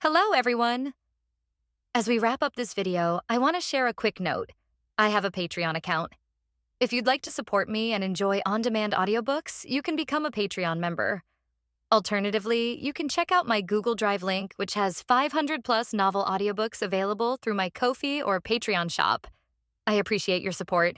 Hello, everyone! As we wrap up this video, I want to share a quick note. I have a Patreon account. If you'd like to support me and enjoy on-demand audiobooks, you can become a Patreon member. Alternatively, you can check out my Google Drive link, which has 500-plus novel audiobooks available through my Ko-fi or Patreon shop. I appreciate your support.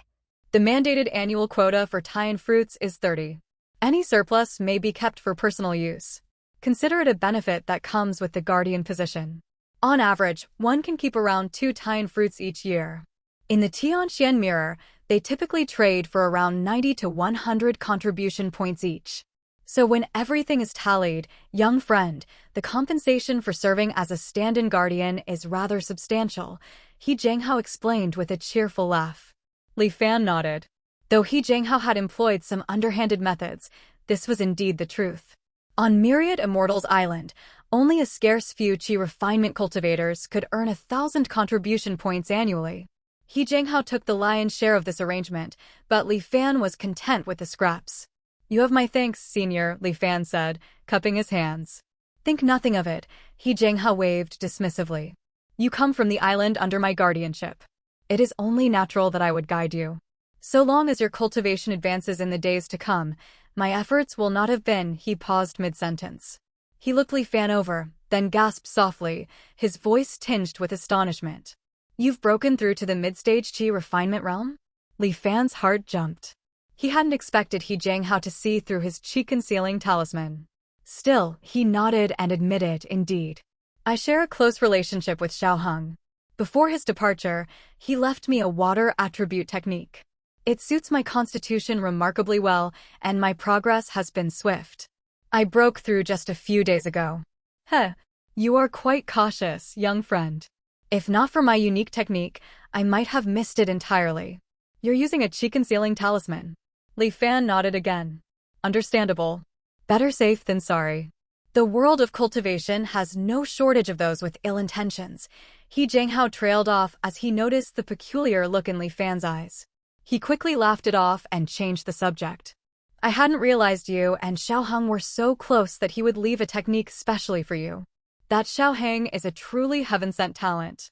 The mandated annual quota for tie-in fruits is 30. Any surplus may be kept for personal use. Consider it a benefit that comes with the guardian position. On average, one can keep around 2 tie-in fruits each year. In the Tianxian mirror, they typically trade for around 90 to 100 contribution points each. So when everything is tallied, young friend, the compensation for serving as a stand-in guardian is rather substantial, He Jianghao explained with a cheerful laugh. Li Fan nodded. Though He Jianghao had employed some underhanded methods, this was indeed the truth. On myriad Immortals Island, only a scarce few Qi refinement cultivators could earn 1,000 contribution points annually. He Jianghao took the lion's share of this arrangement, but Li Fan was content with the scraps. "You have my thanks, Senior," Li Fan said, cupping his hands. "Think nothing of it," He Jianghao waved dismissively. "You come from the island under my guardianship. It is only natural that I would guide you. So long as your cultivation advances in the days to come, my efforts will not have been." He paused mid-sentence. He looked Li Fan over, then gasped softly, his voice tinged with astonishment. "You've broken through to the mid-stage Qi refinement realm?" Li Fan's heart jumped. He hadn't expected He Jianghao to see through his Qi-concealing talisman. Still, he nodded and admitted, "Indeed. I share a close relationship with Xiaoheng. Before his departure, he left me a water attribute technique. It suits my constitution remarkably well, and my progress has been swift. I broke through just a few days ago." "Heh, you are quite cautious, young friend. If not for my unique technique, I might have missed it entirely." "You're using a Qi-concealing talisman." Li Fan nodded again. "Understandable. Better safe than sorry. The world of cultivation has no shortage of those with ill intentions." He Jianghao trailed off as he noticed the peculiar look in Li Fan's eyes. He quickly laughed it off and changed the subject. "I hadn't realized you and Xiaoheng were so close that he would leave a technique specially for you. That Xiaoheng is a truly heaven-sent talent.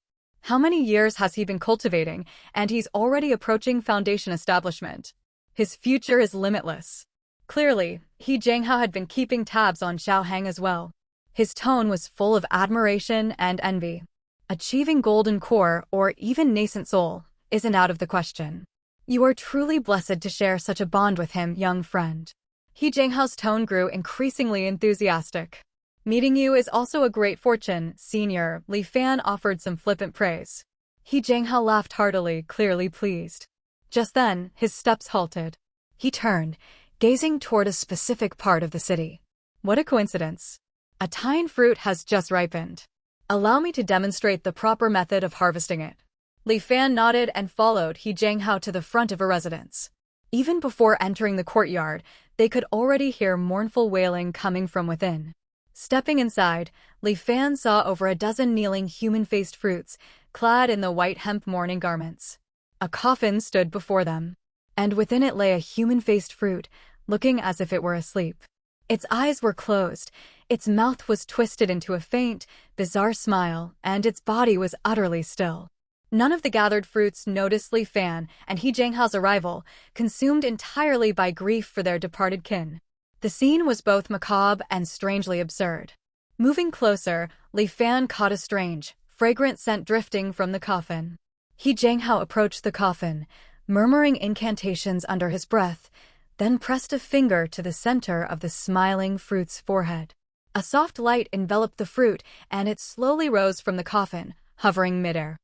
How many years has he been cultivating, and he's already approaching foundation establishment? His future is limitless." Clearly, He Jianghao had been keeping tabs on Xiaoheng as well. His tone was full of admiration and envy. Achieving golden core, or even nascent soul, isn't out of the question. "You are truly blessed to share such a bond with him, young friend." He Jianghao's tone grew increasingly enthusiastic. "Meeting you is also a great fortune, Senior." Li Fan offered some flippant praise. He Jianghao laughed heartily, clearly pleased. Just then, his steps halted. He turned, gazing toward a specific part of the city. "What a coincidence. A tie-in fruit has just ripened. Allow me to demonstrate the proper method of harvesting it." Li Fan nodded and followed He Jianghao to the front of a residence. Even before entering the courtyard, they could already hear mournful wailing coming from within. Stepping inside, Li Fan saw over a dozen kneeling human-faced fruits, clad in the white hemp mourning garments. A coffin stood before them, and within it lay a human-faced fruit, looking as if it were asleep. Its eyes were closed, its mouth was twisted into a faint, bizarre smile, and its body was utterly still. None of the gathered fruits noticed Li Fan and He Jianghao's arrival, consumed entirely by grief for their departed kin. The scene was both macabre and strangely absurd. Moving closer, Li Fan caught a strange, fragrant scent drifting from the coffin. He Jianghao approached the coffin, murmuring incantations under his breath, then pressed a finger to the center of the smiling fruit's forehead. A soft light enveloped the fruit, and it slowly rose from the coffin, hovering midair.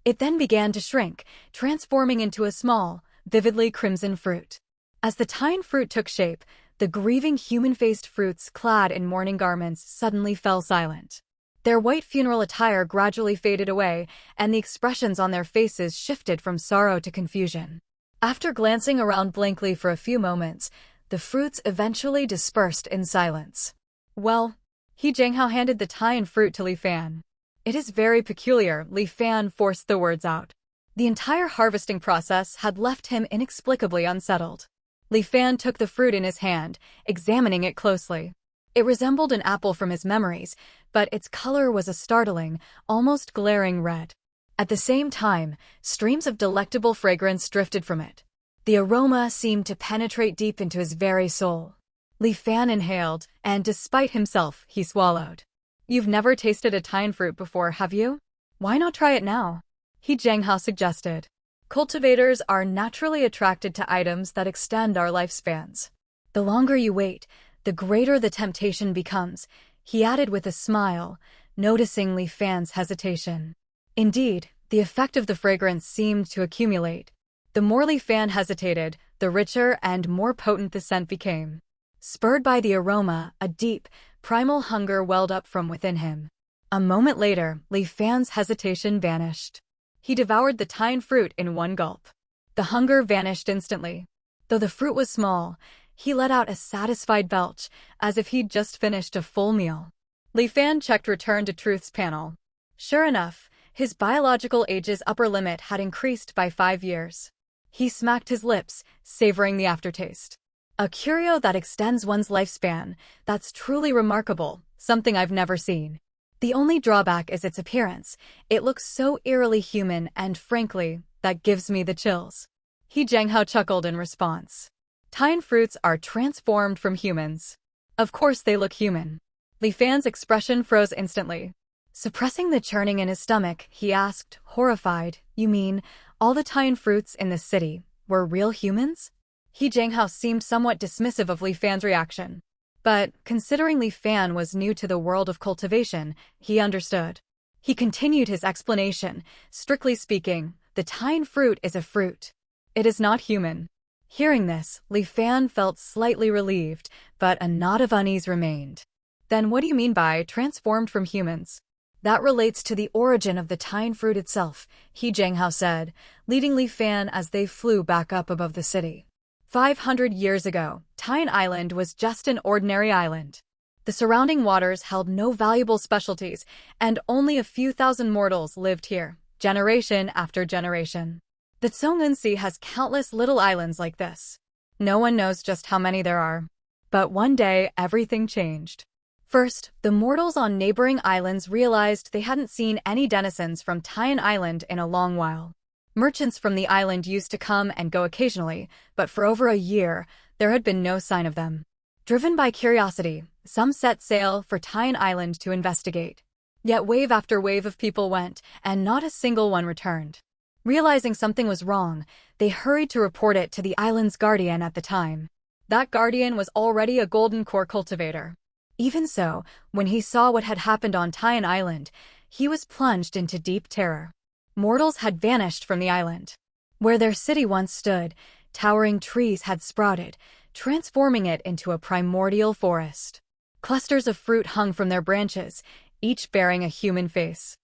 It then began to shrink, transforming into a small, vividly crimson fruit. As the tie-in fruit took shape, the grieving human-faced fruits clad in mourning garments suddenly fell silent. Their white funeral attire gradually faded away, and the expressions on their faces shifted from sorrow to confusion. After glancing around blankly for a few moments, the fruits eventually dispersed in silence. "Well," He Jianghao handed the tie-in fruit to Li Fan. "It is very peculiar." Li Fan forced the words out. The entire harvesting process had left him inexplicably unsettled. Li Fan took the fruit in his hand, examining it closely. It resembled an apple from his memories, but its color was a startling, almost glaring red. At the same time, streams of delectable fragrance drifted from it. The aroma seemed to penetrate deep into his very soul. Li Fan inhaled, and despite himself, he swallowed. "You've never tasted a tine fruit before, have you? Why not try it now?" He Jianghao suggested. Cultivators are naturally attracted to items that extend our lifespans. The longer you wait, the greater the temptation becomes, he added with a smile, noticing Li Fan's hesitation. Indeed, the effect of the fragrance seemed to accumulate. The more Li Fan hesitated, the richer and more potent the scent became. Spurred by the aroma, a deep, primal hunger welled up from within him. A moment later, Li Fan's hesitation vanished. He devoured the tine fruit in one gulp. The hunger vanished instantly. Though the fruit was small, he let out a satisfied belch, as if he'd just finished a full meal. Li Fan checked Return to Truth's panel. Sure enough, his biological age's upper limit had increased by 5 years. He smacked his lips, savoring the aftertaste. A curio that extends one's lifespan, that's truly remarkable, something I've never seen. The only drawback is its appearance. It looks so eerily human and, frankly, that gives me the chills. He Jianghao chuckled in response. Tine fruits are transformed from humans. Of course they look human. Li Fan's expression froze instantly. Suppressing the churning in his stomach, he asked, horrified, "You mean, all the tine fruits in this city were real humans?" He Jianghao seemed somewhat dismissive of Li Fan's reaction. But, considering Li Fan was new to the world of cultivation, he understood. He continued his explanation. Strictly speaking, the tine fruit is a fruit. It is not human. Hearing this, Li Fan felt slightly relieved, but a knot of unease remained. Then what do you mean by transformed from humans? That relates to the origin of the tine fruit itself, He Jianghao said, leading Li Fan as they flew back up above the city. 500 years ago, Tine Island was just an ordinary island. The surrounding waters held no valuable specialties, and only a few thousand mortals lived here, generation after generation. The Zhong'an Sea has countless little islands like this. No one knows just how many there are. But one day, everything changed. First, the mortals on neighboring islands realized they hadn't seen any denizens from Tine Island in a long while. Merchants from the island used to come and go occasionally, but for over a year, there had been no sign of them. Driven by curiosity, some set sail for Tine Island to investigate. Yet wave after wave of people went, and not a single one returned. Realizing something was wrong, they hurried to report it to the island's guardian at the time. That guardian was already a golden core cultivator. Even so, when he saw what had happened on Tine Island, he was plunged into deep terror. Mortals had vanished from the island. Where their city once stood, towering trees had sprouted, transforming it into a primordial forest. Clusters of fruit hung from their branches, each bearing a human face.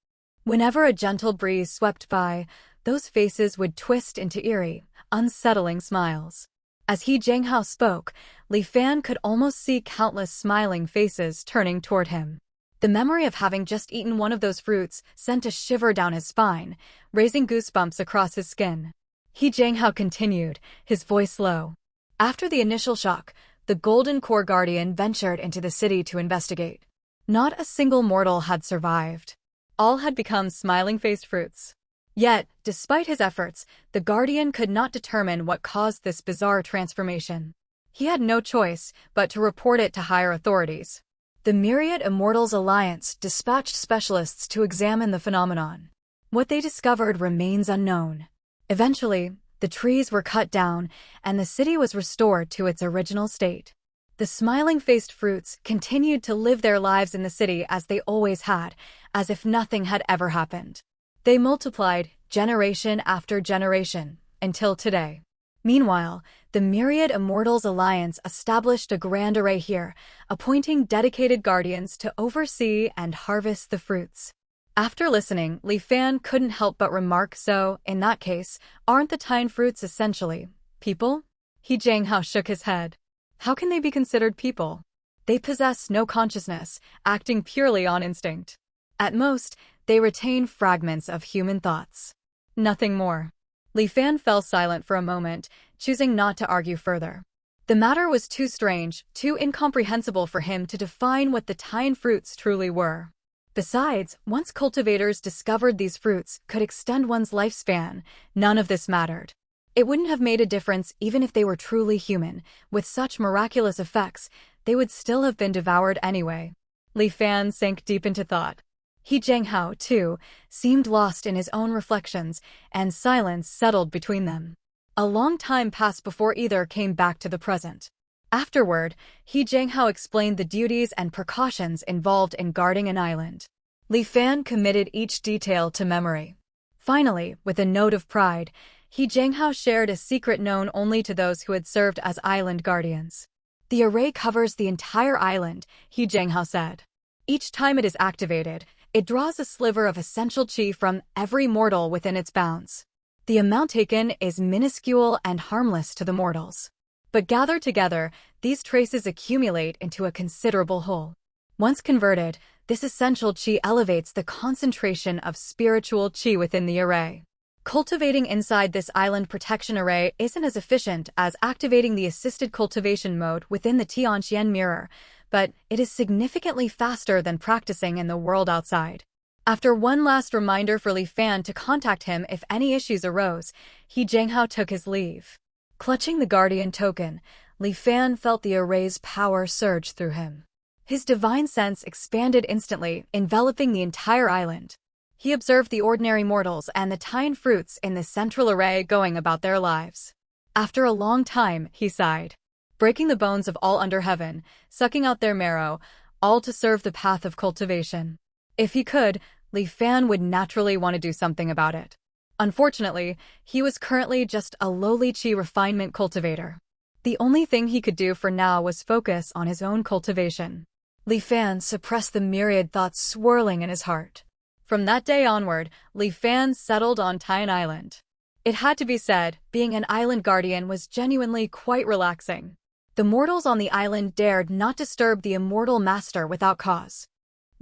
Whenever a gentle breeze swept by, those faces would twist into eerie, unsettling smiles. As He Jianghao spoke, Li Fan could almost see countless smiling faces turning toward him. The memory of having just eaten one of those fruits sent a shiver down his spine, raising goosebumps across his skin. He Jianghao continued, his voice low. After the initial shock, the Golden Core Guardian ventured into the city to investigate. Not a single mortal had survived. All had become smiling-faced fruits. Yet, despite his efforts, the Guardian could not determine what caused this bizarre transformation. He had no choice but to report it to higher authorities. The Myriad Immortals Alliance dispatched specialists to examine the phenomenon. What they discovered remains unknown. Eventually, the trees were cut down, and the city was restored to its original state. The smiling-faced fruits continued to live their lives in the city as they always had, as if nothing had ever happened. They multiplied, generation after generation, until today. Meanwhile, the Myriad Immortals Alliance established a grand array here, appointing dedicated guardians to oversee and harvest the fruits. After listening, Li Fan couldn't help but remark, so, in that case, aren't the tine fruits essentially people? He Jianghao shook his head. How can they be considered people? They possess no consciousness, acting purely on instinct. At most, they retain fragments of human thoughts. Nothing more. Li Fan fell silent for a moment, choosing not to argue further. The matter was too strange, too incomprehensible for him to define what the Tine fruits truly were. Besides, once cultivators discovered these fruits could extend one's lifespan, none of this mattered. It wouldn't have made a difference even if they were truly human. With such miraculous effects, they would still have been devoured anyway. Li Fan sank deep into thought. He Jianghao, too, seemed lost in his own reflections, and silence settled between them. A long time passed before either came back to the present. Afterward, He Jianghao explained the duties and precautions involved in guarding an island. Li Fan committed each detail to memory. Finally, with a note of pride, He Jianghao shared a secret known only to those who had served as island guardians. The array covers the entire island, He Jianghao said. Each time it is activated, it draws a sliver of essential qi from every mortal within its bounds. The amount taken is minuscule and harmless to the mortals. But gathered together, these traces accumulate into a considerable whole. Once converted, this essential qi elevates the concentration of spiritual qi within the array. Cultivating inside this island protection array isn't as efficient as activating the assisted cultivation mode within the Tianqian mirror, but it is significantly faster than practicing in the world outside. After one last reminder for Li Fan to contact him if any issues arose, He Jianghao took his leave. Clutching the guardian token, Li Fan felt the array's power surge through him. His divine sense expanded instantly, enveloping the entire island. He observed the ordinary mortals and the Tine fruits in the central array going about their lives. After a long time, he sighed. Breaking the bones of all under heaven, sucking out their marrow, all to serve the path of cultivation. If he could, Li Fan would naturally want to do something about it. Unfortunately, he was currently just a lowly qi refinement cultivator. The only thing he could do for now was focus on his own cultivation. Li Fan suppressed the myriad thoughts swirling in his heart. From that day onward, Li Fan settled on Tine Island. It had to be said, being an island guardian was genuinely quite relaxing. The mortals on the island dared not disturb the immortal master without cause.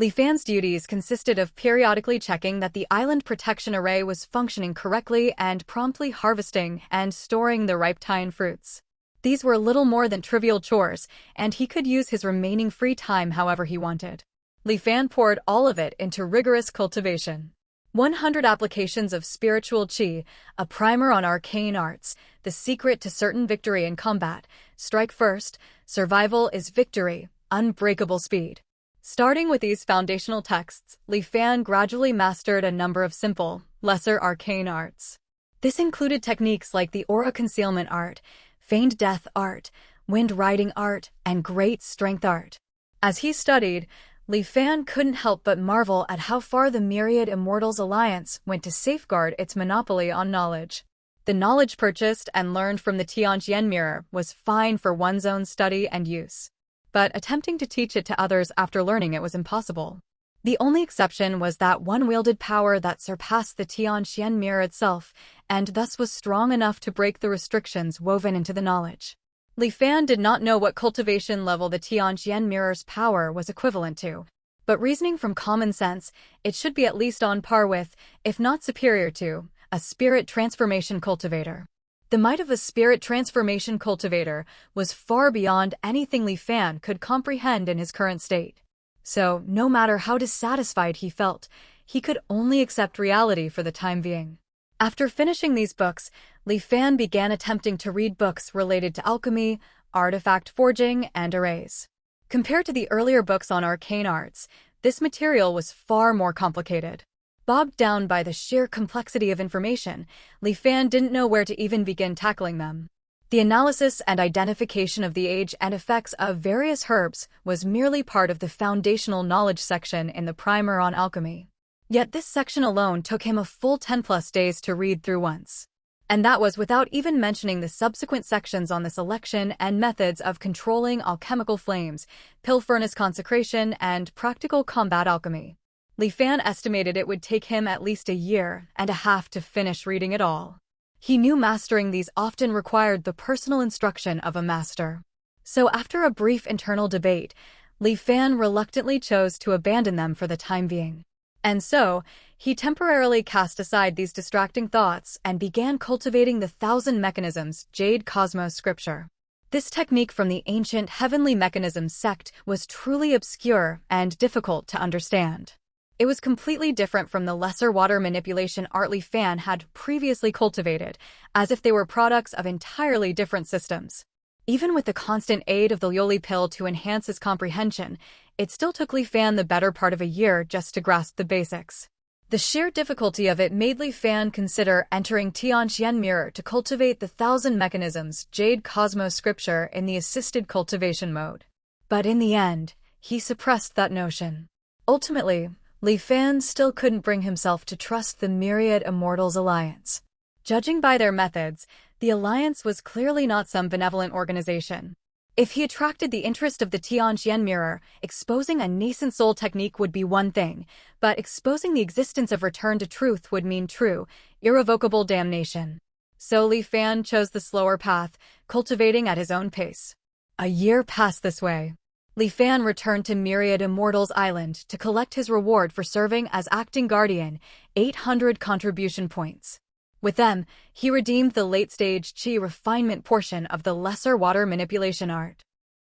Li Fan's duties consisted of periodically checking that the island protection array was functioning correctly and promptly harvesting and storing the ripe Tine fruits. These were little more than trivial chores, and he could use his remaining free time however he wanted. Li Fan poured all of it into rigorous cultivation. 100 applications of spiritual qi, a primer on arcane arts, the secret to certain victory in combat, strike first, survival is victory, unbreakable speed. Starting with these foundational texts, Li Fan gradually mastered a number of simple, lesser arcane arts. This included techniques like the aura concealment art, feigned death art, wind riding art, and great strength art. As he studied, Li Fan couldn't help but marvel at how far the Myriad Immortals Alliance went to safeguard its monopoly on knowledge. The knowledge purchased and learned from the Tianqian mirror was fine for one's own study and use. But attempting to teach it to others after learning it was impossible. The only exception was that one wielded power that surpassed the Tianqian mirror itself, and thus was strong enough to break the restrictions woven into the knowledge. Li Fan did not know what cultivation level the Tianqian mirror's power was equivalent to, but reasoning from common sense, it should be at least on par with, if not superior to, a spirit transformation cultivator. The might of a spirit transformation cultivator was far beyond anything Li Fan could comprehend in his current state. So, no matter how dissatisfied he felt, he could only accept reality for the time being. After finishing these books, Li Fan began attempting to read books related to alchemy, artifact forging, and arrays. Compared to the earlier books on arcane arts, this material was far more complicated. Bogged down by the sheer complexity of information, Li Fan didn't know where to even begin tackling them. The analysis and identification of the age and effects of various herbs was merely part of the foundational knowledge section in the primer on alchemy. Yet this section alone took him a full 10+ days to read through once. And that was without even mentioning the subsequent sections on the selection and methods of controlling alchemical flames, pill furnace consecration, and practical combat alchemy. Li Fan estimated it would take him at least a year and a half to finish reading it all. He knew mastering these often required the personal instruction of a master. So after a brief internal debate, Li Fan reluctantly chose to abandon them for the time being. And so, he temporarily cast aside these distracting thoughts and began cultivating the 1,000 Mechanisms Jade Cosmos scripture. This technique from the ancient heavenly mechanism sect was truly obscure and difficult to understand. It was completely different from the lesser water manipulation art Li Fan had previously cultivated, as if they were products of entirely different systems. Even with the constant aid of the Yoli pill to enhance his comprehension, it still took Li Fan the better part of a year just to grasp the basics. The sheer difficulty of it made Li Fan consider entering Tianqian Mirror to cultivate the 1,000 mechanisms Jade Cosmos scripture in the assisted cultivation mode. But in the end, he suppressed that notion. Ultimately, Li Fan still couldn't bring himself to trust the Myriad Immortals Alliance. Judging by their methods, the Alliance was clearly not some benevolent organization. If he attracted the interest of the Tianqian Mirror, exposing a nascent soul technique would be one thing, but exposing the existence of return to truth would mean true, irrevocable damnation. So Li Fan chose the slower path, cultivating at his own pace. A year passed this way. Li Fan returned to Myriad Immortals Island to collect his reward for serving as acting guardian, 800 contribution points. With them, he redeemed the late-stage Qi refinement portion of the lesser water manipulation art.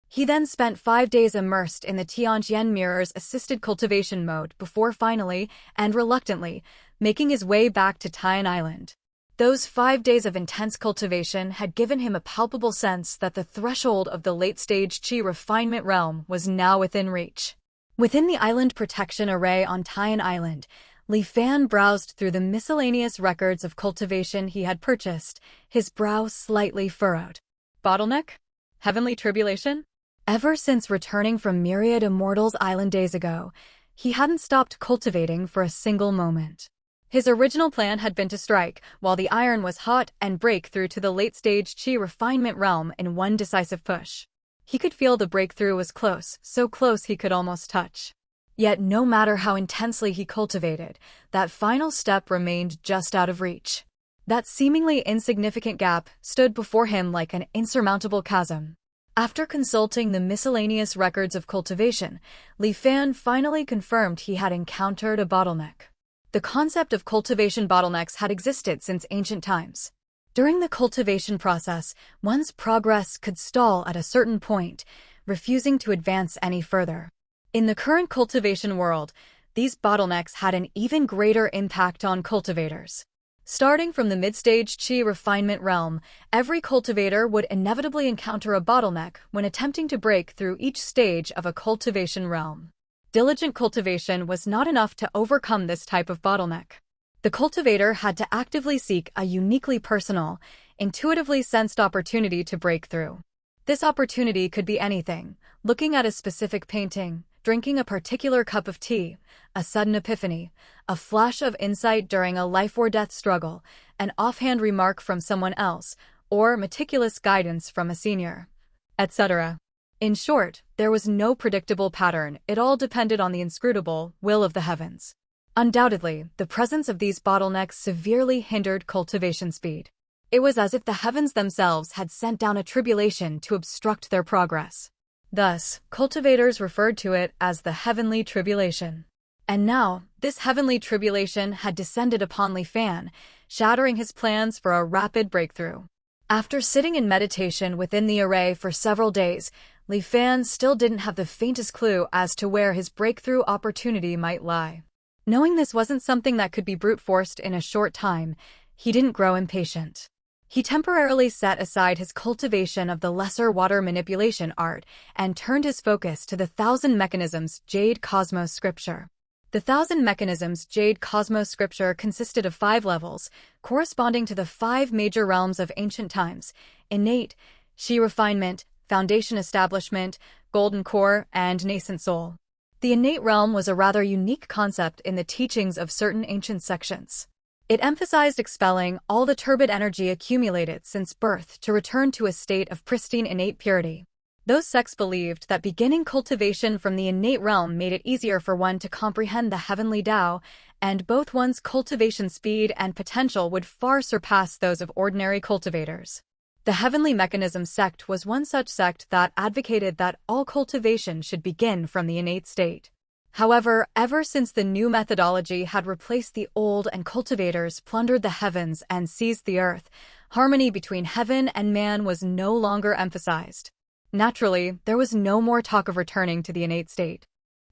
He then spent 5 days immersed in the Tianqian Mirror's assisted cultivation mode before finally, and reluctantly, making his way back to Tian Island. Those 5 days of intense cultivation had given him a palpable sense that the threshold of the late-stage Qi refinement realm was now within reach. Within the island protection array on Tian Island, Li Fan browsed through the miscellaneous records of cultivation he had purchased, his brow slightly furrowed. Bottleneck? Heavenly tribulation? Ever since returning from Myriad Immortals Island days ago, he hadn't stopped cultivating for a single moment. His original plan had been to strike, while the iron was hot, and break through to the late-stage Qi refinement realm in one decisive push. He could feel the breakthrough was close, so close he could almost touch. Yet no matter how intensely he cultivated, that final step remained just out of reach. That seemingly insignificant gap stood before him like an insurmountable chasm. After consulting the miscellaneous records of cultivation, Li Fan finally confirmed he had encountered a bottleneck. The concept of cultivation bottlenecks had existed since ancient times. During the cultivation process, one's progress could stall at a certain point, refusing to advance any further. In the current cultivation world, these bottlenecks had an even greater impact on cultivators. Starting from the mid-stage Qi refinement realm, every cultivator would inevitably encounter a bottleneck when attempting to break through each stage of a cultivation realm. Diligent cultivation was not enough to overcome this type of bottleneck. The cultivator had to actively seek a uniquely personal, intuitively sensed opportunity to break through. This opportunity could be anything: looking at a specific painting, drinking a particular cup of tea, a sudden epiphany, a flash of insight during a life-or-death struggle, an offhand remark from someone else, or meticulous guidance from a senior, etc. In short, there was no predictable pattern. It all depended on the inscrutable will of the heavens. Undoubtedly, the presence of these bottlenecks severely hindered cultivation speed. It was as if the heavens themselves had sent down a tribulation to obstruct their progress. Thus, cultivators referred to it as the heavenly tribulation. And now, this heavenly tribulation had descended upon Li Fan, shattering his plans for a rapid breakthrough. After sitting in meditation within the array for several days, Li Fan still didn't have the faintest clue as to where his breakthrough opportunity might lie. Knowing this wasn't something that could be brute-forced in a short time, he didn't grow impatient. He temporarily set aside his cultivation of the lesser water manipulation art and turned his focus to the 1,000 mechanisms Jade Cosmos scripture. The 1,000 mechanisms Jade Cosmos scripture consisted of 5 levels, corresponding to the 5 major realms of ancient times: innate, Qi refinement, foundation establishment, golden core, and nascent soul. The innate realm was a rather unique concept in the teachings of certain ancient sections. It emphasized expelling all the turbid energy accumulated since birth to return to a state of pristine innate purity. Those sects believed that beginning cultivation from the innate realm made it easier for one to comprehend the heavenly Tao, and both one's cultivation speed and potential would far surpass those of ordinary cultivators. The Heavenly Mechanism sect was one such sect that advocated that all cultivation should begin from the innate state. However, ever since the new methodology had replaced the old and cultivators plundered the heavens and seized the earth, Harmony between heaven and man was no longer emphasized. Naturally, there was no more talk of returning to the innate state.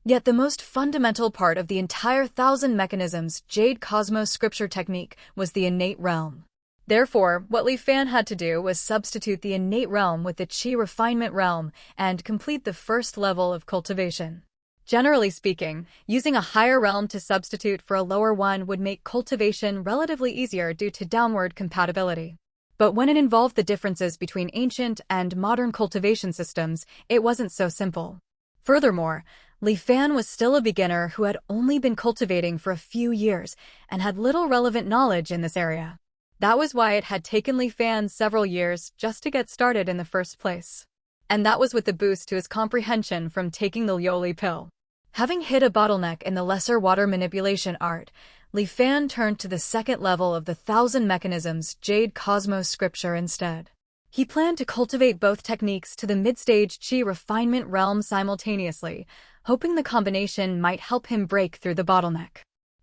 Yet the most fundamental part of the entire thousand mechanisms Jade Cosmos scripture technique was the innate realm. Therefore, what Li Fan had to do was substitute the innate realm with the Qi refinement realm and complete the first level of cultivation. Generally speaking, using a higher realm to substitute for a lower one would make cultivation relatively easier due to downward compatibility. But when it involved the differences between ancient and modern cultivation systems, it wasn't so simple. Furthermore, Li Fan was still a beginner who had only been cultivating for a few years and had little relevant knowledge in this area. That was why it had taken Li Fan several years just to get started in the first place. And that was with the boost to his comprehension from taking the Yoli pill. Having hit a bottleneck in the lesser water manipulation art, Li Fan turned to the second level of the thousand mechanisms Jade Cosmos scripture instead. He planned to cultivate both techniques to the mid-stage Qi refinement realm simultaneously, hoping the combination might help him break through the bottleneck.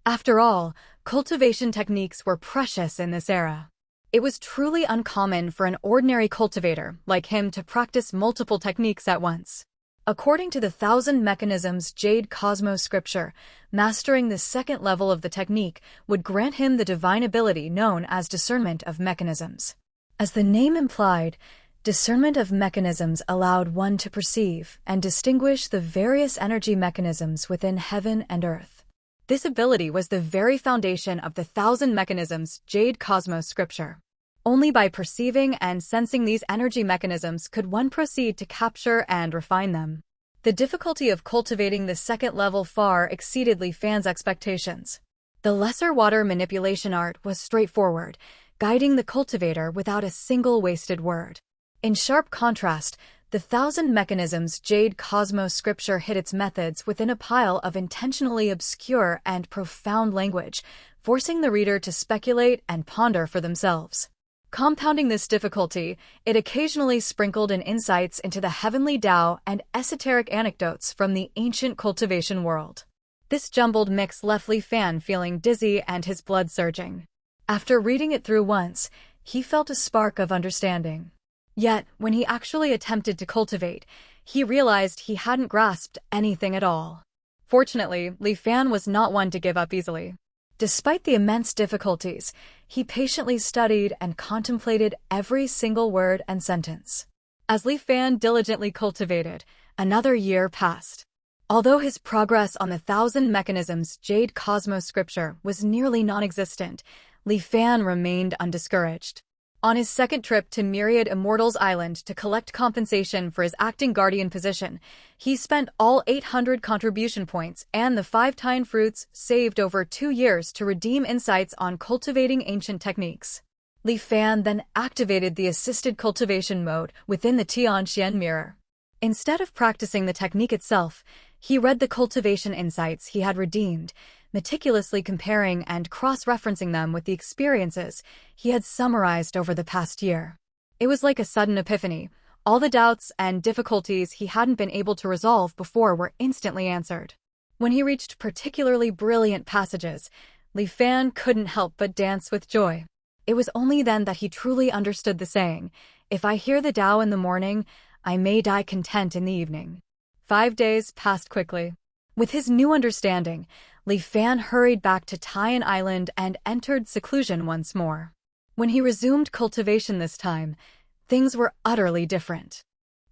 After all, cultivation techniques were precious in this era. It was truly uncommon for an ordinary cultivator like him to practice multiple techniques at once. According to the thousand mechanisms Jade Cosmos scripture, mastering the second level of the technique would grant him the divine ability known as discernment of mechanisms. As the name implied, discernment of mechanisms allowed one to perceive and distinguish the various energy mechanisms within heaven and earth. This ability was the very foundation of the thousand mechanisms Jade Cosmos scripture. Only by perceiving and sensing these energy mechanisms could one proceed to capture and refine them. The difficulty of cultivating the second level far exceeded Li Fan's expectations. The lesser water manipulation art was straightforward, guiding the cultivator without a single wasted word. In sharp contrast, the thousand mechanisms Jade Cosmos scripture hid its methods within a pile of intentionally obscure and profound language, forcing the reader to speculate and ponder for themselves. Compounding this difficulty, it occasionally sprinkled in insights into the heavenly Tao and esoteric anecdotes from the ancient cultivation world. This jumbled mix left Li Fan feeling dizzy and his blood surging. After reading it through once, he felt a spark of understanding. Yet, when he actually attempted to cultivate, he realized he hadn't grasped anything at all. Fortunately, Li Fan was not one to give up easily. Despite the immense difficulties, he patiently studied and contemplated every single word and sentence. As Li Fan diligently cultivated, another year passed. Although his progress on the thousand mechanisms Jade Cosmos scripture was nearly non-existent, Li Fan remained undiscouraged. On his second trip to Myriad Immortal's Island to collect compensation for his acting guardian position, he spent all 800 contribution points and the 5 Tine fruits saved over 2 years to redeem insights on cultivating ancient techniques. Li Fan then activated the assisted cultivation mode within the Tianxian mirror. Instead of practicing the technique itself, he read the cultivation insights he had redeemed, meticulously comparing and cross-referencing them with the experiences he had summarized over the past year. It was like a sudden epiphany. All the doubts and difficulties he hadn't been able to resolve before were instantly answered. When he reached particularly brilliant passages, Li Fan couldn't help but dance with joy. It was only then that he truly understood the saying, "If I hear the Tao in the morning, I may die content in the evening." 5 days passed quickly. With his new understanding, Li Fan hurried back to Tian Island and entered seclusion once more. When he resumed cultivation this time, things were utterly different.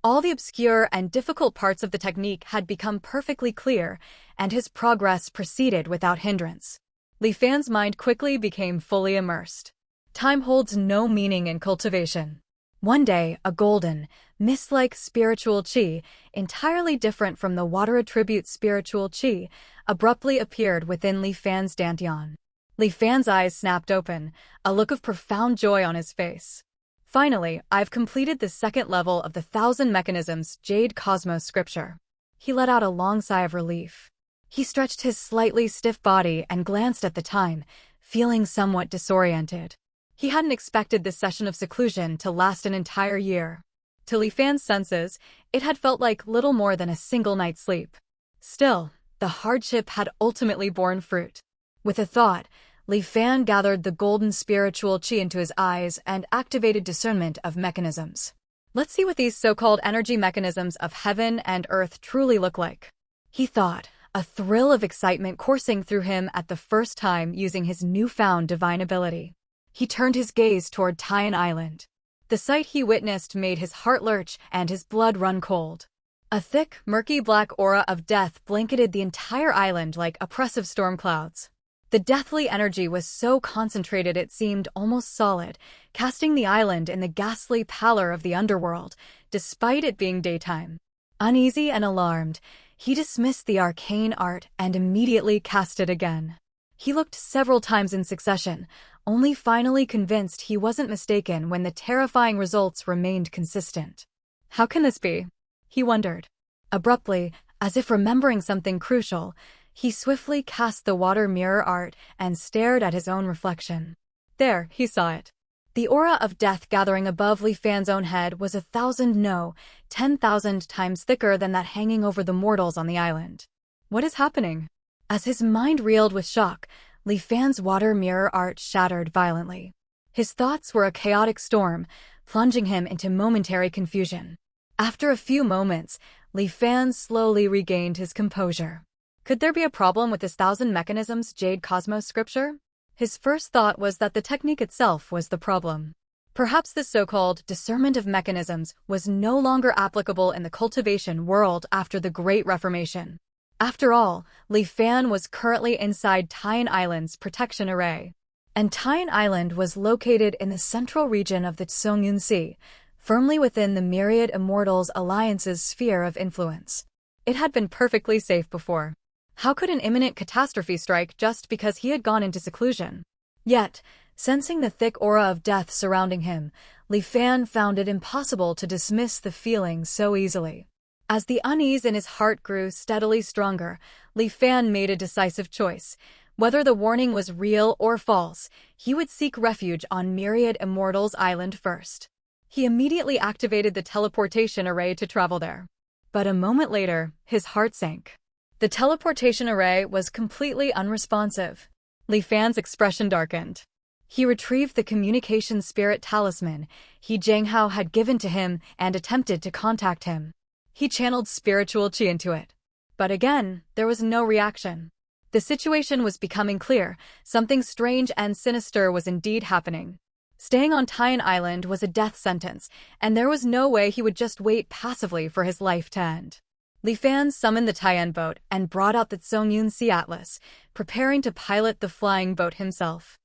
All the obscure and difficult parts of the technique had become perfectly clear, and his progress proceeded without hindrance. Li Fan's mind quickly became fully immersed. Time holds no meaning in cultivation. One day, a golden, mist-like spiritual qi, entirely different from the water attribute spiritual qi, abruptly appeared within Li Fan's dantian. Li Fan's eyes snapped open, a look of profound joy on his face. Finally, I've completed the second level of the thousand mechanisms Jade Cosmos scripture. He let out a long sigh of relief. He stretched his slightly stiff body and glanced at the time, feeling somewhat disoriented. He hadn't expected this session of seclusion to last an entire year. To Li Fan's senses, it had felt like little more than a single night's sleep. Still, the hardship had ultimately borne fruit. With a thought, Li Fan gathered the golden spiritual qi into his eyes and activated discernment of mechanisms. Let's see what these so-called energy mechanisms of heaven and earth truly look like, he thought, a thrill of excitement coursing through him at the first time using his newfound divine ability. He turned his gaze toward Tian Island. The sight he witnessed made his heart lurch and his blood run cold. A thick, murky black aura of death blanketed the entire island like oppressive storm clouds. The deathly energy was so concentrated it seemed almost solid, casting the island in the ghastly pallor of the underworld, despite it being daytime. Uneasy and alarmed, he dismissed the arcane art and immediately cast it again. He looked several times in succession, only finally convinced he wasn't mistaken when the terrifying results remained consistent. How can this be? He wondered. Abruptly, as if remembering something crucial, he swiftly cast the water mirror art and stared at his own reflection. There, he saw it. The aura of death gathering above Li Fan's own head was 10,000 times thicker than that hanging over the mortals on the island. What is happening? As his mind reeled with shock, Li Fan's water mirror art shattered violently. His thoughts were a chaotic storm, plunging him into momentary confusion. After a few moments, Li Fan slowly regained his composure. Could there be a problem with this thousand mechanisms Jade Cosmos scripture? His first thought was that the technique itself was the problem. Perhaps this so-called discernment of mechanisms was no longer applicable in the cultivation world after the Great Reformation. After all, Li Fan was currently inside Tian Island's protection array. And Tian Island was located in the central region of the Songyun Sea, firmly within the myriad Immortals Alliance's sphere of influence. It had been perfectly safe before. How could an imminent catastrophe strike just because he had gone into seclusion? Yet, sensing the thick aura of death surrounding him, Li Fan found it impossible to dismiss the feeling so easily. As the unease in his heart grew steadily stronger, Li Fan made a decisive choice. Whether the warning was real or false, he would seek refuge on Myriad Immortals Island first. He immediately activated the teleportation array to travel there. But a moment later, his heart sank. The teleportation array was completely unresponsive. Li Fan's expression darkened. He retrieved the communication spirit talisman He Jianghao had given to him and attempted to contact him. He channeled spiritual qi into it. But again, there was no reaction. The situation was becoming clear. Something strange and sinister was indeed happening. Staying on Tian Island was a death sentence, and there was no way he would just wait passively for his life to end. Li Fan summoned the Tian boat and brought out the Songyun Sea Atlas, preparing to pilot the flying boat himself.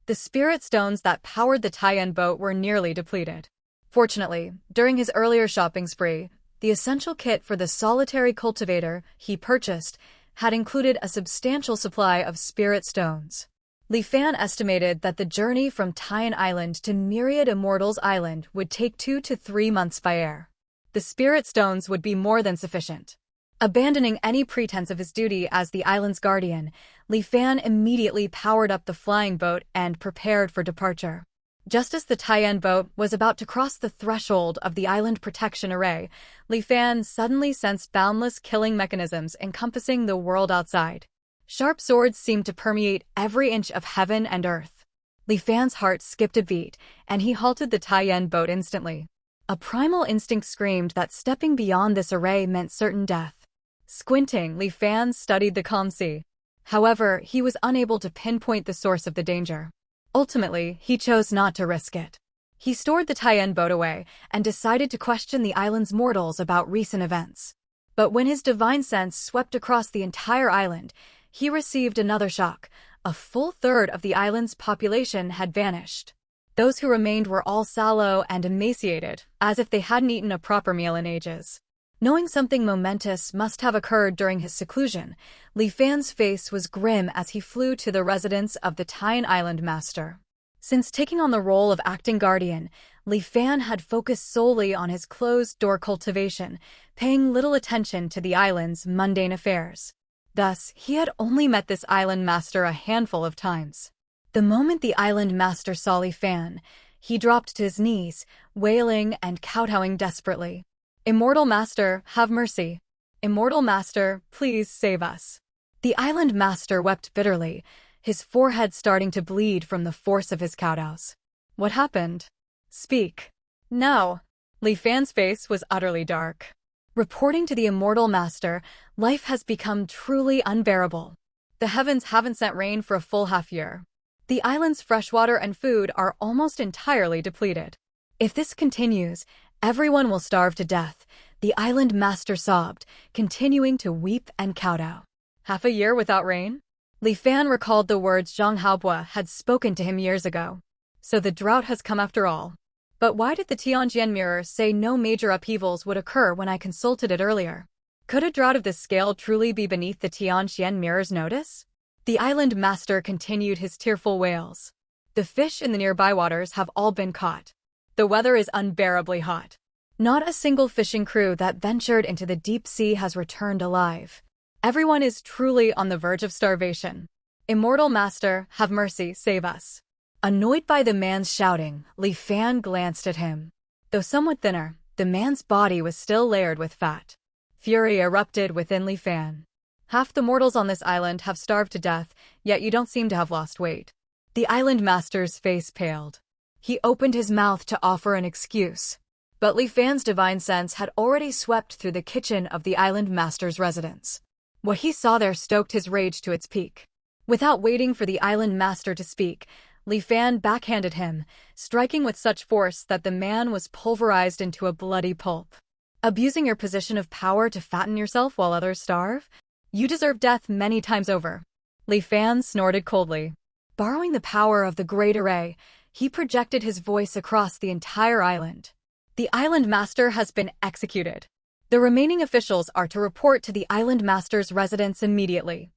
The spirit stones that powered the Tian boat were nearly depleted. Fortunately, during his earlier shopping spree, the essential kit for the solitary cultivator he purchased had included a substantial supply of spirit stones. Li Fan estimated that the journey from Tian Island to Myriad Immortals Island would take 2 to 3 months by air. The spirit stones would be more than sufficient. Abandoning any pretense of his duty as the island's guardian, Li Fan immediately powered up the flying boat and prepared for departure. Just as the Tian boat was about to cross the threshold of the island protection array, Li Fan suddenly sensed boundless killing mechanisms encompassing the world outside. Sharp swords seemed to permeate every inch of heaven and earth. Li Fan's heart skipped a beat, and he halted the Tian boat instantly. A primal instinct screamed that stepping beyond this array meant certain death. Squinting, Li Fan studied the calm sea. However, he was unable to pinpoint the source of the danger. Ultimately, he chose not to risk it. He stored the Tian boat away and decided to question the island's mortals about recent events. But when his divine sense swept across the entire island, he received another shock. A full third of the island's population had vanished. Those who remained were all sallow and emaciated, as if they hadn't eaten a proper meal in ages. Knowing something momentous must have occurred during his seclusion, Li Fan's face was grim as he flew to the residence of the Tian Island Master. Since taking on the role of acting guardian, Li Fan had focused solely on his closed-door cultivation, paying little attention to the island's mundane affairs. Thus, he had only met this island master a handful of times. The moment the island master saw Li Fan, he dropped to his knees, wailing and kowtowing desperately. "Immortal Master, have mercy. Immortal Master, please save us." The island master wept bitterly, his forehead starting to bleed from the force of his kowtows. What happened? Speak. No. Li Fan's face was utterly dark. Reporting to the immortal master, life has become truly unbearable. The heavens haven't sent rain for a full half-year. The island's freshwater and food are almost entirely depleted. If this continues, everyone will starve to death, the island master sobbed, continuing to weep and kowtow. Half a year without rain? Li Fan recalled the words Zhang Haobua had spoken to him years ago. So the drought has come after all. But why did the Tianjian mirror say no major upheavals would occur when I consulted it earlier? Could a drought of this scale truly be beneath the Tianjian mirror's notice? The island master continued his tearful wails. The fish in the nearby waters have all been caught. The weather is unbearably hot. Not a single fishing crew that ventured into the deep sea has returned alive. Everyone is truly on the verge of starvation. Immortal Master, have mercy, save us. Annoyed by the man's shouting, Li Fan glanced at him. Though somewhat thinner, the man's body was still layered with fat. Fury erupted within Li Fan. Half the mortals on this island have starved to death, yet you don't seem to have lost weight. The island master's face paled. He opened his mouth to offer an excuse. But Li Fan's divine sense had already swept through the kitchen of the island master's residence. What he saw there stoked his rage to its peak. Without waiting for the island master to speak, Li Fan backhanded him, striking with such force that the man was pulverized into a bloody pulp. Abusing your position of power to fatten yourself while others starve? You deserve death many times over. Li Fan snorted coldly. Borrowing the power of the Great Array, he projected his voice across the entire island. The island master has been executed. The remaining officials are to report to the island master's residence immediately.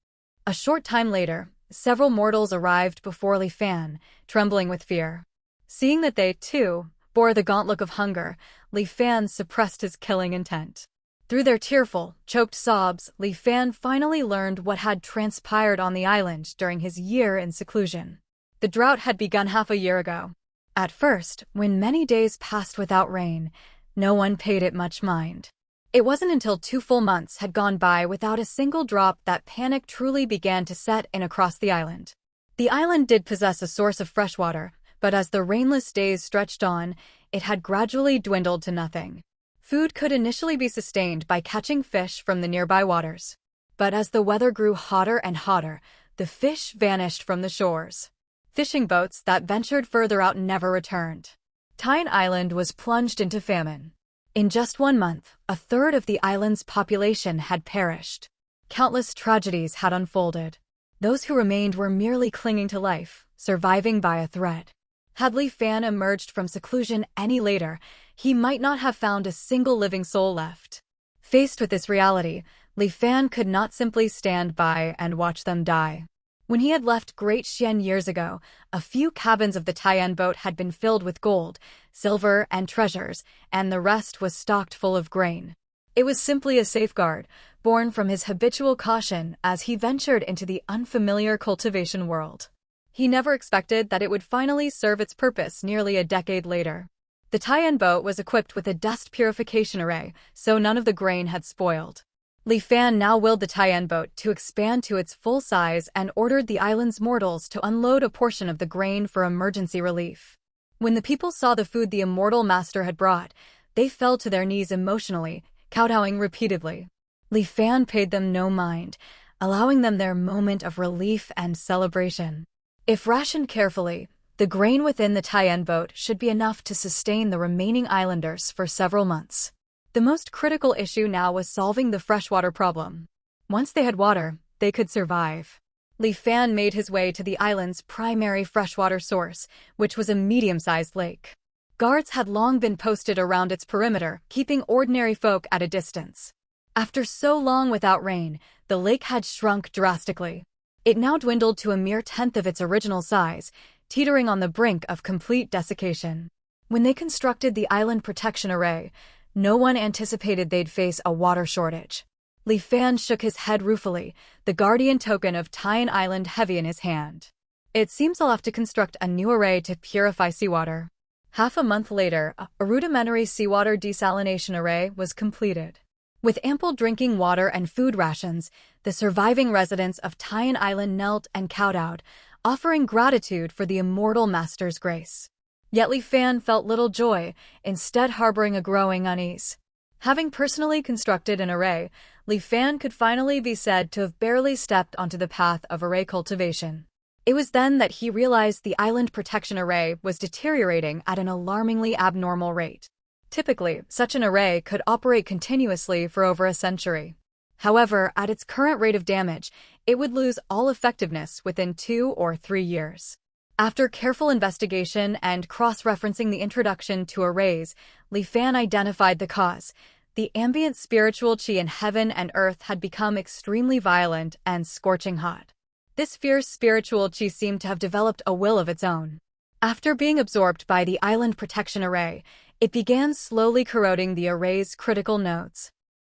A short time later, several mortals arrived before Li Fan, trembling with fear. Seeing that they, too, bore the gauntlet of hunger, Li Fan suppressed his killing intent. Through their tearful, choked sobs, Li Fan finally learned what had transpired on the island during his year in seclusion. The drought had begun half a year ago. At first, when many days passed without rain, no one paid it much mind. It wasn't until 2 full months had gone by without a single drop that panic truly began to set in across the island. The island did possess a source of fresh water, but as the rainless days stretched on, it had gradually dwindled to nothing. Food could initially be sustained by catching fish from the nearby waters. But as the weather grew hotter and hotter, the fish vanished from the shores. Fishing boats that ventured further out never returned. Tyne Island was plunged into famine. In just 1 month, a third of the island's population had perished. Countless tragedies had unfolded. Those who remained were merely clinging to life, surviving by a thread. Had Li Fan emerged from seclusion any later, he might not have found a single living soul left. Faced with this reality, Li Fan could not simply stand by and watch them die. When he had left Great Xian years ago, a few cabins of the Taiyan boat had been filled with gold, silver, and treasures, and the rest was stocked full of grain. It was simply a safeguard, born from his habitual caution as he ventured into the unfamiliar cultivation world. He never expected that it would finally serve its purpose nearly a decade later. The Taiyan boat was equipped with a dust purification array, so none of the grain had spoiled. Li Fan now willed the Taiyan boat to expand to its full size and ordered the island's mortals to unload a portion of the grain for emergency relief. When the people saw the food the immortal master had brought, they fell to their knees emotionally, kowtowing repeatedly. Li Fan paid them no mind, allowing them their moment of relief and celebration. If rationed carefully, the grain within the Taiyan boat should be enough to sustain the remaining islanders for several months. The most critical issue now was solving the freshwater problem. Once they had water, they could survive. Li Fan made his way to the island's primary freshwater source, which was a medium-sized lake. Guards had long been posted around its perimeter, keeping ordinary folk at a distance. After so long without rain, the lake had shrunk drastically. It now dwindled to a mere tenth of its original size, teetering on the brink of complete desiccation. When they constructed the island protection array, no one anticipated they'd face a water shortage. Li Fan shook his head ruefully, the guardian token of Tyne Island heavy in his hand. It seems I'll have to construct a new array to purify seawater. Half a month later, a rudimentary seawater desalination array was completed. With ample drinking water and food rations, the surviving residents of Tyan Island knelt and kowtowed, offering gratitude for the immortal master's grace. Yet Li Fan felt little joy, instead harboring a growing unease. Having personally constructed an array, Li Fan could finally be said to have barely stepped onto the path of array cultivation. It was then that he realized the island protection array was deteriorating at an alarmingly abnormal rate. Typically, such an array could operate continuously for over a century. However, at its current rate of damage, it would lose all effectiveness within 2 or 3 years. After careful investigation and cross-referencing the introduction to arrays, Li Fan identified the cause. The ambient spiritual qi in heaven and earth had become extremely violent and scorching hot. This fierce spiritual qi seemed to have developed a will of its own. After being absorbed by the island protection array, it began slowly corroding the array's critical nodes.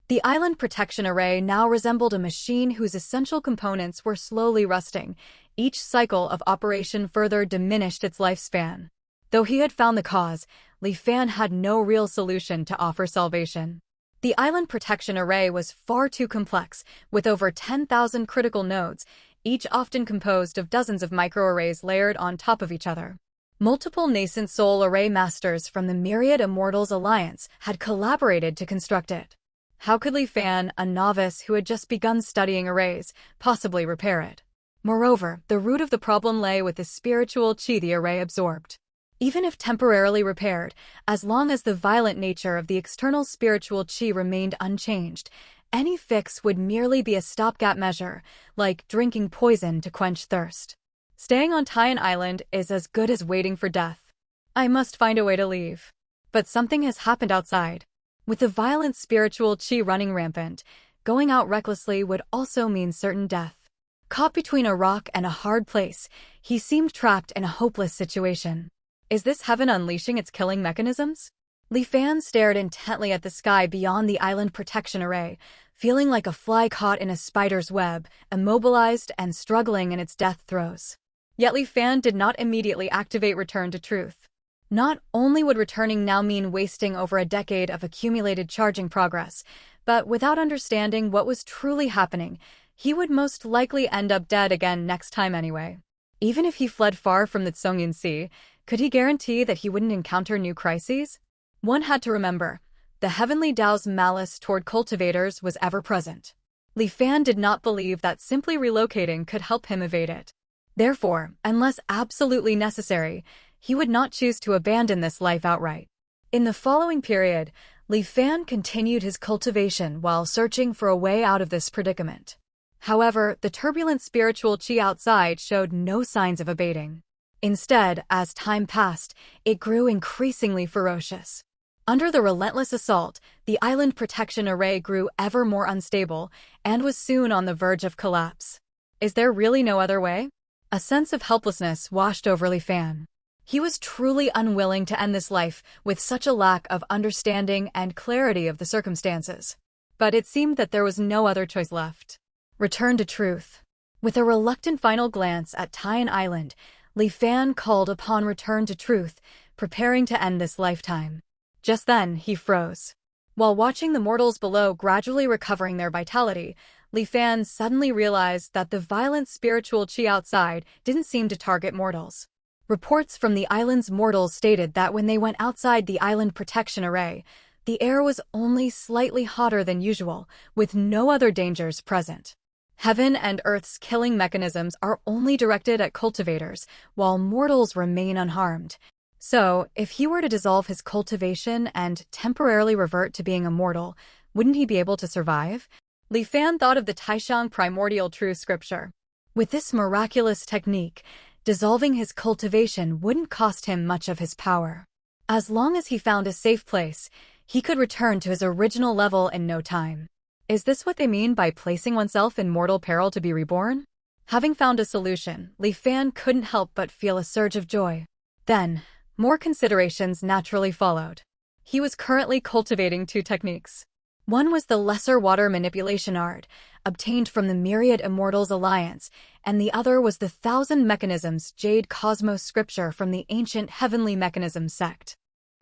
The island protection array now resembled a machine whose essential components were slowly rusting. Each cycle of operation further diminished its lifespan. Though he had found the cause, Li Fan had no real solution to offer salvation. The island protection array was far too complex, with over 10,000 critical nodes, each often composed of dozens of microarrays layered on top of each other. Multiple nascent soul array masters from the Myriad Immortals Alliance had collaborated to construct it. How could Li Fan, a novice who had just begun studying arrays, possibly repair it? Moreover, the root of the problem lay with the spiritual qi the array absorbed. Even if temporarily repaired, as long as the violent nature of the external spiritual qi remained unchanged, any fix would merely be a stopgap measure, like drinking poison to quench thirst. Staying on Tyan Island is as good as waiting for death. I must find a way to leave. But something has happened outside. With the violent spiritual qi running rampant, going out recklessly would also mean certain death. Caught between a rock and a hard place, he seemed trapped in a hopeless situation. Is this heaven unleashing its killing mechanisms? Li Fan stared intently at the sky beyond the island protection array, feeling like a fly caught in a spider's web, immobilized and struggling in its death throes. Yet Li Fan did not immediately activate Return to Truth. Not only would returning now mean wasting over a decade of accumulated charging progress, but without understanding what was truly happening, he would most likely end up dead again next time anyway. Even if he fled far from the Tsongyan Sea, could he guarantee that he wouldn't encounter new crises? One had to remember, the heavenly Tao's malice toward cultivators was ever present. Li Fan did not believe that simply relocating could help him evade it. Therefore, unless absolutely necessary, he would not choose to abandon this life outright. In the following period, Li Fan continued his cultivation while searching for a way out of this predicament. However, the turbulent spiritual qi outside showed no signs of abating. Instead, as time passed, it grew increasingly ferocious. Under the relentless assault, the island protection array grew ever more unstable and was soon on the verge of collapse. Is there really no other way? A sense of helplessness washed over Li Fan. He was truly unwilling to end this life with such a lack of understanding and clarity of the circumstances. But it seemed that there was no other choice left. Return to truth. With a reluctant final glance at Tyan Island, Li Fan called upon Return to Truth, preparing to end this lifetime. Just then, he froze. While watching the mortals below gradually recovering their vitality, Li Fan suddenly realized that the violent spiritual qi outside didn't seem to target mortals. Reports from the island's mortals stated that when they went outside the island protection array, the air was only slightly hotter than usual, with no other dangers present. Heaven and Earth's killing mechanisms are only directed at cultivators, while mortals remain unharmed. So, if he were to dissolve his cultivation and temporarily revert to being immortal, wouldn't he be able to survive? Li Fan thought of the Taishang primordial true scripture. With this miraculous technique, dissolving his cultivation wouldn't cost him much of his power. As long as he found a safe place, he could return to his original level in no time. Is this what they mean by placing oneself in mortal peril to be reborn? Having found a solution, Li Fan couldn't help but feel a surge of joy. Then, more considerations naturally followed. He was currently cultivating 2 techniques. One was the lesser water manipulation art, obtained from the Myriad Immortals Alliance, and the other was the 1,000 Mechanisms Jade Cosmos scripture from the ancient Heavenly Mechanism sect.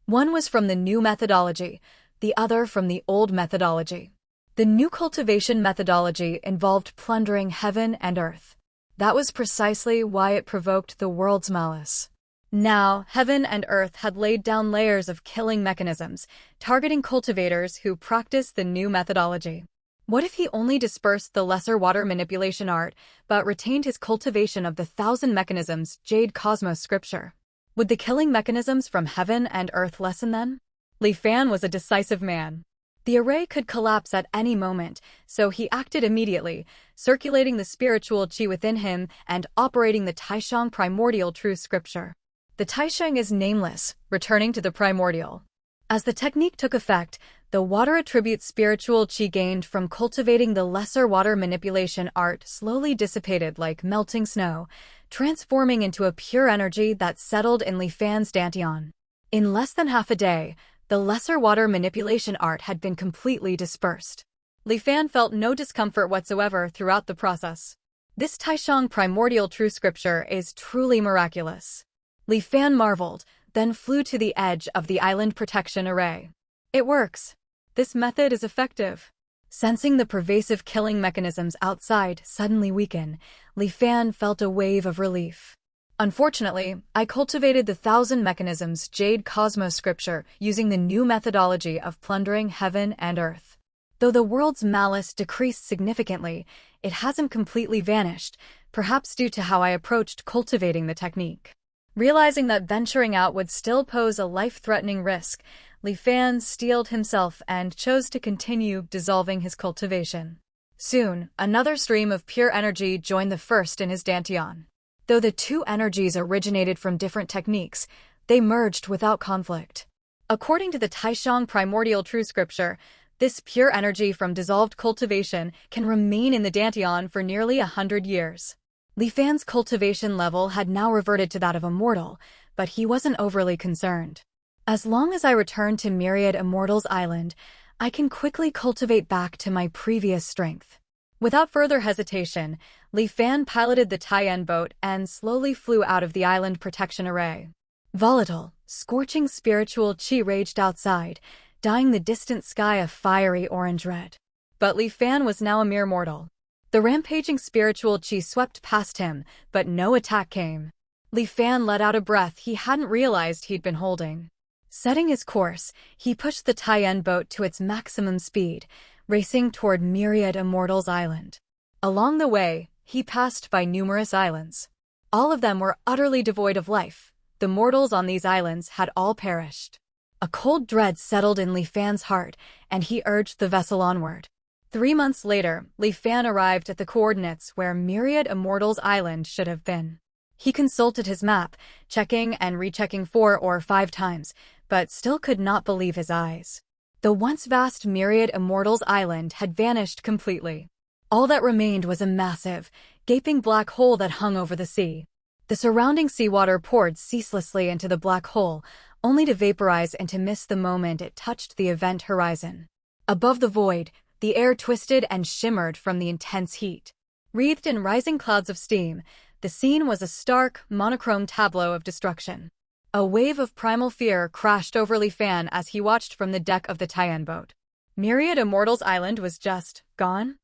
One was from the new methodology, the other from the old methodology. The new cultivation methodology involved plundering heaven and earth. That was precisely why it provoked the world's malice. Now, heaven and earth had laid down layers of killing mechanisms, targeting cultivators who practiced the new methodology. What if he only dispersed the lesser water manipulation art, but retained his cultivation of the 1,000 mechanisms Jade Cosmos scripture? Would the killing mechanisms from heaven and earth lessen then? Li Fan was a decisive man. The array could collapse at any moment, so he acted immediately, circulating the spiritual qi within him and operating the Taishang primordial true scripture. The Taishang is nameless, returning to the primordial. As the technique took effect, the water attribute spiritual qi gained from cultivating the lesser water manipulation art slowly dissipated like melting snow, transforming into a pure energy that settled in Li Fan's dantian. In less than half a day, the lesser water manipulation art had been completely dispersed. Li Fan felt no discomfort whatsoever throughout the process. This Taishang primordial true scripture is truly miraculous. Li Fan marveled, then flew to the edge of the island protection array. It works. This method is effective. Sensing the pervasive killing mechanisms outside suddenly weaken, Li Fan felt a wave of relief. Unfortunately, I cultivated the 1,000 mechanisms Jade Cosmos scripture using the new methodology of plundering heaven and earth. Though the world's malice decreased significantly, it hasn't completely vanished, perhaps due to how I approached cultivating the technique. Realizing that venturing out would still pose a life-threatening risk, Li Fan steeled himself and chose to continue dissolving his cultivation. Soon, another stream of pure energy joined the first in his dantian. Though the two energies originated from different techniques, they merged without conflict. According to the Taishang primordial true scripture, this pure energy from dissolved cultivation can remain in the dantian for nearly 100 years. Li Fan's cultivation level had now reverted to that of immortal, but he wasn't overly concerned. As long as I return to Myriad Immortal's island, I can quickly cultivate back to my previous strength. Without further hesitation, Li Fan piloted the Taiyan boat and slowly flew out of the island protection array. Volatile, scorching spiritual qi raged outside, dyeing the distant sky a fiery orange red. But Li Fan was now a mere mortal. The rampaging spiritual qi swept past him, but no attack came. Li Fan let out a breath he hadn't realized he'd been holding. Setting his course, he pushed the Taiyan boat to its maximum speed, racing toward Myriad Immortal's island. Along the way, he passed by numerous islands. All of them were utterly devoid of life. The mortals on these islands had all perished. A cold dread settled in Li Fan's heart, and he urged the vessel onward. 3 months later, Li Fan arrived at the coordinates where Myriad Immortal's island should have been. He consulted his map, checking and rechecking 4 or 5 times, but still could not believe his eyes. The once vast Myriad Immortal's island had vanished completely. All that remained was a massive, gaping black hole that hung over the sea. The surrounding seawater poured ceaselessly into the black hole, only to vaporize into mist the moment it touched the event horizon. Above the void, the air twisted and shimmered from the intense heat. Wreathed in rising clouds of steam, the scene was a stark, monochrome tableau of destruction. A wave of primal fear crashed over Li Fan as he watched from the deck of the Taiyan boat. Myriad Immortal's island was just gone?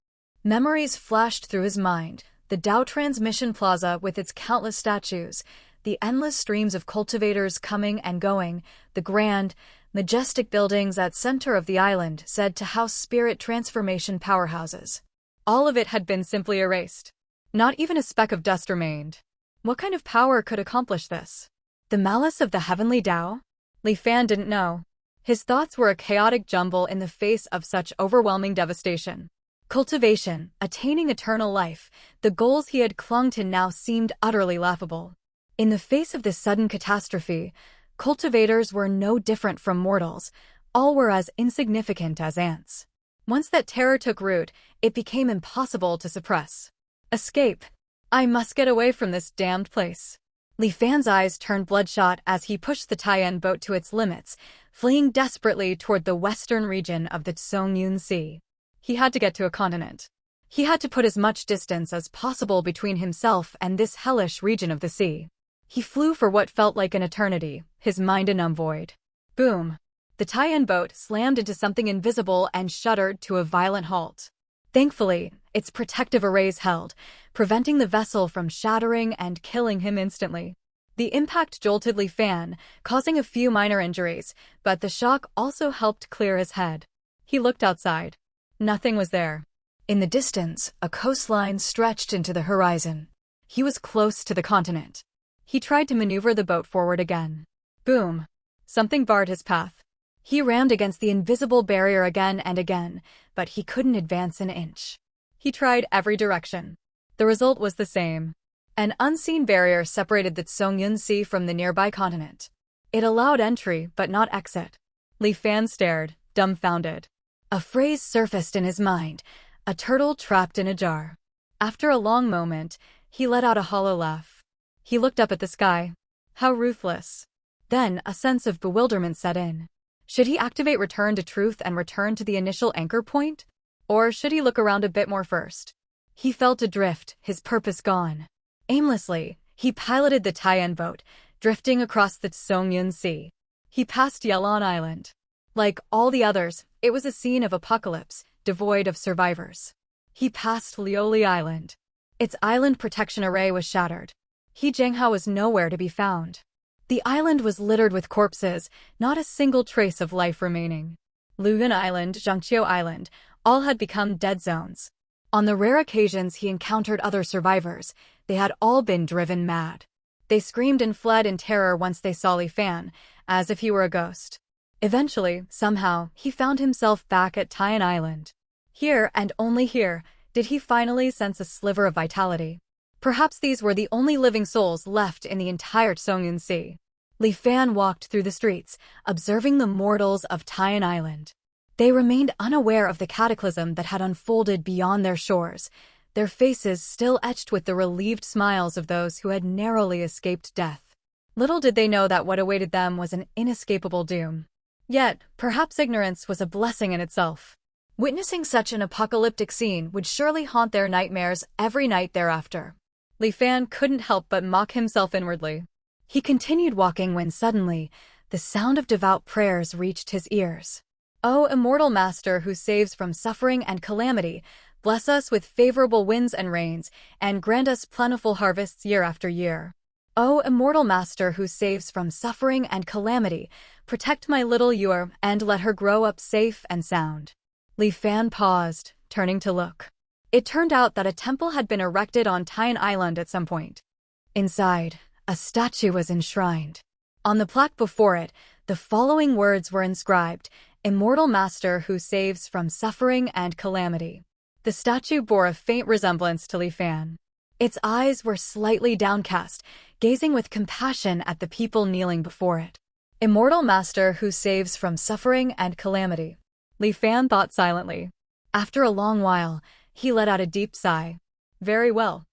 Memories flashed through his mind, the Dao Transmission Plaza with its countless statues, the endless streams of cultivators coming and going, the grand, majestic buildings at center of the island said to house spirit transformation powerhouses. All of it had been simply erased. Not even a speck of dust remained. What kind of power could accomplish this? The malice of the heavenly Dao? Li Fan didn't know. His thoughts were a chaotic jumble in the face of such overwhelming devastation. Cultivation, attaining eternal life, the goals he had clung to now seemed utterly laughable. In the face of this sudden catastrophe, cultivators were no different from mortals. All were as insignificant as ants. Once that terror took root, it became impossible to suppress. Escape. I must get away from this damned place. Li Fan's eyes turned bloodshot as he pushed the Taiyan boat to its limits, fleeing desperately toward the western region of the Tsongyun Sea. He had to get to a continent. He had to put as much distance as possible between himself and this hellish region of the sea. He flew for what felt like an eternity, his mind a numb void. Boom! The tie-in boat slammed into something invisible and shuddered to a violent halt. Thankfully, its protective arrays held, preventing the vessel from shattering and killing him instantly. The impact jolted Li Fan, causing a few minor injuries, but the shock also helped clear his head. He looked outside. Nothing was there. In the distance, a coastline stretched into the horizon. He was close to the continent. He tried to maneuver the boat forward again. Boom! Something barred his path. He rammed against the invisible barrier again and again, but he couldn't advance an inch. He tried every direction. The result was the same. An unseen barrier separated the Songyun Sea from the nearby continent. It allowed entry, but not exit. Li Fan stared, dumbfounded. A phrase surfaced in his mind, a turtle trapped in a jar. After a long moment, he let out a hollow laugh. He looked up at the sky. How ruthless. Then, a sense of bewilderment set in. Should he activate Return to Truth and return to the initial anchor point? Or should he look around a bit more first? He felt adrift, his purpose gone. Aimlessly, he piloted the tie-in boat, drifting across the Songyun Sea. He passed Yelon Island. Like all the others, it was a scene of apocalypse, devoid of survivors. He passed Lioli Island. Its island protection array was shattered. He Zhenghao was nowhere to be found. The island was littered with corpses, not a single trace of life remaining. Luyuan Island, Zhangqiu Island, all had become dead zones. On the rare occasions he encountered other survivors, they had all been driven mad. They screamed and fled in terror once they saw Li Fan, as if he were a ghost. Eventually, somehow, he found himself back at Taiyan Island. Here, and only here, did he finally sense a sliver of vitality. Perhaps these were the only living souls left in the entire Songyun Sea. Li Fan walked through the streets, observing the mortals of Taiyan Island. They remained unaware of the cataclysm that had unfolded beyond their shores, their faces still etched with the relieved smiles of those who had narrowly escaped death. Little did they know that what awaited them was an inescapable doom. Yet, perhaps ignorance was a blessing in itself. Witnessing such an apocalyptic scene would surely haunt their nightmares every night thereafter. Li Fan couldn't help but mock himself inwardly. He continued walking when suddenly, the sound of devout prayers reached his ears. O immortal Master who saves from suffering and calamity, bless us with favorable winds and rains, and grant us plentiful harvests year after year. O immortal Master who saves from suffering and calamity, protect my little Yuer and let her grow up safe and sound. Li Fan paused, turning to look. It turned out that a temple had been erected on Taiyan Island at some point. Inside, a statue was enshrined. On the plaque before it, the following words were inscribed: Immortal Master who saves from suffering and calamity. The statue bore a faint resemblance to Li Fan. Its eyes were slightly downcast, gazing with compassion at the people kneeling before it. Immortal Master who saves from suffering and calamity. Li Fan thought silently. After a long while, he let out a deep sigh. Very well.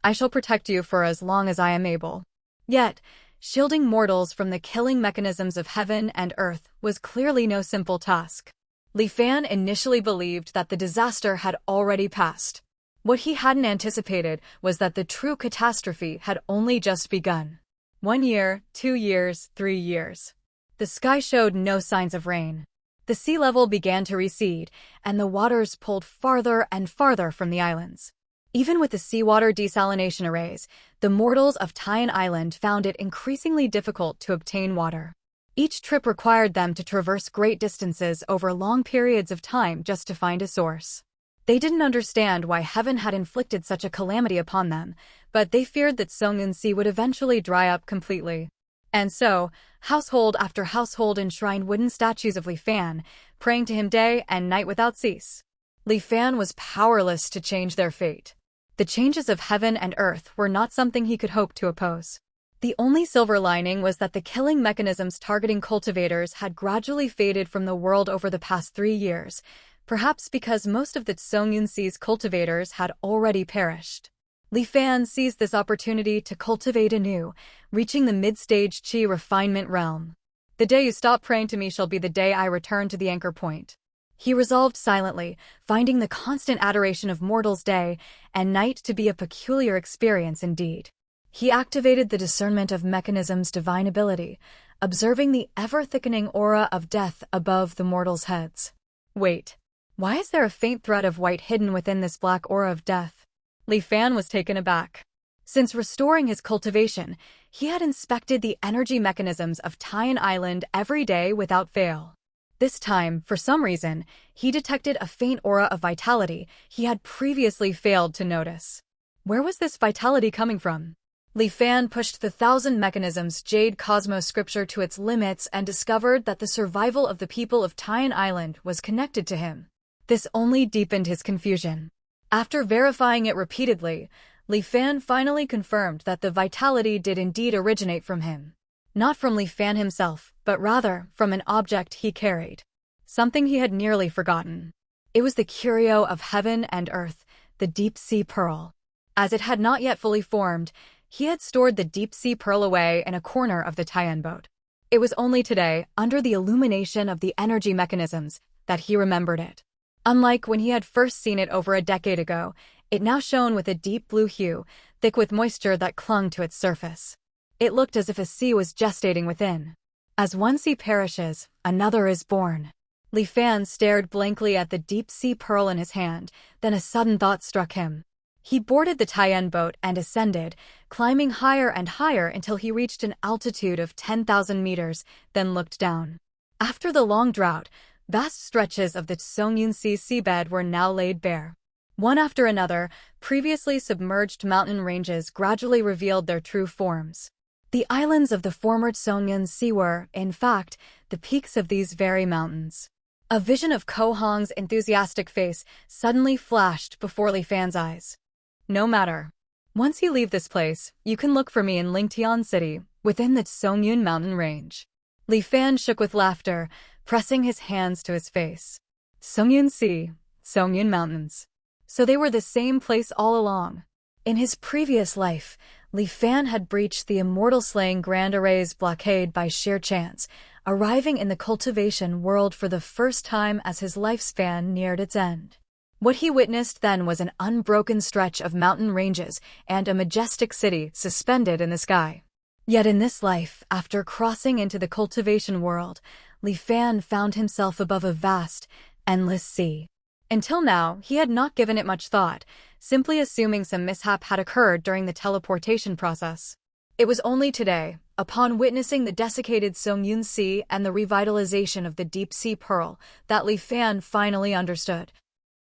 I shall protect you for as long as I am able. Yet, shielding mortals from the killing mechanisms of heaven and earth was clearly no simple task. Li Fan initially believed that the disaster had already passed. What he hadn't anticipated was that the true catastrophe had only just begun. 1 year, 2 years, 3 years. The sky showed no signs of rain. The sea level began to recede, and the waters pulled farther and farther from the islands. Even with the seawater desalination arrays, the mortals of Taiyan Island found it increasingly difficult to obtain water. Each trip required them to traverse great distances over long periods of time just to find a source. They didn't understand why heaven had inflicted such a calamity upon them, but they feared that Songyun Sea would eventually dry up completely. And so, household after household enshrined wooden statues of Li Fan, praying to him day and night without cease. Li Fan was powerless to change their fate. The changes of heaven and earth were not something he could hope to oppose. The only silver lining was that the killing mechanisms targeting cultivators had gradually faded from the world over the past 3 years, perhaps because most of the Songyun Sea's cultivators had already perished. Li Fan seized this opportunity to cultivate anew, reaching the mid-stage Qi refinement realm. The day you stop praying to me shall be the day I return to the anchor point. He resolved silently, finding the constant adoration of mortals day and night to be a peculiar experience indeed. He activated the discernment of mechanism's divine ability, observing the ever-thickening aura of death above the mortals' heads. Wait, why is there a faint thread of white hidden within this black aura of death? Li Fan was taken aback. Since restoring his cultivation, he had inspected the energy mechanisms of Tian Island every day without fail. This time, for some reason, he detected a faint aura of vitality he had previously failed to notice. Where was this vitality coming from? Li Fan pushed the 1,000 Mechanisms Jade Cosmos scripture to its limits and discovered that the survival of the people of Tian Island was connected to him. This only deepened his confusion. After verifying it repeatedly, Li Fan finally confirmed that the vitality did indeed originate from him. Not from Li Fan himself, but rather from an object he carried. Something he had nearly forgotten. It was the curio of heaven and earth, the deep-sea pearl. As it had not yet fully formed, he had stored the deep-sea pearl away in a corner of the Tian boat. It was only today, under the illumination of the energy mechanisms, that he remembered it. Unlike when he had first seen it over a decade ago, it now shone with a deep blue hue, thick with moisture that clung to its surface. It looked as if a sea was gestating within. As one sea perishes, another is born. Li Fan stared blankly at the deep-sea pearl in his hand, then a sudden thought struck him. He boarded the Tian boat and ascended, climbing higher and higher until he reached an altitude of 10,000 meters, then looked down. After the long drought, vast stretches of the Songyun Sea seabed were now laid bare. One after another, previously submerged mountain ranges gradually revealed their true forms. The islands of the former Songyun Sea were, in fact, the peaks of these very mountains. A vision of Ko Hong's enthusiastic face suddenly flashed before Li Fan's eyes. No matter. Once you leave this place, you can look for me in Lingtian City, within the Songyun mountain range. Li Fan shook with laughter, pressing his hands to his face. Songyun Sea, Songyun Mountains. So they were the same place all along. In his previous life, Li Fan had breached the immortal slaying Grand Array's blockade by sheer chance, arriving in the cultivation world for the first time as his lifespan neared its end. What he witnessed then was an unbroken stretch of mountain ranges and a majestic city suspended in the sky. Yet in this life, after crossing into the cultivation world, Li Fan found himself above a vast, endless sea. Until now, he had not given it much thought, simply assuming some mishap had occurred during the teleportation process. It was only today, upon witnessing the desiccated Songyun Sea and the revitalization of the deep-sea pearl, that Li Fan finally understood.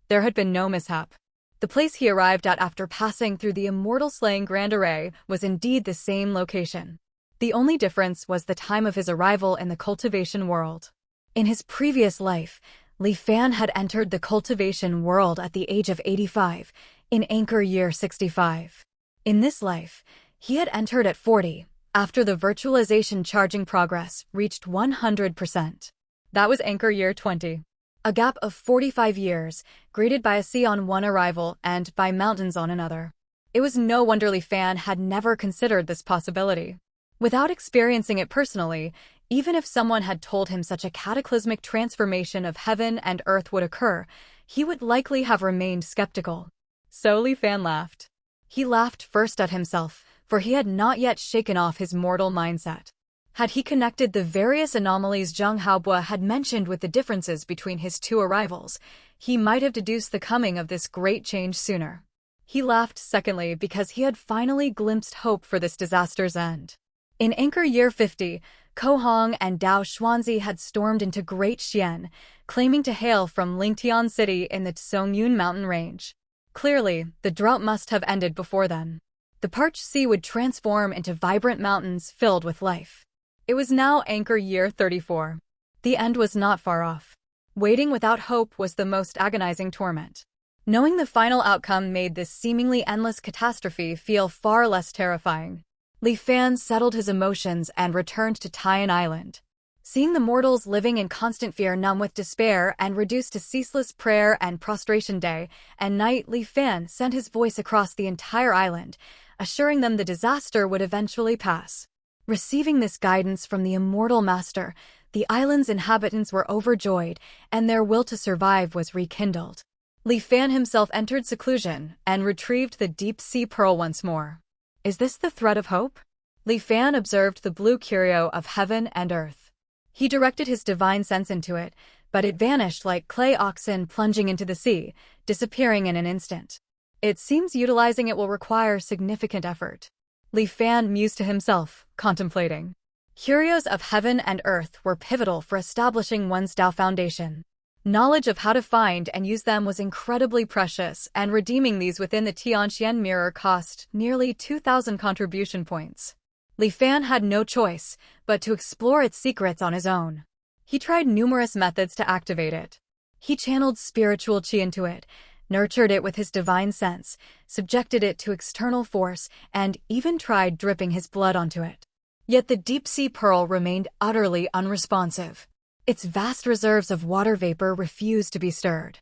There had been no mishap. The place he arrived at after passing through the immortal slaying Grand Array was indeed the same location. The only difference was the time of his arrival in the cultivation world. In his previous life, Li Fan had entered the cultivation world at the age of 85, in anchor year 65. In this life, he had entered at 40, after the virtualization charging progress reached 100%. That was anchor year 20. A gap of 45 years, greeted by a sea on one arrival and by mountains on another. It was no wonder Li Fan had never considered this possibility. Without experiencing it personally, even if someone had told him such a cataclysmic transformation of heaven and earth would occur, he would likely have remained skeptical. So Li Fan laughed. He laughed first at himself, for he had not yet shaken off his mortal mindset. Had he connected the various anomalies Zheng Haobua had mentioned with the differences between his two arrivals, he might have deduced the coming of this great change sooner. He laughed secondly because he had finally glimpsed hope for this disaster's end. In anchor year 50, Ko Hong and Dao Xuanzi had stormed into Great Xian, claiming to hail from Lingtian City in the Songyun mountain range. Clearly, the drought must have ended before then. The parched sea would transform into vibrant mountains filled with life. It was now anchor year 34. The end was not far off. Waiting without hope was the most agonizing torment. Knowing the final outcome made this seemingly endless catastrophe feel far less terrifying. Li Fan settled his emotions and returned to Tian Island. Seeing the mortals living in constant fear numb with despair and reduced to ceaseless prayer and prostration day and night, Li Fan sent his voice across the entire island, assuring them the disaster would eventually pass. Receiving this guidance from the immortal master, the island's inhabitants were overjoyed, and their will to survive was rekindled. Li Fan himself entered seclusion and retrieved the deep-sea pearl once more. Is this the thread of hope? Li Fan observed the blue curio of heaven and earth. He directed his divine sense into it, but it vanished like clay oxen plunging into the sea, disappearing in an instant. It seems utilizing it will require significant effort. Li Fan mused to himself, contemplating. Curios of heaven and earth were pivotal for establishing one's Tao foundation. Knowledge of how to find and use them was incredibly precious, and redeeming these within the Tianqian mirror cost nearly 2,000 contribution points. Li Fan had no choice but to explore its secrets on his own. He tried numerous methods to activate it. He channeled spiritual qi into it, nurtured it with his divine sense, subjected it to external force, and even tried dripping his blood onto it. Yet the deep-sea pearl remained utterly unresponsive. Its vast reserves of water vapor refused to be stirred.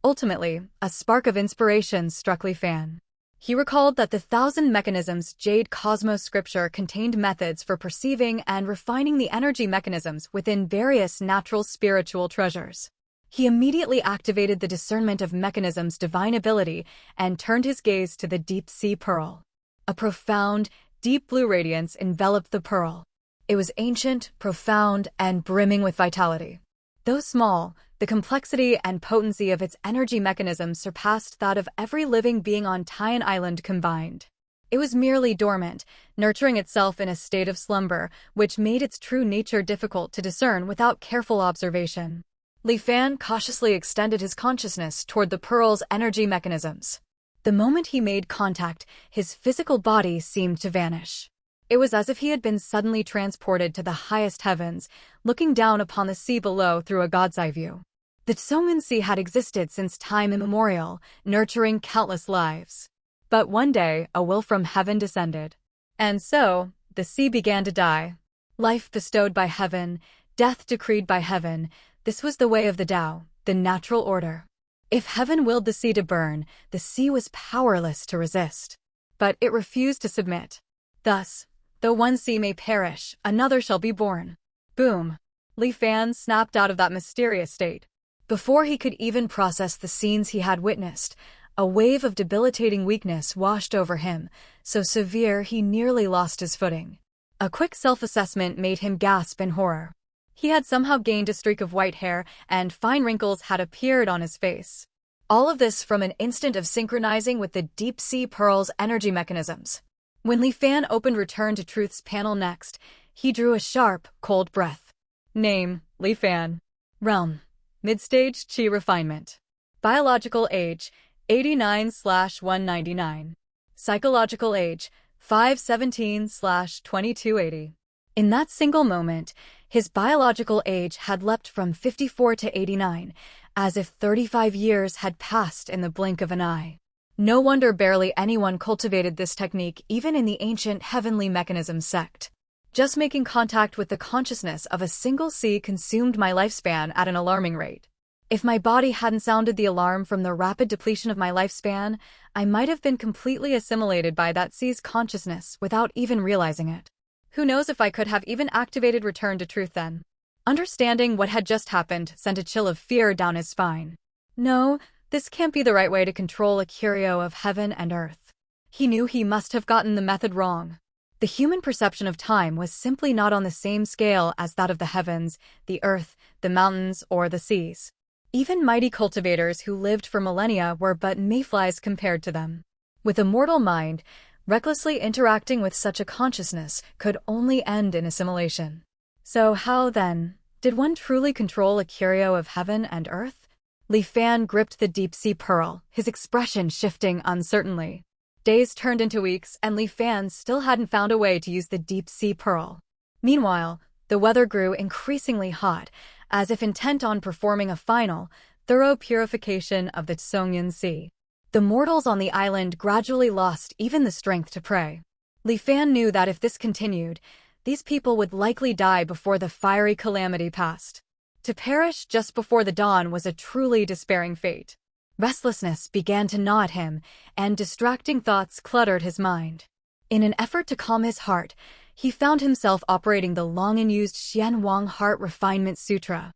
Ultimately, a spark of inspiration struck Li Fan. He recalled that the 1,000 Mechanisms Jade Cosmos scripture contained methods for perceiving and refining the energy mechanisms within various natural spiritual treasures. He immediately activated the discernment of mechanisms' divine ability and turned his gaze to the deep-sea pearl. A profound, deep blue radiance enveloped the pearl. It was ancient, profound, and brimming with vitality. Though small, the complexity and potency of its energy mechanisms surpassed that of every living being on Tian Island combined. It was merely dormant, nurturing itself in a state of slumber, which made its true nature difficult to discern without careful observation. Li Fan cautiously extended his consciousness toward the pearl's energy mechanisms. The moment he made contact, his physical body seemed to vanish. It was as if he had been suddenly transported to the highest heavens, looking down upon the sea below through a god's eye view. The Tsongmen Sea had existed since time immemorial, nurturing countless lives. But one day, a will from heaven descended. And so, the sea began to die. Life bestowed by heaven, death decreed by heaven. This was the way of the Tao, the natural order. If heaven willed the sea to burn, the sea was powerless to resist. But it refused to submit. Thus, though one sea may perish, another shall be born. Boom! Li Fan snapped out of that mysterious state. Before he could even process the scenes he had witnessed, a wave of debilitating weakness washed over him, so severe he nearly lost his footing. A quick self-assessment made him gasp in horror. He had somehow gained a streak of white hair, and fine wrinkles had appeared on his face. All of this from an instant of synchronizing with the deep-sea pearl's energy mechanisms. When Li Fan opened Return to Truth's panel next, he drew a sharp, cold breath. Name, Li Fan. Realm, Midstage Qi Refinement. Biological age, 89/199. Psychological age, 517/2280. In that single moment, his biological age had leapt from 54 to 89, as if 35 years had passed in the blink of an eye. No wonder barely anyone cultivated this technique even in the ancient heavenly mechanism sect. Just making contact with the consciousness of a single sea consumed my lifespan at an alarming rate. If my body hadn't sounded the alarm from the rapid depletion of my lifespan, I might have been completely assimilated by that sea's consciousness without even realizing it. Who knows if I could have even activated Return to Truth then? Understanding what had just happened sent a chill of fear down his spine. No, this can't be the right way to control a curio of heaven and earth. He knew he must have gotten the method wrong. The human perception of time was simply not on the same scale as that of the heavens, the earth, the mountains, or the seas. Even mighty cultivators who lived for millennia were but mayflies compared to them. With a mortal mind, recklessly interacting with such a consciousness could only end in assimilation. So how, then, did one truly control a curio of heaven and earth? Li Fan gripped the deep-sea pearl, his expression shifting uncertainly. Days turned into weeks, and Li Fan still hadn't found a way to use the deep-sea pearl. Meanwhile, the weather grew increasingly hot, as if intent on performing a final, thorough purification of the Tsongmen Sea. The mortals on the island gradually lost even the strength to pray. Li Fan knew that if this continued, these people would likely die before the fiery calamity passed. To perish just before the dawn was a truly despairing fate. Restlessness began to gnaw at him, and distracting thoughts cluttered his mind. In an effort to calm his heart, he found himself operating the long-unused Xian Wang Heart Refinement Sutra.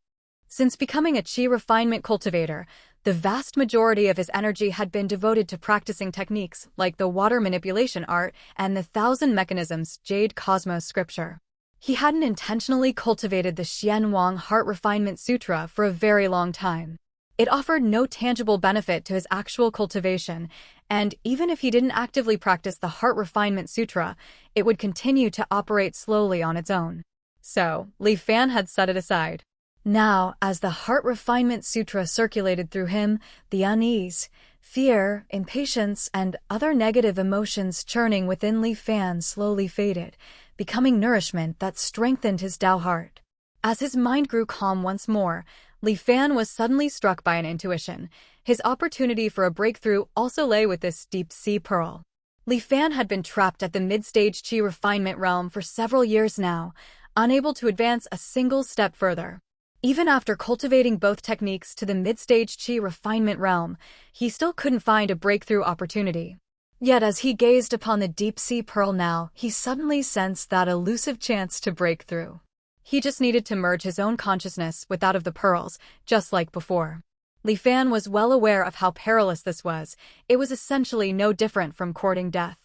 Since becoming a Qi refinement cultivator, The vast majority of his energy had been devoted to practicing techniques like the water manipulation art and the thousand mechanisms jade cosmos scripture. He hadn't intentionally cultivated the Xianwang Heart Refinement Sutra for a very long time. It offered no tangible benefit to his actual cultivation, and even if he didn't actively practice the Heart Refinement Sutra, it would continue to operate slowly on its own. So, Li Fan had set it aside. Now, as the Heart Refinement Sutra circulated through him, the unease, fear, impatience, and other negative emotions churning within Li Fan slowly faded, becoming nourishment that strengthened his Tao heart. As his mind grew calm once more, Li Fan was suddenly struck by an intuition. His opportunity for a breakthrough also lay with this deep-sea pearl. Li Fan had been trapped at the mid-stage Qi refinement realm for several years now, unable to advance a single step further. Even after cultivating both techniques to the mid-stage Qi refinement realm, he still couldn't find a breakthrough opportunity. Yet as he gazed upon the deep-sea pearl now, he suddenly sensed that elusive chance to break through. He just needed to merge his own consciousness with that of the pearls, just like before. Li Fan was well aware of how perilous this was. It was essentially no different from courting death.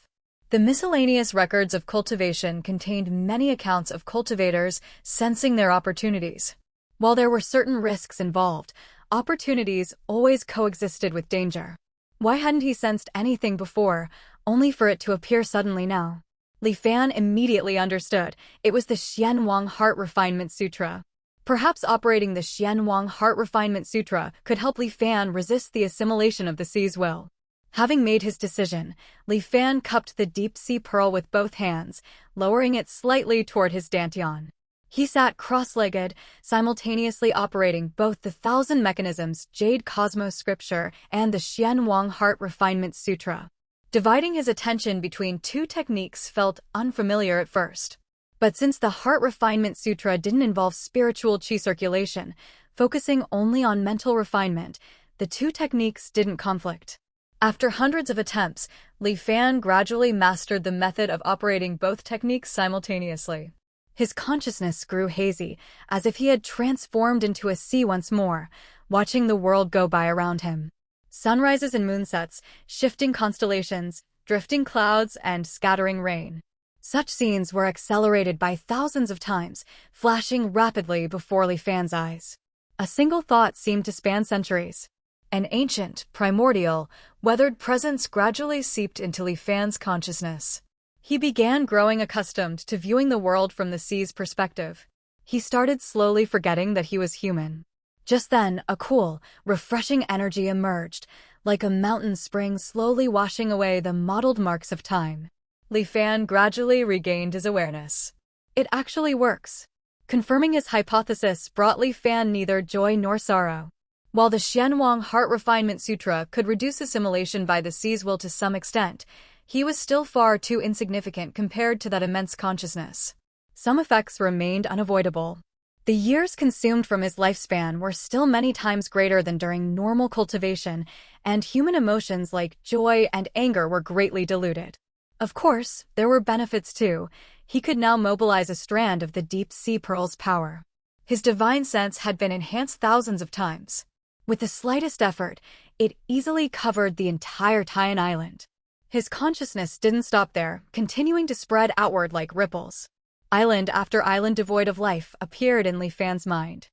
The miscellaneous records of cultivation contained many accounts of cultivators sensing their opportunities. While there were certain risks involved, opportunities always coexisted with danger. Why hadn't he sensed anything before, only for it to appear suddenly now? Li Fan immediately understood. It was the Xianwang Heart Refinement Sutra. Perhaps operating the Xianwang Heart Refinement Sutra could help Li Fan resist the assimilation of the sea's will. Having made his decision, Li Fan cupped the deep-sea pearl with both hands, lowering it slightly toward his dantian. He sat cross-legged, simultaneously operating both the thousand mechanisms jade cosmos scripture and the Xianwang Heart Refinement Sutra. Dividing his attention between two techniques felt unfamiliar at first. But since the Heart Refinement Sutra didn't involve spiritual qi circulation, focusing only on mental refinement, the two techniques didn't conflict. After hundreds of attempts, Li Fan gradually mastered the method of operating both techniques simultaneously. His consciousness grew hazy, as if he had transformed into a sea once more, watching the world go by around him. Sunrises and moonsets, shifting constellations, drifting clouds, and scattering rain. Such scenes were accelerated by thousands of times, flashing rapidly before Li Fan's eyes. A single thought seemed to span centuries. An ancient, primordial, weathered presence gradually seeped into Li Fan's consciousness. He began growing accustomed to viewing the world from the sea's perspective. He started slowly forgetting that he was human. Just then, a cool, refreshing energy emerged, like a mountain spring slowly washing away the mottled marks of time. Li Fan gradually regained his awareness. It actually works. Confirming his hypothesis brought Li Fan neither joy nor sorrow. While the Xianwang Heart Refinement Sutra could reduce assimilation by the sea's will to some extent, he was still far too insignificant compared to that immense consciousness. Some effects remained unavoidable. The years consumed from his lifespan were still many times greater than during normal cultivation, and human emotions like joy and anger were greatly diluted. Of course, there were benefits too. He could now mobilize a strand of the deep-sea pearl's power. His divine sense had been enhanced thousands of times. With the slightest effort, it easily covered the entire Tian Island. His consciousness didn't stop there, continuing to spread outward like ripples. Island after island devoid of life appeared in Li Fan's mind.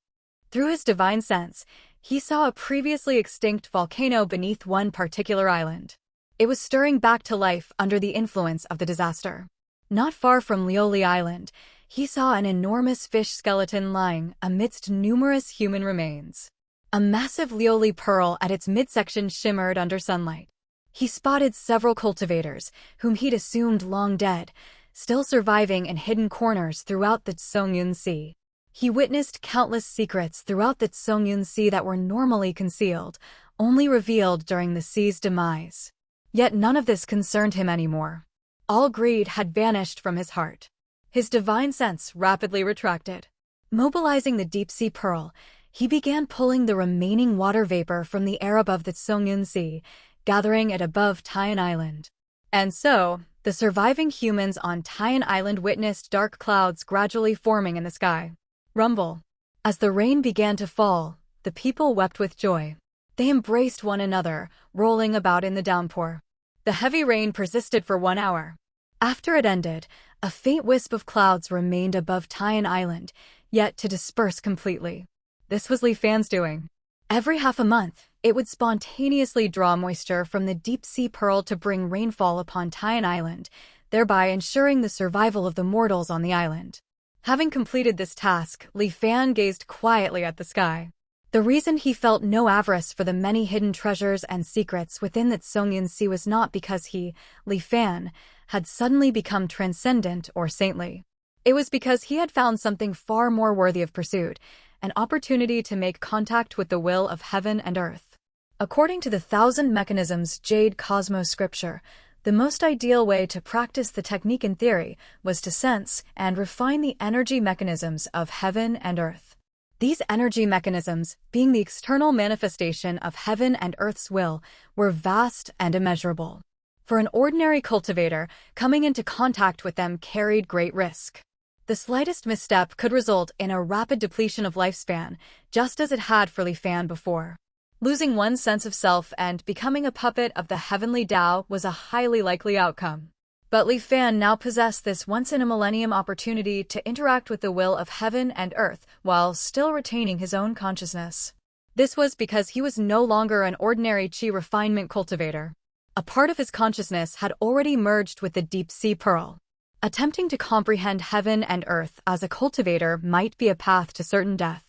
Through his divine sense, he saw a previously extinct volcano beneath one particular island. It was stirring back to life under the influence of the disaster. Not far from Lioli Island, he saw an enormous fish skeleton lying amidst numerous human remains. A massive Lioli pearl at its midsection shimmered under sunlight. He spotted several cultivators, whom he'd assumed long dead, still surviving in hidden corners throughout the Songyun Sea. He witnessed countless secrets throughout the Songyun Sea that were normally concealed, only revealed during the sea's demise. Yet none of this concerned him anymore. All greed had vanished from his heart. His divine sense rapidly retracted. Mobilizing the deep-sea pearl, he began pulling the remaining water vapor from the air above the Songyun Sea, gathering it above Tian Island. And so, the surviving humans on Tian Island witnessed dark clouds gradually forming in the sky. Rumble. As the rain began to fall, the people wept with joy. They embraced one another, rolling about in the downpour. The heavy rain persisted for 1 hour. After it ended, a faint wisp of clouds remained above Tian Island, yet to disperse completely. This was Li Fan's doing. Every half a month, it would spontaneously draw moisture from the deep-sea pearl to bring rainfall upon Tian Island, thereby ensuring the survival of the mortals on the island. Having completed this task, Li Fan gazed quietly at the sky. The reason he felt no avarice for the many hidden treasures and secrets within that Songyun Sea was not because he, Li Fan, had suddenly become transcendent or saintly. It was because he had found something far more worthy of pursuit, an opportunity to make contact with the will of heaven and earth. According to the Thousand Mechanisms Jade Cosmos scripture, the most ideal way to practice the technique in theory was to sense and refine the energy mechanisms of heaven and earth. These energy mechanisms, being the external manifestation of heaven and earth's will, were vast and immeasurable. For an ordinary cultivator, coming into contact with them carried great risk. The slightest misstep could result in a rapid depletion of lifespan, just as it had for Li Fan before. Losing one's sense of self and becoming a puppet of the heavenly Tao was a highly likely outcome. But Li Fan now possessed this once-in-a-millennium opportunity to interact with the will of heaven and earth while still retaining his own consciousness. This was because he was no longer an ordinary qi refinement cultivator. A part of his consciousness had already merged with the deep-sea pearl. Attempting to comprehend heaven and earth as a cultivator might be a path to certain death.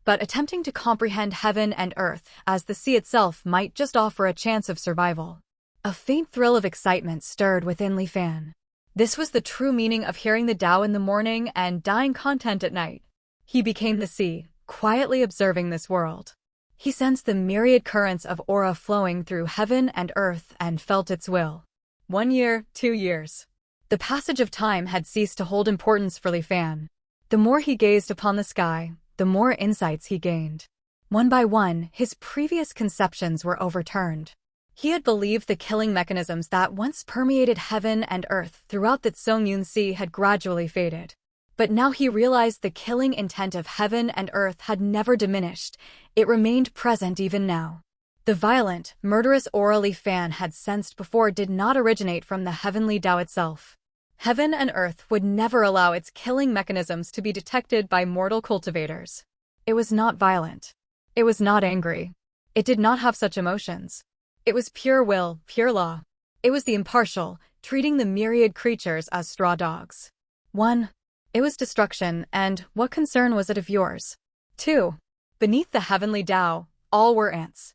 But attempting to comprehend heaven and earth as the sea itself might just offer a chance of survival. A faint thrill of excitement stirred within Li Fan. This was the true meaning of hearing the Tao in the morning and dying content at night. He became the sea, quietly observing this world. He sensed the myriad currents of aura flowing through heaven and earth and felt its will. 1 year, 2 years. The passage of time had ceased to hold importance for Li Fan. The more he gazed upon the sky, the more insights he gained. One by one, his previous conceptions were overturned. He had believed the killing mechanisms that once permeated heaven and earth throughout the Songyun Sea had gradually faded. But now he realized the killing intent of heaven and earth had never diminished. It remained present even now. The violent, murderous aura Li Fan had sensed before did not originate from the heavenly Tao itself. Heaven and earth would never allow its killing mechanisms to be detected by mortal cultivators. It was not violent. It was not angry. It did not have such emotions. It was pure will, pure law. It was the impartial, treating the myriad creatures as straw dogs. 1. It was destruction, and what concern was it of yours? 2. Beneath the heavenly Tao, all were ants.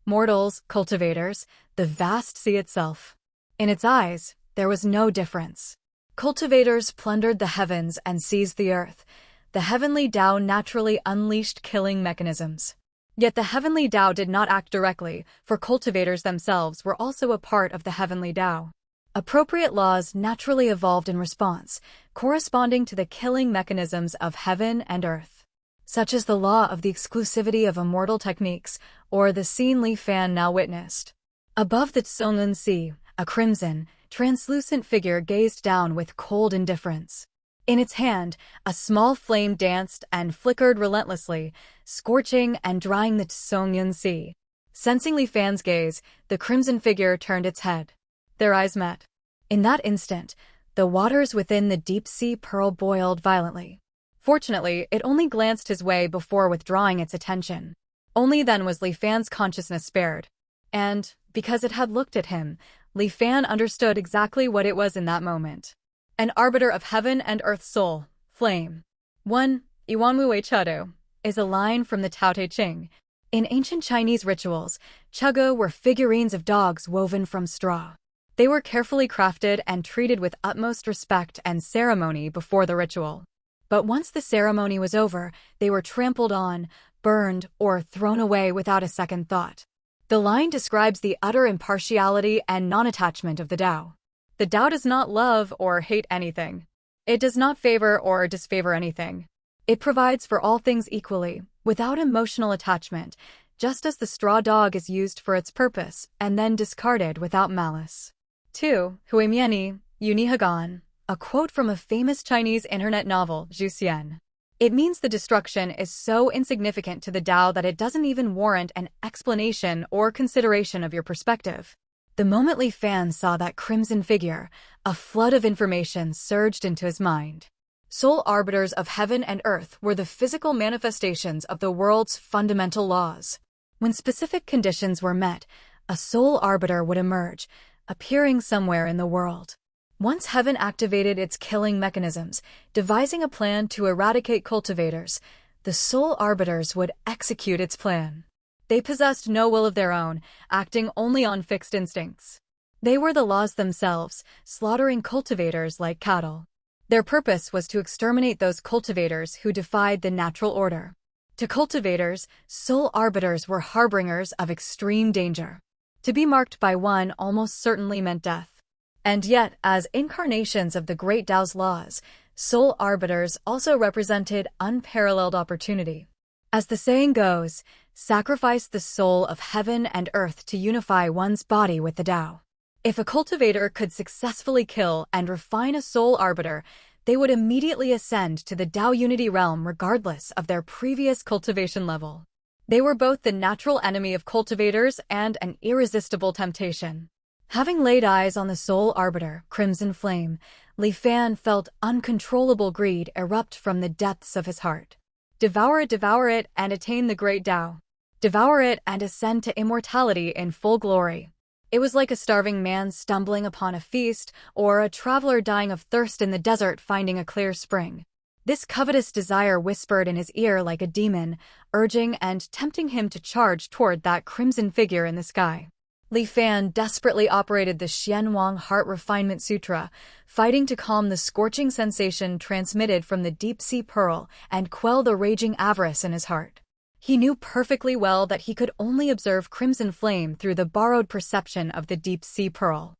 Mortals, cultivators, the vast sea itself. In its eyes, there was no difference. Cultivators plundered the heavens and seized the earth. The heavenly Tao naturally unleashed killing mechanisms. Yet the heavenly Tao did not act directly, for cultivators themselves were also a part of the heavenly Tao. Appropriate laws naturally evolved in response, corresponding to the killing mechanisms of heaven and earth. Such as the law of the exclusivity of immortal techniques, or the scene Li Fan now witnessed. Above the Songyun Sea, a crimson, translucent figure gazed down with cold indifference. In its hand, a small flame danced and flickered relentlessly, scorching and drying the Songyun Sea. Sensing Li Fan's gaze, the crimson figure turned its head. Their eyes met. In that instant, the waters within the deep-sea pearl boiled violently. Fortunately, it only glanced his way before withdrawing its attention. Only then was Li Fan's consciousness spared. And, because it had looked at him, Li Fan understood exactly what it was in that moment. An arbiter of heaven and earth's soul, flame. 1. Iwanwu Wei Chudu is a line from the Tao Te Ching. In ancient Chinese rituals, chugu were figurines of dogs woven from straw. They were carefully crafted and treated with utmost respect and ceremony before the ritual. But once the ceremony was over, they were trampled on, burned, or thrown away without a second thought. The line describes the utter impartiality and non-attachment of the Tao. The Tao does not love or hate anything. It does not favor or disfavor anything. It provides for all things equally, without emotional attachment, just as the straw dog is used for its purpose and then discarded without malice. 2. Huimieni, Yuni Hagan, a quote from a famous Chinese internet novel, Zhu Xian. It means the destruction is so insignificant to the Tao that it doesn't even warrant an explanation or consideration of your perspective. The moment Li Fan saw that crimson figure, a flood of information surged into his mind. Sole arbiters of heaven and earth were the physical manifestations of the world's fundamental laws. When specific conditions were met, a sole arbiter would emerge, appearing somewhere in the world. Once heaven activated its killing mechanisms, devising a plan to eradicate cultivators, the sole arbiters would execute its plan. They possessed no will of their own, acting only on fixed instincts. They were the laws themselves, slaughtering cultivators like cattle. Their purpose was to exterminate those cultivators who defied the natural order. To cultivators, sole arbiters were harbingers of extreme danger. To be marked by one almost certainly meant death. And yet, as incarnations of the great Tao's laws, sole arbiters also represented unparalleled opportunity. As the saying goes, sacrifice the soul of heaven and earth to unify one's body with the Tao. If a cultivator could successfully kill and refine a sole arbiter, they would immediately ascend to the Tao unity realm regardless of their previous cultivation level. They were both the natural enemy of cultivators and an irresistible temptation. Having laid eyes on the sole arbiter, Crimson Flame, Li Fan felt uncontrollable greed erupt from the depths of his heart. Devour it, and attain the great Tao. Devour it and ascend to immortality in full glory. It was like a starving man stumbling upon a feast, or a traveler dying of thirst in the desert finding a clear spring. This covetous desire whispered in his ear like a demon, urging and tempting him to charge toward that crimson figure in the sky. Li Fan desperately operated the Xianwang Heart Refinement Sutra, fighting to calm the scorching sensation transmitted from the deep-sea pearl and quell the raging avarice in his heart. He knew perfectly well that he could only observe Crimson Flame through the borrowed perception of the deep-sea pearl.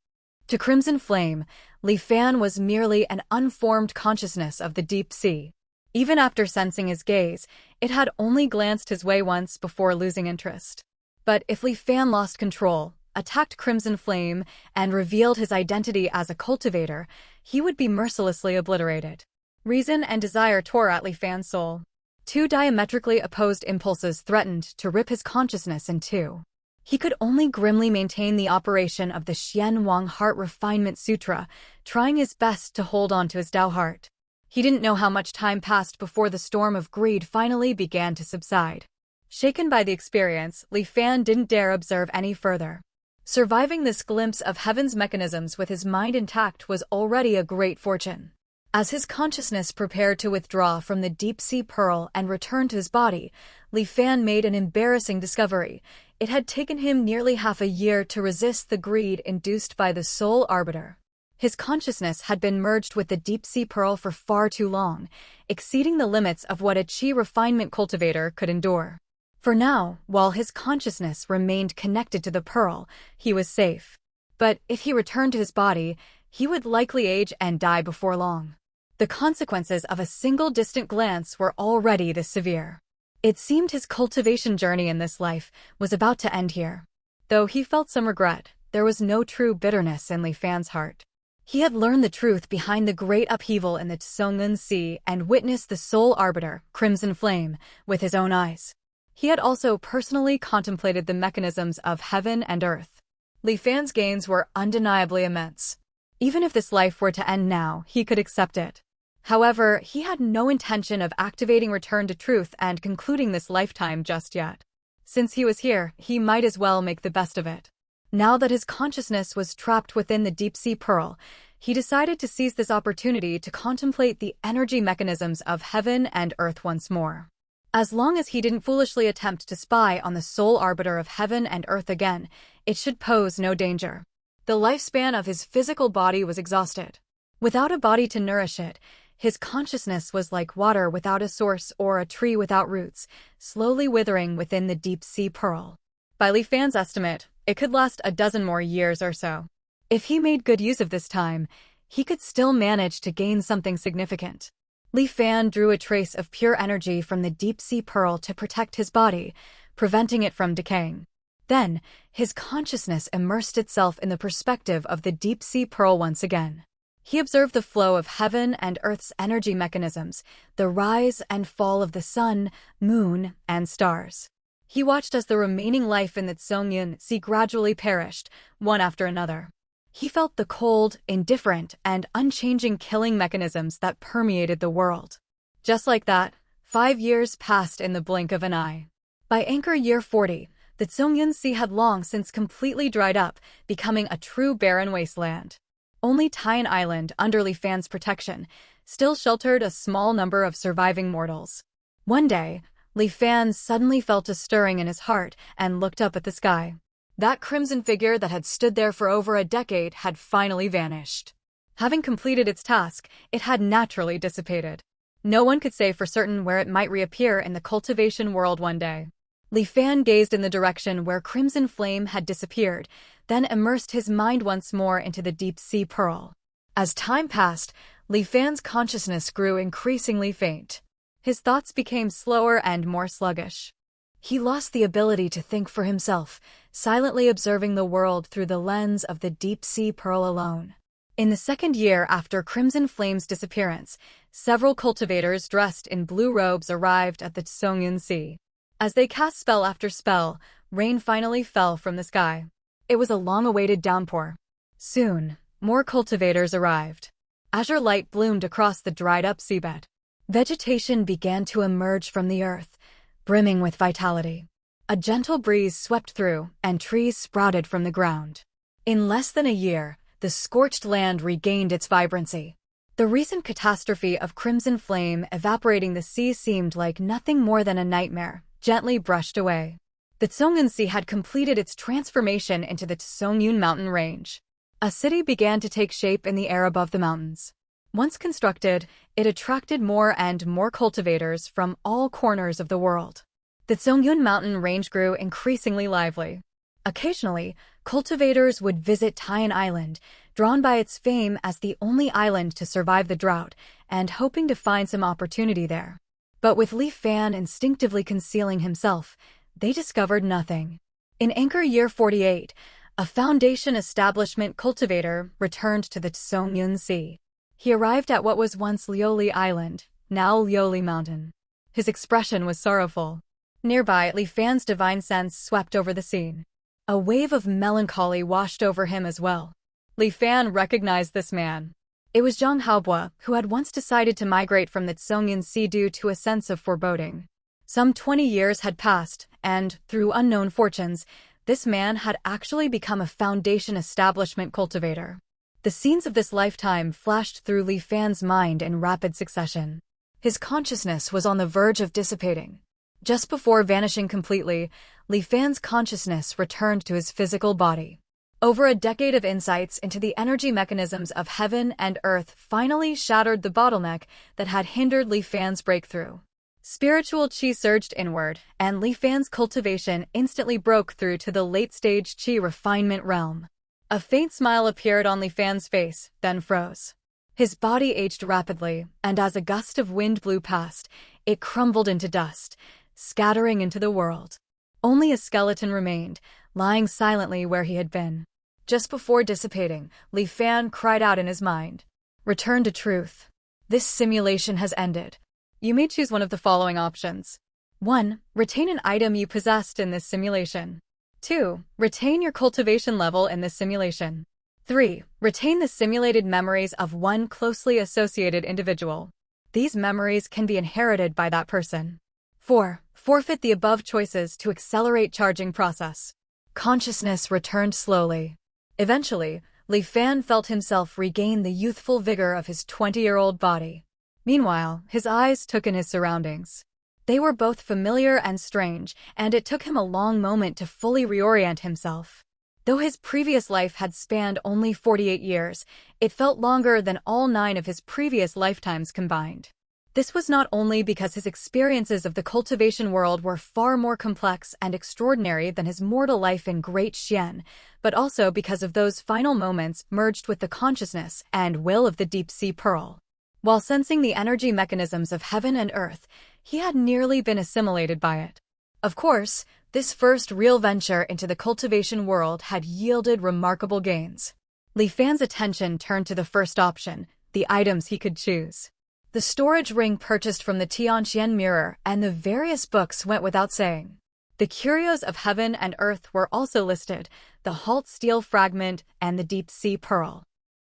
To Crimson Flame, Li Fan was merely an unformed consciousness of the deep sea. Even after sensing his gaze, it had only glanced his way once before losing interest. But if Li Fan lost control, attacked Crimson Flame, and revealed his identity as a cultivator, he would be mercilessly obliterated. Reason and desire tore at Li Fan's soul. Two diametrically opposed impulses threatened to rip his consciousness in two. He could only grimly maintain the operation of the Xianwang Heart Refinement Sutra, trying his best to hold on to his Tao heart. He didn't know how much time passed before the storm of greed finally began to subside. Shaken by the experience, Li Fan didn't dare observe any further. Surviving this glimpse of heaven's mechanisms with his mind intact was already a great fortune. As his consciousness prepared to withdraw from the deep-sea pearl and return to his body, Li Fan made an embarrassing discovery. It had taken him nearly half a year to resist the greed induced by the sole arbiter. His consciousness had been merged with the deep-sea pearl for far too long, exceeding the limits of what a Qi refinement cultivator could endure. For now, while his consciousness remained connected to the pearl, he was safe. But if he returned to his body, he would likely age and die before long. The consequences of a single distant glance were already this severe. It seemed his cultivation journey in this life was about to end here. Though he felt some regret, there was no true bitterness in Li Fan's heart. He had learned the truth behind the great upheaval in the Tsongun Sea and witnessed the sole arbiter, Crimson Flame, with his own eyes. He had also personally contemplated the mechanisms of heaven and earth. Li Fan's gains were undeniably immense. Even if this life were to end now, he could accept it. However, he had no intention of activating Return to Truth and concluding this lifetime just yet. Since he was here, he might as well make the best of it. Now that his consciousness was trapped within the deep-sea pearl, he decided to seize this opportunity to contemplate the energy mechanisms of heaven and earth once more. As long as he didn't foolishly attempt to spy on the sole arbiter of heaven and earth again, it should pose no danger. The lifespan of his physical body was exhausted. Without a body to nourish it, his consciousness was like water without a source or a tree without roots, slowly withering within the deep-sea pearl. By Li Fan's estimate, it could last a dozen more years or so. If he made good use of this time, he could still manage to gain something significant. Li Fan drew a trace of pure energy from the deep-sea pearl to protect his body, preventing it from decaying. Then, his consciousness immersed itself in the perspective of the deep-sea pearl once again. He observed the flow of heaven and earth's energy mechanisms, the rise and fall of the sun, moon, and stars. He watched as the remaining life in the Tsongyun Sea gradually perished, one after another. He felt the cold, indifferent, and unchanging killing mechanisms that permeated the world. Just like that, 5 years passed in the blink of an eye. By anchor year 40, the Tsongyun Sea had long since completely dried up, becoming a true barren wasteland. Only Tyan Island, under Li Fan's protection, still sheltered a small number of surviving mortals. One day, Li Fan suddenly felt a stirring in his heart and looked up at the sky. That crimson figure that had stood there for over a decade had finally vanished. Having completed its task, it had naturally dissipated. No one could say for certain where it might reappear in the cultivation world one day. Li Fan gazed in the direction where crimson flame had disappeared, then immersed his mind once more into the deep-sea pearl. As time passed, Li Fan's consciousness grew increasingly faint. His thoughts became slower and more sluggish. He lost the ability to think for himself, silently observing the world through the lens of the deep-sea pearl alone. In the second year after Crimson Flame's disappearance, several cultivators dressed in blue robes arrived at the Tsongyun Sea. As they cast spell after spell, rain finally fell from the sky. It was a long-awaited downpour. Soon, more cultivators arrived. Azure light bloomed across the dried-up seabed. Vegetation began to emerge from the earth, brimming with vitality. A gentle breeze swept through, and trees sprouted from the ground. In less than a year, the scorched land regained its vibrancy. The recent catastrophe of Crimson Flame evaporating the sea seemed like nothing more than a nightmare, gently brushed away. The Tsongyun Sea had completed its transformation into the Tsongyun mountain range. A city began to take shape in the air above the mountains. Once constructed, it attracted more and more cultivators from all corners of the world. The Tsongyun mountain range grew increasingly lively. Occasionally, cultivators would visit Tyan Island, drawn by its fame as the only island to survive the drought, and hoping to find some opportunity there. But with Li Fan instinctively concealing himself, they discovered nothing. In anchor year 48, a Foundation establishment cultivator returned to the Tsongyun Sea. He arrived at what was once Lioli Island, now Lioli Mountain. His expression was sorrowful. Nearby, Li Fan's divine sense swept over the scene. A wave of melancholy washed over him as well. Li Fan recognized this man. It was Zhang Haobo, who had once decided to migrate from the Tsongyun Sea due to a sense of foreboding. Some 20 years had passed, and, through unknown fortunes, this man had actually become a Foundation establishment cultivator. The scenes of this lifetime flashed through Li Fan's mind in rapid succession. His consciousness was on the verge of dissipating. Just before vanishing completely, Li Fan's consciousness returned to his physical body. Over a decade of insights into the energy mechanisms of heaven and earth finally shattered the bottleneck that had hindered Li Fan's breakthrough. Spiritual qi surged inward, and Li Fan's cultivation instantly broke through to the late-stage qi refinement realm. A faint smile appeared on Li Fan's face, then froze. His body aged rapidly, and as a gust of wind blew past, it crumbled into dust, scattering into the world. Only a skeleton remained, lying silently where he had been. Just before dissipating, Li Fan cried out in his mind, "Return to truth. This simulation has ended." You may choose one of the following options. 1. Retain an item you possessed in this simulation. 2. Retain your cultivation level in this simulation. 3. Retain the simulated memories of one closely associated individual. These memories can be inherited by that person. 4. Forfeit the above choices to accelerate charging process. Consciousness returned slowly. Eventually, Li Fan felt himself regain the youthful vigor of his 20-year-old body. Meanwhile, his eyes took in his surroundings. They were both familiar and strange, and it took him a long moment to fully reorient himself. Though his previous life had spanned only 48 years, it felt longer than all 9 of his previous lifetimes combined. This was not only because his experiences of the cultivation world were far more complex and extraordinary than his mortal life in Great Xian, but also because of those final moments merged with the consciousness and will of the deep-sea pearl. While sensing the energy mechanisms of heaven and earth, he had nearly been assimilated by it. Of course, this first real venture into the cultivation world had yielded remarkable gains. Li Fan's attention turned to the first option, the items he could choose. The storage ring purchased from the Tianqian mirror and the various books went without saying. The curios of heaven and earth were also listed, the halt steel fragment and the deep-sea pearl.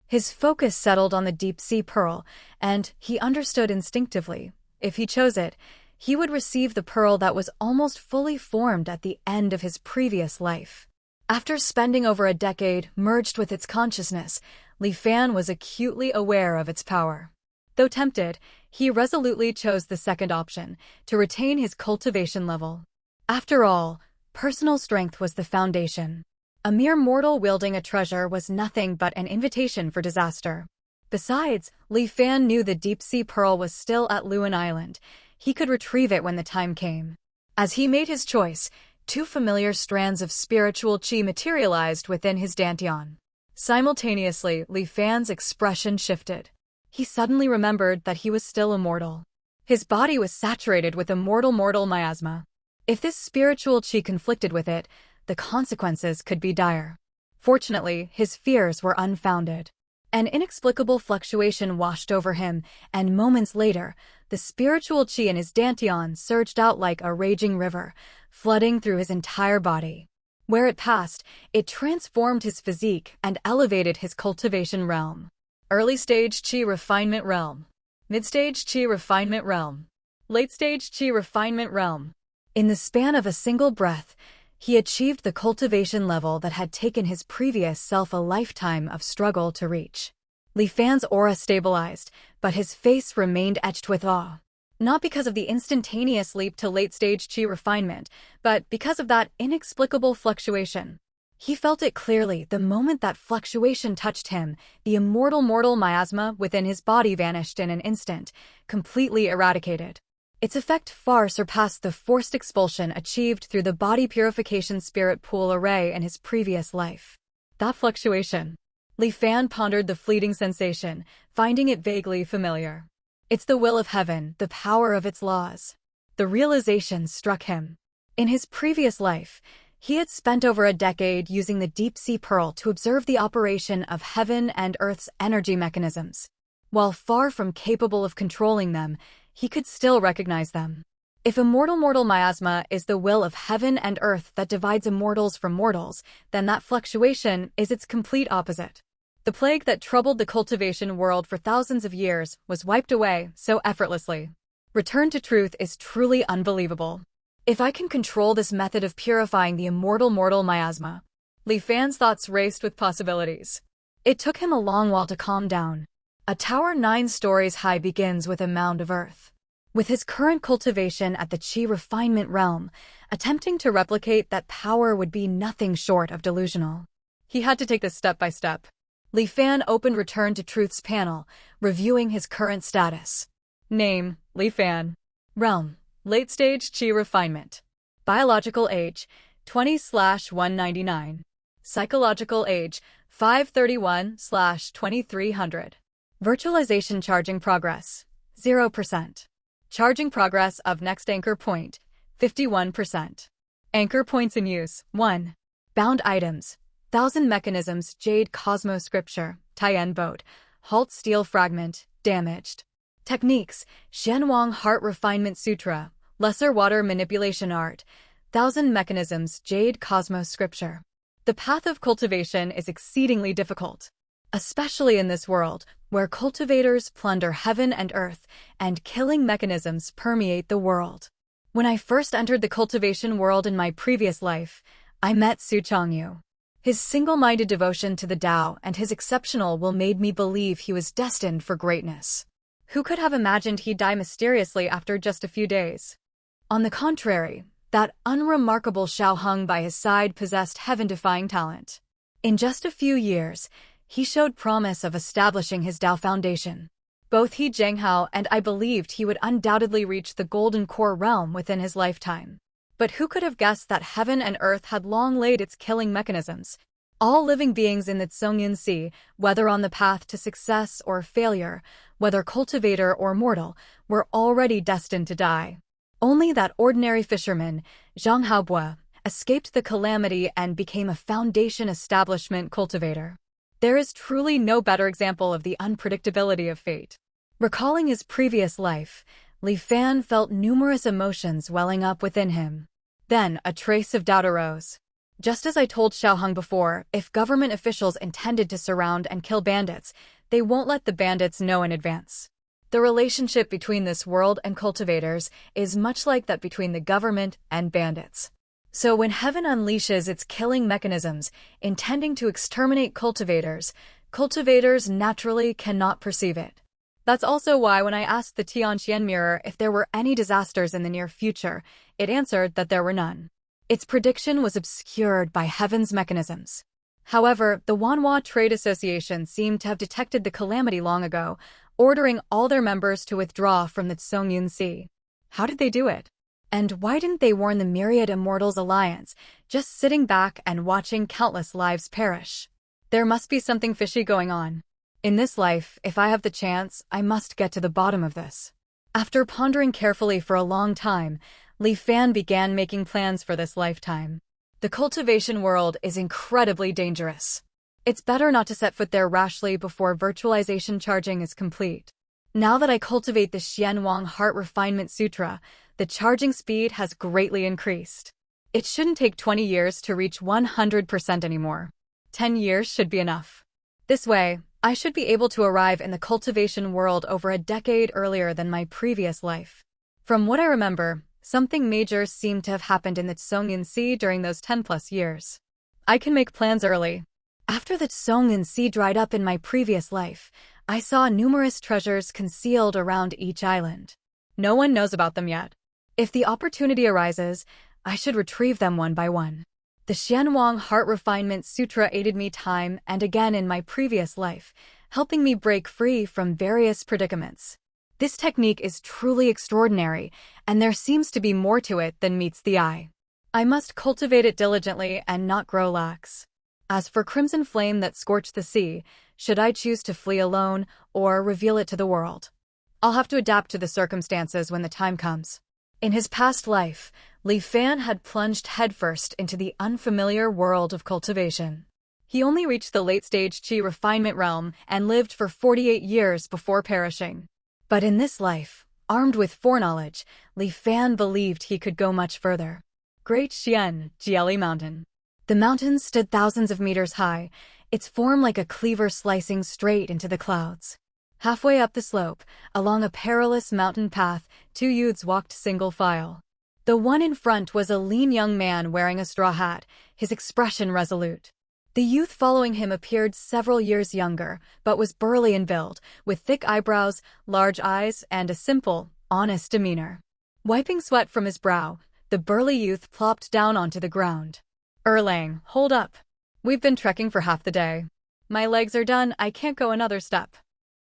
His focus settled on the deep-sea pearl, and he understood instinctively, if he chose it, he would receive the pearl that was almost fully formed at the end of his previous life. After spending over a decade merged with its consciousness, Li Fan was acutely aware of its power. Though tempted, he resolutely chose the second option, to retain his cultivation level. After all, personal strength was the foundation. A mere mortal wielding a treasure was nothing but an invitation for disaster. Besides, Li Fan knew the deep-sea pearl was still at Luen Island. He could retrieve it when the time came. As he made his choice, two familiar strands of spiritual qi materialized within his dantian. Simultaneously, Li Fan's expression shifted. He suddenly remembered that he was still immortal. His body was saturated with immortal miasma. If this spiritual qi conflicted with it, the consequences could be dire. Fortunately, his fears were unfounded. An inexplicable fluctuation washed over him, and moments later, the spiritual qi in his dantian surged out like a raging river, flooding through his entire body. Where it passed, it transformed his physique and elevated his cultivation realm. Early-stage qi refinement realm. Mid-stage qi refinement realm. Late-stage qi refinement realm. In the span of a single breath, he achieved the cultivation level that had taken his previous self a lifetime of struggle to reach. Li Fan's aura stabilized, but his face remained etched with awe. Not because of the instantaneous leap to late-stage qi refinement, but because of that inexplicable fluctuation. He felt it clearly the moment that fluctuation touched him, the immortal miasma within his body vanished in an instant, completely eradicated. Its effect far surpassed the forced expulsion achieved through the body purification spirit pool array in his previous life. That fluctuation. Li Fan pondered the fleeting sensation, finding it vaguely familiar. It's the will of heaven, the power of its laws. The realization struck him. In his previous life, he had spent over a decade using the deep-sea pearl to observe the operation of heaven and earth's energy mechanisms. While far from capable of controlling them, he could still recognize them. If immortal miasma is the will of heaven and earth that divides immortals from mortals, then that fluctuation is its complete opposite. The plague that troubled the cultivation world for thousands of years was wiped away so effortlessly. Return to truth is truly unbelievable. If I can control this method of purifying the immortal miasma. Li Fan's thoughts raced with possibilities. It took him a long while to calm down. A tower 9 stories high begins with a mound of earth. With his current cultivation at the qi refinement realm, attempting to replicate that power would be nothing short of delusional. He had to take this step by step. Li Fan opened Return to Truth's panel, reviewing his current status. Name, Li Fan. Realm, late-stage qi refinement. Biological age, 20/199. Psychological age, 531/2300. Virtualization charging progress, 0%. Charging progress of next anchor point, 51%. Anchor points in use, 1. Bound items, 1000 mechanisms Jade Cosmo Scripture, Tien Boat, Halt Steel Fragment, damaged. Techniques, Shenwang Heart Refinement Sutra, Lesser Water Manipulation Art, 1000 mechanisms Jade Cosmo Scripture. The path of cultivation is exceedingly difficult, especially in this world, where cultivators plunder heaven and earth, and killing mechanisms permeate the world. When I first entered the cultivation world in my previous life, I met Su Changyu. His single-minded devotion to the Tao and his exceptional will made me believe he was destined for greatness. Who could have imagined he'd die mysteriously after just a few days? On the contrary, that unremarkable Xiao Heng by his side possessed heaven-defying talent. In just a few years, he showed promise of establishing his Tao foundation. Both he, Zhenghao, and I believed he would undoubtedly reach the golden core realm within his lifetime. But who could have guessed that heaven and earth had long laid its killing mechanisms? All living beings in the Tsongyan Sea, whether on the path to success or failure, whether cultivator or mortal, were already destined to die. Only that ordinary fisherman, Zhang Haobua, escaped the calamity and became a foundation establishment cultivator. There is truly no better example of the unpredictability of fate. Recalling his previous life, Li Fan felt numerous emotions welling up within him. Then, a trace of doubt arose. Just as I told Xiaoheng before, if government officials intended to surround and kill bandits, they won't let the bandits know in advance. The relationship between this world and cultivators is much like that between the government and bandits. So when heaven unleashes its killing mechanisms, intending to exterminate cultivators, cultivators naturally cannot perceive it. That's also why when I asked the Tianqian mirror if there were any disasters in the near future, it answered that there were none. Its prediction was obscured by heaven's mechanisms. However, the Wanhua Trade Association seemed to have detected the calamity long ago, ordering all their members to withdraw from the Songyun Sea. How did they do it? And why didn't they warn the Myriad Immortals Alliance, just sitting back and watching countless lives perish? There must be something fishy going on. In this life, if I have the chance, I must get to the bottom of this. After pondering carefully for a long time, Li Fan began making plans for this lifetime. The cultivation world is incredibly dangerous. It's better not to set foot there rashly before virtualization charging is complete. Now that I cultivate the Xianwang Heart Refinement Sutra, the charging speed has greatly increased. It shouldn't take 20 years to reach 100% anymore. 10 years should be enough. This way, I should be able to arrive in the cultivation world over a decade earlier than my previous life. From what I remember, something major seemed to have happened in the Songyun Sea during those 10+ years. I can make plans early. After the Songyun Sea dried up in my previous life, I saw numerous treasures concealed around each island. No one knows about them yet. If the opportunity arises, I should retrieve them one by one. The Xianwang Heart Refinement Sutra aided me time and again in my previous life, helping me break free from various predicaments. This technique is truly extraordinary, and there seems to be more to it than meets the eye. I must cultivate it diligently and not grow lax. As for Crimson Flame that scorched the sea, should I choose to flee alone or reveal it to the world? I'll have to adapt to the circumstances when the time comes. In his past life, Li Fan had plunged headfirst into the unfamiliar world of cultivation. He only reached the late-stage Qi refinement realm and lived for 48 years before perishing. But in this life, armed with foreknowledge, Li Fan believed he could go much further. Great Xian, Jieli Mountain. The mountain stood thousands of meters high, its form like a cleaver slicing straight into the clouds. Halfway up the slope, along a perilous mountain path, two youths walked single file. The one in front was a lean young man wearing a straw hat, his expression resolute. The youth following him appeared several years younger, but was burly in build, with thick eyebrows, large eyes, and a simple, honest demeanor. Wiping sweat from his brow, the burly youth plopped down onto the ground. Erlang, hold up. We've been trekking for half the day. My legs are done, I can't go another step.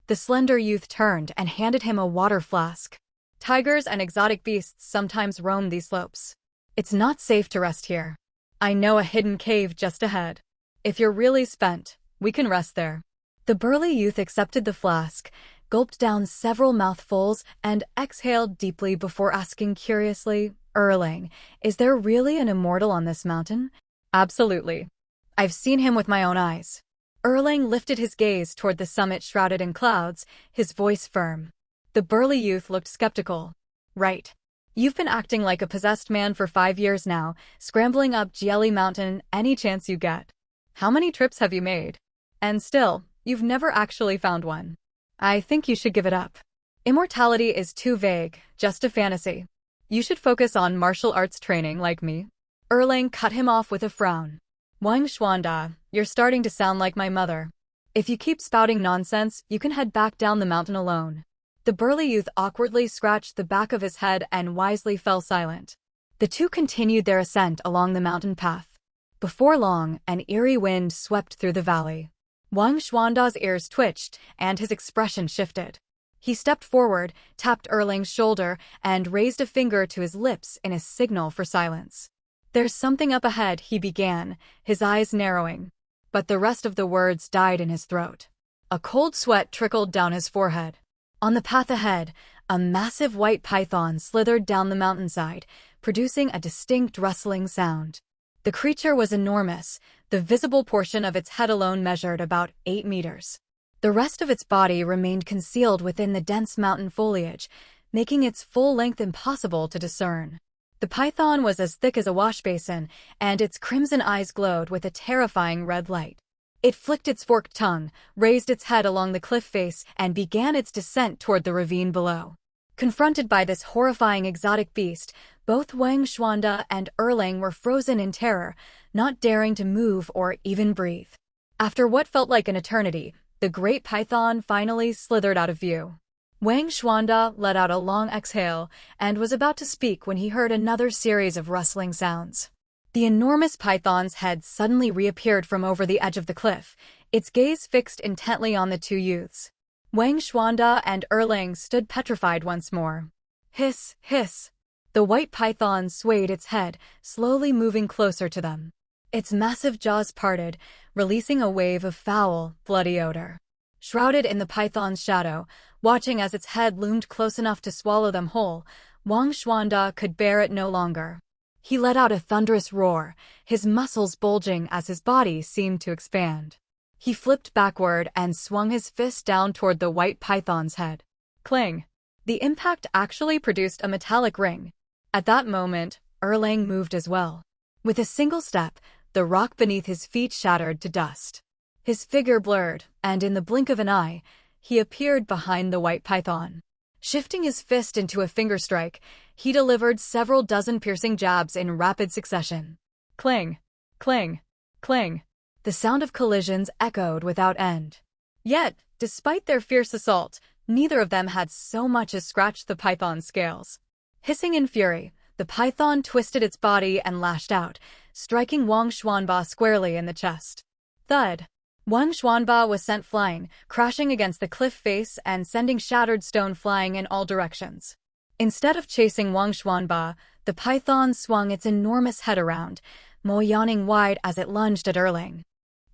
The slender youth turned and handed him a water flask. Tigers and exotic beasts sometimes roam these slopes. It's not safe to rest here. I know a hidden cave just ahead. If you're really spent, we can rest there. The burly youth accepted the flask, gulped down several mouthfuls, and exhaled deeply before asking curiously, Erlang, is there really an immortal on this mountain? Absolutely. I've seen him with my own eyes. Erlang lifted his gaze toward the summit shrouded in clouds, his voice firm. The burly youth looked skeptical. Right. You've been acting like a possessed man for 5 years now, scrambling up Jieli Mountain any chance you get. How many trips have you made? And still, you've never actually found one. I think you should give it up. Immortality is too vague, just a fantasy. You should focus on martial arts training like me. Erlang cut him off with a frown. Wang Xuanda, you're starting to sound like my mother. If you keep spouting nonsense, you can head back down the mountain alone. The burly youth awkwardly scratched the back of his head and wisely fell silent. The two continued their ascent along the mountain path. Before long, an eerie wind swept through the valley. Wang Xuanda's ears twitched, and his expression shifted. He stepped forward, tapped Erlang's shoulder, and raised a finger to his lips in a signal for silence. There's something up ahead, he began, his eyes narrowing. But the rest of the words died in his throat. A cold sweat trickled down his forehead. On the path ahead, a massive white python slithered down the mountainside, producing a distinct rustling sound. The creature was enormous. The visible portion of its head alone measured about 8 meters. The rest of its body remained concealed within the dense mountain foliage, making its full length impossible to discern. The python was as thick as a washbasin, and its crimson eyes glowed with a terrifying red light. It flicked its forked tongue, raised its head along the cliff face, and began its descent toward the ravine below. Confronted by this horrifying exotic beast, both Wang Xuanda and Erlang were frozen in terror, not daring to move or even breathe. After what felt like an eternity, the great python finally slithered out of view. Wang Xuanda let out a long exhale and was about to speak when he heard another series of rustling sounds. The enormous python's head suddenly reappeared from over the edge of the cliff, its gaze fixed intently on the two youths. Wang Xuanda and Erlang stood petrified once more. Hiss, hiss. The white python swayed its head, slowly moving closer to them. Its massive jaws parted, releasing a wave of foul, bloody odor. Shrouded in the python's shadow, watching as its head loomed close enough to swallow them whole, Wang Xuanda could bear it no longer. He let out a thunderous roar, his muscles bulging as his body seemed to expand. He flipped backward and swung his fist down toward the white python's head. Cling! The impact actually produced a metallic ring. At that moment, Erlang moved as well. With a single step, the rock beneath his feet shattered to dust. His figure blurred, and in the blink of an eye, he appeared behind the white python. Shifting his fist into a finger strike, he delivered several dozen piercing jabs in rapid succession. Cling! Cling! Cling! The sound of collisions echoed without end. Yet, despite their fierce assault, neither of them had so much as scratched the python's scales. Hissing in fury, the python twisted its body and lashed out, striking Wang Xuanba squarely in the chest. Thud! Wang Xuanba was sent flying, crashing against the cliff face and sending shattered stone flying in all directions. Instead of chasing Wang Xuanba, the python swung its enormous head around, yawning wide as it lunged at Erlang.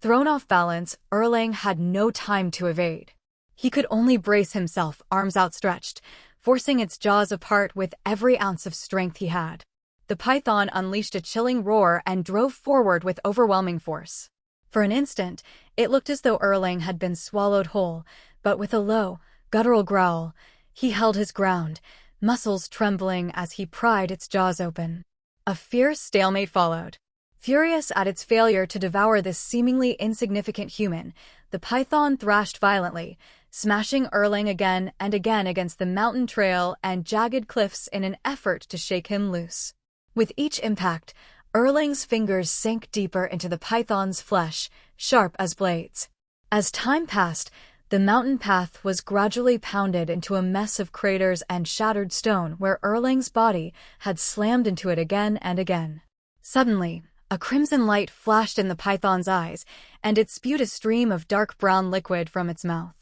Thrown off balance, Erlang had no time to evade. He could only brace himself, arms outstretched, forcing its jaws apart with every ounce of strength he had. The python unleashed a chilling roar and drove forward with overwhelming force. For an instant, it looked as though Erlang had been swallowed whole, but with a low, guttural growl, he held his ground, muscles trembling as he pried its jaws open. A fierce stalemate followed. Furious at its failure to devour this seemingly insignificant human, the python thrashed violently, smashing Erlang again and again against the mountain trail and jagged cliffs in an effort to shake him loose. With each impact, Erlang's fingers sank deeper into the python's flesh, sharp as blades. As time passed, the mountain path was gradually pounded into a mess of craters and shattered stone where Erlang's body had slammed into it again and again. Suddenly, a crimson light flashed in the python's eyes, and it spewed a stream of dark brown liquid from its mouth.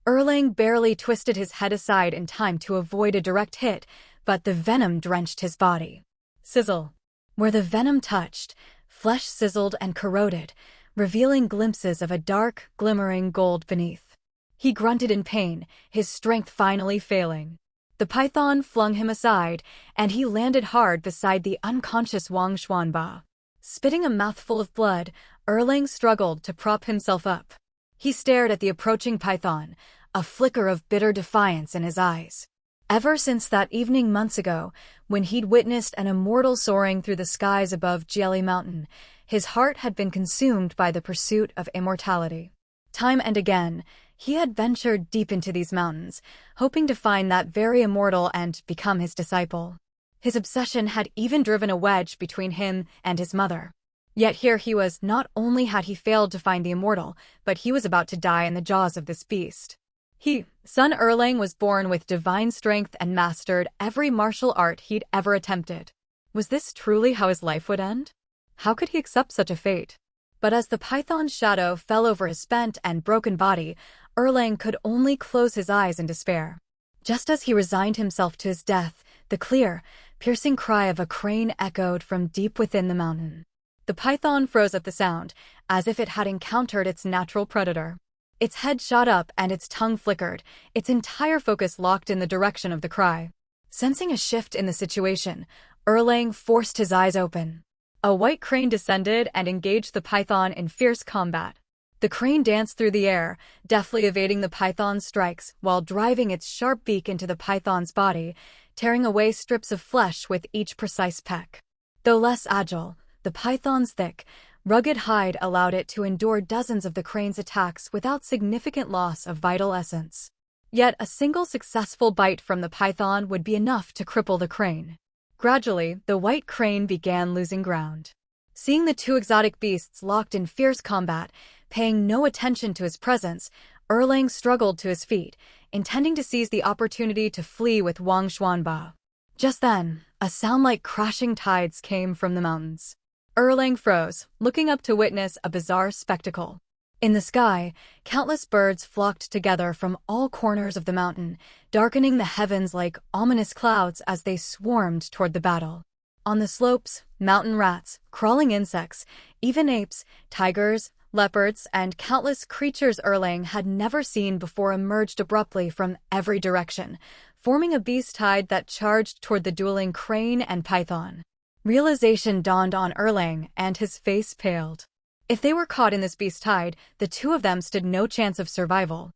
Erlang barely twisted his head aside in time to avoid a direct hit, but the venom drenched his body. Sizzle. Where the venom touched, flesh sizzled and corroded, revealing glimpses of a dark, glimmering gold beneath. He grunted in pain, his strength finally failing. The python flung him aside, and he landed hard beside the unconscious Wang Xuanba. Spitting a mouthful of blood, Erlang struggled to prop himself up. He stared at the approaching python, a flicker of bitter defiance in his eyes. Ever since that evening months ago, when he'd witnessed an immortal soaring through the skies above Jelly Mountain, his heart had been consumed by the pursuit of immortality. Time and again, he had ventured deep into these mountains, hoping to find that very immortal and become his disciple. His obsession had even driven a wedge between him and his mother. Yet here he was, not only had he failed to find the immortal, but he was about to die in the jaws of this beast. Son Erlang was born with divine strength and mastered every martial art he'd ever attempted. Was this truly how his life would end? How could he accept such a fate? But as the python's shadow fell over his spent and broken body, Erlang could only close his eyes in despair. Just as he resigned himself to his death, the clear, piercing cry of a crane echoed from deep within the mountain. The python froze at the sound, as if it had encountered its natural predator. Its head shot up and its tongue flickered, its entire focus locked in the direction of the cry. Sensing a shift in the situation, Erlang forced his eyes open. A white crane descended and engaged the python in fierce combat. The crane danced through the air, deftly evading the python's strikes while driving its sharp beak into the python's body, tearing away strips of flesh with each precise peck. Though less agile, the python's thick, rugged hide allowed it to endure dozens of the crane's attacks without significant loss of vital essence. Yet a single successful bite from the python would be enough to cripple the crane. Gradually, the white crane began losing ground. Seeing the two exotic beasts locked in fierce combat, paying no attention to his presence, Erlang struggled to his feet, intending to seize the opportunity to flee with Wang Xuanba. Just then, a sound like crashing tides came from the mountains. Erlang froze, looking up to witness a bizarre spectacle. In the sky, countless birds flocked together from all corners of the mountain, darkening the heavens like ominous clouds as they swarmed toward the battle. On the slopes, mountain rats, crawling insects, even apes, tigers, leopards, and countless creatures Erlang had never seen before emerged abruptly from every direction, forming a beast tide that charged toward the dueling crane and python. Realization dawned on Erlang, and his face paled. If they were caught in this beast tide, the two of them stood no chance of survival.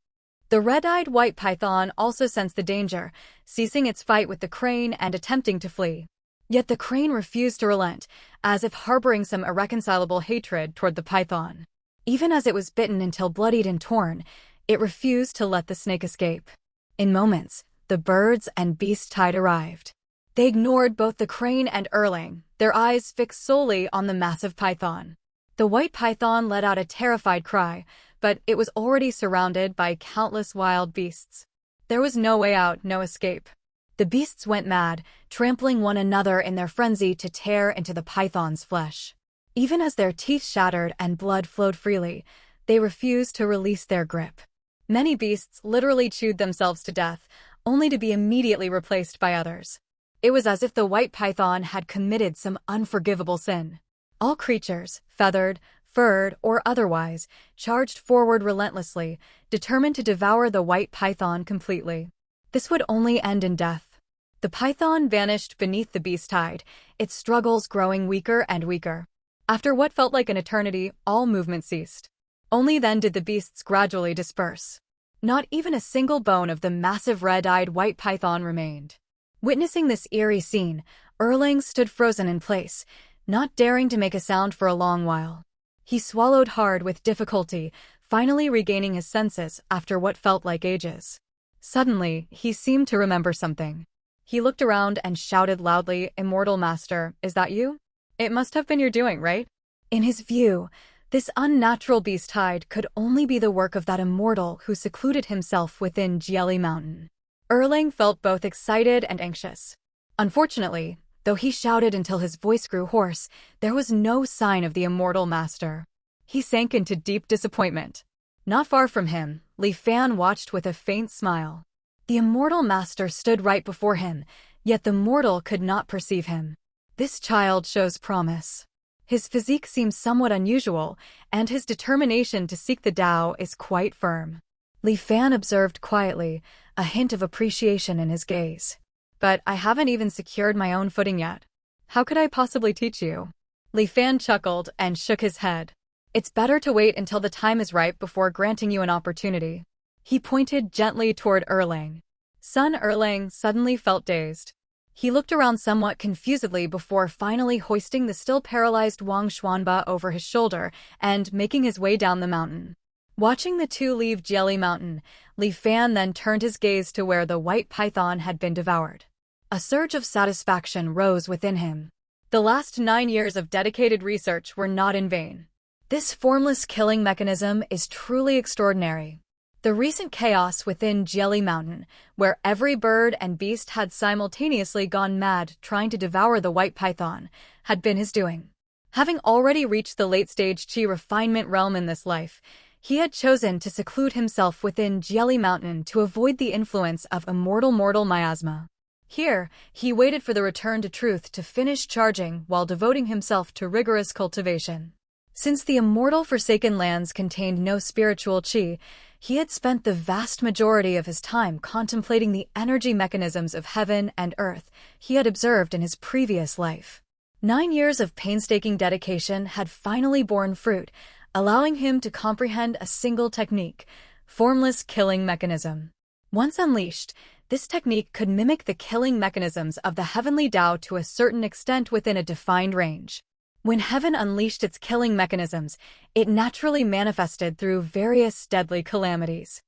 The red-eyed white python also sensed the danger, ceasing its fight with the crane and attempting to flee. Yet the crane refused to relent, as if harboring some irreconcilable hatred toward the python. Even as it was bitten until bloodied and torn, it refused to let the snake escape. In moments, the birds and beast tide arrived. They ignored both the crane and Erlang, their eyes fixed solely on the massive python. The white python let out a terrified cry, but it was already surrounded by countless wild beasts. There was no way out, no escape. The beasts went mad, trampling one another in their frenzy to tear into the python's flesh. Even as their teeth shattered and blood flowed freely, they refused to release their grip. Many beasts literally chewed themselves to death, only to be immediately replaced by others. It was as if the white python had committed some unforgivable sin. All creatures, feathered, furred, or otherwise, charged forward relentlessly, determined to devour the white python completely. This would only end in death. The python vanished beneath the beast tide, its struggles growing weaker and weaker. After what felt like an eternity, all movement ceased. Only then did the beasts gradually disperse. Not even a single bone of the massive red-eyed white python remained. Witnessing this eerie scene, Erlang stood frozen in place, not daring to make a sound for a long while. He swallowed hard with difficulty, finally regaining his senses after what felt like ages. Suddenly, he seemed to remember something. He looked around and shouted loudly, "Immortal Master, is that you? It must have been your doing, right?" In his view, this unnatural beast tide could only be the work of that immortal who secluded himself within Jelly Mountain. Erlang felt both excited and anxious. Unfortunately, though he shouted until his voice grew hoarse, there was no sign of the immortal master. He sank into deep disappointment. Not far from him, Li Fan watched with a faint smile. The immortal master stood right before him, yet the mortal could not perceive him. This child shows promise. His physique seems somewhat unusual, and his determination to seek the Tao is quite firm. Li Fan observed quietly, a hint of appreciation in his gaze. "But I haven't even secured my own footing yet. How could I possibly teach you?" Li Fan chuckled and shook his head. "It's better to wait until the time is right before granting you an opportunity." He pointed gently toward Erlang. Son Erlang suddenly felt dazed. He looked around somewhat confusedly before finally hoisting the still paralyzed Wang Xuanba over his shoulder and making his way down the mountain. Watching the two leave Jelly Mountain, Li Fan then turned his gaze to where the white python had been devoured. A surge of satisfaction rose within him. The last 9 years of dedicated research were not in vain. This formless killing mechanism is truly extraordinary. The recent chaos within Jelly Mountain, where every bird and beast had simultaneously gone mad trying to devour the white python, had been his doing. Having already reached the late-stage chi refinement realm in this life, he had chosen to seclude himself within Jelly Mountain to avoid the influence of immortal mortal miasma. Here, he waited for the return to truth to finish charging while devoting himself to rigorous cultivation. Since the immortal Forsaken Lands contained no spiritual chi, he had spent the vast majority of his time contemplating the energy mechanisms of heaven and earth he had observed in his previous life. 9 years of painstaking dedication had finally borne fruit, allowing him to comprehend a single technique: formless killing mechanism. Once unleashed, this technique could mimic the killing mechanisms of the heavenly Tao to a certain extent within a defined range. When heaven unleashed its killing mechanisms, it naturally manifested through various deadly calamities.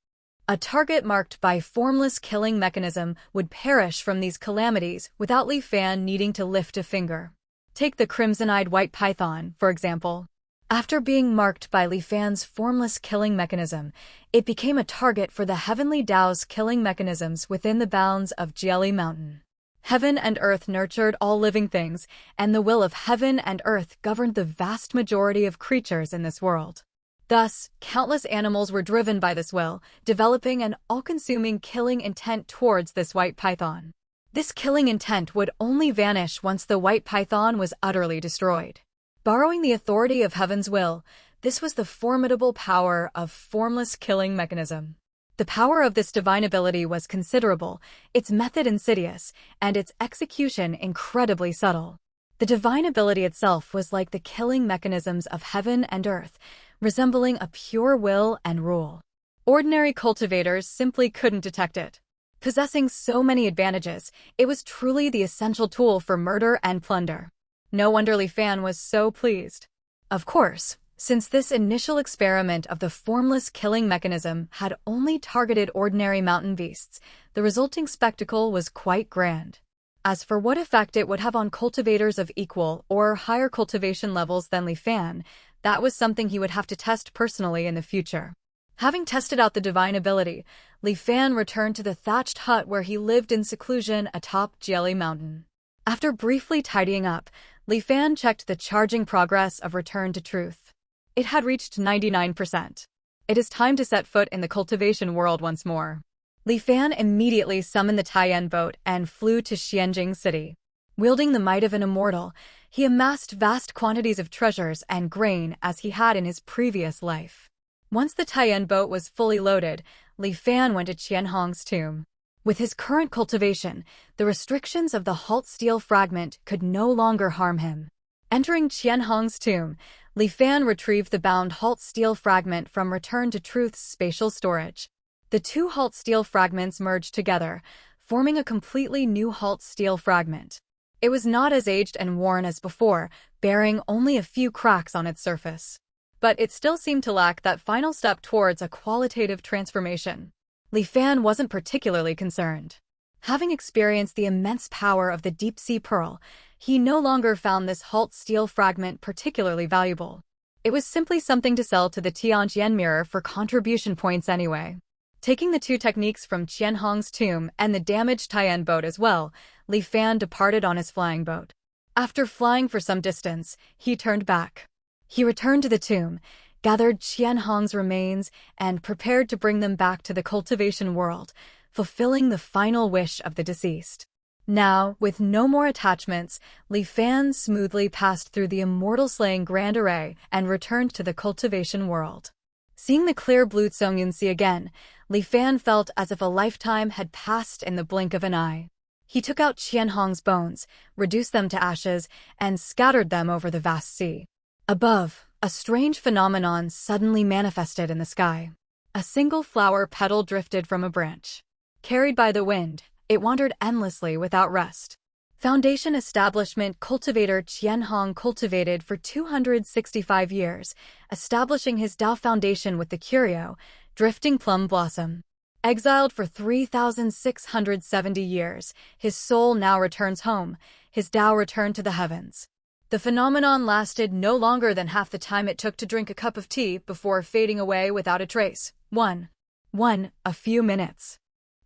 A target marked by formless killing mechanism would perish from these calamities without Li Fan needing to lift a finger. Take the crimson-eyed white python, for example. After being marked by Li Fan's formless killing mechanism, it became a target for the heavenly Tao's killing mechanisms within the bounds of Jieli Mountain. Heaven and earth nurtured all living things, and the will of heaven and earth governed the vast majority of creatures in this world. Thus, countless animals were driven by this will, developing an all-consuming killing intent towards this white python. This killing intent would only vanish once the white python was utterly destroyed. Borrowing the authority of heaven's will, this was the formidable power of formless killing mechanism. The power of this divine ability was considerable, its method insidious, and its execution incredibly subtle. The divine ability itself was like the killing mechanisms of heaven and earth, resembling a pure will and rule. Ordinary cultivators simply couldn't detect it. Possessing so many advantages, it was truly the essential tool for murder and plunder. No wonder Li Fan was so pleased. Of course, since this initial experiment of the formless killing mechanism had only targeted ordinary mountain beasts, the resulting spectacle was quite grand. As for what effect it would have on cultivators of equal or higher cultivation levels than Li Fan, that was something he would have to test personally in the future. Having tested out the divine ability, Li Fan returned to the thatched hut where he lived in seclusion atop Jieli Mountain. After briefly tidying up, Li Fan checked the charging progress of Return to Truth. It had reached 99%. It is time to set foot in the cultivation world once more. Li Fan immediately summoned the Taiyan boat and flew to Xianjing City. Wielding the might of an immortal, he amassed vast quantities of treasures and grain as he had in his previous life. Once the Taiyan boat was fully loaded, Li Fan went to Qianhong's tomb. With his current cultivation, the restrictions of the halt steel fragment could no longer harm him. Entering Qianhong's tomb, Li Fan retrieved the bound halt steel fragment from Return to Truth's spatial storage. The two halt steel fragments merged together, forming a completely new halt steel fragment. It was not as aged and worn as before, bearing only a few cracks on its surface. But it still seemed to lack that final step towards a qualitative transformation. Li Fan wasn't particularly concerned. Having experienced the immense power of the deep-sea pearl, he no longer found this halt steel fragment particularly valuable. It was simply something to sell to the Tianqian mirror for contribution points anyway. Taking the two techniques from Qianhong's tomb and the damaged Taiyan boat as well, Li Fan departed on his flying boat. After flying for some distance, he turned back. He returned to the tomb, gathered Qianhong's remains, and prepared to bring them back to the cultivation world, fulfilling the final wish of the deceased. Now, with no more attachments, Li Fan smoothly passed through the immortal-slaying Grand Array and returned to the cultivation world. Seeing the clear blue Tsongyun Sea again, Li Fan felt as if a lifetime had passed in the blink of an eye. He took out Qianhong's bones, reduced them to ashes, and scattered them over the vast sea. Above, a strange phenomenon suddenly manifested in the sky. A single flower petal drifted from a branch. Carried by the wind, it wandered endlessly without rest. Foundation establishment cultivator Qianhong cultivated for 265 years, establishing his Tao foundation with the curio, drifting plum blossom. Exiled for 3,670 years, his soul now returns home, his Tao returned to the heavens. The phenomenon lasted no longer than half the time it took to drink a cup of tea before fading away without a trace. A few minutes.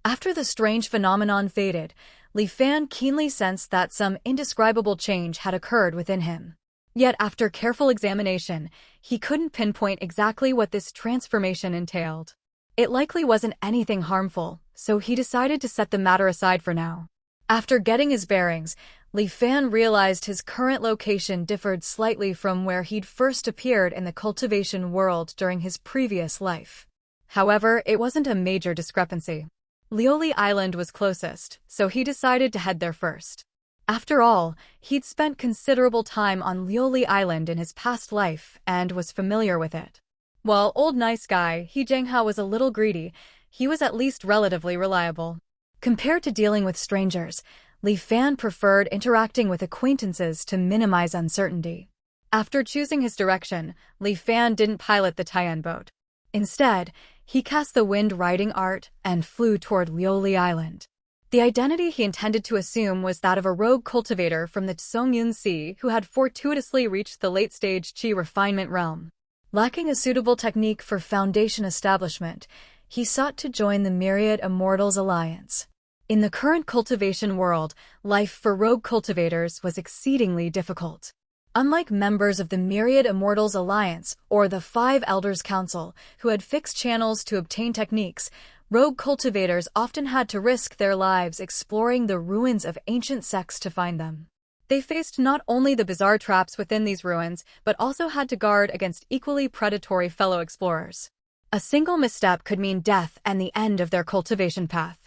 After the strange phenomenon faded, Li Fan keenly sensed that some indescribable change had occurred within him. Yet after careful examination, he couldn't pinpoint exactly what this transformation entailed. It likely wasn't anything harmful, so he decided to set the matter aside for now. After getting his bearings, Li Fan realized his current location differed slightly from where he'd first appeared in the cultivation world during his previous life. However, it wasn't a major discrepancy. Lioli Island was closest, so he decided to head there first. After all, he'd spent considerable time on Lioli Island in his past life and was familiar with it. While old nice guy He Jianghao was a little greedy, he was at least relatively reliable. Compared to dealing with strangers, Li Fan preferred interacting with acquaintances to minimize uncertainty. After choosing his direction, Li Fan didn't pilot the Tian boat. Instead, he cast the wind-riding art and flew toward Lioli Island. The identity he intended to assume was that of a rogue cultivator from the Tsongyun Sea who had fortuitously reached the late-stage qi refinement realm. Lacking a suitable technique for foundation establishment, he sought to join the Myriad Immortals Alliance. In the current cultivation world, life for rogue cultivators was exceedingly difficult. Unlike members of the Myriad Immortals Alliance or the Five Elders Council, who had fixed channels to obtain techniques, rogue cultivators often had to risk their lives exploring the ruins of ancient sects to find them. They faced not only the bizarre traps within these ruins, but also had to guard against equally predatory fellow explorers. A single misstep could mean death and the end of their cultivation path.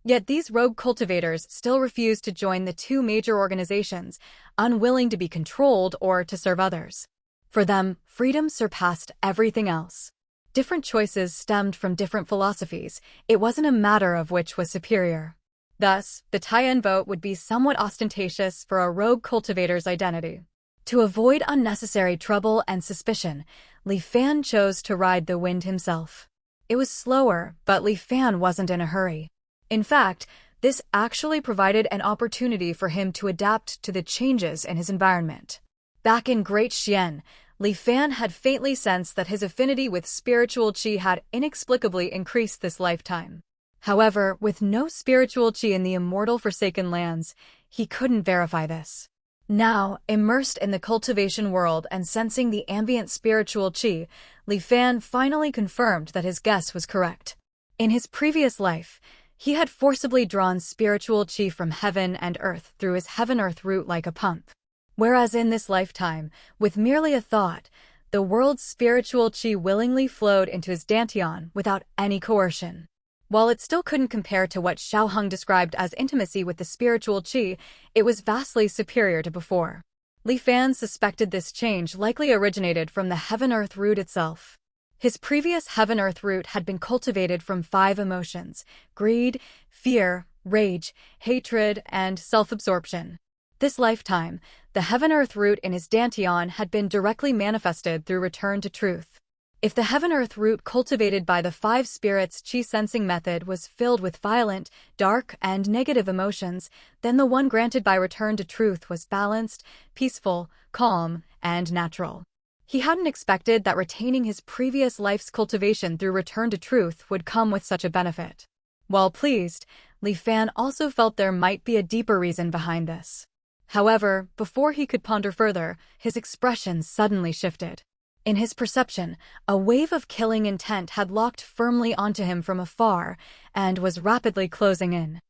Yet these rogue cultivators still refused to join the two major organizations, unwilling to be controlled or to serve others. For them, freedom surpassed everything else. Different choices stemmed from different philosophies. It wasn't a matter of which was superior. Thus, the Tian vote would be somewhat ostentatious for a rogue cultivator's identity. To avoid unnecessary trouble and suspicion, Li Fan chose to ride the wind himself. It was slower, but Li Fan wasn't in a hurry. In fact, this actually provided an opportunity for him to adapt to the changes in his environment. Back in Great Xian, Li Fan had faintly sensed that his affinity with spiritual qi had inexplicably increased this lifetime. However, with no spiritual qi in the immortal Forsaken Lands, he couldn't verify this. Now, immersed in the cultivation world and sensing the ambient spiritual qi, Li Fan finally confirmed that his guess was correct. In his previous life, he had forcibly drawn spiritual qi from heaven and earth through his heaven-earth route like a pump. Whereas in this lifetime, with merely a thought, the world's spiritual qi willingly flowed into his dantian without any coercion. While it still couldn't compare to what Xiaoheng described as intimacy with the spiritual qi, it was vastly superior to before. Li Fan suspected this change likely originated from the heaven-earth root itself. His previous heaven-earth root had been cultivated from 5 emotions: greed, fear, rage, hatred, and self-absorption. This lifetime, the heaven-earth root in his dantian had been directly manifested through return to truth. If the heaven-earth root cultivated by the 5 spirits qi-sensing method was filled with violent, dark, and negative emotions, then the one granted by return to truth was balanced, peaceful, calm, and natural. He hadn't expected that retaining his previous life's cultivation through return to truth would come with such a benefit. While pleased, Li Fan also felt there might be a deeper reason behind this. However, before he could ponder further, his expression suddenly shifted. In his perception, a wave of killing intent had locked firmly onto him from afar and was rapidly closing in.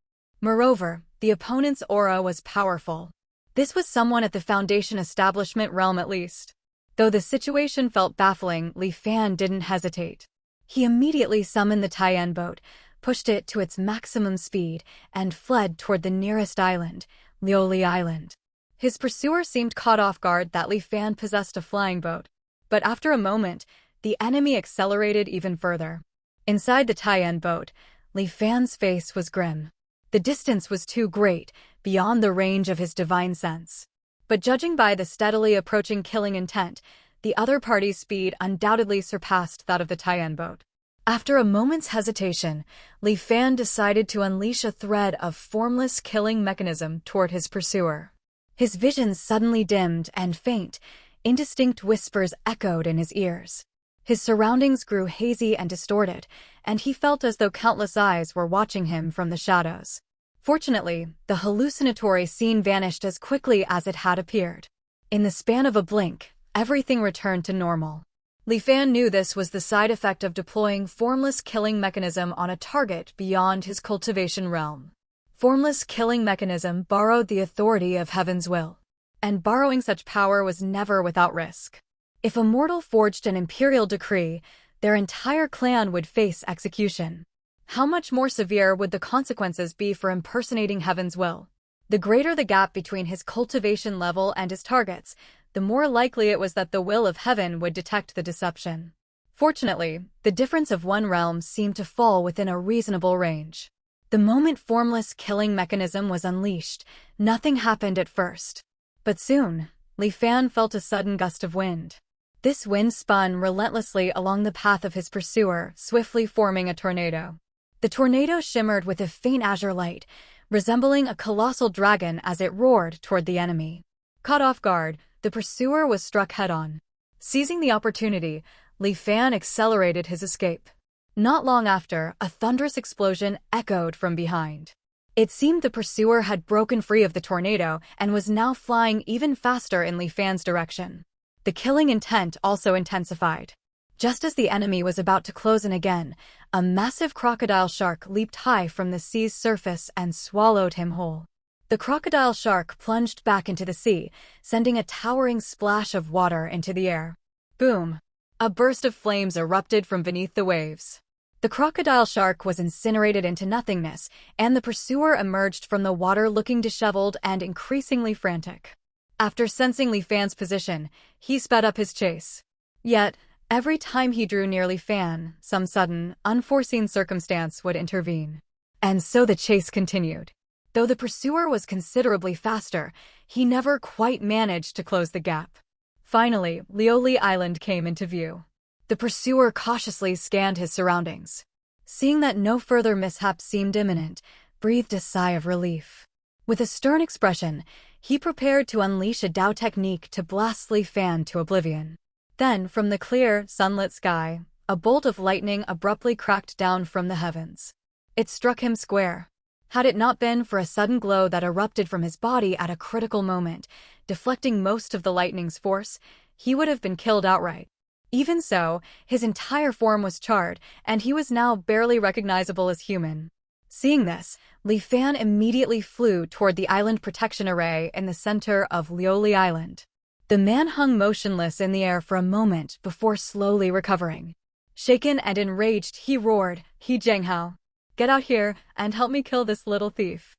Moreover, the opponent's aura was powerful. This was someone at the Foundation establishment realm at least. Though the situation felt baffling, Li Fan didn't hesitate. He immediately summoned the Tian boat, pushed it to its maximum speed, and fled toward the nearest island, Lioli Island. His pursuer seemed caught off guard that Li Fan possessed a flying boat. But after a moment, the enemy accelerated even further. Inside the Tian boat, Li Fan's face was grim. The distance was too great, beyond the range of his divine sense. But judging by the steadily approaching killing intent, the other party's speed undoubtedly surpassed that of the Tian boat. After a moment's hesitation, Li Fan decided to unleash a thread of formless killing mechanism toward his pursuer. His vision suddenly dimmed and faint, indistinct whispers echoed in his ears. His surroundings grew hazy and distorted, and he felt as though countless eyes were watching him from the shadows. Fortunately, the hallucinatory scene vanished as quickly as it had appeared. In the span of a blink, everything returned to normal. Li Fan knew this was the side effect of deploying formless killing mechanism on a target beyond his cultivation realm. Formless killing mechanism borrowed the authority of heaven's will. And borrowing such power was never without risk. If a mortal forged an imperial decree, their entire clan would face execution. How much more severe would the consequences be for impersonating heaven's will? The greater the gap between his cultivation level and his targets, the more likely it was that the will of heaven would detect the deception. Fortunately, the difference of one realm seemed to fall within a reasonable range. The moment formless killing mechanism was unleashed, nothing happened at first. But soon, Li Fan felt a sudden gust of wind. This wind spun relentlessly along the path of his pursuer, swiftly forming a tornado. The tornado shimmered with a faint azure light, resembling a colossal dragon as it roared toward the enemy. Caught off guard, the pursuer was struck head-on. Seizing the opportunity, Li Fan accelerated his escape. Not long after, a thunderous explosion echoed from behind. It seemed the pursuer had broken free of the tornado and was now flying even faster in Li Fan's direction. The killing intent also intensified. Just as the enemy was about to close in again, a massive crocodile shark leaped high from the sea's surface and swallowed him whole. The crocodile shark plunged back into the sea, sending a towering splash of water into the air. Boom! A burst of flames erupted from beneath the waves. The crocodile shark was incinerated into nothingness, and the pursuer emerged from the water looking disheveled and increasingly frantic. After sensing Li Fan's position, he sped up his chase. Yet, every time he drew near Li Fan, some sudden, unforeseen circumstance would intervene. And so the chase continued. Though the pursuer was considerably faster, he never quite managed to close the gap. Finally, Lioli Island came into view. The pursuer cautiously scanned his surroundings. Seeing that no further mishap seemed imminent, breathed a sigh of relief. With a stern expression, he prepared to unleash a Dao technique to blast Li Fan to oblivion. Then, from the clear, sunlit sky, a bolt of lightning abruptly cracked down from the heavens. It struck him square. Had it not been for a sudden glow that erupted from his body at a critical moment, deflecting most of the lightning's force, he would have been killed outright. Even so, his entire form was charred, and he was now barely recognizable as human. Seeing this, Li Fan immediately flew toward the island protection array in the center of Lioli Island. The man hung motionless in the air for a moment before slowly recovering. Shaken and enraged, he roared, "He Jianghao! Get out here and help me kill this little thief."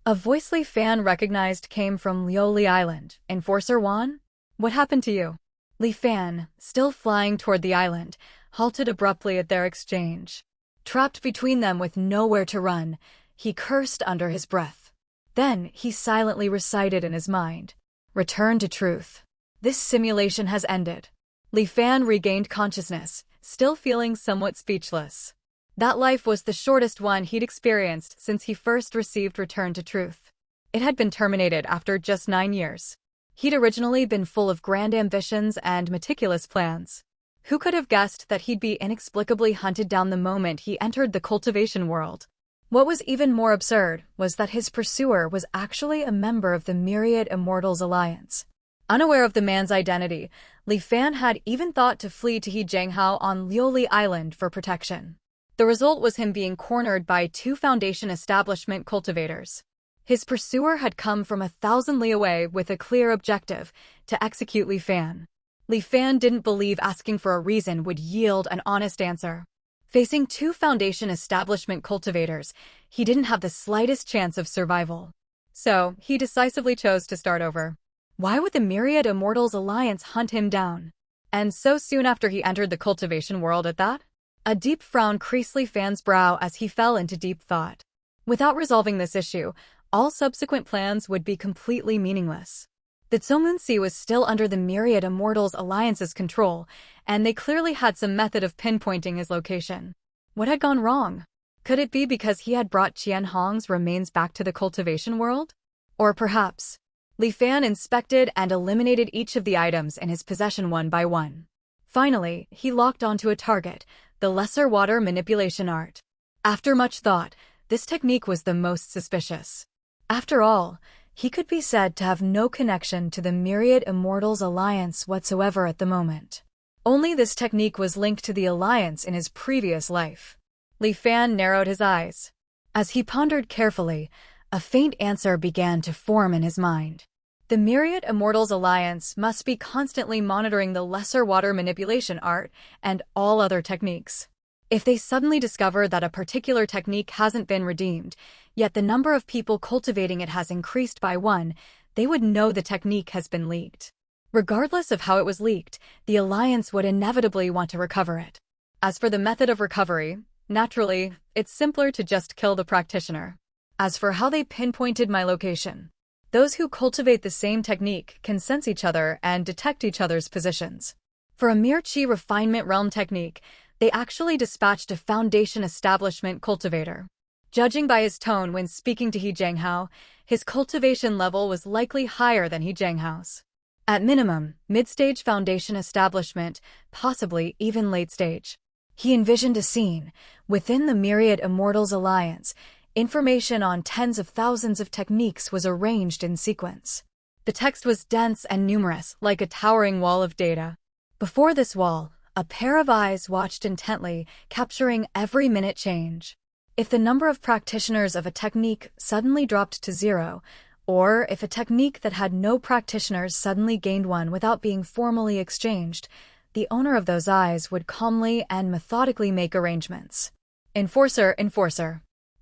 A voice Li Fan recognized came from Lioli Island. "Enforcer Wan? What happened to you?" Li Fan, still flying toward the island, halted abruptly at their exchange. Trapped between them with nowhere to run, he cursed under his breath. Then he silently recited in his mind, "Return to truth. This simulation has ended." Li Fan regained consciousness, still feeling somewhat speechless. That life was the shortest one he'd experienced since he first received Return to Truth. It had been terminated after just 9 years. He'd originally been full of grand ambitions and meticulous plans. Who could have guessed that he'd be inexplicably hunted down the moment he entered the cultivation world? What was even more absurd was that his pursuer was actually a member of the Myriad Immortals Alliance. Unaware of the man's identity, Li Fan had even thought to flee to He Jianghao on Lioli Island for protection. The result was him being cornered by 2 Foundation establishment cultivators. His pursuer had come from 1,000 li away with a clear objective, to execute Li Fan. Li Fan didn't believe asking for a reason would yield an honest answer. Facing 2 Foundation establishment cultivators, he didn't have the slightest chance of survival. So, he decisively chose to start over. Why would the Myriad Immortals Alliance hunt him down? And so soon after he entered the cultivation world at that? A deep frown creased Li Fan's brow as he fell into deep thought. Without resolving this issue, all subsequent plans would be completely meaningless. The Zhongmunsi was still under the Myriad Immortals Alliance's control, and they clearly had some method of pinpointing his location. What had gone wrong? Could it be because he had brought Qian Hong's remains back to the cultivation world? Or perhaps, Li Fan inspected and eliminated each of the items in his possession one by one. Finally, he locked onto a target, the lesser water manipulation art. After much thought, this technique was the most suspicious. After all, he could be said to have no connection to the Myriad Immortals Alliance whatsoever at the moment. Only this technique was linked to the Alliance in his previous life. Li Fan narrowed his eyes. As he pondered carefully, a faint answer began to form in his mind. The Myriad Immortals Alliance must be constantly monitoring the lesser water manipulation art and all other techniques. If they suddenly discover that a particular technique hasn't been redeemed, Yet the number of people cultivating it has increased by 1, they would know the technique has been leaked. Regardless of how it was leaked, the Alliance would inevitably want to recover it. As for the method of recovery, naturally, it's simpler to just kill the practitioner. As for how they pinpointed my location, those who cultivate the same technique can sense each other and detect each other's positions. For a mere Qi refinement realm technique, they actually dispatched a foundation establishment cultivator. Judging by his tone when speaking to He Jianghao, his cultivation level was likely higher than He Jianghao's. At minimum, mid-stage foundation establishment, possibly even late stage. He envisioned a scene within the myriad Immortals Alliance. Information on tens of thousands of techniques was arranged in sequence. The text was dense and numerous, like a towering wall of data. Before this wall, a pair of eyes watched intently, capturing every minute change. If the number of practitioners of a technique suddenly dropped to 0, or if a technique that had no practitioners suddenly gained 1 without being formally exchanged, the owner of those eyes would calmly and methodically make arrangements. Enforcer.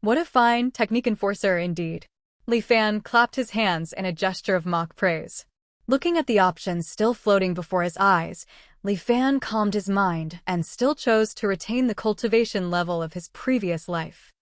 What a fine technique enforcer indeed. Li Fan clapped his hands in a gesture of mock praise. Looking at the options still floating before his eyes, Li Fan calmed his mind and still chose to retain the cultivation level of his previous life.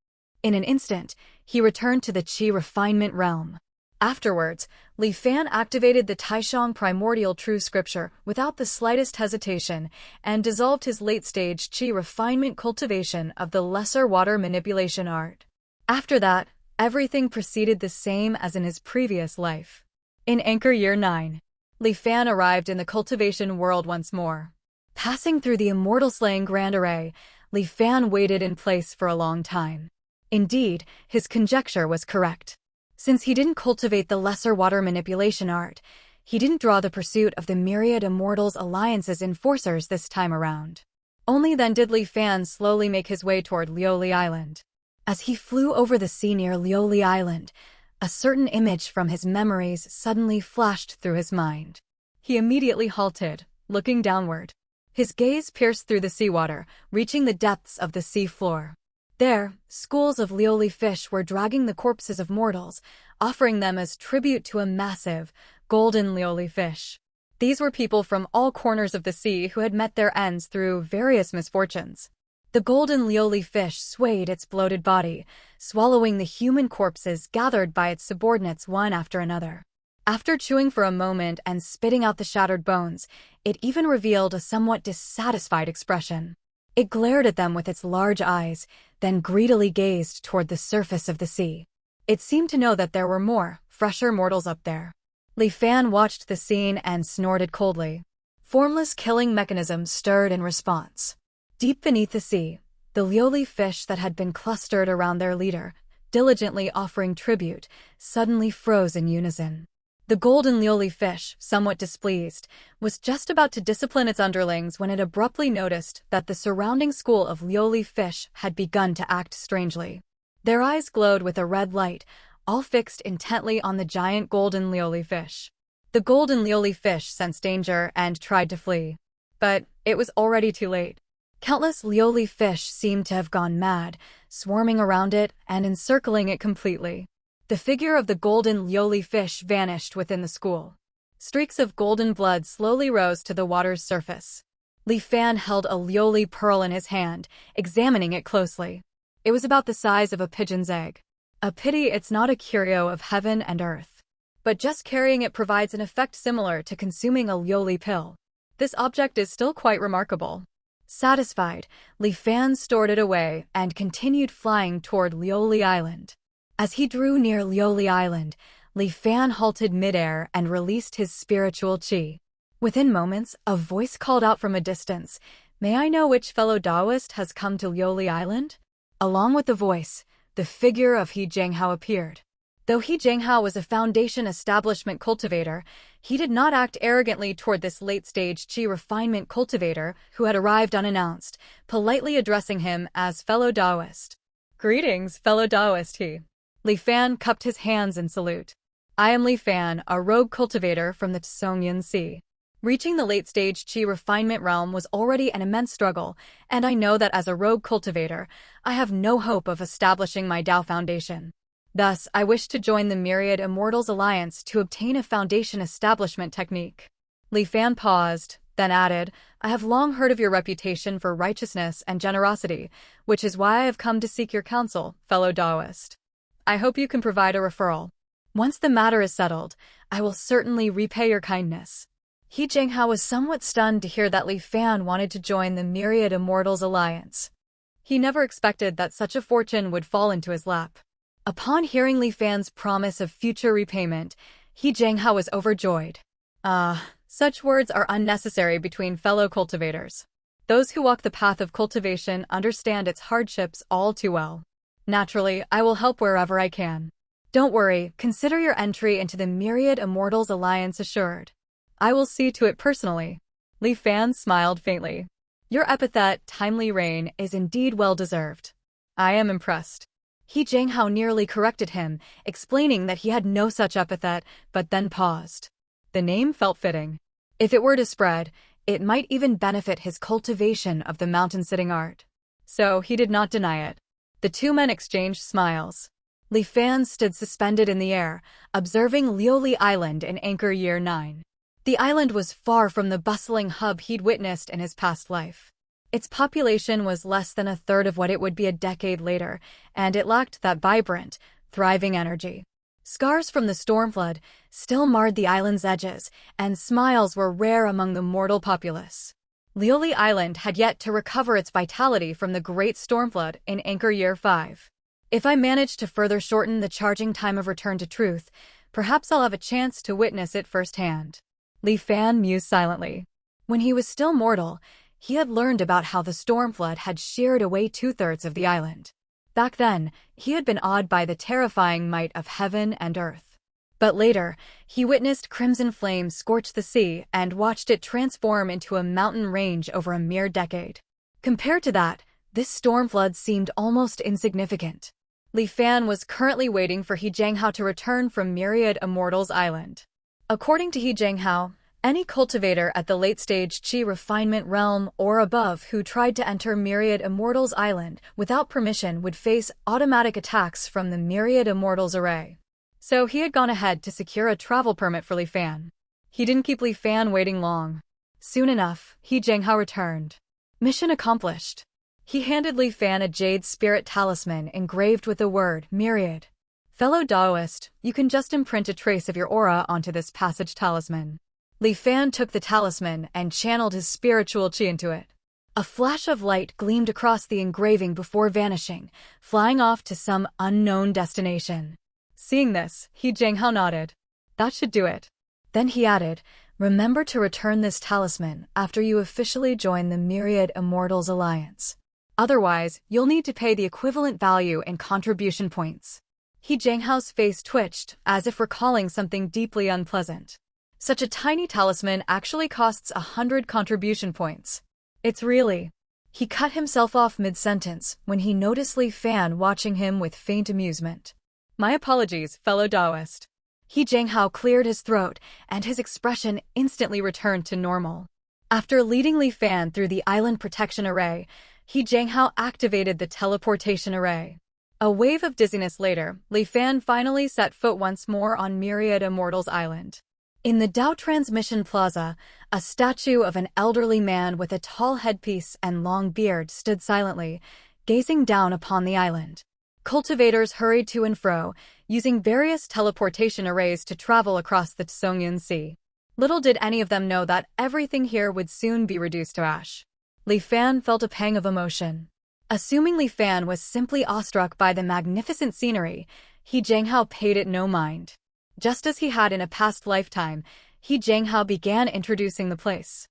In an instant, he returned to the Qi refinement realm. Afterwards, Li Fan activated the Taishang primordial true scripture without the slightest hesitation and dissolved his late-stage Qi refinement cultivation of the lesser water manipulation art. After that, everything proceeded the same as in his previous life. In Anchor Year 9, Li Fan arrived in the cultivation world once more. Passing through the immortal slaying grand array, Li Fan waited in place for a long time. Indeed, his conjecture was correct. Since he didn't cultivate the lesser water manipulation art, he didn't draw the pursuit of the myriad Immortals Alliance's enforcers this time around. Only then did Li Fan slowly make his way toward Liuli Island. As he flew over the sea near Liuli Island, a certain image from his memories suddenly flashed through his mind. He immediately halted, looking downward. His gaze pierced through the seawater, reaching the depths of the sea floor. There, schools of Liuli fish were dragging the corpses of mortals, offering them as tribute to a massive, golden Liuli fish. These were people from all corners of the sea who had met their ends through various misfortunes. The golden Liuli fish swayed its bloated body, swallowing the human corpses gathered by its subordinates one after another. After chewing for a moment and spitting out the shattered bones, it even revealed a somewhat dissatisfied expression. It glared at them with its large eyes, then greedily gazed toward the surface of the sea. It seemed to know that there were more, fresher mortals up there. Li Fan watched the scene and snorted coldly. Formless killing mechanisms stirred in response. Deep beneath the sea, the Liuli fish that had been clustered around their leader, diligently offering tribute, suddenly froze in unison. The golden Liuli fish, somewhat displeased, was just about to discipline its underlings when it abruptly noticed that the surrounding school of Liuli fish had begun to act strangely. Their eyes glowed with a red light, all fixed intently on the giant golden Liuli fish. The golden Liuli fish sensed danger and tried to flee. But it was already too late. Countless Liuli fish seemed to have gone mad, swarming around it and encircling it completely. The figure of the golden Liuli fish vanished within the school. Streaks of golden blood slowly rose to the water's surface. Li Fan held a Liuli pearl in his hand, examining it closely. It was about the size of a pigeon's egg. A pity it's not a curio of heaven and earth. But just carrying it provides an effect similar to consuming a Liuli pill. This object is still quite remarkable. Satisfied, Li Fan stored it away and continued flying toward Liuli Island. As he drew near Liuli Island, Li Fan halted midair and released his spiritual qi. Within moments, a voice called out from a distance, "May I know which fellow Taoist has come to Liuli Island?" Along with the voice, the figure of He Jianghao appeared. Though He Jianghao was a foundation establishment cultivator, he did not act arrogantly toward this late-stage qi refinement cultivator who had arrived unannounced, politely addressing him as fellow Taoist. "Greetings, fellow Taoist," Li Fan cupped his hands in salute. "I am Li Fan, a rogue cultivator from the Tsongyan Sea. Reaching the late-stage qi refinement realm was already an immense struggle, and I know that as a rogue cultivator, I have no hope of establishing my Tao foundation. Thus, I wish to join the Myriad Immortals Alliance to obtain a foundation establishment technique. Li Fan paused, then added, I have long heard of your reputation for righteousness and generosity, which is why I have come to seek your counsel, fellow Taoist. I hope you can provide a referral. Once the matter is settled, I will certainly repay your kindness. He Jinghao was somewhat stunned to hear that Li Fan wanted to join the Myriad Immortals Alliance. He never expected that such a fortune would fall into his lap. Upon hearing Li Fan's promise of future repayment, He Jinghao was overjoyed. Such words are unnecessary between fellow cultivators. Those who walk the path of cultivation understand its hardships all too well. Naturally, I will help wherever I can. Don't worry, consider your entry into the Myriad Immortals Alliance assured. I will see to it personally. Li Fan smiled faintly. Your epithet, timely rain, is indeed well-deserved. I am impressed. He Jinghao nearly corrected him, explaining that he had no such epithet, but then paused. The name felt fitting. If it were to spread, it might even benefit his cultivation of the mountain-sitting art. So he did not deny it. The two men exchanged smiles. Li Fan stood suspended in the air, observing Liuli Island in Anchor Year 9. The island was far from the bustling hub he'd witnessed in his past life. Its population was less than a third of what it would be a decade later, and it lacked that vibrant, thriving energy. Scars from the storm flood still marred the island's edges, and smiles were rare among the mortal populace. Liuli Island had yet to recover its vitality from the Great Storm Flood in Anchor Year 5. If I manage to further shorten the charging time of return to truth, perhaps I'll have a chance to witness it firsthand. Li Fan mused silently. When he was still mortal, he had learned about how the storm flood had sheared away 2/3 of the island. Back then, he had been awed by the terrifying might of heaven and earth. But later, he witnessed crimson flames scorch the sea and watched it transform into a mountain range over a mere decade. Compared to that, this storm flood seemed almost insignificant. Li Fan was currently waiting for He Jinghao to return from Myriad Immortals Island. According to He Jinghao, any cultivator at the late-stage Qi refinement realm or above who tried to enter Myriad Immortals Island without permission would face automatic attacks from the Myriad Immortals array. So he had gone ahead to secure a travel permit for Li Fan. He didn't keep Li Fan waiting long. Soon enough, He Jinghao returned. Mission accomplished. He handed Li Fan a jade spirit talisman engraved with the word Myriad. Fellow Taoist, you can just imprint a trace of your aura onto this passage talisman. Li Fan took the talisman and channeled his spiritual qi into it. A flash of light gleamed across the engraving before vanishing, flying off to some unknown destination. Seeing this, He Jinghao nodded. That should do it. Then he added, remember to return this talisman after you officially join the Myriad Immortals Alliance. Otherwise, you'll need to pay the equivalent value in contribution points. He Jinghao's face twitched, as if recalling something deeply unpleasant. Such a tiny talisman actually costs 100 contribution points. It's really... He cut himself off mid-sentence when he noticed Li Fan watching him with faint amusement. My apologies, fellow Taoist. He Jinghao cleared his throat, and his expression instantly returned to normal. After leading Li Fan through the island protection array, He Jinghao activated the teleportation array. A wave of dizziness later, Li Fan finally set foot once more on Myriad Immortals Island. In the Dao Transmission Plaza, a statue of an elderly man with a tall headpiece and long beard stood silently, gazing down upon the island. Cultivators hurried to and fro, using various teleportation arrays to travel across the Tsongyan Sea. Little did any of them know that everything here would soon be reduced to ash. Li Fan felt a pang of emotion. Assuming Li Fan was simply awestruck by the magnificent scenery, He Jinghao paid it no mind. Just as he had in a past lifetime, He Jinghao began introducing the place.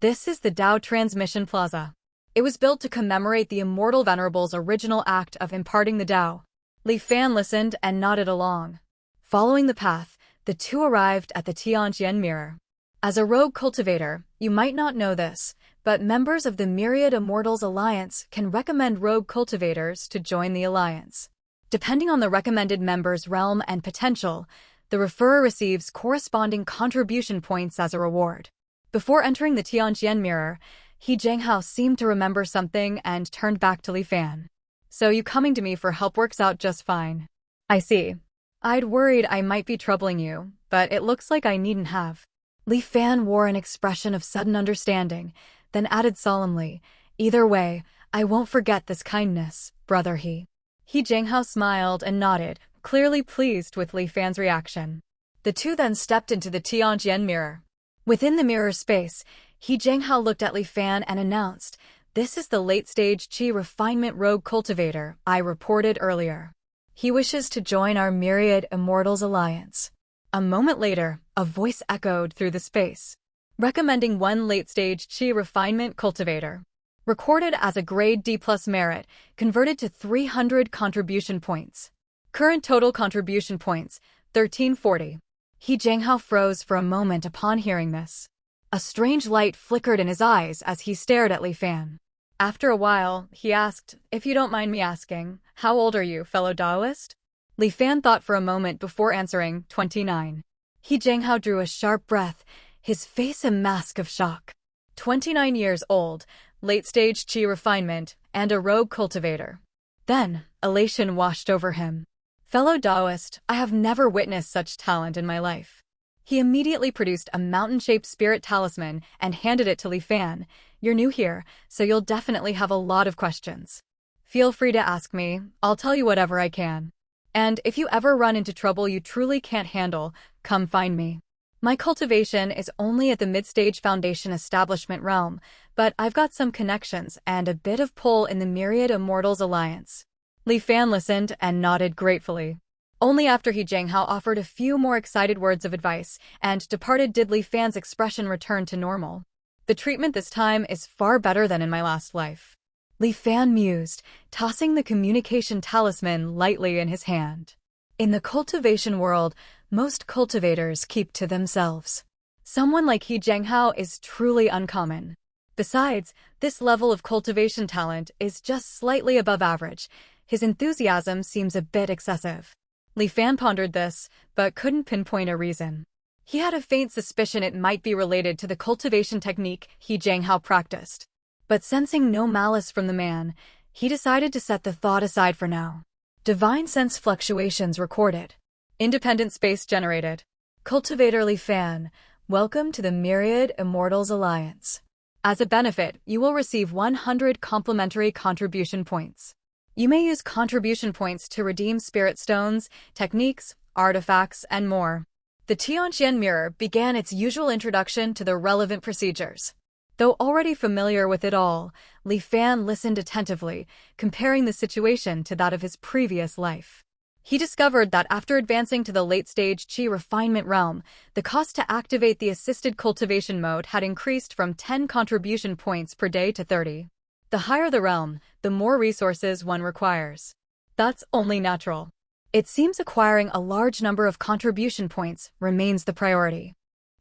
This is the Dao Transmission Plaza. It was built to commemorate the Immortal Venerable's original act of imparting the Dao. Li Fan listened and nodded along. Following the path, the two arrived at the Tianqian Mirror. As a rogue cultivator, you might not know this, but members of the Myriad Immortals Alliance can recommend rogue cultivators to join the alliance. Depending on the recommended member's realm and potential, the referrer receives corresponding contribution points as a reward. Before entering the Tianqian Mirror, He Jinghao seemed to remember something and turned back to Li Fan. So you coming to me for help works out just fine. I see. I'd worried I might be troubling you, but it looks like I needn't have. Li Fan wore an expression of sudden understanding, then added solemnly, "Either way, I won't forget this kindness, brother he." He Jinghao smiled and nodded, clearly pleased with Li Fan's reaction. The two then stepped into the Tianjian mirror. Within the mirror space, He Jinghao looked at Li Fan and announced, "This is the late-stage Qi refinement rogue cultivator I reported earlier. He wishes to join our myriad Immortals alliance." A moment later, a voice echoed through the space, recommending one late-stage Qi refinement cultivator. Recorded as a grade D+ merit, converted to 300 contribution points. Current total contribution points, 1340. He Jinghao froze for a moment upon hearing this. A strange light flickered in his eyes as he stared at Li Fan. After a while, he asked, "If you don't mind me asking, how old are you, fellow Daoist?" Li Fan thought for a moment before answering, 29. He Jinghao drew a sharp breath, his face a mask of shock. 29 years old, late-stage Qi refinement, and a rogue cultivator. Then, elation washed over him. "Fellow Daoist, I have never witnessed such talent in my life." He immediately produced a mountain-shaped spirit talisman and handed it to Li Fan. "You're new here, so you'll definitely have a lot of questions. Feel free to ask me, I'll tell you whatever I can. And if you ever run into trouble you truly can't handle, come find me. My cultivation is only at the mid-stage foundation establishment realm, but I've got some connections and a bit of pull in the Myriad Immortals Alliance." Li Fan listened and nodded gratefully. Only after He Jinghao offered a few more excited words of advice and departed did Li Fan's expression return to normal. "The treatment this time is far better than in my last life." Li Fan mused, tossing the communication talisman lightly in his hand. In the cultivation world, most cultivators keep to themselves. Someone like He Jinghao is truly uncommon. Besides, this level of cultivation talent is just slightly above average. His enthusiasm seems a bit excessive. Li Fan pondered this, but couldn't pinpoint a reason. He had a faint suspicion it might be related to the cultivation technique He Jinghao practiced. But sensing no malice from the man, he decided to set the thought aside for now. Divine sense fluctuations recorded. Independent space generated. Cultivator Li Fan, welcome to the Myriad Immortals Alliance. As a benefit, you will receive 100 complimentary contribution points. You may use contribution points to redeem spirit stones, techniques, artifacts, and more. The Tianjian mirror began its usual introduction to the relevant procedures. Though already familiar with it all, Li Fan listened attentively, comparing the situation to that of his previous life. He discovered that after advancing to the late-stage Qi refinement realm, the cost to activate the assisted cultivation mode had increased from 10 contribution points per day to 30. The higher the realm, the more resources one requires. That's only natural. It seems acquiring a large number of contribution points remains the priority.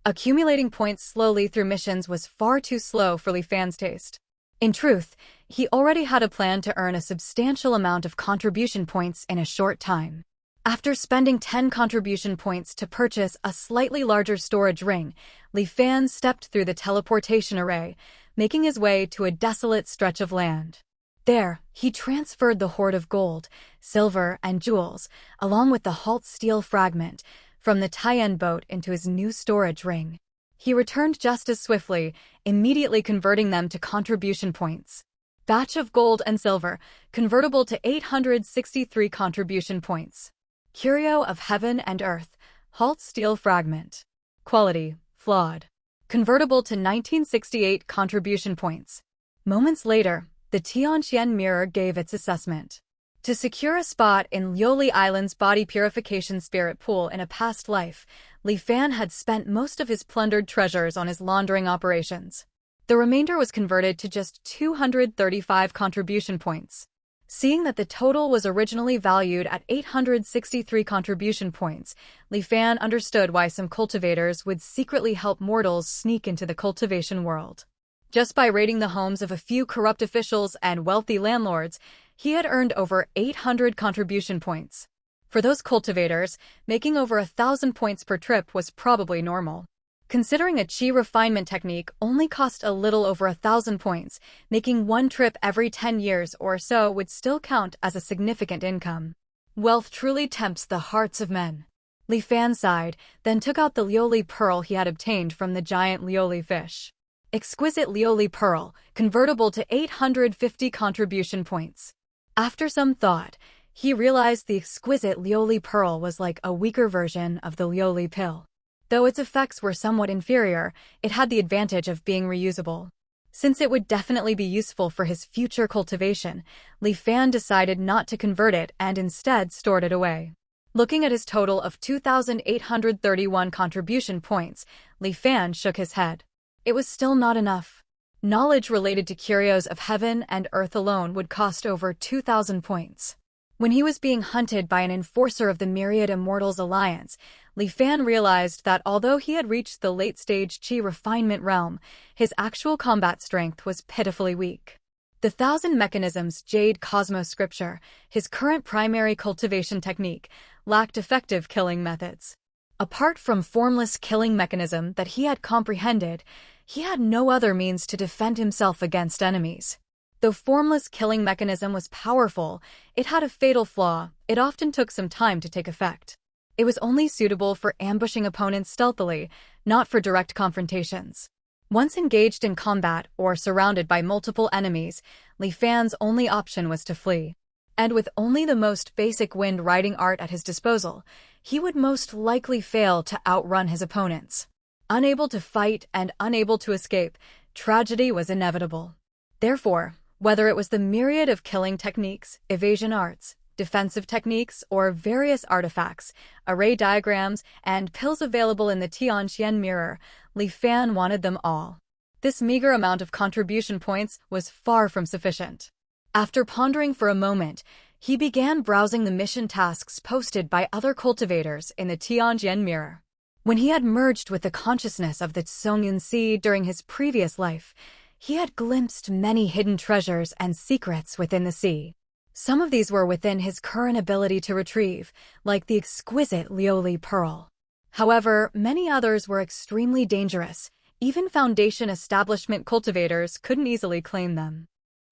Accumulating points slowly through missions was far too slow for Li Fan's taste. In truth, he already had a plan to earn a substantial amount of contribution points in a short time. After spending 10 contribution points to purchase a slightly larger storage ring, Li Fan stepped through the teleportation array, making his way to a desolate stretch of land. There, he transferred the hoard of gold, silver, and jewels, along with the halt steel fragment, from the Taiyan boat into his new storage ring. He returned just as swiftly, immediately converting them to contribution points. Batch of gold and silver, convertible to 863 contribution points. Curio of heaven and earth, halt steel fragment. Quality, flawed. Convertible to 1968 contribution points. Moments later, the Tianjian mirror gave its assessment. To secure a spot in Liuli Island's body purification spirit pool in a past life, Li Fan had spent most of his plundered treasures on his laundering operations. The remainder was converted to just 235 contribution points. Seeing that the total was originally valued at 863 contribution points, Li Fan understood why some cultivators would secretly help mortals sneak into the cultivation world. Just by raiding the homes of a few corrupt officials and wealthy landlords, he had earned over 800 contribution points. For those cultivators, making over 1,000 points per trip was probably normal. Considering a Qi refinement technique only cost a little over 1,000 points, making one trip every 10 years or so would still count as a significant income. Wealth truly tempts the hearts of men. Li Fan sighed, then took out the Lioli pearl he had obtained from the giant Lioli fish. Exquisite Lioli pearl, convertible to 850 contribution points. After some thought, he realized the exquisite Lioli pearl was like a weaker version of the Lioli pill. Though its effects were somewhat inferior, it had the advantage of being reusable. Since it would definitely be useful for his future cultivation, Li Fan decided not to convert it and instead stored it away. Looking at his total of 2,831 contribution points, Li Fan shook his head. It was still not enough. Knowledge related to curios of heaven and earth alone would cost over 2,000 points. When he was being hunted by an enforcer of the Myriad Immortals Alliance, Li Fan realized that although he had reached the late-stage Qi refinement realm, his actual combat strength was pitifully weak. The Thousand Mechanisms Jade Cosmos Scripture, his current primary cultivation technique, lacked effective killing methods. Apart from formless killing mechanism that he had comprehended, he had no other means to defend himself against enemies. Though formless killing mechanism was powerful, it had a fatal flaw. It often took some time to take effect. It was only suitable for ambushing opponents stealthily, not for direct confrontations. Once engaged in combat or surrounded by multiple enemies, Li Fan's only option was to flee. And with only the most basic wind riding art at his disposal, he would most likely fail to outrun his opponents. Unable to fight and unable to escape, tragedy was inevitable. Therefore, whether it was the myriad of killing techniques, evasion arts, defensive techniques, or various artifacts, array diagrams, and pills available in the Tianqian mirror, Li Fan wanted them all. This meager amount of contribution points was far from sufficient. After pondering for a moment, he began browsing the mission tasks posted by other cultivators in the Tianqian mirror. When he had merged with the consciousness of the Tsongyun Sea during his previous life, he had glimpsed many hidden treasures and secrets within the sea. Some of these were within his current ability to retrieve, like the exquisite Lioli pearl. However, many others were extremely dangerous. Even Foundation establishment cultivators couldn't easily claim them.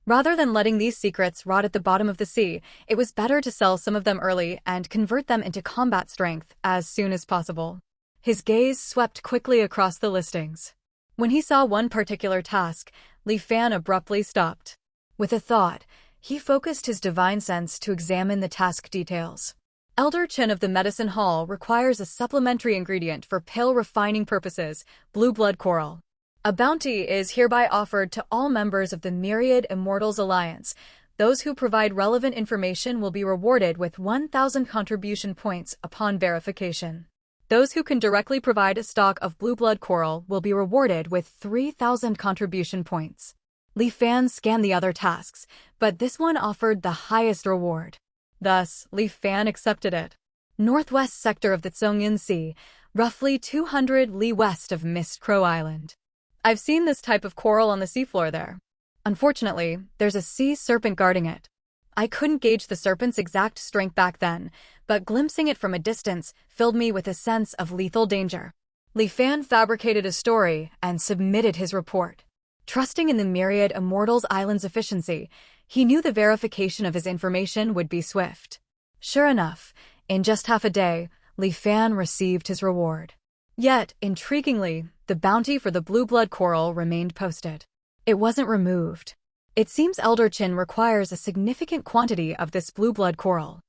Rather than letting these secrets rot at the bottom of the sea, it was better to sell some of them early and convert them into combat strength as soon as possible. His gaze swept quickly across the listings. When he saw one particular task, Li Fan abruptly stopped. With a thought, he focused his divine sense to examine the task details. Elder Qin of the Medicine Hall requires a supplementary ingredient for pill refining purposes, blue blood coral. A bounty is hereby offered to all members of the Myriad Immortals Alliance. Those who provide relevant information will be rewarded with 1,000 contribution points upon verification. Those who can directly provide a stock of blue blood coral will be rewarded with 3,000 contribution points. Li Fan scanned the other tasks, but this one offered the highest reward. Thus, Li Fan accepted it. Northwest sector of the Tsongyun Sea, roughly 200 li west of Mist Crow Island. I've seen this type of coral on the seafloor there. Unfortunately, there's a sea serpent guarding it. I couldn't gauge the serpent's exact strength back then, but glimpsing it from a distance filled me with a sense of lethal danger. Li Fan fabricated a story and submitted his report. Trusting in the Myriad Immortals Island's efficiency, he knew the verification of his information would be swift. Sure enough, in just half a day, Li Fan received his reward. Yet, intriguingly, the bounty for the blue blood coral remained posted. It wasn't removed. It seems Elder Qin requires a significant quantity of this blue blood coral.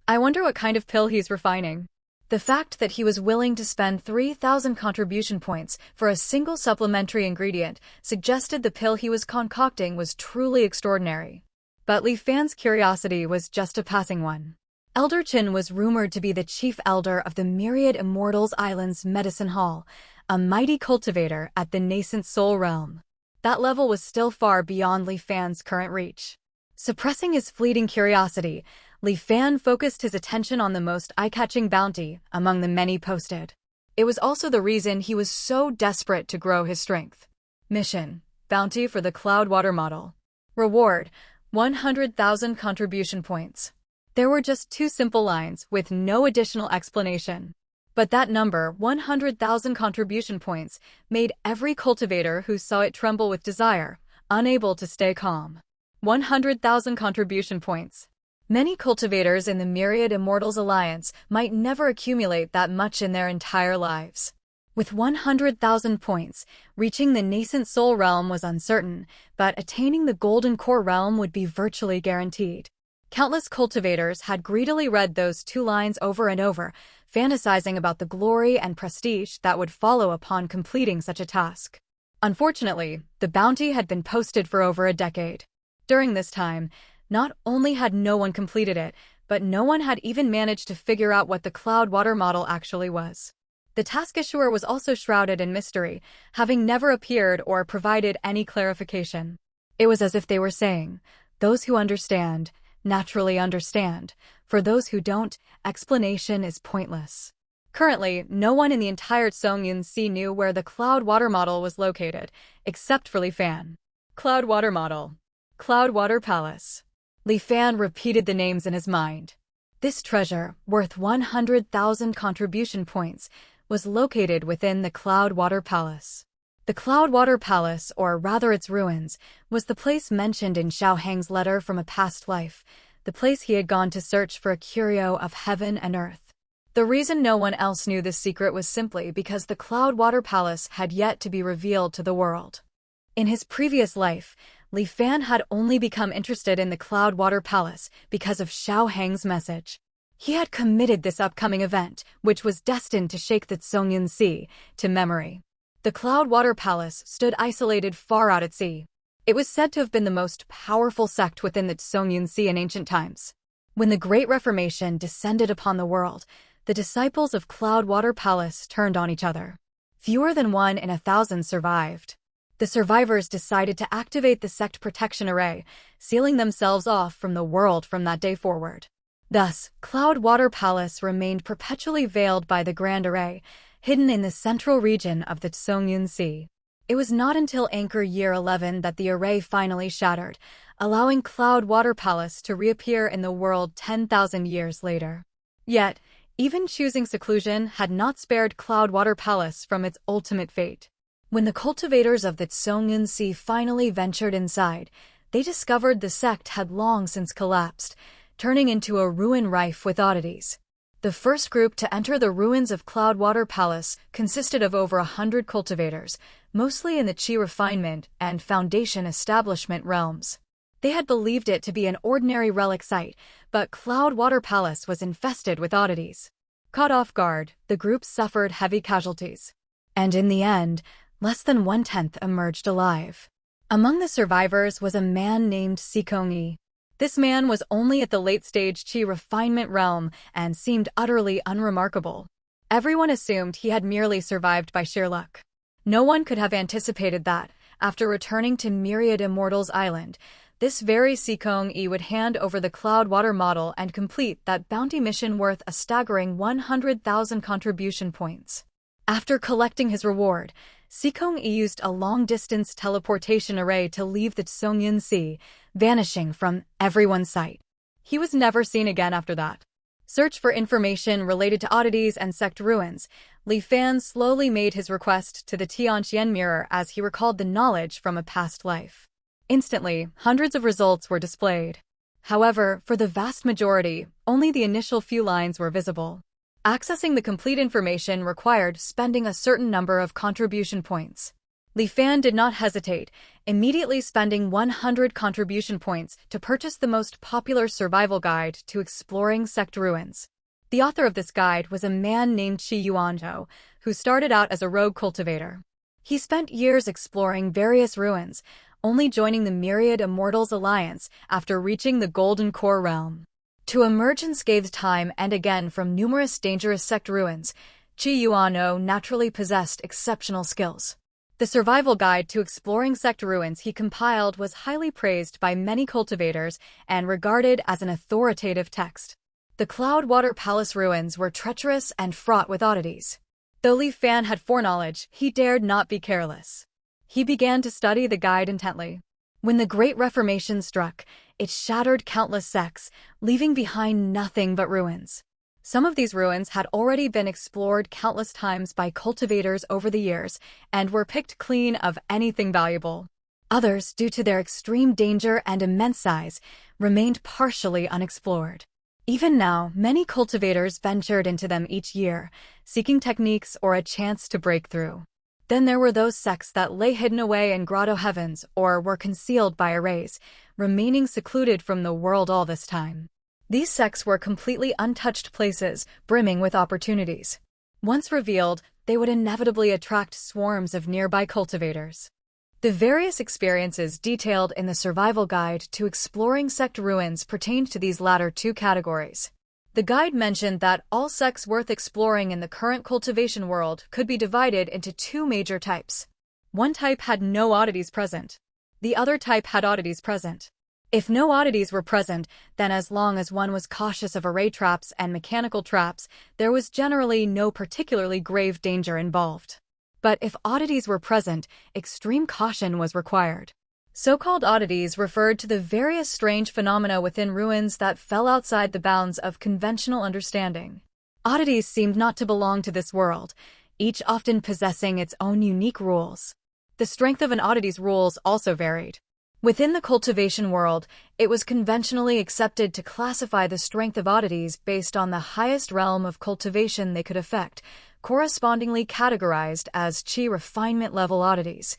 I wonder what kind of pill he's refining. The fact that he was willing to spend 3,000 contribution points for a single supplementary ingredient suggested the pill he was concocting was truly extraordinary. But Li Fan's curiosity was just a passing one. Elder Qin was rumored to be the chief elder of the Myriad Immortals Island's Medicine Hall, a mighty cultivator at the nascent soul realm. That level was still far beyond Li Fan's current reach. Suppressing his fleeting curiosity, Li Fan focused his attention on the most eye-catching bounty among the many posted. It was also the reason he was so desperate to grow his strength. Mission: bounty for the Cloudwater model. Reward: 100,000 contribution points. There were just two simple lines with no additional explanation. But that number, 100,000 contribution points, made every cultivator who saw it tremble with desire, unable to stay calm. 100,000 contribution points. Many cultivators in the Myriad Immortals Alliance might never accumulate that much in their entire lives. With 100,000 points, reaching the nascent soul realm was uncertain, but attaining the golden core realm would be virtually guaranteed. Countless cultivators had greedily read those 2 lines over and over, fantasizing about the glory and prestige that would follow upon completing such a task. Unfortunately, the bounty had been posted for over a decade. During this time, not only had no one completed it, but no one had even managed to figure out what the Cloudwater model actually was. The task issuer was also shrouded in mystery, having never appeared or provided any clarification. It was as if they were saying, "Those who understand, naturally understand. For those who don't, explanation is pointless." Currently, no one in the entire Songyun Sea knew where the Cloudwater model was located, except for Li Fan. Cloudwater model. Cloudwater Palace. Li Fan repeated the names in his mind. This treasure, worth 100,000 contribution points, was located within the Cloudwater Palace. The Cloudwater Palace, or rather its ruins, was the place mentioned in Xiao Hang's letter from a past life, the place he had gone to search for a curio of heaven and earth. The reason no one else knew this secret was simply because the Cloudwater Palace had yet to be revealed to the world. In his previous life, Li Fan had only become interested in the Cloudwater Palace because of Xiao Hang's message. He had committed this upcoming event, which was destined to shake the Songyun Sea, to memory. The Cloudwater Palace stood isolated far out at sea. It was said to have been the most powerful sect within the Songyun Sea in ancient times. When the Great Reformation descended upon the world, the disciples of Cloudwater Palace turned on each other. Fewer than 1 in 1,000 survived. The survivors decided to activate the sect protection array, sealing themselves off from the world from that day forward. Thus, Cloudwater Palace remained perpetually veiled by the Grand Array, hidden in the central region of the Songyun Sea. It was not until Anchor Year 11 that the array finally shattered, allowing Cloudwater Palace to reappear in the world 10,000 years later. Yet, even choosing seclusion had not spared Cloudwater Palace from its ultimate fate. When the cultivators of the Songyun Sea finally ventured inside, they discovered the sect had long since collapsed, turning into a ruin rife with oddities. The first group to enter the ruins of Cloudwater Palace consisted of over 100 cultivators, mostly in the Qi refinement and foundation establishment realms. They had believed it to be an ordinary relic site, but Cloudwater Palace was infested with oddities. Caught off guard, the group suffered heavy casualties. And in the end, less than 1/10 emerged alive. Among the survivors was a man named Sikong Yi. This man was only at the late-stage Qi refinement realm and seemed utterly unremarkable. Everyone assumed he had merely survived by sheer luck. No one could have anticipated that, after returning to Myriad Immortals Island, this very Sikong Yi would hand over the Cloudwater model and complete that bounty mission worth a staggering 100,000 contribution points. After collecting his reward, Sikong Yi used a long-distance teleportation array to leave the Songyun Sea, vanishing from everyone's sight. He was never seen again after that. Search for information related to oddities and sect ruins, Li Fan slowly made his request to the Tianqian mirror as he recalled the knowledge from a past life. Instantly, hundreds of results were displayed. However, for the vast majority, only the initial few lines were visible. Accessing the complete information required spending a certain number of contribution points. Li Fan did not hesitate, immediately spending 100 contribution points to purchase the most popular survival guide to exploring sect ruins. The author of this guide was a man named Qi Yuanzhou, who started out as a rogue cultivator. He spent years exploring various ruins, only joining the Myriad Immortals Alliance after reaching the Golden Core realm. To emerge unscathed time and again from numerous dangerous sect ruins, Qi Yuanzhou naturally possessed exceptional skills. The survival guide to exploring sect ruins he compiled was highly praised by many cultivators and regarded as an authoritative text. The Cloudwater Palace ruins were treacherous and fraught with oddities. Though Li Fan had foreknowledge, he dared not be careless. He began to study the guide intently. When the Great Reformation struck, it shattered countless sects, leaving behind nothing but ruins. Some of these ruins had already been explored countless times by cultivators over the years and were picked clean of anything valuable. Others, due to their extreme danger and immense size, remained partially unexplored. Even now, many cultivators ventured into them each year, seeking techniques or a chance to break through. Then there were those sects that lay hidden away in grotto heavens or were concealed by arrays, remaining secluded from the world all this time. These sects were completely untouched places, brimming with opportunities. Once revealed, they would inevitably attract swarms of nearby cultivators. The various experiences detailed in the survival guide to exploring sect ruins pertained to these latter two categories. The guide mentioned that all sects worth exploring in the current cultivation world could be divided into two major types. One type had no oddities present. The other type had oddities present. If no oddities were present, then as long as one was cautious of array traps and mechanical traps, there was generally no particularly grave danger involved. But if oddities were present, extreme caution was required. So-called oddities referred to the various strange phenomena within ruins that fell outside the bounds of conventional understanding. Oddities seemed not to belong to this world, each often possessing its own unique rules. The strength of an oddity's rules also varied. Within the cultivation world, it was conventionally accepted to classify the strength of oddities based on the highest realm of cultivation they could affect, correspondingly categorized as Chi refinement level oddities,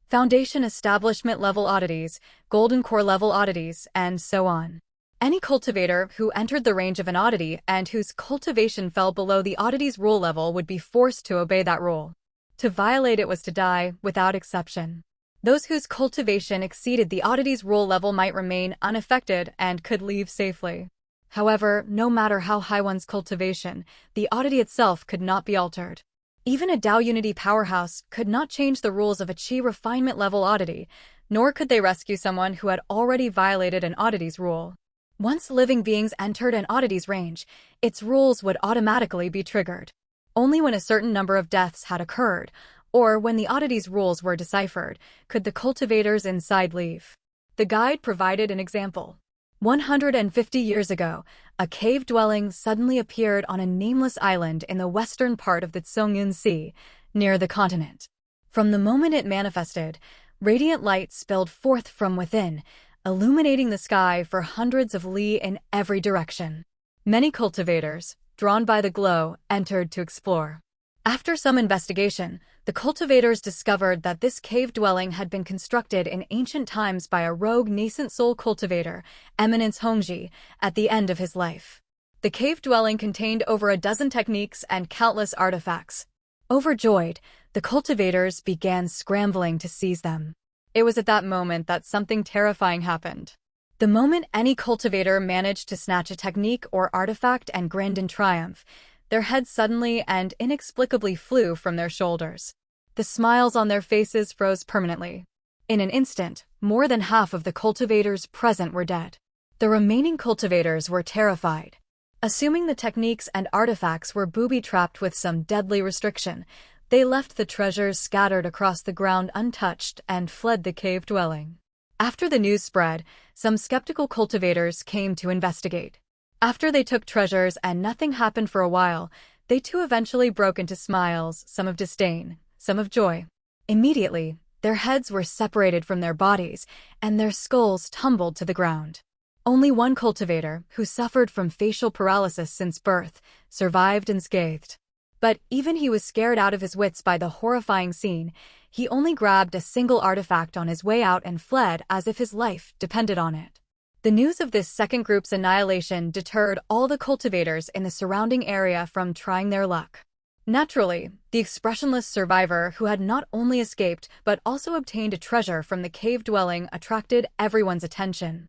Foundation establishment level oddities, Golden Core level oddities, and so on. Any cultivator who entered the range of an oddity and whose cultivation fell below the oddity's rule level would be forced to obey that rule. To violate it was to die, without exception. Those whose cultivation exceeded the oddity's rule level might remain unaffected and could leave safely. However, no matter how high one's cultivation, the oddity itself could not be altered. Even a Tao Unity powerhouse could not change the rules of a Chi refinement level oddity, nor could they rescue someone who had already violated an oddity's rule. Once living beings entered an oddity's range, its rules would automatically be triggered. Only when a certain number of deaths had occurred, or when the oddity's rules were deciphered, could the cultivators inside leave. The guide provided an example. 150 years ago, a cave dwelling suddenly appeared on a nameless island in the western part of the Tsongyun Sea, near the continent. From the moment it manifested, radiant light spilled forth from within, illuminating the sky for hundreds of li in every direction. Many cultivators, drawn by the glow, entered to explore. After some investigation, the cultivators discovered that this cave dwelling had been constructed in ancient times by a rogue nascent soul cultivator, Eminence Hongji, at the end of his life. The cave dwelling contained over a dozen techniques and countless artifacts. Overjoyed, the cultivators began scrambling to seize them. It was at that moment that something terrifying happened. The moment any cultivator managed to snatch a technique or artifact and grinned in triumph, their heads suddenly and inexplicably flew from their shoulders. The smiles on their faces froze permanently. In an instant, more than half of the cultivators present were dead. The remaining cultivators were terrified. Assuming the techniques and artifacts were booby-trapped with some deadly restriction, they left the treasures scattered across the ground untouched and fled the cave dwelling. After the news spread, some skeptical cultivators came to investigate. After they took treasures and nothing happened for a while, they too eventually broke into smiles, some of disdain, some of joy. Immediately, their heads were separated from their bodies, and their skulls tumbled to the ground. Only one cultivator, who suffered from facial paralysis since birth, survived unscathed. But even he was scared out of his wits by the horrifying scene. He only grabbed a single artifact on his way out and fled as if his life depended on it. The news of this second group's annihilation deterred all the cultivators in the surrounding area from trying their luck. Naturally, the expressionless survivor who had not only escaped but also obtained a treasure from the cave dwelling attracted everyone's attention.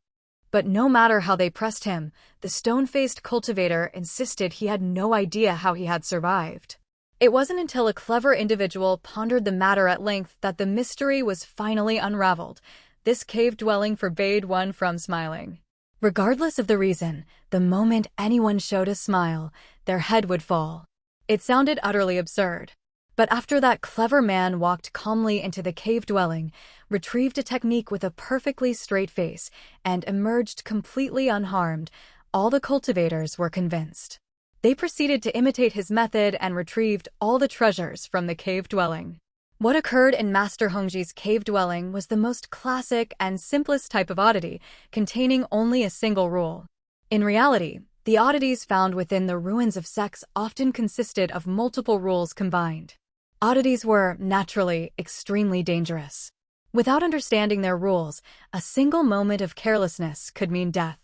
But no matter how they pressed him, the stone-faced cultivator insisted he had no idea how he had survived. It wasn't until a clever individual pondered the matter at length that the mystery was finally unraveled. This cave dwelling forbade one from smiling. Regardless of the reason, the moment anyone showed a smile, their head would fall. It sounded utterly absurd. But after that clever man walked calmly into the cave dwelling, retrieved a technique with a perfectly straight face, and emerged completely unharmed, all the cultivators were convinced. They proceeded to imitate his method and retrieved all the treasures from the cave dwelling. What occurred in Master Hongji's cave dwelling was the most classic and simplest type of oddity, containing only a single rule. In reality, the oddities found within the ruins of sects often consisted of multiple rules combined. Oddities were, naturally, extremely dangerous. Without understanding their rules, a single moment of carelessness could mean death.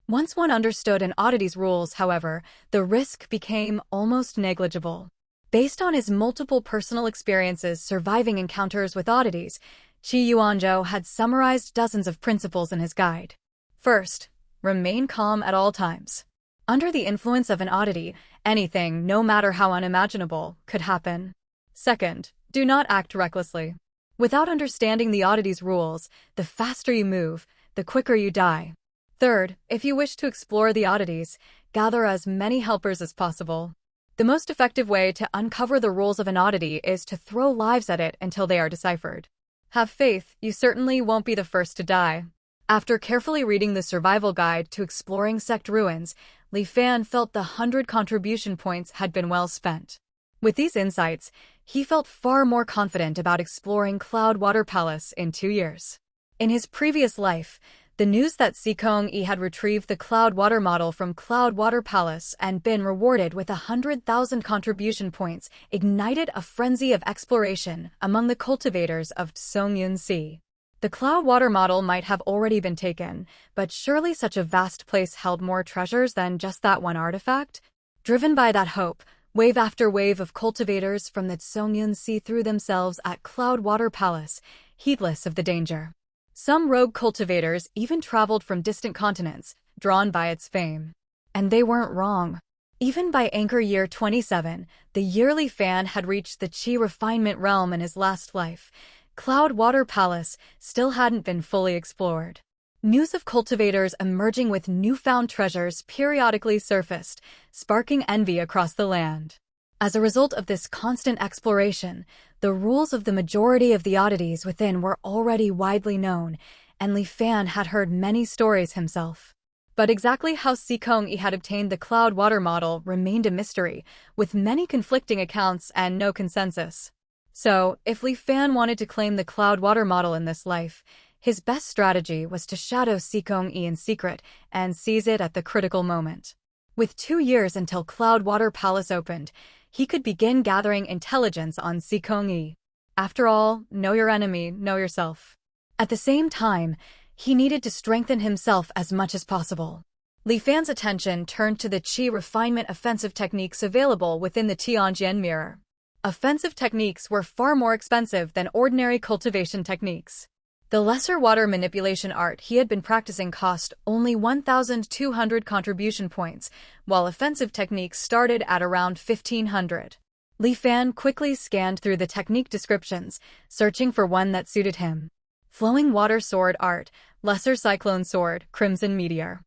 Once one understood an oddity's rules, however, the risk became almost negligible. Based on his multiple personal experiences surviving encounters with oddities, Qi Yuanzhou had summarized dozens of principles in his guide. First, remain calm at all times. Under the influence of an oddity, anything, no matter how unimaginable, could happen. Second, do not act recklessly. Without understanding the oddity's rules, the faster you move, the quicker you die. Third, if you wish to explore the oddities, gather as many helpers as possible. The most effective way to uncover the rules of an oddity is to throw lives at it until they are deciphered. Have faith, you certainly won't be the first to die. After carefully reading the survival guide to exploring sect ruins, Li Fan felt the 100 contribution points had been well spent. With these insights, he felt far more confident about exploring Cloudwater Palace in 2 years. In his previous life, the news that Sikong Yi had retrieved the Cloudwater model from Cloudwater Palace and been rewarded with 100,000 contribution points ignited a frenzy of exploration among the cultivators of Songyunsi. The Cloudwater model might have already been taken, but surely such a vast place held more treasures than just that one artifact? Driven by that hope, wave after wave of cultivators from the Songyunsi threw themselves at Cloudwater Palace, heedless of the danger. Some rogue cultivators even traveled from distant continents, drawn by its fame. And they weren't wrong. Even by anchor year 27, the yearly fan had reached the Qi refinement realm in his last life. Cloudwater Palace still hadn't been fully explored. News of cultivators emerging with newfound treasures periodically surfaced, sparking envy across the land. As a result of this constant exploration, the rules of the majority of the oddities within were already widely known, and Li Fan had heard many stories himself. But exactly how Sikong Yi had obtained the Cloudwater model remained a mystery, with many conflicting accounts and no consensus. So, if Li Fan wanted to claim the Cloudwater model in this life, his best strategy was to shadow Sikong Yi in secret and seize it at the critical moment. With 2 years until Cloudwater Palace opened, he could begin gathering intelligence on Sikong Yi. After all, know your enemy, know yourself. At the same time, he needed to strengthen himself as much as possible. Li Fan's attention turned to the Qi refinement offensive techniques available within the Tianjian mirror. Offensive techniques were far more expensive than ordinary cultivation techniques. The lesser water manipulation art he had been practicing cost only 1,200 contribution points, while offensive techniques started at around 1,500. Li Fan quickly scanned through the technique descriptions, searching for one that suited him. Flowing water sword art, lesser cyclone sword, crimson meteor.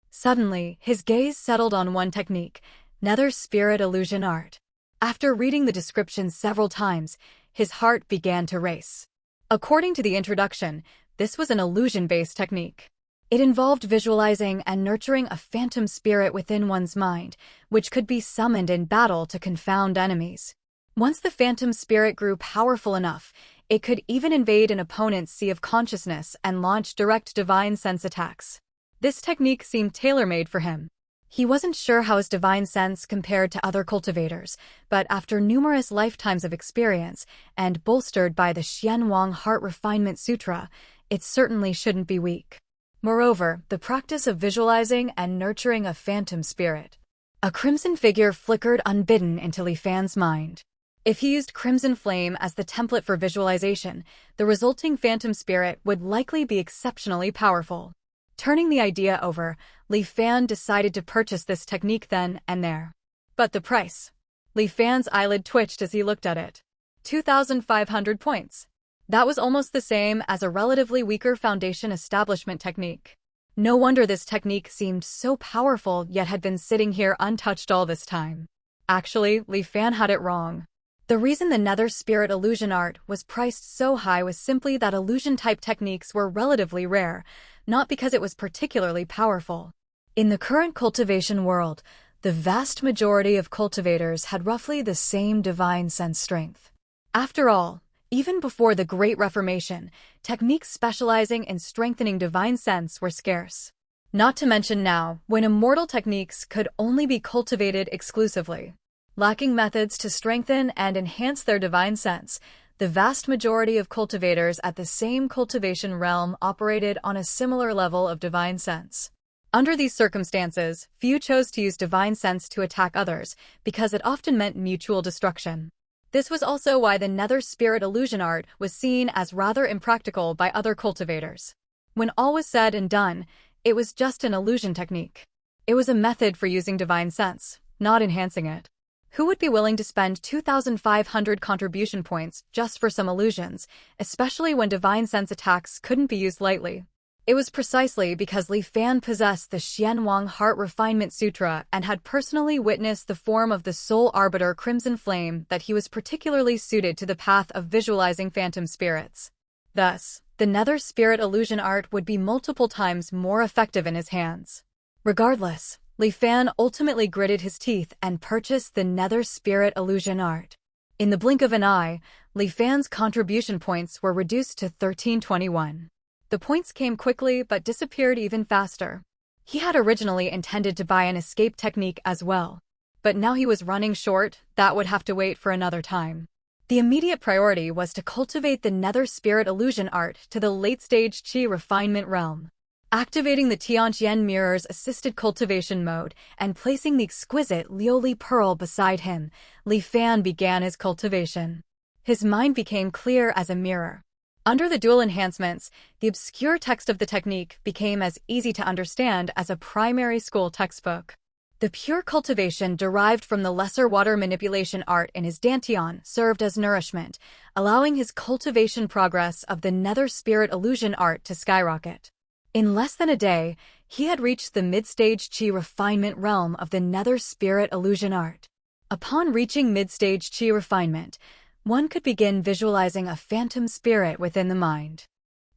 Suddenly, his gaze settled on one technique, nether spirit illusion art. After reading the description several times, his heart began to race. According to the introduction, this was an illusion-based technique. It involved visualizing and nurturing a phantom spirit within one's mind, which could be summoned in battle to confound enemies. Once the phantom spirit grew powerful enough, it could even invade an opponent's sea of consciousness and launch direct divine sense attacks. This technique seemed tailor-made for him. He wasn't sure how his divine sense compared to other cultivators, but after numerous lifetimes of experience, and bolstered by the Xianwang Heart Refinement Sutra, it certainly shouldn't be weak. Moreover, the practice of visualizing and nurturing a phantom spirit. A crimson figure flickered unbidden into Li Fan's mind. If he used crimson flame as the template for visualization, the resulting phantom spirit would likely be exceptionally powerful. Turning the idea over, Li Fan decided to purchase this technique then and there. But the price? Li Fan's eyelid twitched as he looked at it. 2,500 points. That was almost the same as a relatively weaker foundation establishment technique. No wonder this technique seemed so powerful yet had been sitting here untouched all this time. Actually, Li Fan had it wrong. The reason the nether spirit illusion art was priced so high was simply that illusion-type techniques were relatively rare, not because it was particularly powerful. In the current cultivation world, the vast majority of cultivators had roughly the same divine sense strength. After all, Even before the Great Reformation, techniques specializing in strengthening divine sense were scarce. Not to mention now, when immortal techniques could only be cultivated exclusively. Lacking methods to strengthen and enhance their divine sense, the vast majority of cultivators at the same cultivation realm operated on a similar level of divine sense. Under these circumstances, few chose to use divine sense to attack others, because it often meant mutual destruction. This was also why the nether spirit illusion art was seen as rather impractical by other cultivators. When all was said and done, it was just an illusion technique. It was a method for using divine sense, not enhancing it. Who would be willing to spend 2,500 contribution points just for some illusions, especially when divine sense attacks couldn't be used lightly? It was precisely because Li Fan possessed the Xianwang Heart Refinement Sutra and had personally witnessed the form of the Soul Arbiter Crimson Flame that he was particularly suited to the path of visualizing phantom spirits. Thus, the nether spirit illusion art would be multiple times more effective in his hands. Regardless, Li Fan ultimately gritted his teeth and purchased the nether spirit illusion art. In the blink of an eye, Li Fan's contribution points were reduced to 1321. The points came quickly but disappeared even faster. He had originally intended to buy an escape technique as well, but now he was running short. That would have to wait for another time. The immediate priority was to cultivate the nether spirit illusion art to the late-stage Qi refinement realm. Activating the Tianqian mirror's assisted cultivation mode and placing the exquisite Liuli pearl beside him, Li Fan began his cultivation. His mind became clear as a mirror. Under the dual enhancements, the obscure text of the technique became as easy to understand as a primary school textbook. The pure cultivation derived from the lesser water manipulation art in his dantian served as nourishment, allowing his cultivation progress of the nether spirit illusion art to skyrocket. In less than a day, he had reached the mid-stage Qi refinement realm of the nether spirit illusion art. Upon reaching mid-stage Qi refinement, one could begin visualizing a phantom spirit within the mind.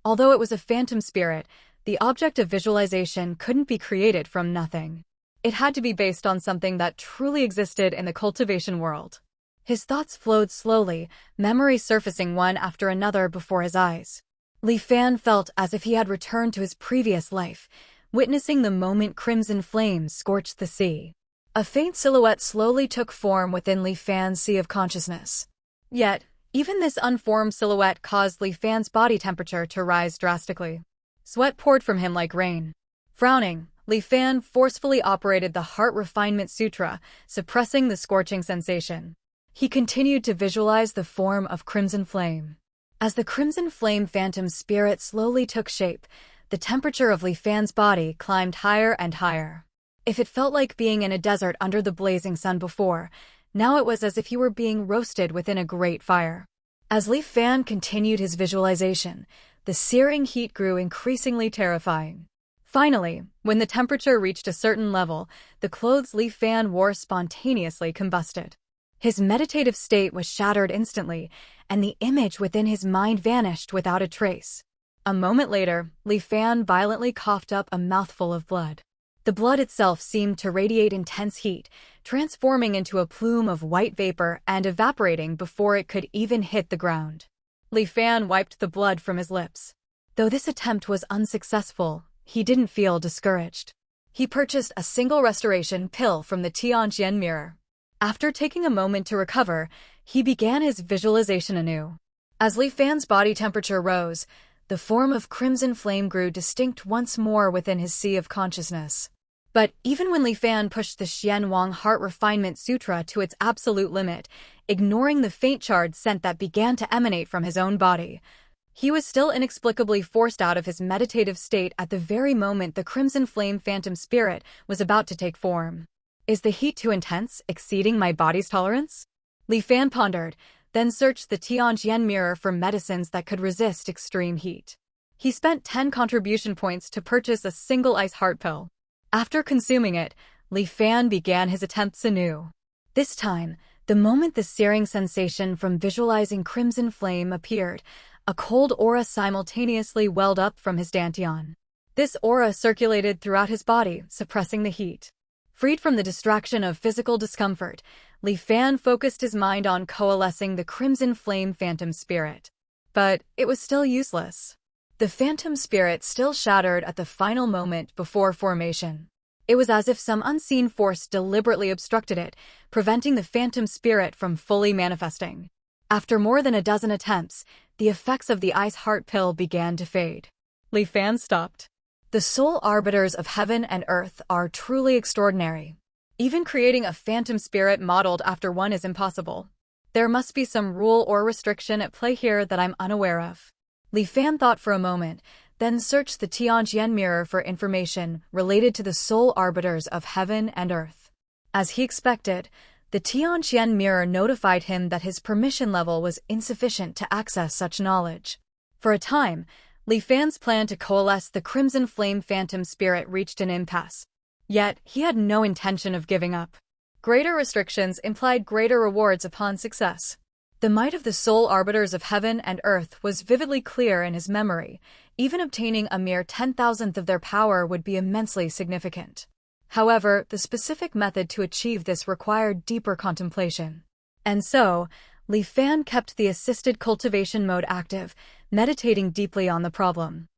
Although it was a phantom spirit, the object of visualization couldn't be created from nothing. It had to be based on something that truly existed in the cultivation world. His thoughts flowed slowly, memories surfacing one after another before his eyes. Li Fan felt as if he had returned to his previous life, witnessing the moment crimson flames scorched the sea. A faint silhouette slowly took form within Li Fan's sea of consciousness. Yet, even this unformed silhouette caused Li Fan's body temperature to rise drastically. Sweat poured from him like rain. Frowning, Li Fan forcefully operated the Heart Refinement Sutra, suppressing the scorching sensation. He continued to visualize the form of Crimson Flame. As the Crimson Flame phantom spirit slowly took shape, the temperature of Li Fan's body climbed higher and higher. If it felt like being in a desert under the blazing sun before, now it was as if he were being roasted within a great fire. As Li Fan continued his visualization, the searing heat grew increasingly terrifying. Finally, when the temperature reached a certain level, the clothes Li Fan wore spontaneously combusted. His meditative state was shattered instantly, and the image within his mind vanished without a trace. A moment later, Li Fan violently coughed up a mouthful of blood. The blood itself seemed to radiate intense heat, transforming into a plume of white vapor and evaporating before it could even hit the ground. Li Fan wiped the blood from his lips. Though this attempt was unsuccessful, he didn't feel discouraged. He purchased a single restoration pill from the Tianqian mirror. After taking a moment to recover, he began his visualization anew. As Li Fan's body temperature rose, the form of Crimson Flame grew distinct once more within his sea of consciousness. But even when Li Fan pushed the Xianwang Heart Refinement Sutra to its absolute limit, ignoring the faint charred scent that began to emanate from his own body, he was still inexplicably forced out of his meditative state at the very moment the Crimson Flame phantom spirit was about to take form. Is the heat too intense, exceeding my body's tolerance? Li Fan pondered, then searched the Tianqian mirror for medicines that could resist extreme heat. He spent 10 contribution points to purchase a single ice heart pill. After consuming it, Li Fan began his attempts anew. This time, the moment the searing sensation from visualizing Crimson Flame appeared, a cold aura simultaneously welled up from his dantian. This aura circulated throughout his body, suppressing the heat. Freed from the distraction of physical discomfort, Li Fan focused his mind on coalescing the Crimson Flame Phantom Spirit. But it was still useless. The Phantom Spirit still shattered at the final moment before formation. It was as if some unseen force deliberately obstructed it, preventing the Phantom Spirit from fully manifesting. After more than a dozen attempts, the effects of the ice heart pill began to fade. Li Fan stopped. The sole arbiters of heaven and earth are truly extraordinary. Even creating a phantom spirit modeled after one is impossible. There must be some rule or restriction at play here that I'm unaware of. Li Fan thought for a moment, then searched the Tianqian mirror for information related to the sole arbiters of heaven and earth. As he expected, the Tianqian mirror notified him that his permission level was insufficient to access such knowledge. For a time, Li Fan's plan to coalesce the Crimson Flame Phantom Spirit reached an impasse. Yet, he had no intention of giving up. Greater restrictions implied greater rewards upon success. The might of the sole arbiters of heaven and earth was vividly clear in his memory. Even obtaining a mere 10,000th of their power would be immensely significant. However, the specific method to achieve this required deeper contemplation. And so, Li Fan kept the assisted cultivation mode active, meditating deeply on the problem.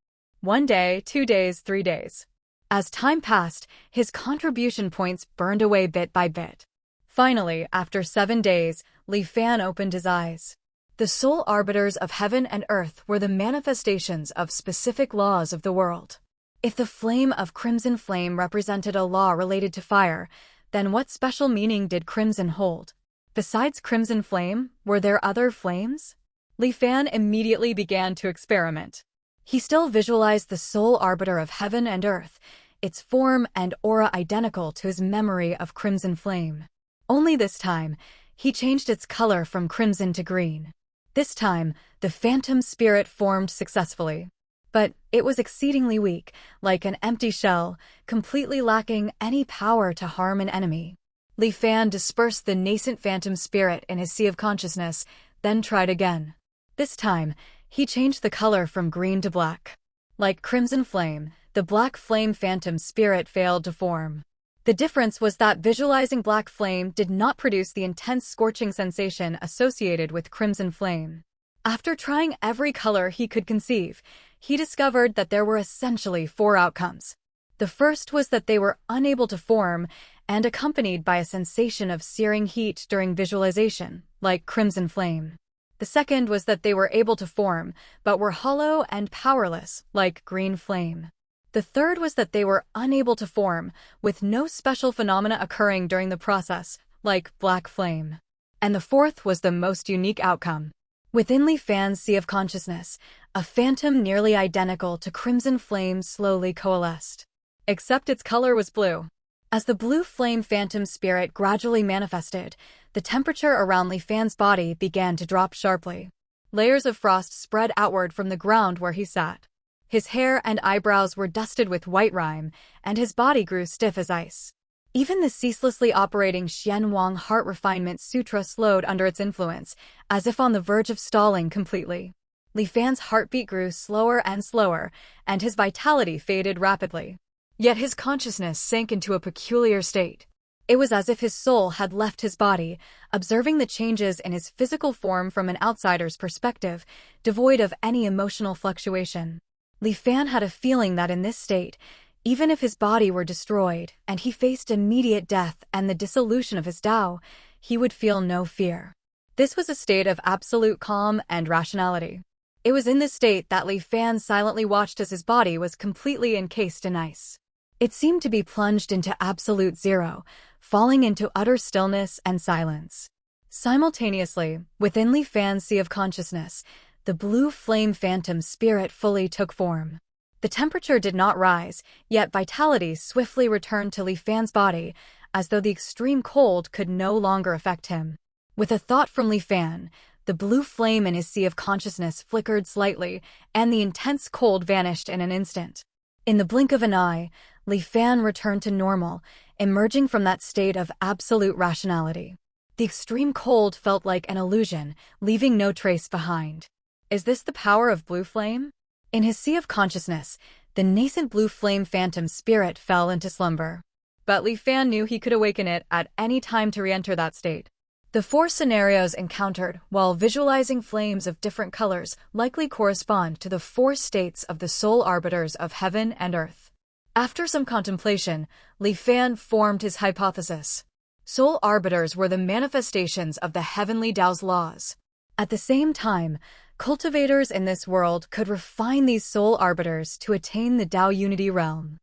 1 day, 2 days, 3 days. As time passed, his contribution points burned away bit by bit. Finally, after 7 days, Li Fan opened his eyes. The sole arbiters of heaven and earth were the manifestations of specific laws of the world. If the flame of Crimson Flame represented a law related to fire, then what special meaning did Crimson hold? Besides Crimson Flame, were there other flames? Li Fan immediately began to experiment. He still visualized the sole arbiter of heaven and earth, its form and aura identical to his memory of Crimson Flame. Only this time, he changed its color from crimson to green. This time, the phantom spirit formed successfully. But it was exceedingly weak, like an empty shell, completely lacking any power to harm an enemy. Li Fan dispersed the nascent phantom spirit in his sea of consciousness, then tried again. This time, he changed the color from green to black. Like Crimson Flame, the black flame phantom spirit failed to form. The difference was that visualizing black flame did not produce the intense scorching sensation associated with Crimson Flame. After trying every color he could conceive, he discovered that there were essentially 4 outcomes. The first was that they were unable to form and accompanied by a sensation of searing heat during visualization, like Crimson Flame. The second was that they were able to form, but were hollow and powerless, like Green Flame. The third was that they were unable to form, with no special phenomena occurring during the process, like Black Flame. And the fourth was the most unique outcome. Within Li Fan's sea of consciousness, a phantom nearly identical to Crimson Flame slowly coalesced. Except its color was blue. As the blue flame phantom spirit gradually manifested, the temperature around Li Fan's body began to drop sharply. Layers of frost spread outward from the ground where he sat. His hair and eyebrows were dusted with white rime, and his body grew stiff as ice. Even the ceaselessly operating Xian Wang Heart Refinement Sutra slowed under its influence, as if on the verge of stalling completely. Li Fan's heartbeat grew slower and slower, and his vitality faded rapidly. Yet his consciousness sank into a peculiar state. It was as if his soul had left his body, observing the changes in his physical form from an outsider's perspective, devoid of any emotional fluctuation. Li Fan had a feeling that in this state, even if his body were destroyed and he faced immediate death and the dissolution of his Tao, he would feel no fear. This was a state of absolute calm and rationality. It was in this state that Li Fan silently watched as his body was completely encased in ice. It seemed to be plunged into absolute zero, falling into utter stillness and silence. Simultaneously, within Li Fan's sea of consciousness, the blue flame phantom spirit fully took form. The temperature did not rise, yet vitality swiftly returned to Li Fan's body, as though the extreme cold could no longer affect him. With a thought from Li Fan, the blue flame in his sea of consciousness flickered slightly, and the intense cold vanished in an instant. In the blink of an eye, Li Fan returned to normal, emerging from that state of absolute rationality. The extreme cold felt like an illusion, leaving no trace behind. Is this the power of blue flame? In his sea of consciousness, the nascent blue flame phantom spirit fell into slumber. But Li Fan knew he could awaken it at any time to re-enter that state. The four scenarios encountered while visualizing flames of different colors likely correspond to the four states of the sole arbiters of heaven and earth. After some contemplation, Li Fan formed his hypothesis. Sole arbiters were the manifestations of the heavenly Tao's laws. At the same time, cultivators in this world could refine these sole arbiters to attain the Tao unity realm.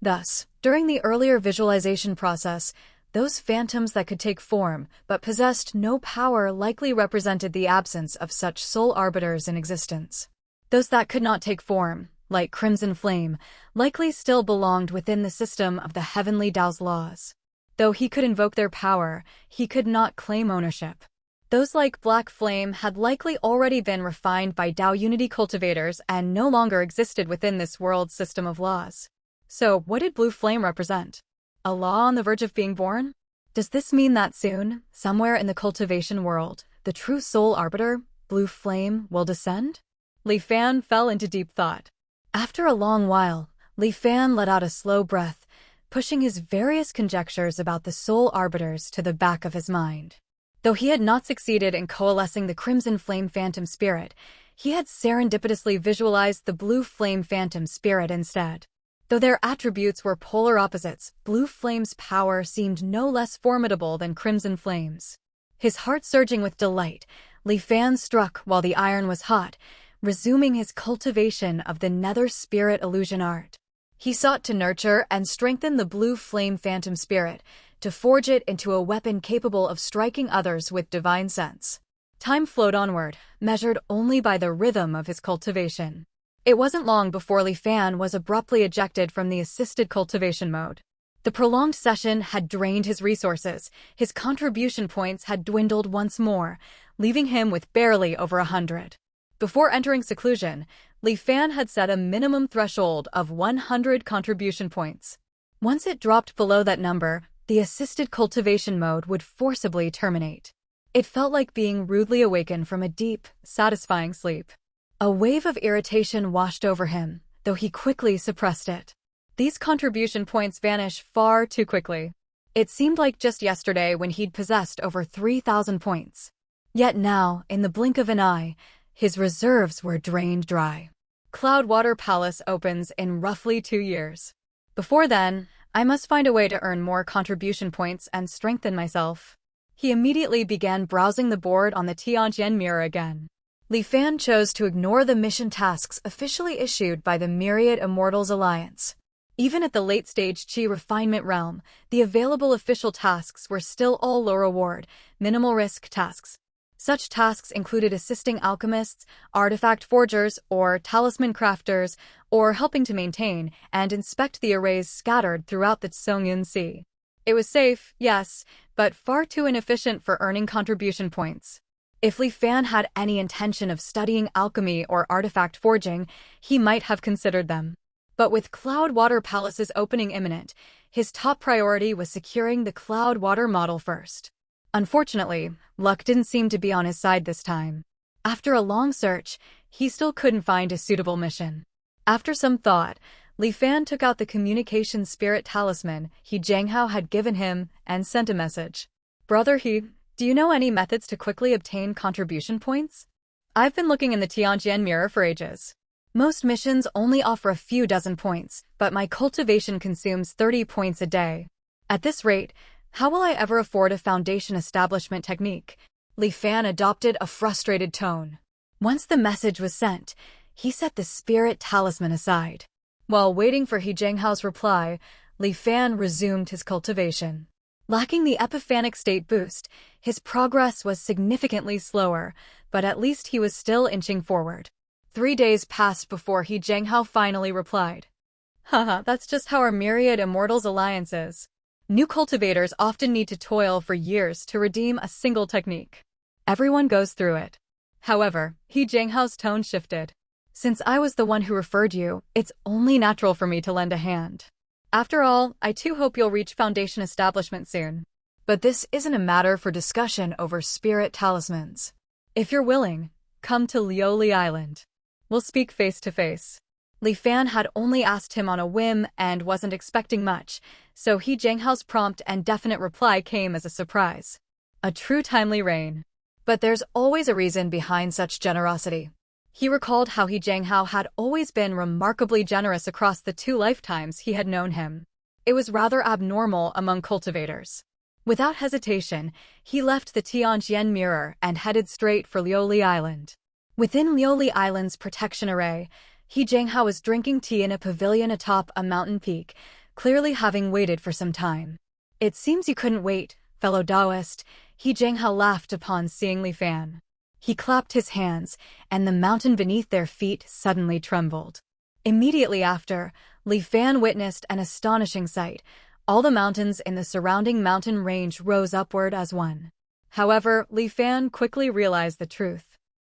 Thus, during the earlier visualization process, those phantoms that could take form but possessed no power likely represented the absence of such sole arbiters in existence. Those that could not take form, like Crimson Flame, likely still belonged within the system of the heavenly Tao's laws. Though he could invoke their power, he could not claim ownership. Those like Black Flame had likely already been refined by Tao unity cultivators and no longer existed within this world's system of laws. So, what did Blue Flame represent? A law on the verge of being born? Does this mean that soon, somewhere in the cultivation world, the true sole arbiter, Blue Flame, will descend? Li Fan fell into deep thought. After a long while, Li Fan let out a slow breath, pushing his various conjectures about the sole arbiters to the back of his mind. Though he had not succeeded in coalescing the Crimson Flame Phantom Spirit, he had serendipitously visualized the Blue Flame Phantom Spirit instead. Though their attributes were polar opposites, Blue Flame's power seemed no less formidable than Crimson Flame's. His heart surging with delight, Li Fan struck while the iron was hot, resuming his cultivation of the Nether Spirit illusion art. He sought to nurture and strengthen the Blue Flame Phantom Spirit, to forge it into a weapon capable of striking others with divine sense. Time flowed onward, measured only by the rhythm of his cultivation. It wasn't long before Li Fan was abruptly ejected from the assisted cultivation mode. The prolonged session had drained his resources, his contribution points had dwindled once more, leaving him with barely over 100. Before entering seclusion, Li Fan had set a minimum threshold of 100 contribution points. Once it dropped below that number, the assisted cultivation mode would forcibly terminate. It felt like being rudely awakened from a deep, satisfying sleep. A wave of irritation washed over him, though he quickly suppressed it. These contribution points vanish far too quickly. It seemed like just yesterday when he'd possessed over 3,000 points. Yet now, in the blink of an eye, his reserves were drained dry. Cloudwater Palace opens in roughly 2 years. Before then, I must find a way to earn more contribution points and strengthen myself. He immediately began browsing the board on the Tiantian mirror again. Li Fan chose to ignore the mission tasks officially issued by the Myriad Immortals Alliance. Even at the late-stage Qi refinement realm, the available official tasks were still all low-reward, minimal-risk tasks. Such tasks included assisting alchemists, artifact forgers, or talisman crafters, or helping to maintain and inspect the arrays scattered throughout the Songyun Sea. It was safe, yes, but far too inefficient for earning contribution points. If Li Fan had any intention of studying alchemy or artifact forging, he might have considered them. But with Cloudwater Palace's opening imminent, his top priority was securing the Cloudwater model first. Unfortunately, luck didn't seem to be on his side this time. After a long search, he still couldn't find a suitable mission. After some thought, Li Fan took out the communication spirit talisman He Jianghao had given him and sent a message. Brother He, do you know any methods to quickly obtain contribution points? I've been looking in the Tiantian mirror for ages. Most missions only offer a few dozen points, but my cultivation consumes 30 points a day. At this rate, how will I ever afford a foundation establishment technique? Li Fan adopted a frustrated tone. Once the message was sent, he set the spirit talisman aside. While waiting for He Jianghao's reply, Li Fan resumed his cultivation. Lacking the epiphanic state boost, his progress was significantly slower, but at least he was still inching forward. 3 days passed before He Jianghao finally replied. Haha, that's just how our Myriad Immortals Alliance is. New cultivators often need to toil for years to redeem a single technique. Everyone goes through it. However, He Jianghao's tone shifted. Since I was the one who referred you, it's only natural for me to lend a hand. After all, I too hope you'll reach foundation establishment soon. But this isn't a matter for discussion over spirit talismans. If you're willing, come to Lioli Island. We'll speak face to face. Li Fan had only asked him on a whim and wasn't expecting much, so He Jianghao's prompt and definite reply came as a surprise. A true timely rain. But there's always a reason behind such generosity. He recalled how He Jianghao had always been remarkably generous across the 2 lifetimes he had known him. It was rather abnormal among cultivators. Without hesitation, he left the Tianjian Mirror and headed straight for Liuli Island. Within Liuli Island's protection array, He Jianghao was drinking tea in a pavilion atop a mountain peak, clearly having waited for some time. "It seems you couldn't wait, fellow Taoist," He Jianghao laughed upon seeing Li Fan. He clapped his hands, and the mountain beneath their feet suddenly trembled. Immediately after, Li Fan witnessed an astonishing sight. All the mountains in the surrounding mountain range rose upward as one. However, Li Fan quickly realized the truth.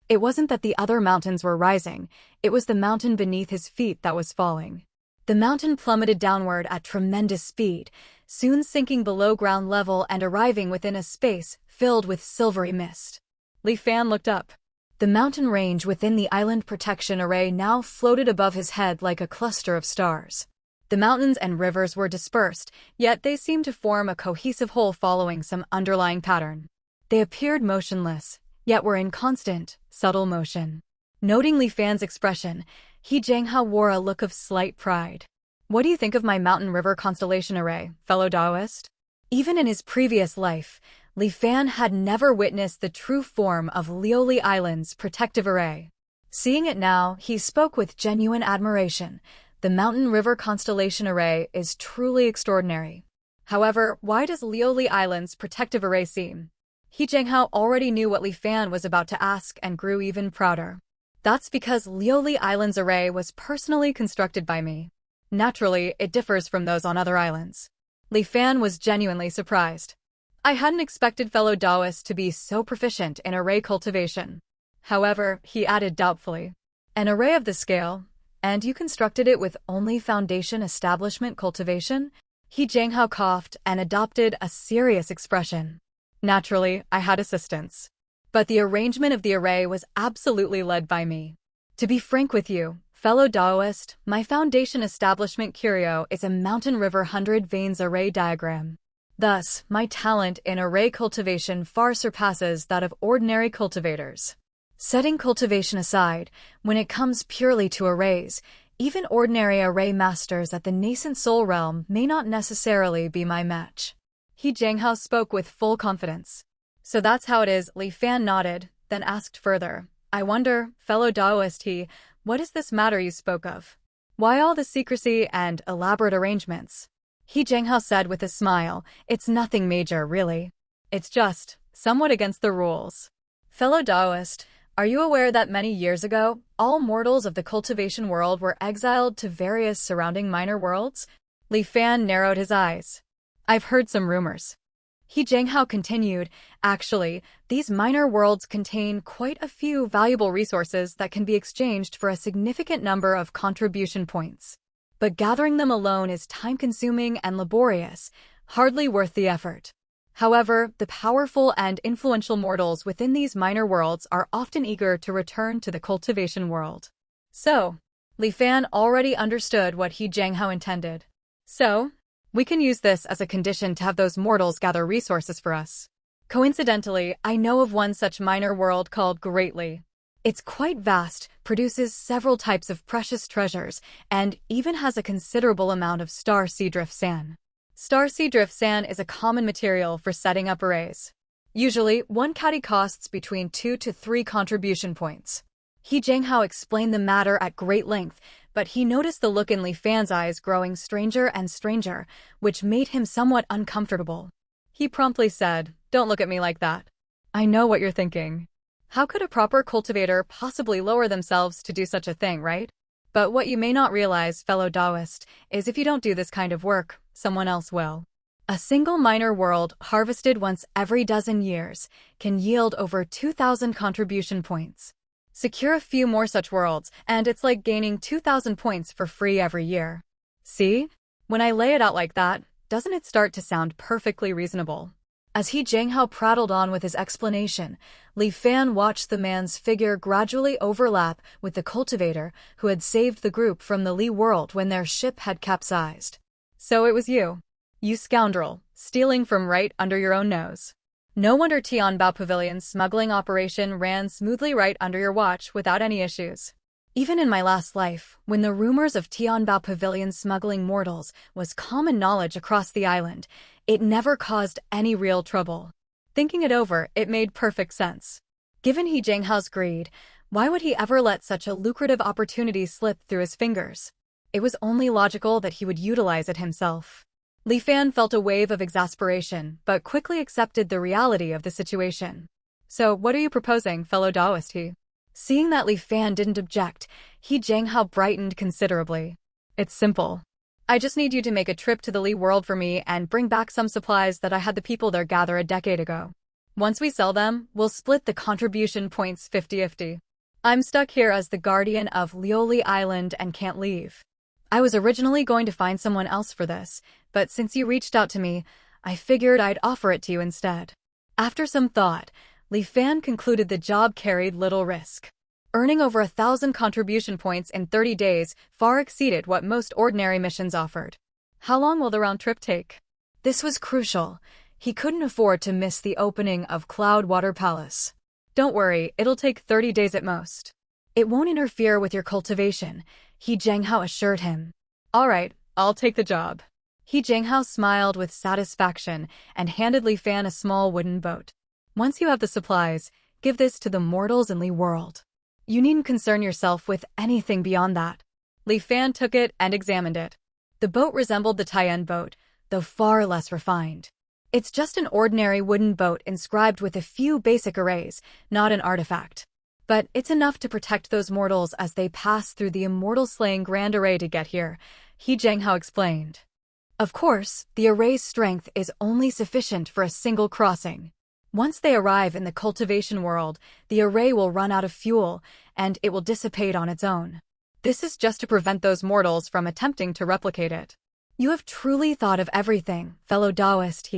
It wasn't that the other mountains were rising, it was the mountain beneath his feet that was falling. The mountain plummeted downward at tremendous speed, soon sinking below ground level and arriving within a space filled with silvery mist. Li Fan looked up. The mountain range within the island protection array now floated above his head like a cluster of stars. The mountains and rivers were dispersed, yet they seemed to form a cohesive whole following some underlying pattern. They appeared motionless, yet were in constant, subtle motion. Noting Li Fan's expression, He Jianghao wore a look of slight pride. "What do you think of my mountain-river constellation array, fellow Taoist?" Even in his previous life, Li Fan had never witnessed the true form of Liuli Island's protective array. Seeing it now, he spoke with genuine admiration. "The mountain-river constellation array is truly extraordinary." However, why does Liuli Island's protective array seem? He Jianghao already knew what Li Fan was about to ask and grew even prouder. "That's because Liuli Island's array was personally constructed by me. Naturally, it differs from those on other islands." Li Fan was genuinely surprised. "I hadn't expected fellow Taoists to be so proficient in array cultivation." However, he added doubtfully, "An array of this scale, and you constructed it with only foundation establishment cultivation?" He Jianghao coughed and adopted a serious expression. "Naturally, I had assistance. But the arrangement of the array was absolutely led by me. To be frank with you, fellow Taoist, my foundation establishment curio is a mountain river 100 veins array diagram. Thus, my talent in array cultivation far surpasses that of ordinary cultivators. Setting cultivation aside, when it comes purely to arrays, even ordinary array masters at the nascent soul realm may not necessarily be my match." He Jianghao spoke with full confidence. "So that's how it is." Li Fan nodded, then asked further, "I wonder, fellow Taoist what is this matter you spoke of? Why all the secrecy and elaborate arrangements?" He Jianghao said with a smile, "It's nothing major, really. It's just somewhat against the rules. Fellow Taoist, are you aware that many years ago, all mortals of the cultivation world were exiled to various surrounding minor worlds?" Li Fan narrowed his eyes. "I've heard some rumors." He Jianghao continued, "Actually, these minor worlds contain quite a few valuable resources that can be exchanged for a significant number of contribution points. But gathering them alone is time-consuming and laborious, hardly worth the effort. However, the powerful and influential mortals within these minor worlds are often eager to return to the cultivation world." So, Li Fan already understood what He Jianghao intended. "So, we can use this as a condition to have those mortals gather resources for us. Coincidentally, I know of one such minor world called Greatly. It's quite vast, produces several types of precious treasures, and even has a considerable amount of star sea drift sand. Star sea drift sand is a common material for setting up arrays. Usually, one caddy costs between 2 to 3 contribution points." He Jianghao explained the matter at great length, but he noticed the look in Li Fan's eyes growing stranger and stranger, which made him somewhat uncomfortable. He promptly said, "Don't look at me like that. I know what you're thinking. How could a proper cultivator possibly lower themselves to do such a thing, right? But what you may not realize, fellow Taoist, is if you don't do this kind of work, someone else will. A single minor world, harvested once every dozen years, can yield over 2,000 contribution points. Secure a few more such worlds, and it's like gaining 2,000 points for free every year. See? When I lay it out like that, doesn't it start to sound perfectly reasonable?" As He Jianghao prattled on with his explanation, Li Fan watched the man's figure gradually overlap with the cultivator who had saved the group from the Li world when their ship had capsized. "So it was you. You scoundrel, stealing from right under your own nose." No wonder Tianbao Pavilion's smuggling operation ran smoothly right under your watch without any issues. Even in my last life, when the rumors of Tianbao Pavilion smuggling mortals was common knowledge across the island, it never caused any real trouble. Thinking it over, it made perfect sense. Given He Jianghao's greed, why would he ever let such a lucrative opportunity slip through his fingers? It was only logical that he would utilize it himself. Li Fan felt a wave of exasperation, but quickly accepted the reality of the situation. So, what are you proposing, fellow Taoist he? Seeing that Li Fan didn't object, He Jianghao brightened considerably. It's simple. I just need you to make a trip to the Li world for me and bring back some supplies that I had the people there gather a decade ago. Once we sell them, we'll split the contribution points 50-50. I'm stuck here as the guardian of Lioli Island and can't leave. I was originally going to find someone else for this, but since you reached out to me, I figured I'd offer it to you instead. After some thought, Li Fan concluded the job carried little risk. Earning over 1,000 contribution points in 30 days far exceeded what most ordinary missions offered. How long will the round trip take? This was crucial. He couldn't afford to miss the opening of Cloudwater Palace. Don't worry, it'll take 30 days at most. It won't interfere with your cultivation, He Jianghao assured him. All right, I'll take the job. He Jianghao smiled with satisfaction and handed Li Fan a small wooden boat. Once you have the supplies, give this to the mortals in Li world. You needn't concern yourself with anything beyond that. Li Fan took it and examined it. The boat resembled the Taiyan boat, though far less refined. It's just an ordinary wooden boat inscribed with a few basic arrays, not an artifact. But it's enough to protect those mortals as they pass through the immortal slaying grand array to get here, He Jianghao explained. Of course, the array's strength is only sufficient for a single crossing. Once they arrive in the cultivation world, the array will run out of fuel, and it will dissipate on its own. This is just to prevent those mortals from attempting to replicate it. You have truly thought of everything, fellow Taoist,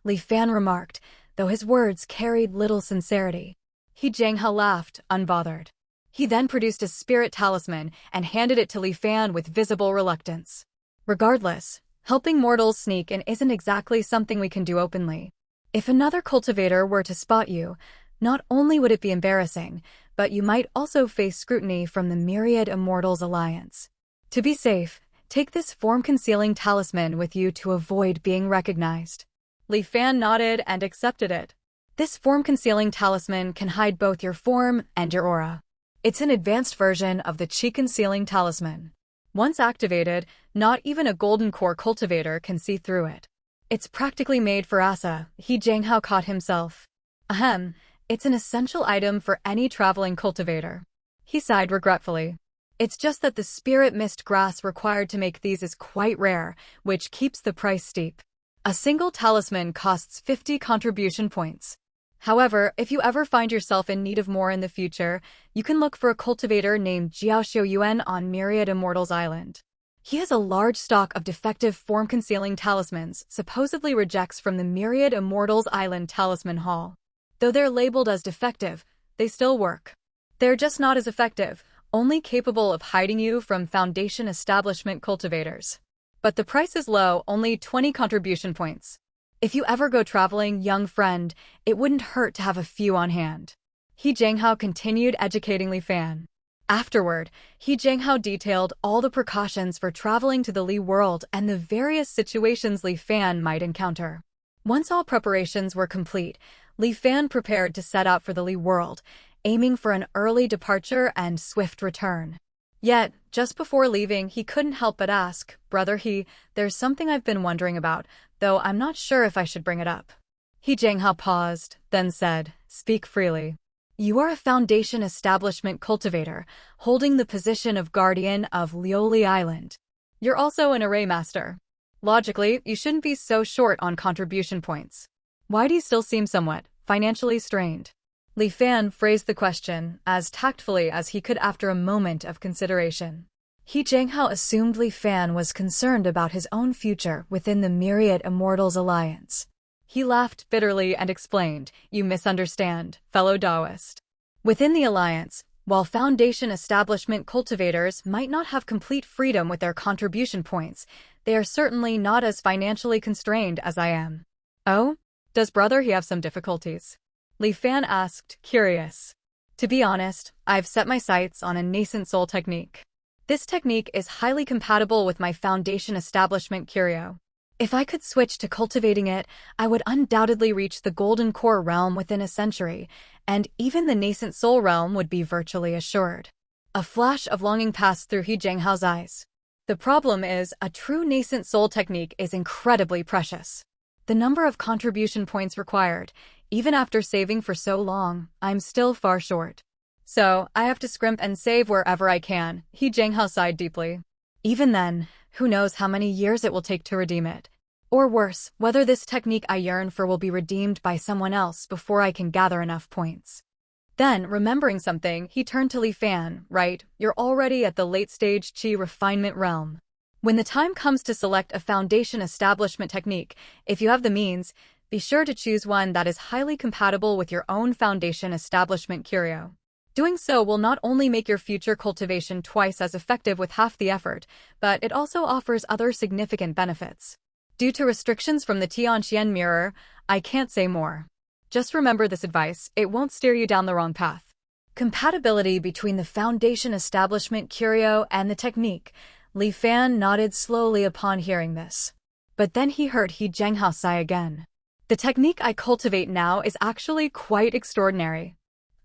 Li Fan remarked, though his words carried little sincerity. He Jianghao laughed, unbothered. He then produced a spirit talisman and handed it to Li Fan with visible reluctance. Regardless, helping mortals sneak in isn't exactly something we can do openly. If another cultivator were to spot you, not only would it be embarrassing, but you might also face scrutiny from the Myriad Immortals Alliance. To be safe, take this form-concealing talisman with you to avoid being recognized. Li Fan nodded and accepted it. This form-concealing talisman can hide both your form and your aura. It's an advanced version of the Qi-concealing talisman. Once activated, not even a golden core cultivator can see through it. It's practically made for Asa, He Jianghao caught himself. Ahem, it's an essential item for any traveling cultivator. He sighed regretfully. It's just that the spirit mist grass required to make these is quite rare, which keeps the price steep. A single talisman costs 50 contribution points. However, if you ever find yourself in need of more in the future, you can look for a cultivator named Jiao Xiuyuan on Myriad Immortals Island. He has a large stock of defective form-concealing talismans, supposedly rejects from the Myriad Immortals Island Talisman Hall. Though they're labeled as defective, they still work. They're just not as effective, only capable of hiding you from Foundation Establishment cultivators. But the price is low, only 20 contribution points. If you ever go traveling, young friend, it wouldn't hurt to have a few on hand. He Jianghao continued educating Li Fan. Afterward, He Jianghao detailed all the precautions for traveling to the Li world and the various situations Li Fan might encounter. Once all preparations were complete, Li Fan prepared to set out for the Li world, aiming for an early departure and swift return. Yet, just before leaving, he couldn't help but ask, "Brother there's something I've been wondering about, though I'm not sure if I should bring it up." He Jianghao paused, then said, "Speak freely." You are a Foundation Establishment cultivator, holding the position of Guardian of Lioli Island. You're also an array master. Logically, you shouldn't be so short on contribution points. Why do you still seem somewhat financially strained? Li Fan phrased the question as tactfully as he could after a moment of consideration. He Jianghao assumed Li Fan was concerned about his own future within the Myriad Immortals Alliance. He laughed bitterly and explained, "You misunderstand, fellow Taoist. Within the Alliance, while Foundation Establishment cultivators might not have complete freedom with their contribution points, they are certainly not as financially constrained as I am." Oh? Does brother he have some difficulties? Li Fan asked, curious. To be honest, I've set my sights on a nascent soul technique. This technique is highly compatible with my foundation establishment curio. If I could switch to cultivating it, I would undoubtedly reach the golden core realm within a century, and even the nascent soul realm would be virtually assured. A flash of longing passed through He Jianghao's eyes. The problem is, a true nascent soul technique is incredibly precious. The number of contribution points required, even after saving for so long, I'm still far short. So, I have to scrimp and save wherever I can, He Jianghao sighed deeply. Even then, who knows how many years it will take to redeem it. Or worse, whether this technique I yearn for will be redeemed by someone else before I can gather enough points. Then, remembering something, he turned to Li Fan, right, you're already at the late-stage qi refinement realm. When the time comes to select a foundation establishment technique, if you have the means, be sure to choose one that is highly compatible with your own foundation establishment curio. Doing so will not only make your future cultivation twice as effective with half the effort, but it also offers other significant benefits. Due to restrictions from the Tianqian mirror, I can't say more. Just remember this advice, it won't steer you down the wrong path. Compatibility between the foundation establishment curio and the technique. Li Fan nodded slowly upon hearing this. But then he heard He Jianghao sigh again. The technique I cultivate now is actually quite extraordinary.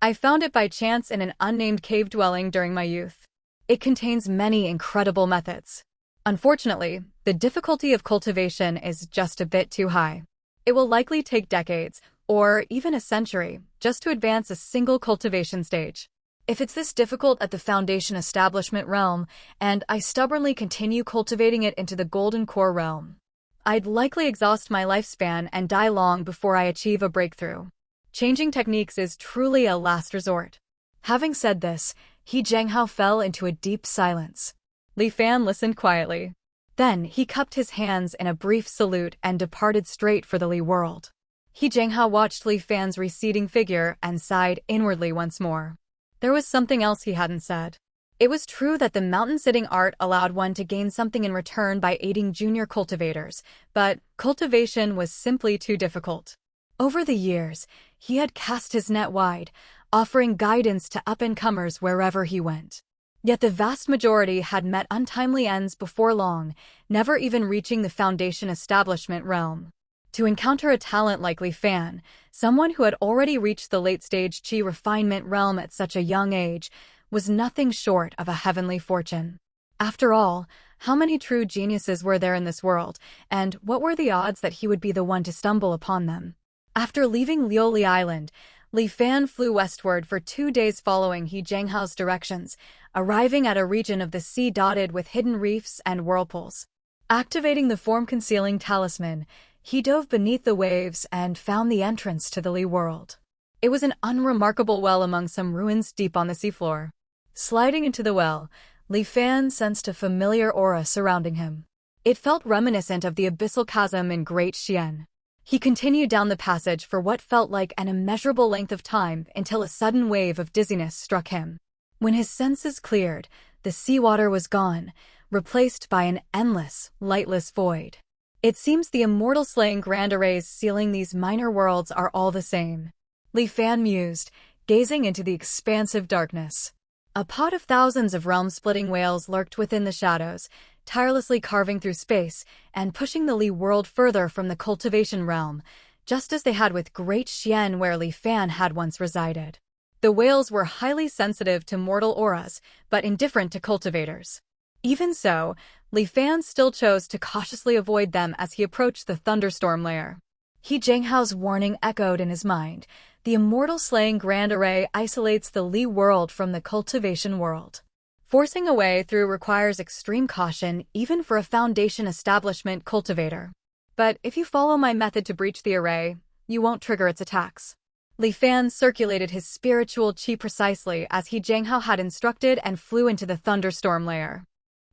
I found it by chance in an unnamed cave dwelling during my youth. It contains many incredible methods. Unfortunately, the difficulty of cultivation is just a bit too high. It will likely take decades, or even a century, just to advance a single cultivation stage. If it's this difficult at the foundation establishment realm, and I stubbornly continue cultivating it into the golden core realm, I'd likely exhaust my lifespan and die long before I achieve a breakthrough. Changing techniques is truly a last resort. Having said this, He Jianghao fell into a deep silence. Li Fan listened quietly. Then he cupped his hands in a brief salute and departed straight for the Li world. He Jianghao watched Li Fan's receding figure and sighed inwardly once more. There was something else he hadn't said. It was true that the mountain-sitting art allowed one to gain something in return by aiding junior cultivators, but cultivation was simply too difficult. Over the years, he had cast his net wide, offering guidance to up-and-comers wherever he went. Yet the vast majority had met untimely ends before long, never even reaching the foundation establishment realm. To encounter a talent like Li Fan, someone who had already reached the late-stage qi refinement realm at such a young age, was nothing short of a heavenly fortune. After all, how many true geniuses were there in this world, and what were the odds that he would be the one to stumble upon them? After leaving Liuli Island, Li Fan flew westward for 2 days following He Jianghao's directions, arriving at a region of the sea dotted with hidden reefs and whirlpools. Activating the form-concealing talisman, he dove beneath the waves and found the entrance to the Li world. It was an unremarkable well among some ruins deep on the seafloor. Sliding into the well, Li Fan sensed a familiar aura surrounding him. It felt reminiscent of the abyssal chasm in Great Xian. He continued down the passage for what felt like an immeasurable length of time until a sudden wave of dizziness struck him. When his senses cleared, the seawater was gone, replaced by an endless, lightless void. It seems the immortal slaying grand arrays sealing these minor worlds are all the same. Li Fan mused, gazing into the expansive darkness. A pod of thousands of realm-splitting whales lurked within the shadows, tirelessly carving through space and pushing the Li world further from the cultivation realm, just as they had with Great Xian where Li Fan had once resided. The whales were highly sensitive to mortal auras, but indifferent to cultivators. Even so, Li Fan still chose to cautiously avoid them as he approached the thunderstorm lair. He Jianghao's warning echoed in his mind. The immortal slaying grand array isolates the Li world from the cultivation world. Forcing a way through requires extreme caution even for a foundation establishment cultivator. But if you follow my method to breach the array, you won't trigger its attacks. Li Fan circulated his spiritual qi precisely as He Jianghao had instructed and flew into the thunderstorm lair.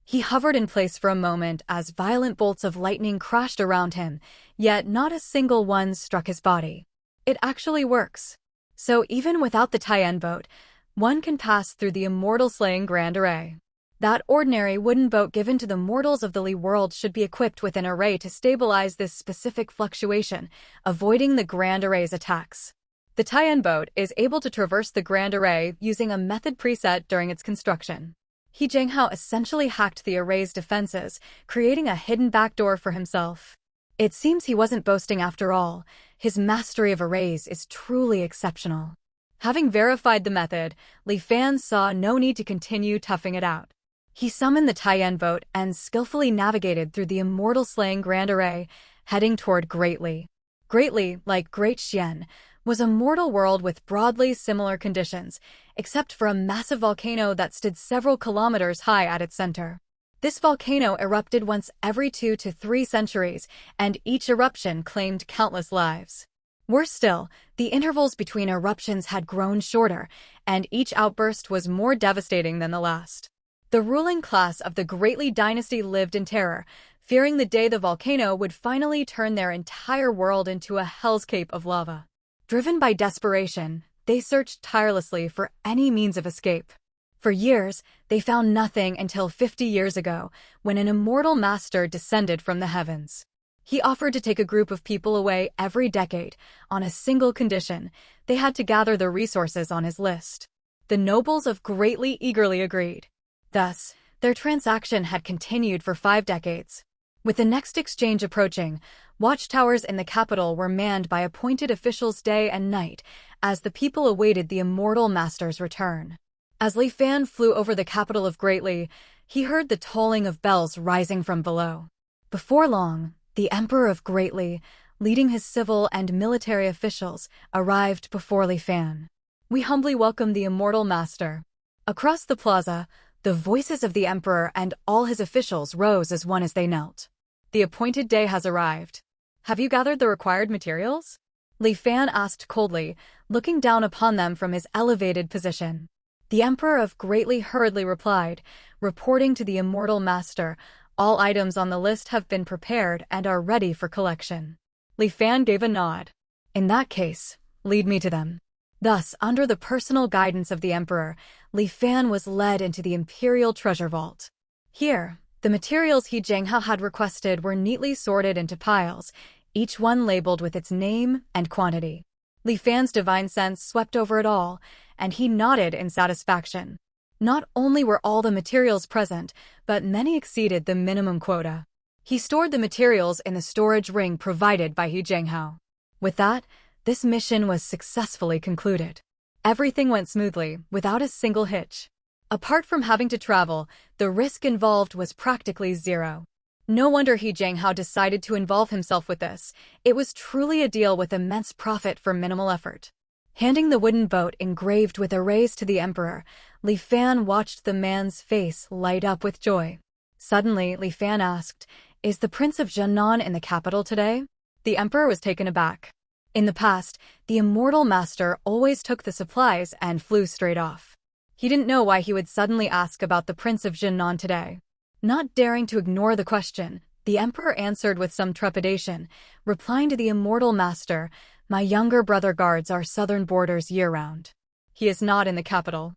He hovered in place for a moment as violent bolts of lightning crashed around him, yet not a single one struck his body. It actually works. So even without the Taiyan boat, one can pass through the immortal slaying grand array. That ordinary wooden boat given to the mortals of the Li world should be equipped with an array to stabilize this specific fluctuation, avoiding the Grand Array's attacks. The tie-in boat is able to traverse the Grand Array using a method preset during its construction. He Jianghao essentially hacked the array's defenses, creating a hidden backdoor for himself. It seems he wasn't boasting after all. His mastery of arrays is truly exceptional. Having verified the method, Li Fan saw no need to continue toughing it out. He summoned the tie-in boat and skillfully navigated through the immortal slaying Grand Array, heading toward Great Li. Great Li, like Great Xian, was a mortal world with broadly similar conditions, except for a massive volcano that stood several kilometers high at its center. This volcano erupted once every 2 to 3 centuries, and each eruption claimed countless lives. Worse still, the intervals between eruptions had grown shorter, and each outburst was more devastating than the last. The ruling class of the Great Li dynasty lived in terror, fearing the day the volcano would finally turn their entire world into a hellscape of lava. Driven by desperation, they searched tirelessly for any means of escape. For years, they found nothing until 50 years ago, when an immortal master descended from the heavens. He offered to take a group of people away every decade, on a single condition: they had to gather the resources on his list. The nobles of Great Li eagerly agreed. Thus, their transaction had continued for 5 decades. With the next exchange approaching, watchtowers in the capital were manned by appointed officials day and night, as the people awaited the immortal master's return. As Li Fan flew over the capital of Great Li, he heard the tolling of bells rising from below. Before long, the Emperor of Great Li, leading his civil and military officials, arrived before Li Fan. "We humbly welcome the immortal master." Across the plaza, the voices of the Emperor and all his officials rose as one as they knelt. "The appointed day has arrived. Have you gathered the required materials?" Li Fan asked coldly, looking down upon them from his elevated position. The Emperor of Great Li hurriedly replied, reporting to the immortal master, "All items on the list have been prepared and are ready for collection." Li Fan gave a nod. "In that case, lead me to them." Thus, under the personal guidance of the Emperor, Li Fan was led into the imperial treasure vault. Here, the materials He Jianghao had requested were neatly sorted into piles, each one labeled with its name and quantity. Li Fan's divine sense swept over it all, and he nodded in satisfaction. Not only were all the materials present, but many exceeded the minimum quota. He stored the materials in the storage ring provided by He Jianghao. With that, this mission was successfully concluded. Everything went smoothly, without a single hitch. Apart from having to travel, the risk involved was practically zero. No wonder He Jianghao decided to involve himself with this. It was truly a deal with immense profit for minimal effort. Handing the wooden boat engraved with arrays to the Emperor, Li Fan watched the man's face light up with joy. Suddenly, Li Fan asked, "Is the Prince of Jiannan in the capital today?" The Emperor was taken aback. In the past, the immortal master always took the supplies and flew straight off. He didn't know why he would suddenly ask about the Prince of Jiannan today. Not daring to ignore the question, the Emperor answered with some trepidation, replying to the immortal master, "My younger brother guards our southern borders year-round. He is not in the capital.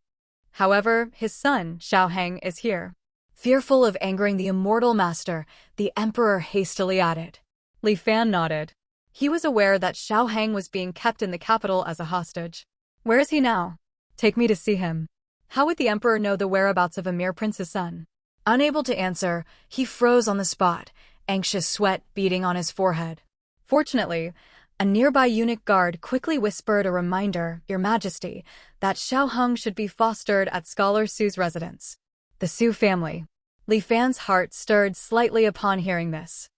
However, his son, Xiaoheng, is here." Fearful of angering the immortal master, the Emperor hastily added. Li Fan nodded. He was aware that Xiaoheng was being kept in the capital as a hostage. "Where is he now? Take me to see him." How would the Emperor know the whereabouts of a mere prince's son? Unable to answer, he froze on the spot, anxious sweat beading on his forehead. Fortunately, a nearby eunuch guard quickly whispered a reminder, "Your Majesty," that Xiaoheng should be fostered at Scholar Su's residence. The Su family. Li Fan's heart stirred slightly upon hearing this.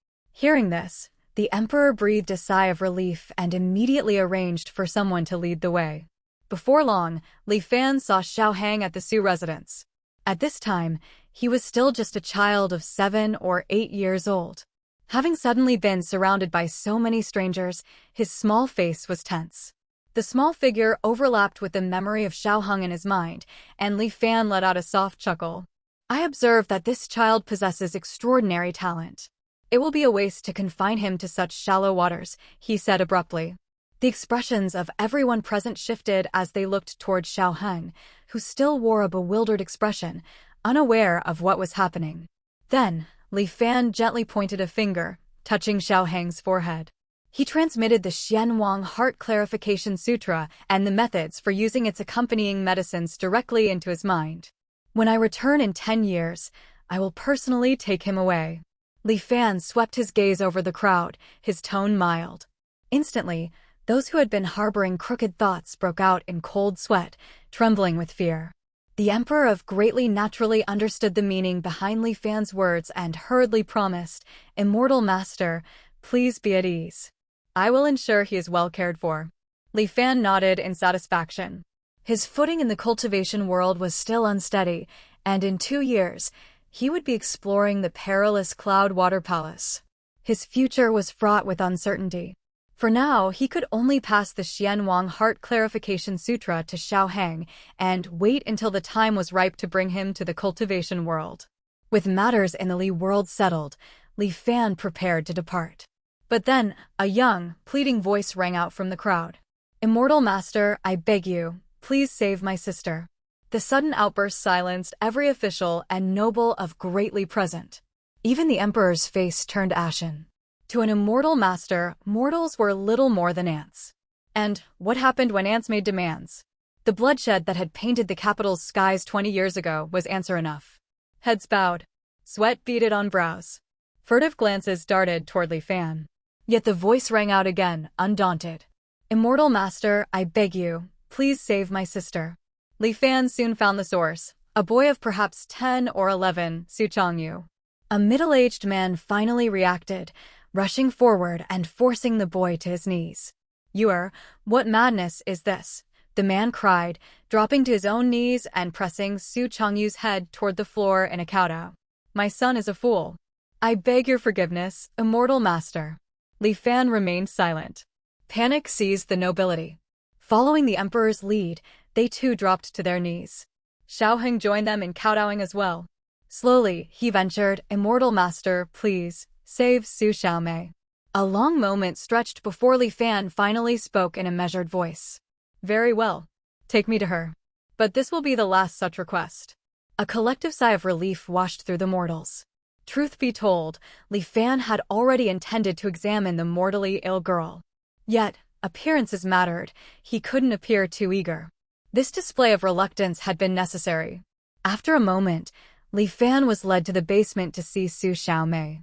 The Emperor breathed a sigh of relief and immediately arranged for someone to lead the way. Before long, Li Fan saw Xiaoheng at the Su residence. At this time, he was still just a child of 7 or 8 years old. Having suddenly been surrounded by so many strangers, his small face was tense. The small figure overlapped with the memory of Xiaoheng in his mind, and Li Fan let out a soft chuckle. "I observe that this child possesses extraordinary talent. It will be a waste to confine him to such shallow waters," he said abruptly. The expressions of everyone present shifted as they looked toward Xiaoheng, who still wore a bewildered expression, unaware of what was happening. Then, Li Fan gently pointed a finger, touching Xiao Heng's forehead. He transmitted the Xianwang Heart Clarification Sutra and the methods for using its accompanying medicines directly into his mind. When I return in 10 years, I will personally take him away. Li Fan swept his gaze over the crowd, his tone mild. Instantly, those who had been harboring crooked thoughts broke out in cold sweat, trembling with fear. The Emperor of Greatly naturally understood the meaning behind Li Fan's words and hurriedly promised, "Immortal Master, please be at ease. I will ensure he is well cared for." Li Fan nodded in satisfaction. His footing in the cultivation world was still unsteady, and in 2 years, he would be exploring the perilous Cloud Water Palace. His future was fraught with uncertainty. For now, he could only pass the Xianwang Heart Clarification Sutra to Xiao Heng and wait until the time was ripe to bring him to the cultivation world. With matters in the Li world settled, Li Fan prepared to depart. But then, a young, pleading voice rang out from the crowd. "Immortal Master, I beg you, please save my sister." The sudden outburst silenced every official and noble of Greatly present. Even the Emperor's face turned ashen. To an immortal master, mortals were little more than ants. And what happened when ants made demands? The bloodshed that had painted the capital's skies 20 years ago was answer enough. Heads bowed. Sweat beaded on brows. Furtive glances darted toward Li Fan. Yet the voice rang out again, undaunted. "Immortal Master, I beg you, please save my sister." Li Fan soon found the source, a boy of perhaps 10 or 11, Su Changyu. A middle-aged man finally reacted, rushing forward and forcing the boy to his knees. What madness is this?" the man cried, dropping to his own knees and pressing Su Changyu's head toward the floor in a kowtow. "My son is a fool. I beg your forgiveness, Immortal Master." Li Fan remained silent. Panic seized the nobility. Following the Emperor's lead, they too dropped to their knees. Xiao Heng joined them in kowtowing as well. Slowly, he ventured, "Immortal Master, please, save Su Xiaomei." A long moment stretched before Li Fan finally spoke in a measured voice. "Very well. Take me to her. But this will be the last such request." A collective sigh of relief washed through the mortals. Truth be told, Li Fan had already intended to examine the mortally ill girl. Yet, appearances mattered. He couldn't appear too eager. This display of reluctance had been necessary. After a moment, Li Fan was led to the basement to see Su Xiaomei.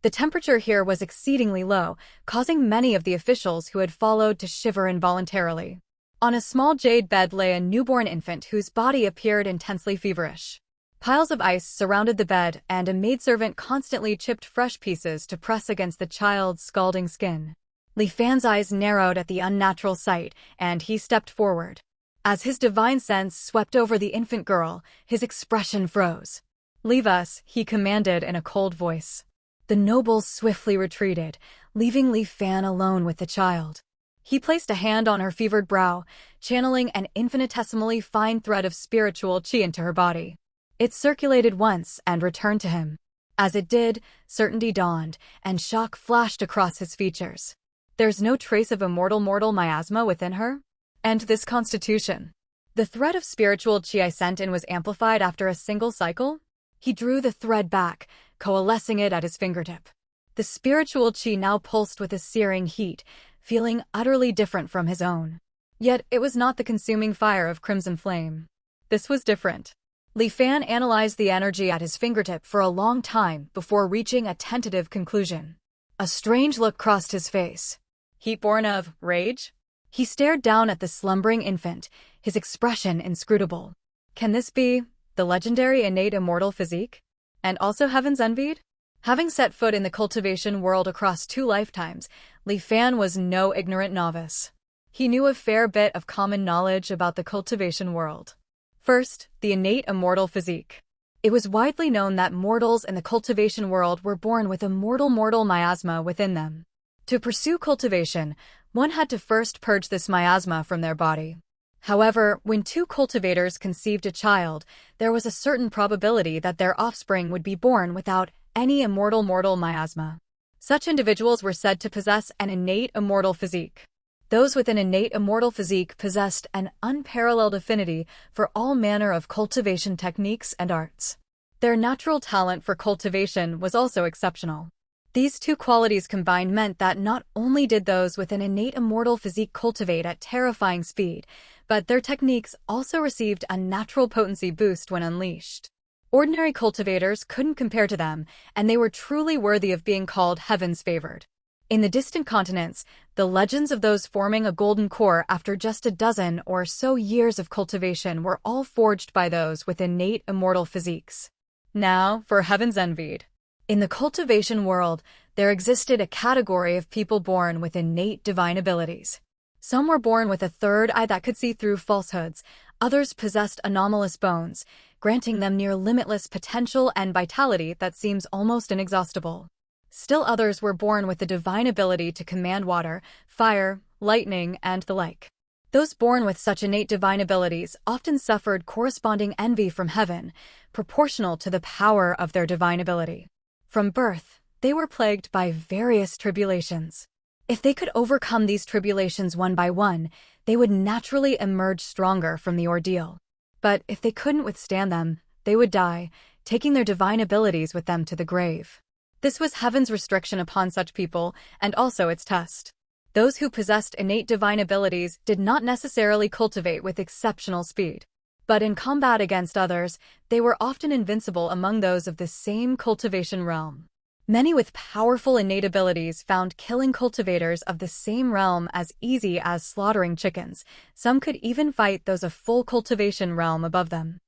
The temperature here was exceedingly low, causing many of the officials who had followed to shiver involuntarily. On a small jade bed lay a newborn infant whose body appeared intensely feverish. Piles of ice surrounded the bed, and a maidservant constantly chipped fresh pieces to press against the child's scalding skin. Li Fan's eyes narrowed at the unnatural sight, and he stepped forward. As his divine sense swept over the infant girl, his expression froze. "Leave us," he commanded in a cold voice. The nobles swiftly retreated, leaving Li Fan alone with the child. He placed a hand on her fevered brow, channeling an infinitesimally fine thread of spiritual qi into her body. It circulated once and returned to him. As it did, certainty dawned, and shock flashed across his features. There's no trace of immortal miasma within her? And this constitution? The thread of spiritual qi I sent in was amplified after a single cycle? He drew the thread back, coalescing it at his fingertip. The spiritual qi now pulsed with a searing heat, feeling utterly different from his own. Yet it was not the consuming fire of crimson flame. This was different. Li Fan analyzed the energy at his fingertip for a long time before reaching a tentative conclusion. A strange look crossed his face. Heat born of rage? He stared down at the slumbering infant, his expression inscrutable. Can this be the legendary innate immortal physique? And also heaven's envied? Having set foot in the cultivation world across 2 lifetimes, Li Fan was no ignorant novice. He knew a fair bit of common knowledge about the cultivation world. First, the innate immortal physique. It was widely known that mortals in the cultivation world were born with immortal miasma within them. To pursue cultivation, one had to first purge this miasma from their body. However, when 2 cultivators conceived a child, there was a certain probability that their offspring would be born without any immortal miasma. Such individuals were said to possess an innate immortal physique. Those with an innate immortal physique possessed an unparalleled affinity for all manner of cultivation techniques and arts. Their natural talent for cultivation was also exceptional. These two qualities combined meant that not only did those with an innate immortal physique cultivate at terrifying speed, but their techniques also received a natural potency boost when unleashed. Ordinary cultivators couldn't compare to them, and they were truly worthy of being called heaven's favored. In the distant continents, the legends of those forming a golden core after just a dozen or so years of cultivation were all forged by those with innate immortal physiques. Now, for heaven's envied. In the cultivation world, there existed a category of people born with innate divine abilities. Some were born with a third eye that could see through falsehoods, others possessed anomalous bones, granting them near limitless potential and vitality that seems almost inexhaustible. Still others were born with the divine ability to command water, fire, lightning, and the like. Those born with such innate divine abilities often suffered corresponding envy from heaven, proportional to the power of their divine ability. From birth, they were plagued by various tribulations. If they could overcome these tribulations one by one, they would naturally emerge stronger from the ordeal. But if they couldn't withstand them, they would die, taking their divine abilities with them to the grave. This was heaven's restriction upon such people, and also its test. Those who possessed innate divine abilities did not necessarily cultivate with exceptional speed. But in combat against others, they were often invincible among those of the same cultivation realm. Many with powerful innate abilities found killing cultivators of the same realm as easy as slaughtering chickens. Some could even fight those of full cultivation realm above them.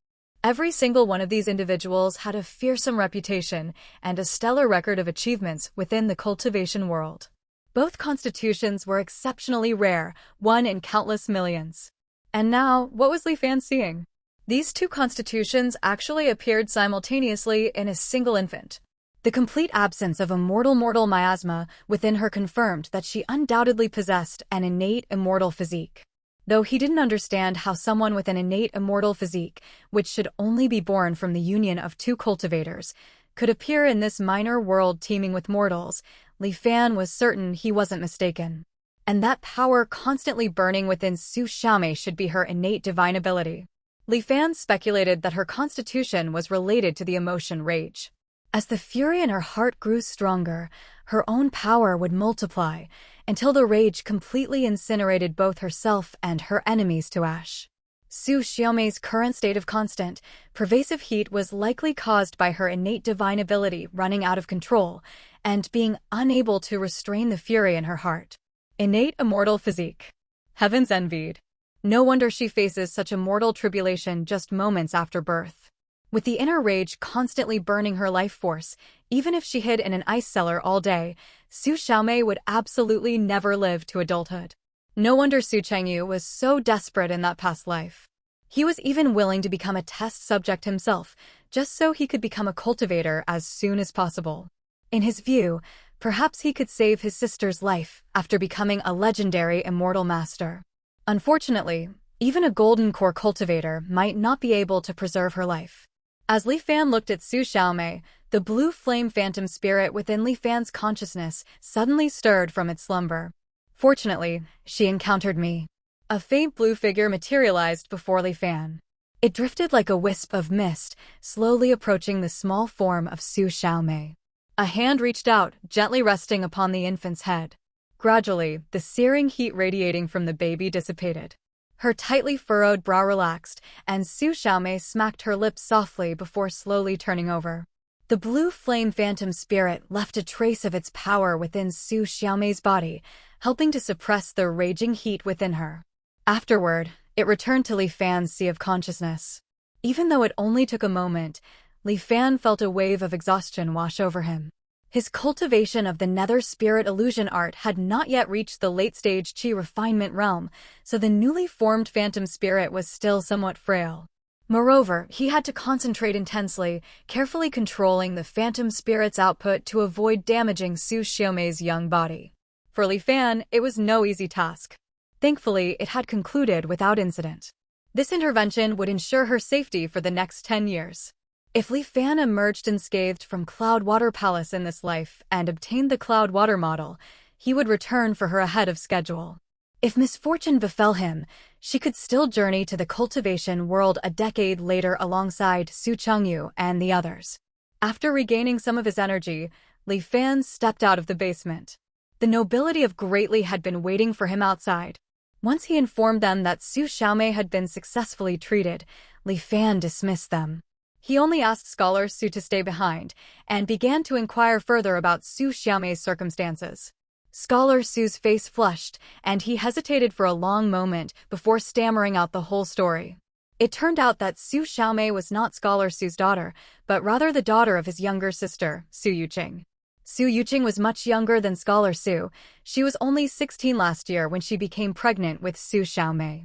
Every single one of these individuals had a fearsome reputation and a stellar record of achievements within the cultivation world. Both constitutions were exceptionally rare, one in countless millions. And now, what was Li Fan seeing? These two constitutions actually appeared simultaneously in a single infant. The complete absence of a mortal miasma within her confirmed that she undoubtedly possessed an innate immortal physique. Though he didn't understand how someone with an innate immortal physique, which should only be born from the union of two cultivators, could appear in this minor world teeming with mortals, Li Fan was certain he wasn't mistaken. And that power constantly burning within Su Xiaomei should be her innate divine ability. Li Fan speculated that her constitution was related to the emotion rage. As the fury in her heart grew stronger, her own power would multiply, until the rage completely incinerated both herself and her enemies to ash. Su Xiaomei's current state of constant, pervasive heat was likely caused by her innate divine ability running out of control and being unable to restrain the fury in her heart. Innate immortal physique. Heaven's envied. No wonder she faces such a mortal tribulation just moments after birth. With the inner rage constantly burning her life force, even if she hid in an ice cellar all day, Su Xiaomei would absolutely never live to adulthood. No wonder Su Chengyu was so desperate in that past life. He was even willing to become a test subject himself, just so he could become a cultivator as soon as possible. In his view, perhaps he could save his sister's life after becoming a legendary immortal master. Unfortunately, even a golden core cultivator might not be able to preserve her life. As Li Fan looked at Su Xiaomei, the blue flame phantom spirit within Li Fan's consciousness suddenly stirred from its slumber. Fortunately, she encountered me. A faint blue figure materialized before Li Fan. It drifted like a wisp of mist, slowly approaching the small form of Su Xiaomei. A hand reached out, gently resting upon the infant's head. Gradually, the searing heat radiating from the baby dissipated. Her tightly furrowed brow relaxed, and Su Xiaomei smacked her lips softly before slowly turning over. The blue flame phantom spirit left a trace of its power within Su Xiaomei's body, helping to suppress the raging heat within her. Afterward, it returned to Li Fan's sea of consciousness. Even though it only took a moment, Li Fan felt a wave of exhaustion wash over him. His cultivation of the nether spirit illusion art had not yet reached the late-stage chi refinement realm, so the newly formed phantom spirit was still somewhat frail. Moreover, he had to concentrate intensely, carefully controlling the phantom spirit's output to avoid damaging Su Xiaomei's young body. For Li Fan, it was no easy task. Thankfully, it had concluded without incident. This intervention would ensure her safety for the next 10 years. If Li Fan emerged unscathed from Cloud Water Palace in this life and obtained the Cloud Water model, he would return for her ahead of schedule. If misfortune befell him, she could still journey to the cultivation world a decade later alongside Su Chengyu and the others. After regaining some of his energy, Li Fan stepped out of the basement. The nobility of Greatly had been waiting for him outside. Once he informed them that Su Xiaomei had been successfully treated, Li Fan dismissed them. He only asked Scholar Su to stay behind, and began to inquire further about Su Xiaomei's circumstances. Scholar Su's face flushed, and he hesitated for a long moment before stammering out the whole story. It turned out that Su Xiaomei was not Scholar Su's daughter, but rather the daughter of his younger sister, Su Yuqing. Su Yuqing was much younger than Scholar Su. She was only 16 last year when she became pregnant with Su Xiaomei.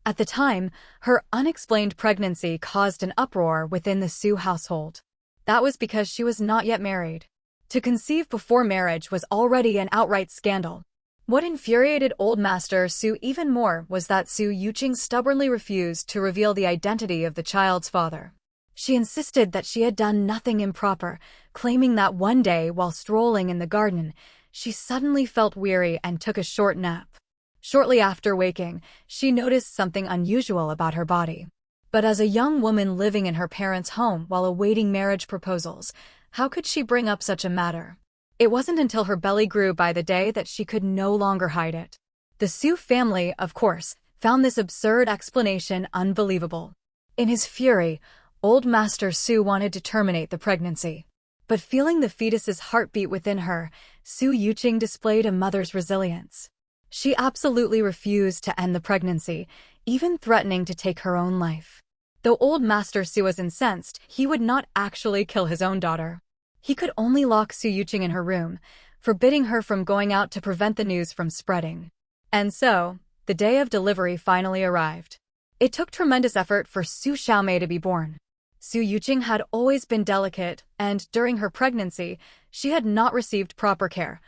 At the time, her unexplained pregnancy caused an uproar within the Su household. That was because she was not yet married. To conceive before marriage was already an outright scandal. What infuriated Old Master Su even more was that Su Yuqing stubbornly refused to reveal the identity of the child's father. She insisted that she had done nothing improper, claiming that one day, while strolling in the garden, she suddenly felt weary and took a short nap. Shortly after waking, she noticed something unusual about her body. But as a young woman living in her parents' home while awaiting marriage proposals, how could she bring up such a matter? It wasn't until her belly grew by the day that she could no longer hide it. The Su family, of course, found this absurd explanation unbelievable. In his fury, Old Master Su wanted to terminate the pregnancy. But feeling the fetus's heartbeat within her, Su Yuqing displayed a mother's resilience. She absolutely refused to end the pregnancy, even threatening to take her own life. Though Old Master Su was incensed, he would not actually kill his own daughter. He could only lock Su Yuqing in her room, forbidding her from going out to prevent the news from spreading. And so, the day of delivery finally arrived. It took tremendous effort for Su Xiaomei to be born. Su Yuqing had always been delicate, and during her pregnancy, she had not received proper care.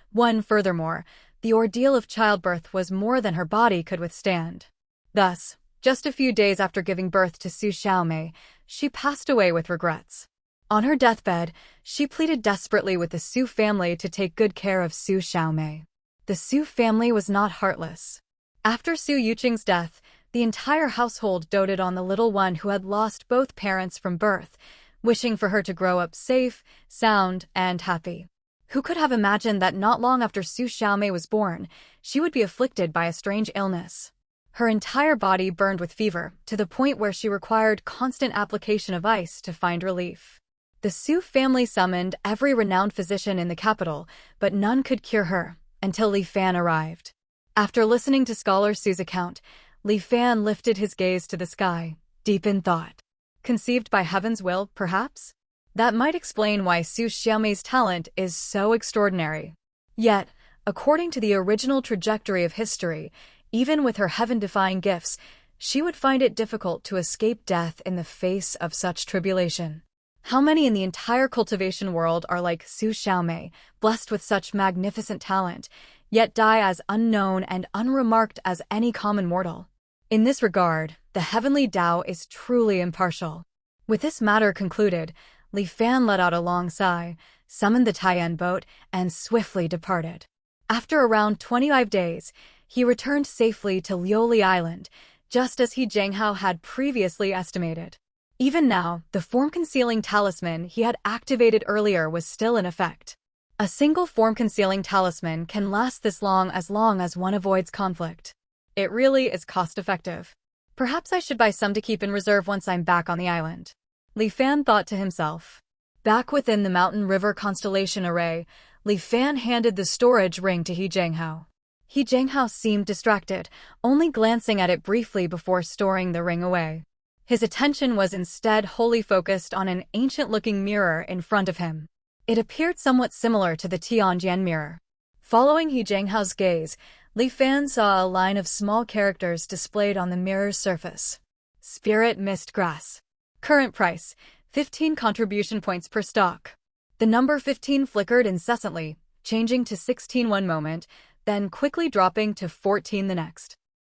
Furthermore, the ordeal of childbirth was more than her body could withstand. Thus, just a few days after giving birth to Su Xiaomei, she passed away with regrets. On her deathbed, she pleaded desperately with the Su family to take good care of Su Xiaomei. The Su family was not heartless. After Su Yuqing's death, the entire household doted on the little one who had lost both parents from birth, wishing for her to grow up safe, sound, and happy. Who could have imagined that not long after Su Xiaomei was born, she would be afflicted by a strange illness? Her entire body burned with fever, to the point where she required constant application of ice to find relief. The Su family summoned every renowned physician in the capital, but none could cure her, until Li Fan arrived. After listening to Scholar Su's account, Li Fan lifted his gaze to the sky, deep in thought. Conceived by heaven's will, perhaps? That might explain why Su Xiaomei's talent is so extraordinary. Yet, according to the original trajectory of history, even with her heaven-defying gifts, she would find it difficult to escape death in the face of such tribulation. How many in the entire cultivation world are like Su Xiaomei, blessed with such magnificent talent, yet die as unknown and unremarked as any common mortal? In this regard, the heavenly Tao is truly impartial. With this matter concluded, Li Fan let out a long sigh, summoned the Taiyan boat, and swiftly departed. After around 25 days, he returned safely to Liuli Island, just as Zhenghao had previously estimated. Even now, the form-concealing talisman he had activated earlier was still in effect. A single form-concealing talisman can last this long as one avoids conflict. It really is cost-effective. Perhaps I should buy some to keep in reserve once I'm back on the island. Li Fan thought to himself. Back within the Mountain River Constellation Array, Li Fan handed the storage ring to Zhenghao. Zhenghao seemed distracted, only glancing at it briefly before storing the ring away. His attention was instead wholly focused on an ancient-looking mirror in front of him. It appeared somewhat similar to the Tianjian mirror. Following Zhenghao's gaze, Li Fan saw a line of small characters displayed on the mirror's surface. Spirit Mist Grass. Current price, 15 contribution points per stock. The number 15 flickered incessantly, changing to 16 one moment, then quickly dropping to 14 the next.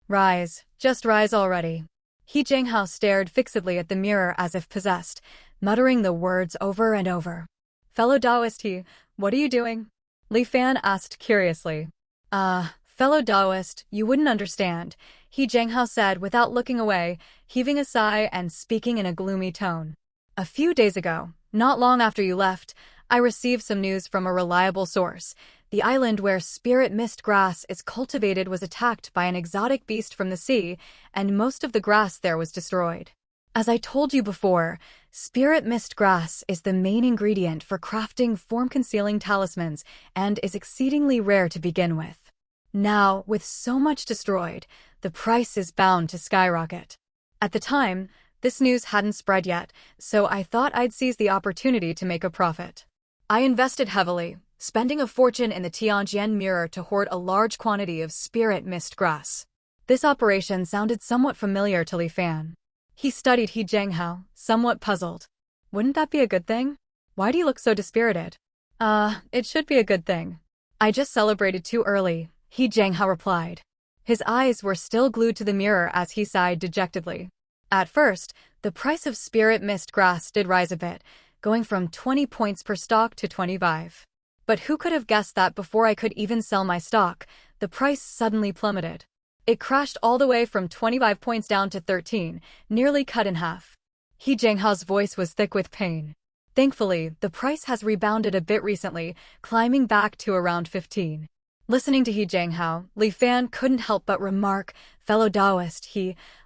Rise, just rise already. Zhenghao stared fixedly at the mirror as if possessed, muttering the words over and over. Fellow Taoist what are you doing? Li Fan asked curiously. Fellow Taoist, you wouldn't understand, He Jianghao said without looking away, heaving a sigh and speaking in a gloomy tone. A few days ago, not long after you left, I received some news from a reliable source. The island where spirit mist grass is cultivated was attacked by an exotic beast from the sea, and most of the grass there was destroyed. As I told you before, spirit mist grass is the main ingredient for crafting form-concealing talismans and is exceedingly rare to begin with. Now, with so much destroyed, the price is bound to skyrocket. At the time, this news hadn't spread yet, so I thought I'd seize the opportunity to make a profit. I invested heavily, spending a fortune in the Tianjin mirror to hoard a large quantity of spirit mist grass. This operation sounded somewhat familiar to Li Fan. He studied He Jianghao, somewhat puzzled. Wouldn't that be a good thing? Why do you look so dispirited? It should be a good thing. I just celebrated too early, He Jianghao replied. His eyes were still glued to the mirror as he sighed dejectedly. At first, the price of spirit mist grass did rise a bit, going from 20 points per stock to 25. But who could have guessed that before I could even sell my stock, the price suddenly plummeted. It crashed all the way from 25 points down to 13, nearly cut in half. He Jianghao's voice was thick with pain. Thankfully, the price has rebounded a bit recently, climbing back to around 15. Listening to He Jianghao, Li Fan couldn't help but remark, fellow Taoist,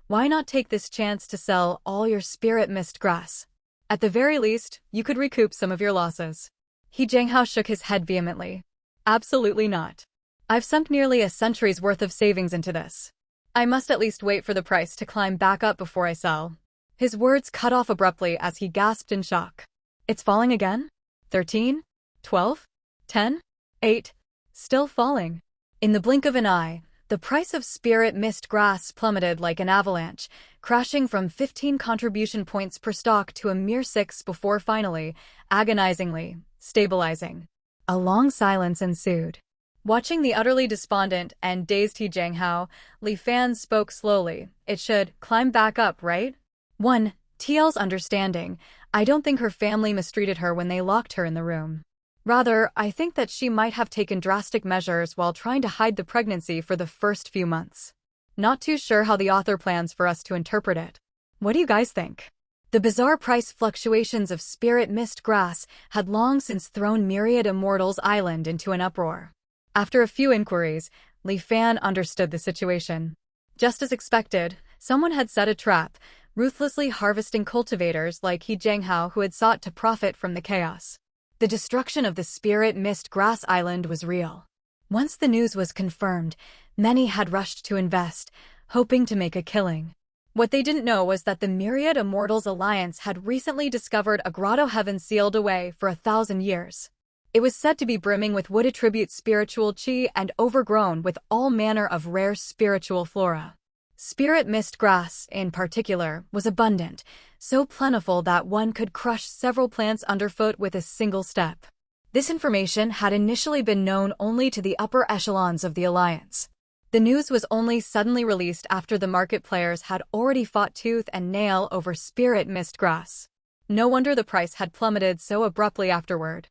why not take this chance to sell all your spirit mist grass? At the very least, you could recoup some of your losses. He Jianghao shook his head vehemently. Absolutely not. I've sunk nearly a century's worth of savings into this. I must at least wait for the price to climb back up before I sell. His words cut off abruptly as he gasped in shock. It's falling again? 13? 12? 10? 8? Still falling. In the blink of an eye, the price of spirit mist grass plummeted like an avalanche, crashing from 15 contribution points per stock to a mere 6 before finally, agonizingly, stabilizing. A long silence ensued. Watching the utterly despondent and dazed He Jianghao, Li Fan spoke slowly. It should climb back up, right? 1. TL's understanding. I don't think her family mistreated her when they locked her in the room. Rather, I think that she might have taken drastic measures while trying to hide the pregnancy for the first few months. Not too sure how the author plans for us to interpret it. What do you guys think? The bizarre price fluctuations of spirit mist grass had long since thrown myriad immortals' island into an uproar. After a few inquiries, Li Fan understood the situation. Just as expected, someone had set a trap, ruthlessly harvesting cultivators like He Jianghao who had sought to profit from the chaos. The destruction of the spirit mist grass island was real. Once the news was confirmed, many had rushed to invest, hoping to make a killing. What they didn't know was that the Myriad Immortals Alliance had recently discovered a grotto heaven sealed away for 1,000 years. It was said to be brimming with wood attribute spiritual qi and overgrown with all manner of rare spiritual flora. Spirit mist grass, in particular, was abundant, so plentiful that one could crush several plants underfoot with a single step. This information had initially been known only to the upper echelons of the Alliance. The news was only suddenly released after the market players had already fought tooth and nail over spirit mist grass. No wonder the price had plummeted so abruptly afterward.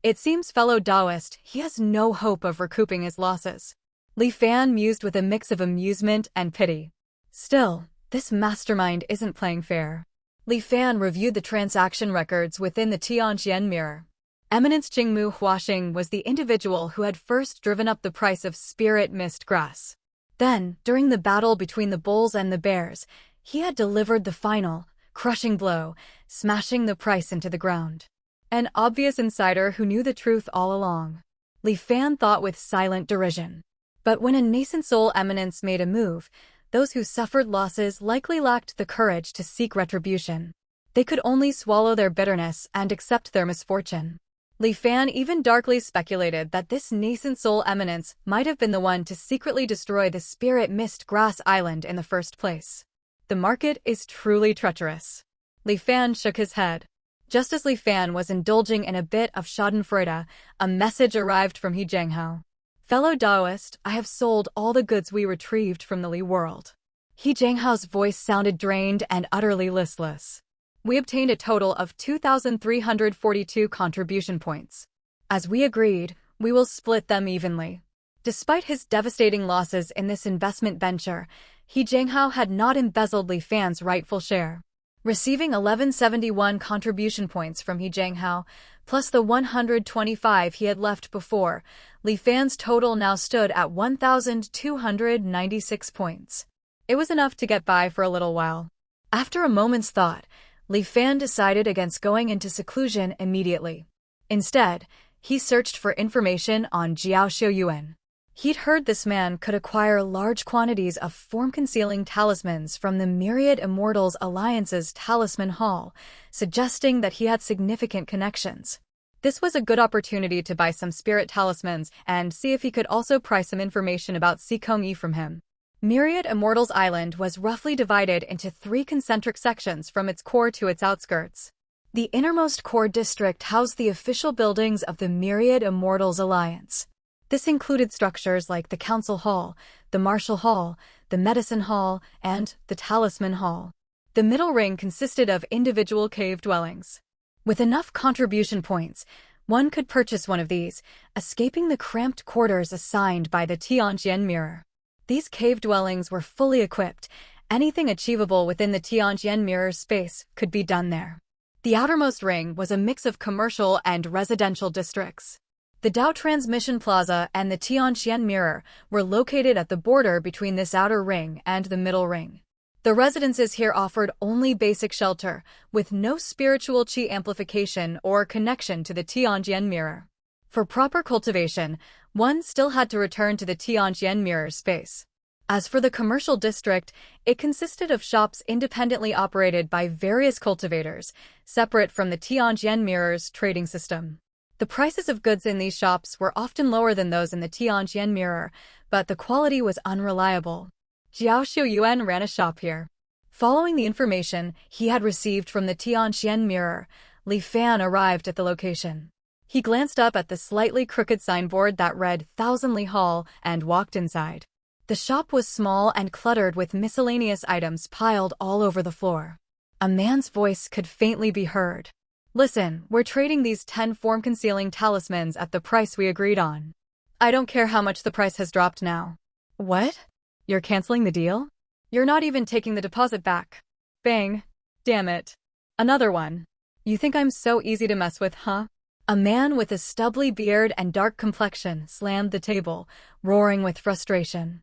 It seems fellow Taoist, he has no hope of recouping his losses. Li Fan mused with a mix of amusement and pity. Still, this mastermind isn't playing fair. Li Fan reviewed the transaction records within the Tianjin mirror. Eminence Jingmu Huaxing was the individual who had first driven up the price of spirit mist grass. Then, during the battle between the bulls and the bears, he had delivered the final, crushing blow, smashing the price into the ground. An obvious insider who knew the truth all along. Li Fan thought with silent derision. But when a nascent soul eminence made a move, those who suffered losses likely lacked the courage to seek retribution. They could only swallow their bitterness and accept their misfortune. Li Fan even darkly speculated that this nascent soul eminence might have been the one to secretly destroy the spirit mist grass island in the first place. The market is truly treacherous. Li Fan shook his head. Just as Li Fan was indulging in a bit of schadenfreude, a message arrived from He Jianghao. Fellow Taoist, I have sold all the goods we retrieved from the Li world. He Jianghao's voice sounded drained and utterly listless. We obtained a total of 2,342 contribution points. As we agreed, we will split them evenly. Despite his devastating losses in this investment venture, He Jianghao had not embezzled Li Fan's rightful share. Receiving 1171 contribution points from He Jianghao, plus the 125 he had left before, Li Fan's total now stood at 1,296 points. It was enough to get by for a little while. After a moment's thought, Li Fan decided against going into seclusion immediately. Instead, he searched for information on Jiao Xiuyuan. He'd heard this man could acquire large quantities of form-concealing talismans from the Myriad Immortals Alliance's Talisman Hall, suggesting that he had significant connections. This was a good opportunity to buy some spirit talismans and see if he could also pry some information about Sikong Yi from him. Myriad Immortals Island was roughly divided into 3 concentric sections from its core to its outskirts. The innermost core district housed the official buildings of the Myriad Immortals Alliance. This included structures like the Council Hall, the Martial Hall, the Medicine Hall, and the Talisman Hall. The middle ring consisted of individual cave dwellings. With enough contribution points, one could purchase one of these, escaping the cramped quarters assigned by the Tianqian Mirror. These cave dwellings were fully equipped. Anything achievable within the Tianqian Mirror space could be done there. The outermost ring was a mix of commercial and residential districts. The Dao Transmission Plaza and the Tianqian Mirror were located at the border between this outer ring and the middle ring. The residences here offered only basic shelter, with no spiritual qi amplification or connection to the Tianqian Mirror. For proper cultivation, one still had to return to the Tianqian Mirror space. As for the commercial district, it consisted of shops independently operated by various cultivators, separate from the Tianqian Mirror's trading system. The prices of goods in these shops were often lower than those in the Tianqian Mirror, but the quality was unreliable. Jiao Xiuyuan ran a shop here. Following the information he had received from the Tianqian Mirror, Li Fan arrived at the location. He glanced up at the slightly crooked signboard that read Thousand Li Hall and walked inside. The shop was small and cluttered with miscellaneous items piled all over the floor. A man's voice could faintly be heard. "Listen, we're trading these 10 form-concealing talismans at the price we agreed on. I don't care how much the price has dropped now." "What? You're canceling the deal? You're not even taking the deposit back." Bang. Damn it. Another one. You think I'm so easy to mess with, huh? A man with a stubbly beard and dark complexion slammed the table, roaring with frustration.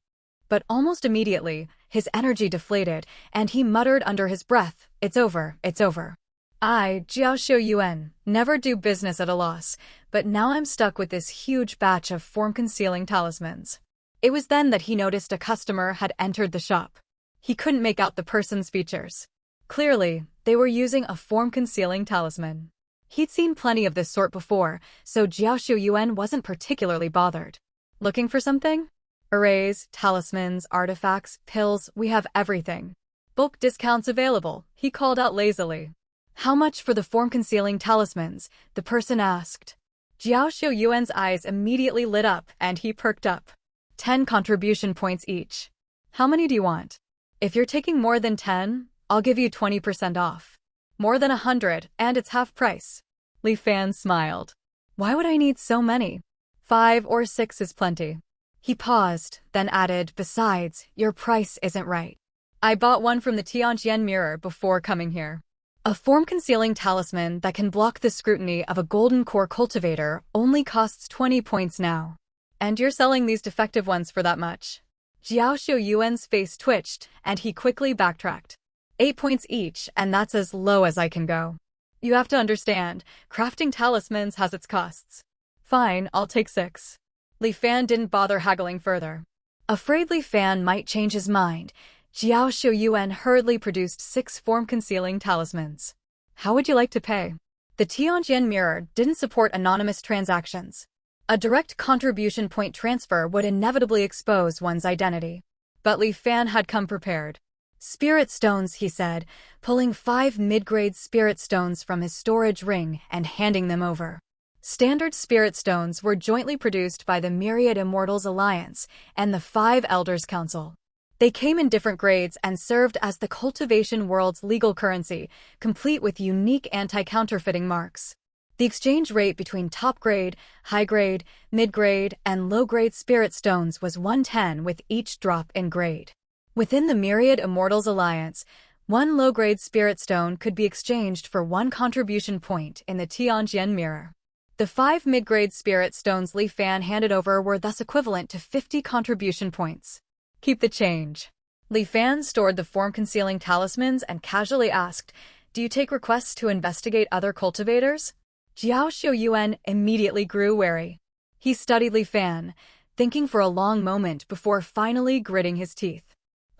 But almost immediately, his energy deflated, and he muttered under his breath, "It's over, it's over. I, Jiao Xiuyuan, never do business at a loss, but now I'm stuck with this huge batch of form-concealing talismans." It was then that he noticed a customer had entered the shop. He couldn't make out the person's features. Clearly, they were using a form-concealing talisman. He'd seen plenty of this sort before, so Jiao Xiuyuan wasn't particularly bothered. "Looking for something?" "Arrays, talismans, artifacts, pills, we have everything. Bulk discounts available," he called out lazily. "How much for the form-concealing talismans?" the person asked. Jiao Xiuyuan's eyes immediately lit up and he perked up. 10 contribution points each. "How many do you want?" "If you're taking more than 10, I'll give you 20% off. More than 100, and it's half price." Li Fan smiled. "Why would I need so many? 5 or 6 is plenty." He paused, then added, "Besides, your price isn't right. I bought one from the Tianqian Mirror before coming here. A form-concealing talisman that can block the scrutiny of a golden core cultivator only costs 20 points now. And you're selling these defective ones for that much?" Jiao Xiuyuan's face twitched, and he quickly backtracked. 8 points each, and that's as low as I can go. You have to understand, crafting talismans has its costs. Fine, I'll take 6. Li Fan didn't bother haggling further. Afraid Li Fan might change his mind, Jiao Xiuyuan hurriedly produced 6 form-concealing talismans. "How would you like to pay?" The Tianqian Mirror didn't support anonymous transactions. A direct contribution point transfer would inevitably expose one's identity. But Li Fan had come prepared. "Spirit stones," he said, pulling 5 mid-grade spirit stones from his storage ring and handing them over. Standard spirit stones were jointly produced by the Myriad Immortals Alliance and the 5 Elders Council. They came in different grades and served as the cultivation world's legal currency, complete with unique anti-counterfeiting marks. The exchange rate between top-grade, high-grade, mid-grade, and low-grade spirit stones was 1:10 with each drop in grade. Within the Myriad Immortals Alliance, one low-grade spirit stone could be exchanged for one contribution point in the Tianjian Mirror. The 5 mid-grade spirit stones Li Fan handed over were thus equivalent to 50 contribution points. Keep the change. Li Fan stored the form-concealing talismans and casually asked, "Do you take requests to investigate other cultivators?" Jiao Xiuyuan immediately grew wary. He studied Li Fan, thinking for a long moment before finally gritting his teeth.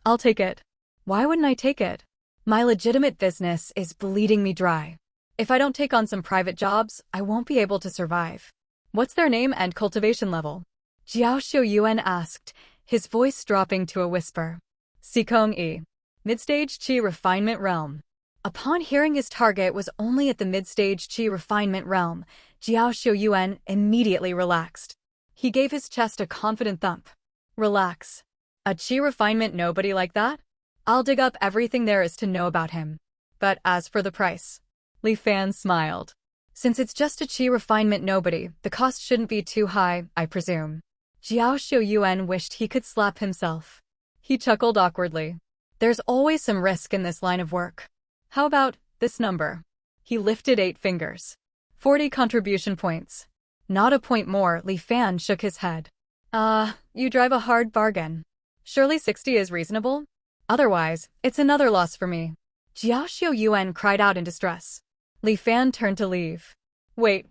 "I'll take it." "Why wouldn't I take it? My legitimate business is bleeding me dry. If I don't take on some private jobs, I won't be able to survive." "What's their name and cultivation level?" Jiao Xiuyuan asked, his voice dropping to a whisper. Sikong E. Midstage Qi Refinement Realm. Upon hearing his target was only at the mid-stage Qi Refinement Realm, Jiao Xiuyuan immediately relaxed. He gave his chest a confident thump. "Relax. A Qi Refinement nobody like that? I'll dig up everything there is to know about him. But as for the price..." Li Fan smiled. "Since it's just a Qi Refinement nobody, the cost shouldn't be too high, I presume." Jiao Xiuyuan wished he could slap himself. He chuckled awkwardly. "There's always some risk in this line of work. How about this number?" He lifted 8 fingers. 40 contribution points. Not a point more, Li Fan shook his head. You drive a hard bargain. Surely 60 is reasonable? Otherwise, it's another loss for me." Jiao Xiuyuan cried out in distress. Li Fan turned to leave. Wait.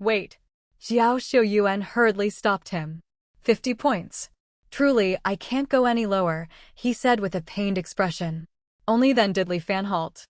Jiao Xiuyuan hurriedly stopped him. 50 points. "Truly, I can't go any lower," he said with a pained expression. Only then did Li Fan halt.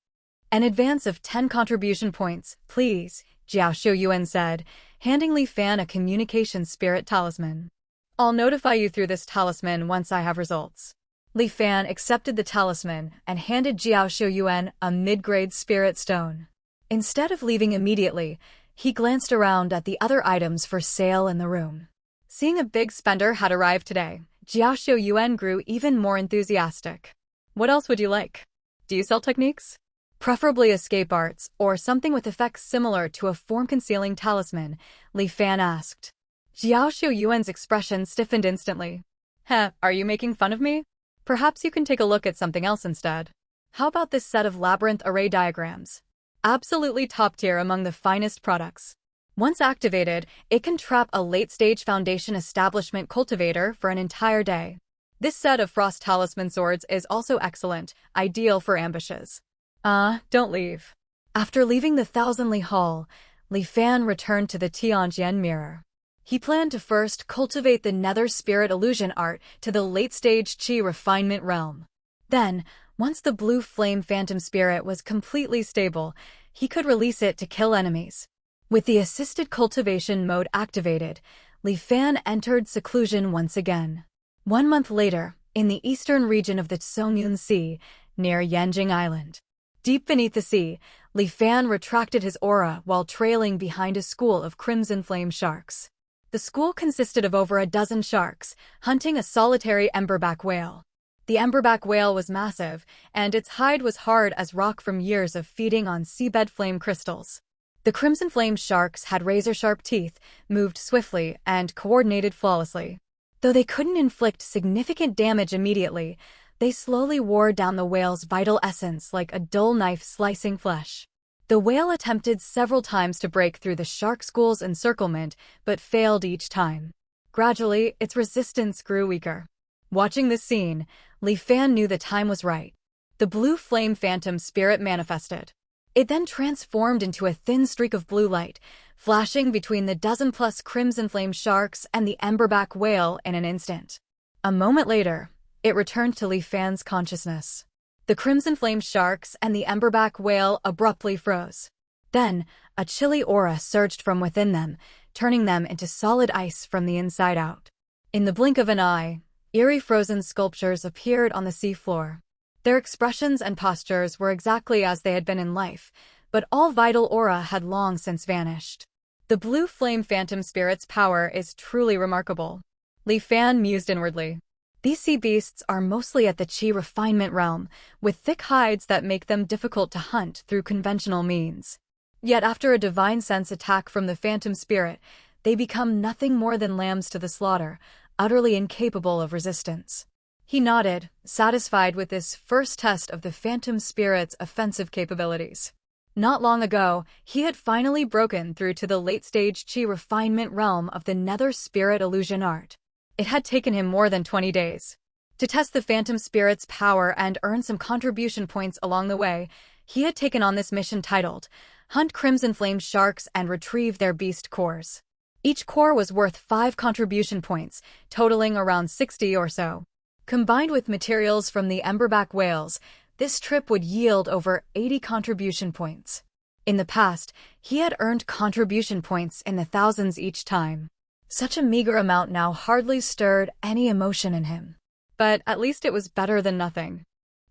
"An advance of 10 contribution points, please," Jiao Xiuyuan said, handing Li Fan a communication spirit talisman. "I'll notify you through this talisman once I have results." Li Fan accepted the talisman and handed Jiao Xiuyuan a mid-grade spirit stone. Instead of leaving immediately, he glanced around at the other items for sale in the room. Seeing a big spender had arrived today, Jiao Xiuyuan grew even more enthusiastic. "What else would you like? Do you sell techniques? Preferably escape arts, or something with effects similar to a form-concealing talisman," Li Fan asked. Jiao Xiuyuan's expression stiffened instantly. Are you making fun of me? Perhaps you can take a look at something else instead. How about this set of labyrinth array diagrams? Absolutely top tier among the finest products. Once activated, it can trap a late-stage foundation establishment cultivator for an entire day. This set of frost talisman swords is also excellent, ideal for ambushes. Don't leave. After leaving the Thousandly Hall, Li Fan returned to the Tianjian Mirror. He planned to first cultivate the Nether Spirit Illusion art to the late-stage Qi Refinement realm. Then, once the blue flame phantom spirit was completely stable, he could release it to kill enemies. With the assisted cultivation mode activated, Li Fan entered seclusion once again. 1 month later, in the eastern region of the Songyun Sea, near Yanjing Island. Deep beneath the sea, Li Fan retracted his aura while trailing behind a school of crimson flame sharks. The school consisted of over a dozen sharks, hunting a solitary emberback whale. The emberback whale was massive, and its hide was hard as rock from years of feeding on seabed flame crystals. The crimson flame sharks had razor-sharp teeth, moved swiftly, and coordinated flawlessly. Though they couldn't inflict significant damage immediately, they slowly wore down the whale's vital essence like a dull knife slicing flesh. The whale attempted several times to break through the shark school's encirclement, but failed each time. Gradually, its resistance grew weaker. Watching this scene, Li Fan knew the time was right. The blue flame phantom spirit manifested. It then transformed into a thin streak of blue light, flashing between the dozen-plus crimson flame sharks and the emberback whale in an instant. A moment later, it returned to Li Fan's consciousness. The crimson flame sharks and the emberback whale abruptly froze. Then, a chilly aura surged from within them, turning them into solid ice from the inside out. In the blink of an eye, eerie frozen sculptures appeared on the seafloor. Their expressions and postures were exactly as they had been in life, but all vital aura had long since vanished. The blue flame phantom spirit's power is truly remarkable. Li Fan mused inwardly. These sea beasts are mostly at the Qi refinement realm, with thick hides that make them difficult to hunt through conventional means. Yet after a divine sense attack from the phantom spirit, they become nothing more than lambs to the slaughter, utterly incapable of resistance. He nodded, satisfied with this first test of the phantom spirit's offensive capabilities. Not long ago, he had finally broken through to the late-stage chi refinement realm of the nether spirit illusion art. It had taken him more than 20 days. To test the phantom spirit's power and earn some contribution points along the way, he had taken on this mission titled, Hunt Crimson Flame Sharks and Retrieve Their Beast Cores. Each core was worth 5 contribution points, totaling around 60 or so. Combined with materials from the emberback whales, this trip would yield over 80 contribution points. In the past, he had earned contribution points in the thousands each time. Such a meager amount now hardly stirred any emotion in him. But at least it was better than nothing.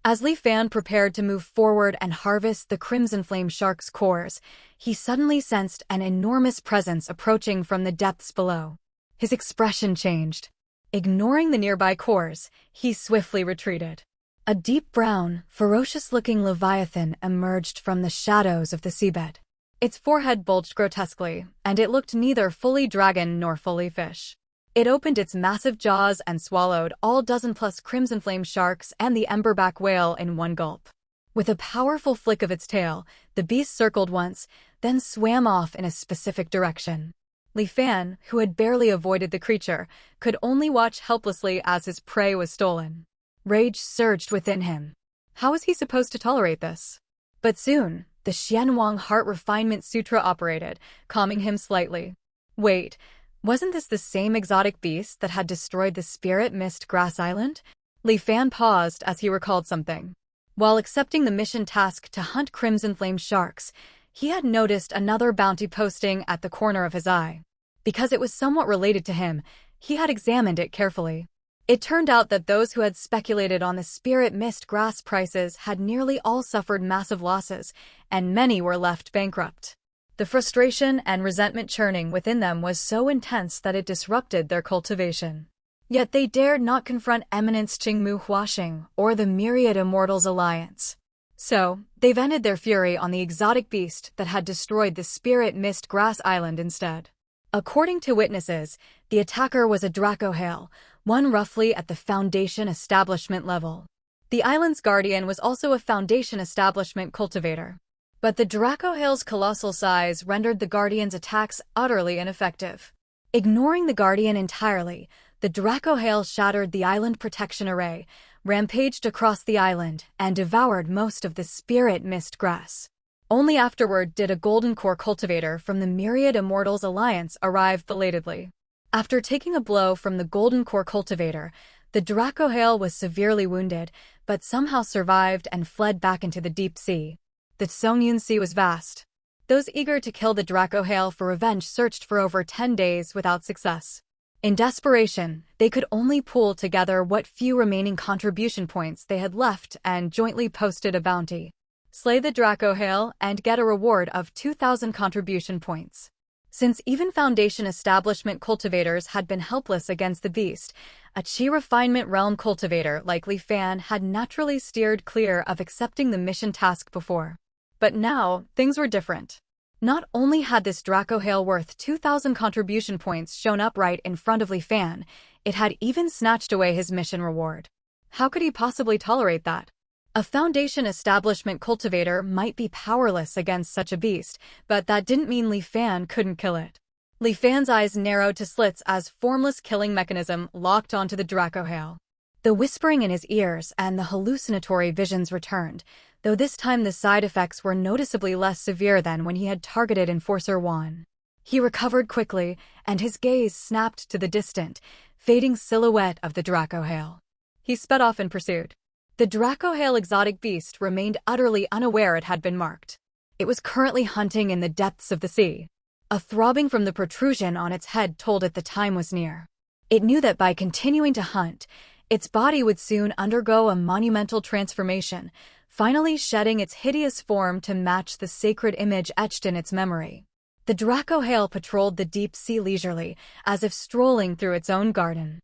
As Li Fan prepared to move forward and harvest the Crimson Flame Shark's cores, he suddenly sensed an enormous presence approaching from the depths below. His expression changed. Ignoring the nearby cores, he swiftly retreated. A deep brown, ferocious-looking leviathan emerged from the shadows of the seabed. Its forehead bulged grotesquely, and it looked neither fully dragon nor fully fish. It opened its massive jaws and swallowed all dozen-plus Crimson Flame sharks and the emberback whale in one gulp. With a powerful flick of its tail, the beast circled once, then swam off in a specific direction. Li Fan, who had barely avoided the creature, could only watch helplessly as his prey was stolen. Rage surged within him. How was he supposed to tolerate this? But soon, the Xianwang Heart Refinement Sutra operated, calming him slightly. Wait, wasn't this the same exotic beast that had destroyed the Spirit Mist Grass Island? Li Fan paused as he recalled something. While accepting the mission task to hunt Crimson Flame sharks, he had noticed another bounty posting at the corner of his eye. Because it was somewhat related to him, he had examined it carefully. It turned out that those who had speculated on the Spirit Mist grass prices had nearly all suffered massive losses, and many were left bankrupt. The frustration and resentment churning within them was so intense that it disrupted their cultivation. Yet they dared not confront Eminence Qingmu Huaxing or the Myriad Immortals Alliance. So, they vented their fury on the exotic beast that had destroyed the Spirit Mist Grass Island instead. According to witnesses, the attacker was a Dracohale, one roughly at the Foundation establishment level. The island's guardian was also a Foundation establishment cultivator. But the Dracohale's colossal size rendered the guardian's attacks utterly ineffective. Ignoring the guardian entirely, the Dracohale shattered the island protection array, rampaged across the island, and devoured most of the Spirit Mist grass. Only afterward did a Golden Core cultivator from the Myriad Immortals Alliance arrive belatedly. After taking a blow from the Golden Core cultivator, the Dracohale was severely wounded, but somehow survived and fled back into the deep sea. The Songyun Sea was vast. Those eager to kill the Dracohale for revenge searched for over 10 days without success. In desperation, they could only pool together what few remaining contribution points they had left and jointly posted a bounty. Slay the Dracohale and get a reward of 2,000 contribution points. Since even Foundation establishment cultivators had been helpless against the beast, a Qi refinement realm cultivator like Li Fan had naturally steered clear of accepting the mission task before. But now, things were different. Not only had this Dracohale worth 2,000 contribution points shown up right in front of Li Fan, it had even snatched away his mission reward. How could he possibly tolerate that? A Foundation establishment cultivator might be powerless against such a beast, but that didn't mean Li Fan couldn't kill it. Li Fan's eyes narrowed to slits as formless killing mechanism locked onto the Dracohale. The whispering in his ears and the hallucinatory visions returned, though this time the side effects were noticeably less severe than when he had targeted Enforcer Wan. He recovered quickly, and his gaze snapped to the distant, fading silhouette of the Dracohale. He sped off in pursuit. The Dracohale exotic beast remained utterly unaware it had been marked. It was currently hunting in the depths of the sea. A throbbing from the protrusion on its head told it the time was near. It knew that by continuing to hunt, its body would soon undergo a monumental transformation, finally shedding its hideous form to match the sacred image etched in its memory. The Dracohale patrolled the deep sea leisurely, as if strolling through its own garden.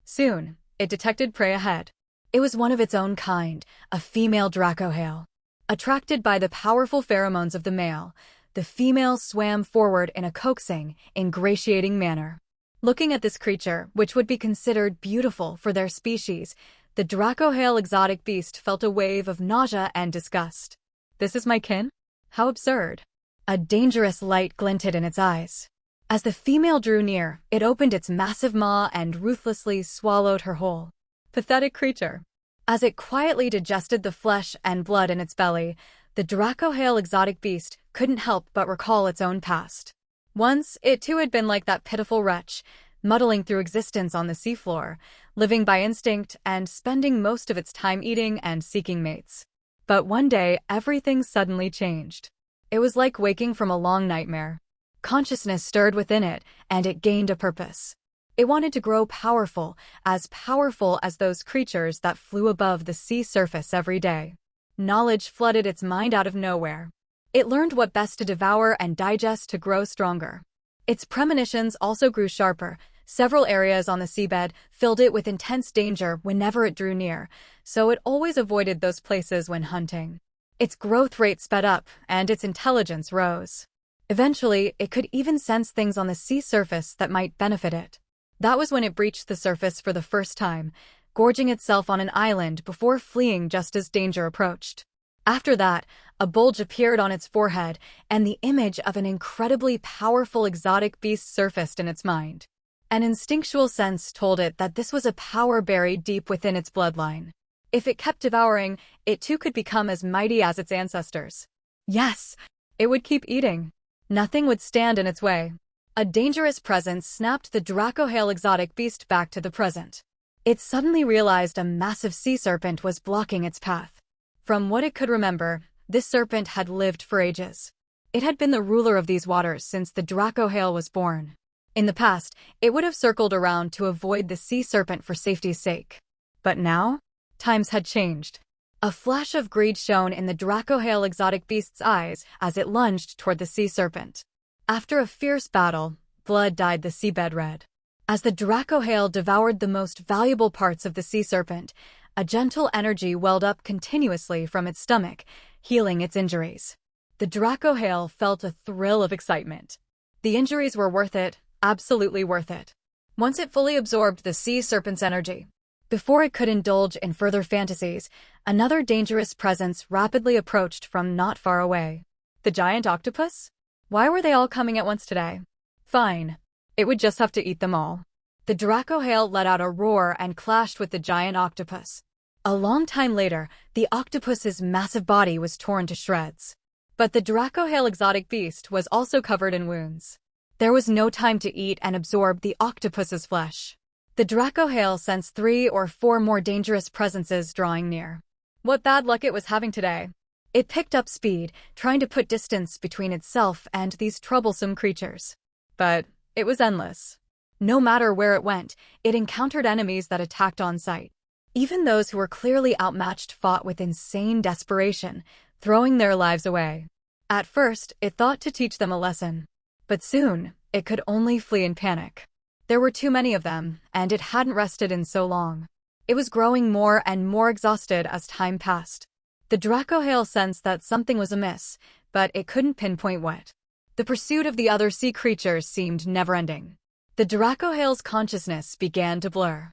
Soon, it detected prey ahead. It was one of its own kind, a female Dracohale. Attracted by the powerful pheromones of the male, the female swam forward in a coaxing, ingratiating manner. Looking at this creature, which would be considered beautiful for their species, the Dracohale exotic beast felt a wave of nausea and disgust. This is my kin? How absurd. A dangerous light glinted in its eyes. As the female drew near, it opened its massive maw and ruthlessly swallowed her whole. Pathetic creature. As it quietly digested the flesh and blood in its belly, the Dracohale exotic beast couldn't help but recall its own past. Once, it too had been like that pitiful wretch, muddling through existence on the seafloor, living by instinct and spending most of its time eating and seeking mates. But one day, everything suddenly changed. It was like waking from a long nightmare. Consciousness stirred within it, and it gained a purpose. It wanted to grow powerful as those creatures that flew above the sea surface every day. Knowledge flooded its mind out of nowhere. It learned what best to devour and digest to grow stronger. Its premonitions also grew sharper. Several areas on the seabed filled it with intense danger whenever it drew near, so it always avoided those places when hunting. Its growth rate sped up, and its intelligence rose. Eventually, it could even sense things on the sea surface that might benefit it. That was when it breached the surface for the first time, gorging itself on an island before fleeing just as danger approached. After that, a bulge appeared on its forehead, and the image of an incredibly powerful exotic beast surfaced in its mind. An instinctual sense told it that this was a power buried deep within its bloodline. If it kept devouring, it too could become as mighty as its ancestors. Yes, it would keep eating. Nothing would stand in its way. A dangerous presence snapped the Dracohale exotic beast back to the present. It suddenly realized a massive sea serpent was blocking its path. From what it could remember, this serpent had lived for ages. It had been the ruler of these waters since the Dracohale was born. In the past, it would have circled around to avoid the sea serpent for safety's sake. But now, times had changed. A flash of greed shone in the Dracohale exotic beast's eyes as it lunged toward the sea serpent. After a fierce battle, blood dyed the seabed red. As the Dracohale devoured the most valuable parts of the sea serpent, a gentle energy welled up continuously from its stomach, healing its injuries. The Dracohale felt a thrill of excitement. The injuries were worth it, absolutely worth it. Once it fully absorbed the sea serpent's energy. Before it could indulge in further fantasies, another dangerous presence rapidly approached from not far away. The giant octopus? Why were they all coming at once today? Fine. It would just have to eat them all. The Dracohale let out a roar and clashed with the giant octopus. A long time later, the octopus's massive body was torn to shreds. But the Dracohale exotic beast was also covered in wounds. There was no time to eat and absorb the octopus's flesh. The Dracohale sensed 3 or 4 more dangerous presences drawing near. What bad luck it was having today. It picked up speed, trying to put distance between itself and these troublesome creatures. But it was endless. No matter where it went, it encountered enemies that attacked on sight. Even those who were clearly outmatched fought with insane desperation, throwing their lives away. At first, it thought to teach them a lesson. But soon, it could only flee in panic. There were too many of them, and it hadn't rested in so long. It was growing more and more exhausted as time passed. The Dracohale sensed that something was amiss, but it couldn't pinpoint what. The pursuit of the other sea creatures seemed never-ending. The Dracohale's consciousness began to blur.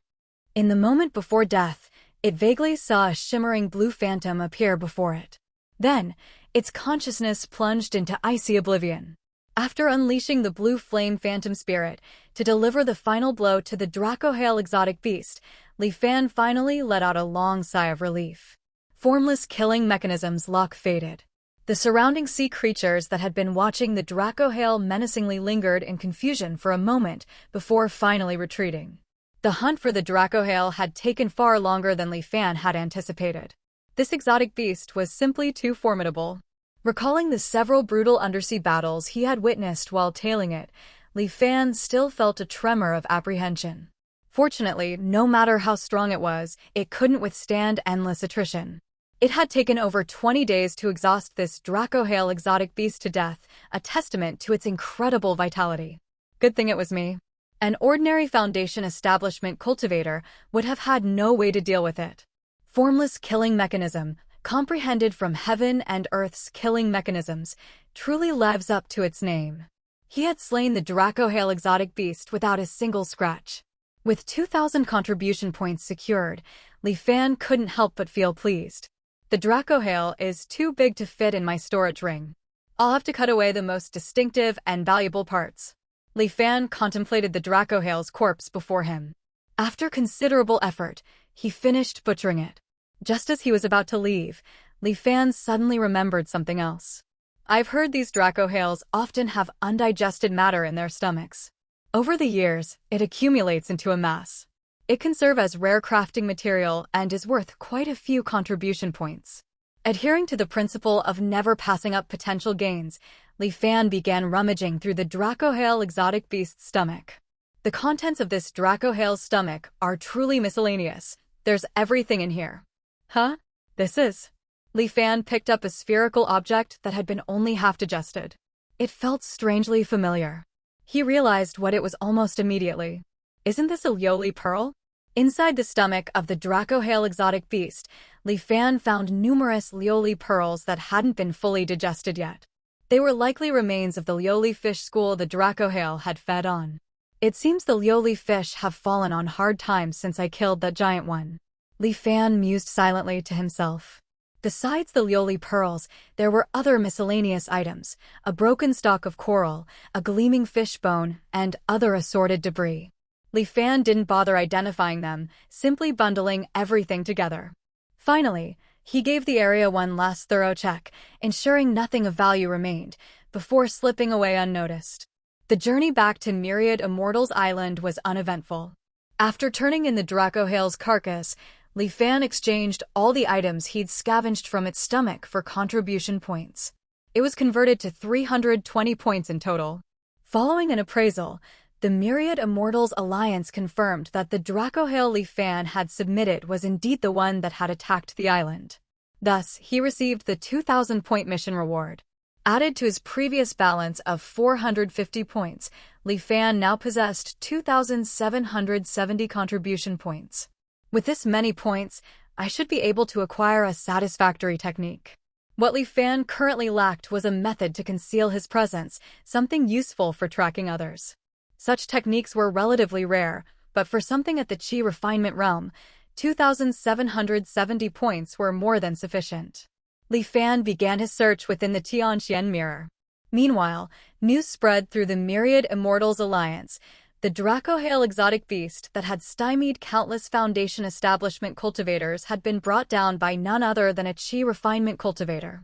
In the moment before death, it vaguely saw a shimmering blue phantom appear before it. Then, its consciousness plunged into icy oblivion. After unleashing the blue flame phantom spirit to deliver the final blow to the Dracohale exotic beast, Li Fan finally let out a long sigh of relief. Formless killing mechanisms faded. The surrounding sea creatures that had been watching the Dracohale menacingly lingered in confusion for a moment before finally retreating. The hunt for the Dracohale had taken far longer than Li Fan had anticipated. This exotic beast was simply too formidable. Recalling the several brutal undersea battles he had witnessed while tailing it, Li Fan still felt a tremor of apprehension. Fortunately, no matter how strong it couldn't withstand endless attrition. It had taken over 20 days to exhaust this Dracohale exotic beast to death, a testament to its incredible vitality. Good thing it was me. An ordinary Foundation establishment cultivator would have had no way to deal with it. Formless killing mechanism, comprehended from heaven and earth's killing mechanisms, truly lives up to its name. He had slain the Dracohail exotic beast without a single scratch. With 2,000 contribution points secured, Li Fan couldn't help but feel pleased. The Dracohail is too big to fit in my storage ring. I'll have to cut away the most distinctive and valuable parts. Li Fan contemplated the Dracohail's corpse before him. After considerable effort, he finished butchering it. Just as he was about to leave, Li Fan suddenly remembered something else. I've heard these Dracohails often have undigested matter in their stomachs. Over the years, it accumulates into a mass. It can serve as rare crafting material and is worth quite a few contribution points. Adhering to the principle of never passing up potential gains, Li Fan began rummaging through the Dracohail exotic beast's stomach. The contents of this Dracohail's stomach are truly miscellaneous. There's everything in here. Huh? This is... Li Fan picked up a spherical object that had been only half digested. It felt strangely familiar. He realized what it was almost immediately. Isn't this a Lioli pearl? Inside the stomach of the Dracohail exotic beast, Li Fan found numerous Lioli pearls that hadn't been fully digested yet. They were likely remains of the Lioli fish school the Dracohail had fed on. It seems the Lioli fish have fallen on hard times since I killed that giant one. Li Fan mused silently to himself. Besides the Lioli pearls, there were other miscellaneous items, a broken stalk of coral, a gleaming fish bone, and other assorted debris. Li Fan didn't bother identifying them, simply bundling everything together. Finally, he gave the area one last thorough check, ensuring nothing of value remained, before slipping away unnoticed. The journey back to Myriad Immortal's island was uneventful. After turning in the Dracohail's carcass, Li Fan exchanged all the items he'd scavenged from its stomach for contribution points. It was converted to 320 points in total. Following an appraisal, the Myriad Immortals Alliance confirmed that the Dracohail Li Fan had submitted was indeed the one that had attacked the island. Thus, he received the 2,000-point mission reward. Added to his previous balance of 450 points, Li Fan now possessed 2,770 contribution points. With this many points, I should be able to acquire a satisfactory technique. What Li Fan currently lacked was a method to conceal his presence, something useful for tracking others. Such techniques were relatively rare, but for something at the Qi refinement realm, 2,770 points were more than sufficient. Li Fan began his search within the Tianqian mirror. Meanwhile, news spread through the Myriad Immortals Alliance. The Dracohail exotic beast that had stymied countless Foundation establishment cultivators had been brought down by none other than a Qi refinement cultivator.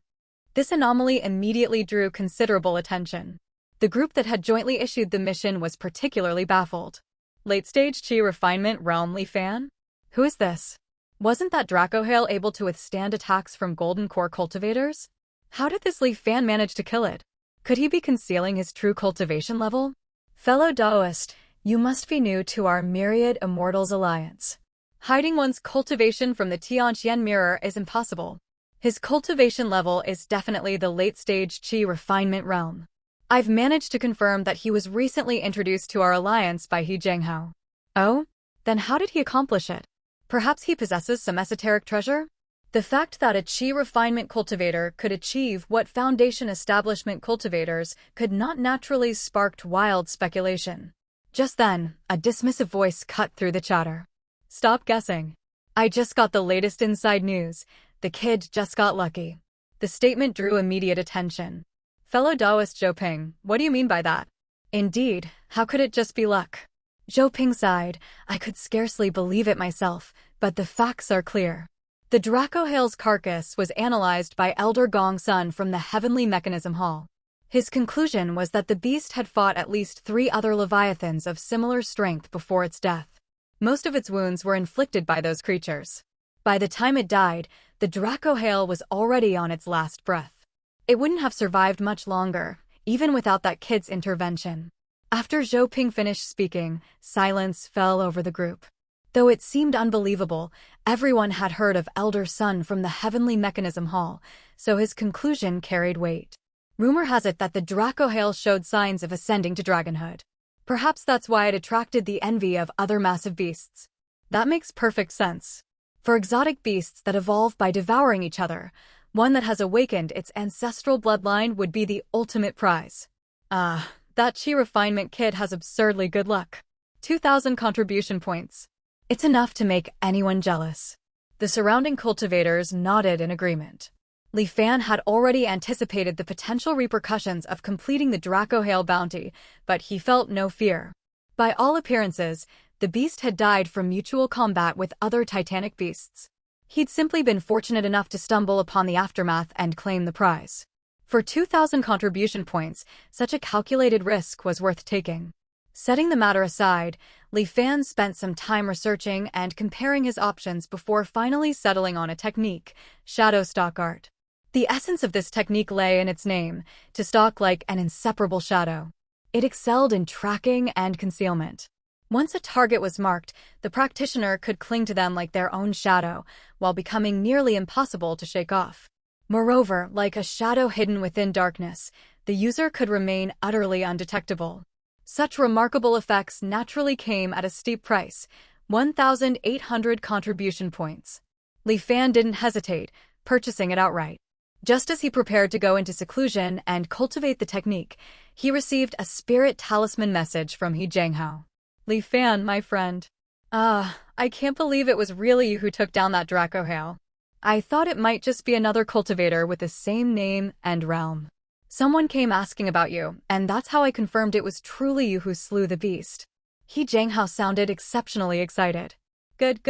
This anomaly immediately drew considerable attention. The group that had jointly issued the mission was particularly baffled. Late-stage Qi refinement realm Li Fan? Who is this? Wasn't that Dracohail able to withstand attacks from Golden Core cultivators? How did this Li Fan manage to kill it? Could he be concealing his true cultivation level? Fellow Daoist, you must be new to our Myriad Immortals Alliance. Hiding one's cultivation from the Tianqian mirror is impossible. His cultivation level is definitely the late-stage Qi refinement realm. I've managed to confirm that he was recently introduced to our alliance by He Jianghao. Oh? Then how did he accomplish it? Perhaps he possesses some esoteric treasure? The fact that a Qi refinement cultivator could achieve what Foundation establishment cultivators could not naturally sparked wild speculation. Just then, a dismissive voice cut through the chatter. Stop guessing. I just got the latest inside news. The kid just got lucky. The statement drew immediate attention. Fellow Daoist Zhou Ping, what do you mean by that? Indeed, how could it just be luck? Zhou Ping sighed. I could scarcely believe it myself, but the facts are clear. The Dracohail's carcass was analyzed by Elder Gong Sun from the Heavenly Mechanism Hall. His conclusion was that the beast had fought at least 3 other leviathans of similar strength before its death. Most of its wounds were inflicted by those creatures. By the time it died, the Dracohail was already on its last breath. It wouldn't have survived much longer, even without that kid's intervention. After Zhou Ping finished speaking, silence fell over the group. Though it seemed unbelievable, everyone had heard of Elder Sun from the Heavenly Mechanism Hall, so his conclusion carried weight. Rumor has it that the Dracohail showed signs of ascending to dragonhood. Perhaps that's why it attracted the envy of other massive beasts. That makes perfect sense. For exotic beasts that evolve by devouring each other, one that has awakened its ancestral bloodline would be the ultimate prize. That chi refinement kid has absurdly good luck. 2,000 contribution points. It's enough to make anyone jealous. The surrounding cultivators nodded in agreement. Li Fan had already anticipated the potential repercussions of completing the Dracohail bounty, but he felt no fear. By all appearances, the beast had died from mutual combat with other titanic beasts. He'd simply been fortunate enough to stumble upon the aftermath and claim the prize. For 2,000 contribution points, such a calculated risk was worth taking. Setting the matter aside, Li Fan spent some time researching and comparing his options before finally settling on a technique, shadow stalk art. The essence of this technique lay in its name, to stalk like an inseparable shadow. It excelled in tracking and concealment. Once a target was marked, the practitioner could cling to them like their own shadow, while becoming nearly impossible to shake off. Moreover, like a shadow hidden within darkness, the user could remain utterly undetectable. Such remarkable effects naturally came at a steep price, 1,800 contribution points. Li Fan didn't hesitate, purchasing it outright. Just as he prepared to go into seclusion and cultivate the technique, he received a spirit talisman message from He Jianghao. Li Fan, my friend. I can't believe it was really you who took down that Dracohail. I thought it might just be another cultivator with the same name and realm. Someone came asking about you, and that's how I confirmed it was truly you who slew the beast. He Jianghao sounded exceptionally excited. Good.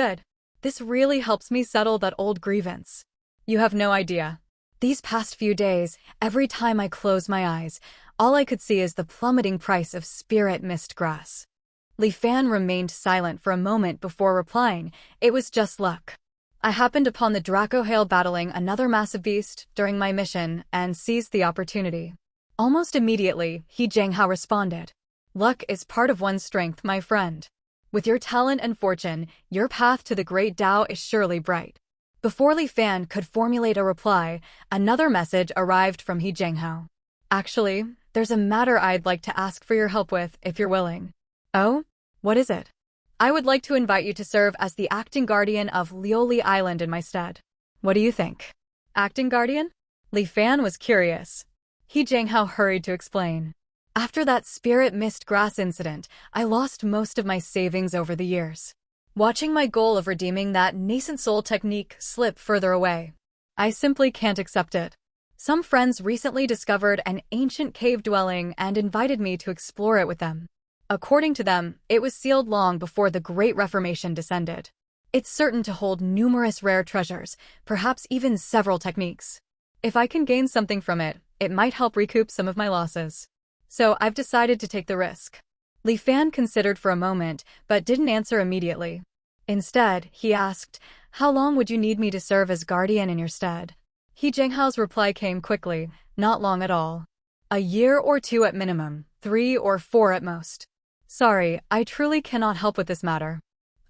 This really helps me settle that old grievance. You have no idea. These past few days, every time I close my eyes, all I could see is the plummeting price of spirit mist grass. Li Fan remained silent for a moment before replying. It was just luck. I happened upon the Dracohail battling another massive beast during my mission and seized the opportunity. Almost immediately, He Jianghao responded. Luck is part of one's strength, my friend. With your talent and fortune, your path to the great Tao is surely bright. Before Li Fan could formulate a reply, another message arrived from He Jianghao. Actually, there's a matter I'd like to ask for your help with, if you're willing. Oh? What is it? I would like to invite you to serve as the acting guardian of Lioli Island in my stead. What do you think? Acting guardian? Li Fan was curious. He Jianghao hurried to explain. After that spirit mist grass incident, I lost most of my savings over the years. Watching my goal of redeeming that nascent soul technique slip further away. I simply can't accept it. Some friends recently discovered an ancient cave dwelling and invited me to explore it with them. According to them, it was sealed long before the Great Reformation descended. It's certain to hold numerous rare treasures, perhaps even several techniques. If I can gain something from it, it might help recoup some of my losses. So I've decided to take the risk. Li Fan considered for a moment, but didn't answer immediately. Instead, he asked, how long would you need me to serve as guardian in your stead? He Jianghao's reply came quickly, not long at all. A year or two at minimum, 3 or 4 at most. Sorry, I truly cannot help with this matter.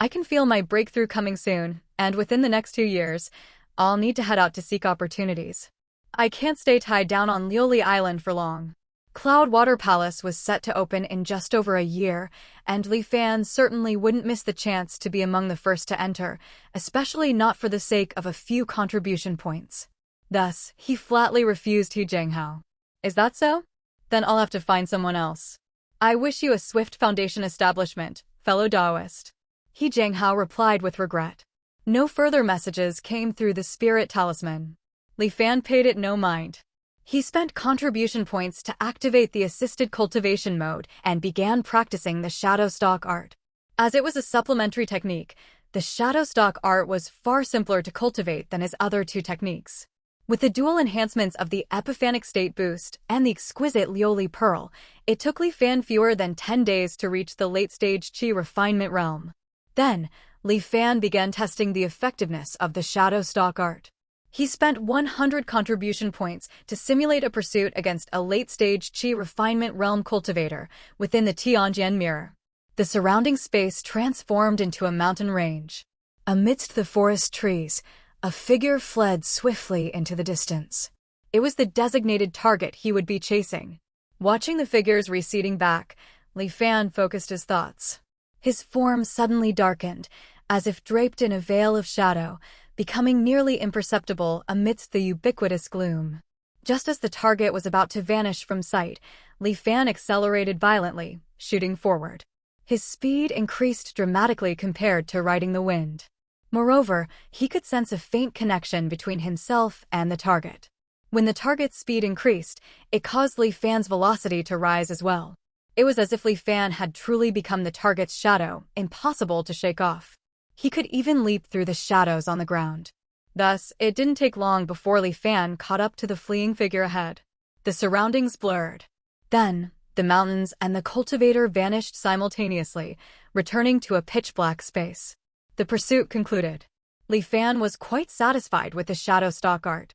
I can feel my breakthrough coming soon, and within the next 2 years, I'll need to head out to seek opportunities. I can't stay tied down on Lioli Island for long. Cloud Water Palace was set to open in just over a year, and Li Fan certainly wouldn't miss the chance to be among the first to enter, especially not for the sake of a few contribution points. Thus, he flatly refused He Jianghao. Is that so? Then I'll have to find someone else. I wish you a swift foundation establishment, fellow Taoist. He Jianghao replied with regret. No further messages came through the spirit talisman. Li Fan paid it no mind. He spent contribution points to activate the assisted cultivation mode and began practicing the shadow stalk art. As it was a supplementary technique, the shadow stalk art was far simpler to cultivate than his other 2 techniques. With the dual enhancements of the Epiphanic State Boost and the exquisite Lioli Pearl, it took Li Fan fewer than 10 days to reach the late-stage Qi refinement realm. Then, Li Fan began testing the effectiveness of the shadow stalk art. He spent 100 contribution points to simulate a pursuit against a late-stage Qi refinement realm cultivator within the Tianjian mirror. The surrounding space transformed into a mountain range. Amidst the forest trees, a figure fled swiftly into the distance. It was the designated target he would be chasing. Watching the figures receding back, Li Fan focused his thoughts. His form suddenly darkened, as if draped in a veil of shadow, becoming nearly imperceptible amidst the ubiquitous gloom. Just as the target was about to vanish from sight, Li Fan accelerated violently, shooting forward. His speed increased dramatically compared to riding the wind. Moreover, he could sense a faint connection between himself and the target. When the target's speed increased, it caused Li Fan's velocity to rise as well. It was as if Li Fan had truly become the target's shadow, impossible to shake off. He could even leap through the shadows on the ground. Thus, it didn't take long before Li Fan caught up to the fleeing figure ahead. The surroundings blurred. Then, the mountains and the cultivator vanished simultaneously, returning to a pitch-black space. The pursuit concluded. Li Fan was quite satisfied with the shadow stock art.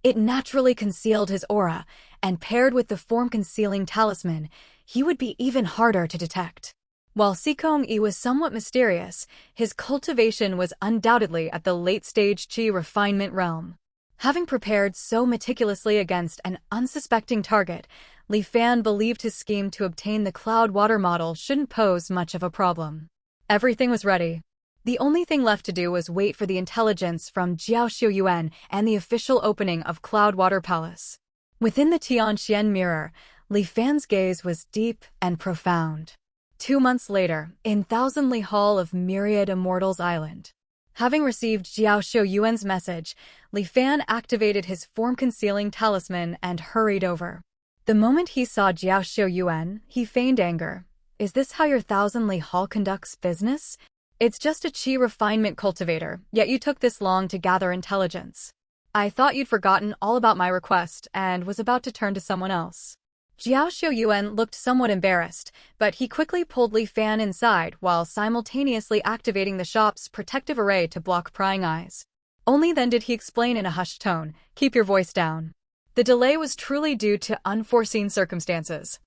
It naturally concealed his aura, and paired with the form-concealing talisman, he would be even harder to detect. While Sikong-yi was somewhat mysterious, his cultivation was undoubtedly at the late-stage qi refinement realm. Having prepared so meticulously against an unsuspecting target, Li Fan believed his scheme to obtain the cloud water model shouldn't pose much of a problem. Everything was ready. The only thing left to do was wait for the intelligence from Jiaoxiu Yuan and the official opening of Cloud Water Palace. Within the Tianxian mirror, Li Fan's gaze was deep and profound. 2 months later, in Thousandly Hall of Myriad Immortals Island. Having received Jiaoxiu Yuan's message, Li Fan activated his form-concealing talisman and hurried over. The moment he saw Jiaoxiu Yuan, he feigned anger. "Is this how your Thousandly Hall conducts business? It's just a qi refinement cultivator, yet you took this long to gather intelligence. I thought you'd forgotten all about my request and was about to turn to someone else." Jiaoxiu Yuan looked somewhat embarrassed, but he quickly pulled Li Fan inside while simultaneously activating the shop's protective array to block prying eyes. Only then did he explain in a hushed tone, "Keep your voice down. The delay was truly due to unforeseen circumstances."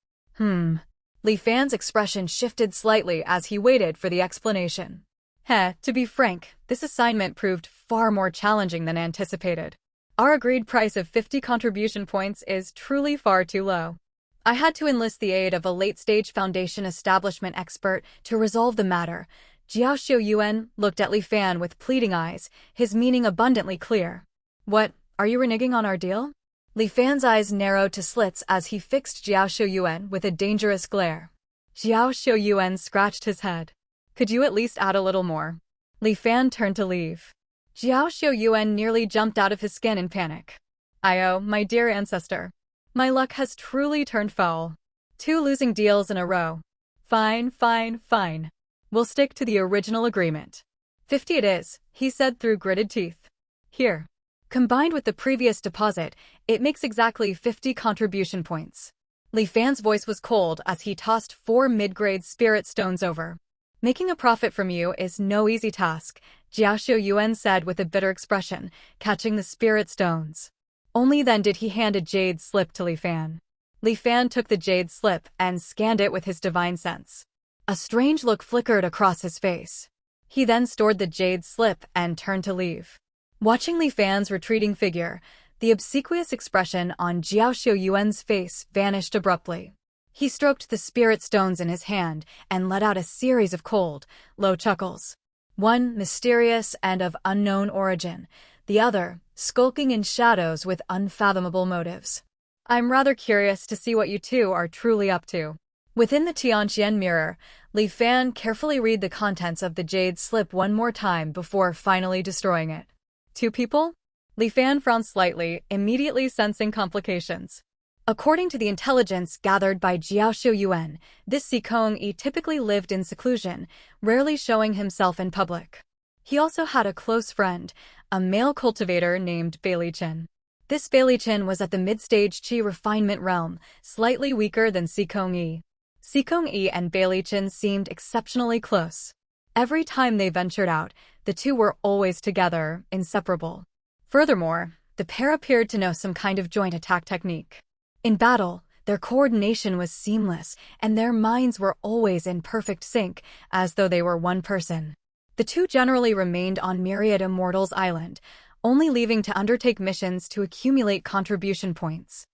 Li Fan's expression shifted slightly as he waited for the explanation. To be frank, this assignment proved far more challenging than anticipated. Our agreed price of 50 contribution points is truly far too low. I had to enlist the aid of a late-stage foundation establishment expert to resolve the matter. Jiaoxiu Yuan looked at Li Fan with pleading eyes, his meaning abundantly clear. "What, are you reneging on our deal?" Li Fan's eyes narrowed to slits as he fixed Jiaoxiu Yuan with a dangerous glare. Jiaoxiu Yuan scratched his head. "Could you at least add a little more?" Li Fan turned to leave. Jiaoxiu Yuan nearly jumped out of his skin in panic. "Oh, my dear ancestor. My luck has truly turned foul. 2 losing deals in a row. Fine. We'll stick to the original agreement. 50 it is," he said through gritted teeth. "Here. Combined with the previous deposit, it makes exactly 50 contribution points." Li Fan's voice was cold as he tossed 4 mid-grade spirit stones over. "Making a profit from you is no easy task," Jiaoxiu Yuan said with a bitter expression, catching the spirit stones. Only then did he hand a jade slip to Li Fan. Li Fan took the jade slip and scanned it with his divine sense. A strange look flickered across his face. He then stored the jade slip and turned to leave. Watching Li Fan's retreating figure, the obsequious expression on Jiaoxiu Yuan's face vanished abruptly. He stroked the spirit stones in his hand and let out a series of cold, low chuckles. One mysterious and of unknown origin, the other skulking in shadows with unfathomable motives. "I'm rather curious to see what you two are truly up to." Within the Tianxian mirror, Li Fan carefully read the contents of the jade slip one more time before finally destroying it. 2 people? Li Fan frowned slightly, immediately sensing complications. According to the intelligence gathered by Jiaoxiu Yuan, this Sikong-yi typically lived in seclusion, rarely showing himself in public. He also had a close friend, a male cultivator named Beilichin. This Beilichin was at the mid-stage qi refinement realm, slightly weaker than Sikong-yi. Sikong-yi and Beilichin seemed exceptionally close. Every time they ventured out, the two were always together, inseparable. Furthermore, the pair appeared to know some kind of joint attack technique. In battle, their coordination was seamless, and their minds were always in perfect sync, as though they were one person. The two generally remained on Myriad Immortals Island, only leaving to undertake missions to accumulate contribution points.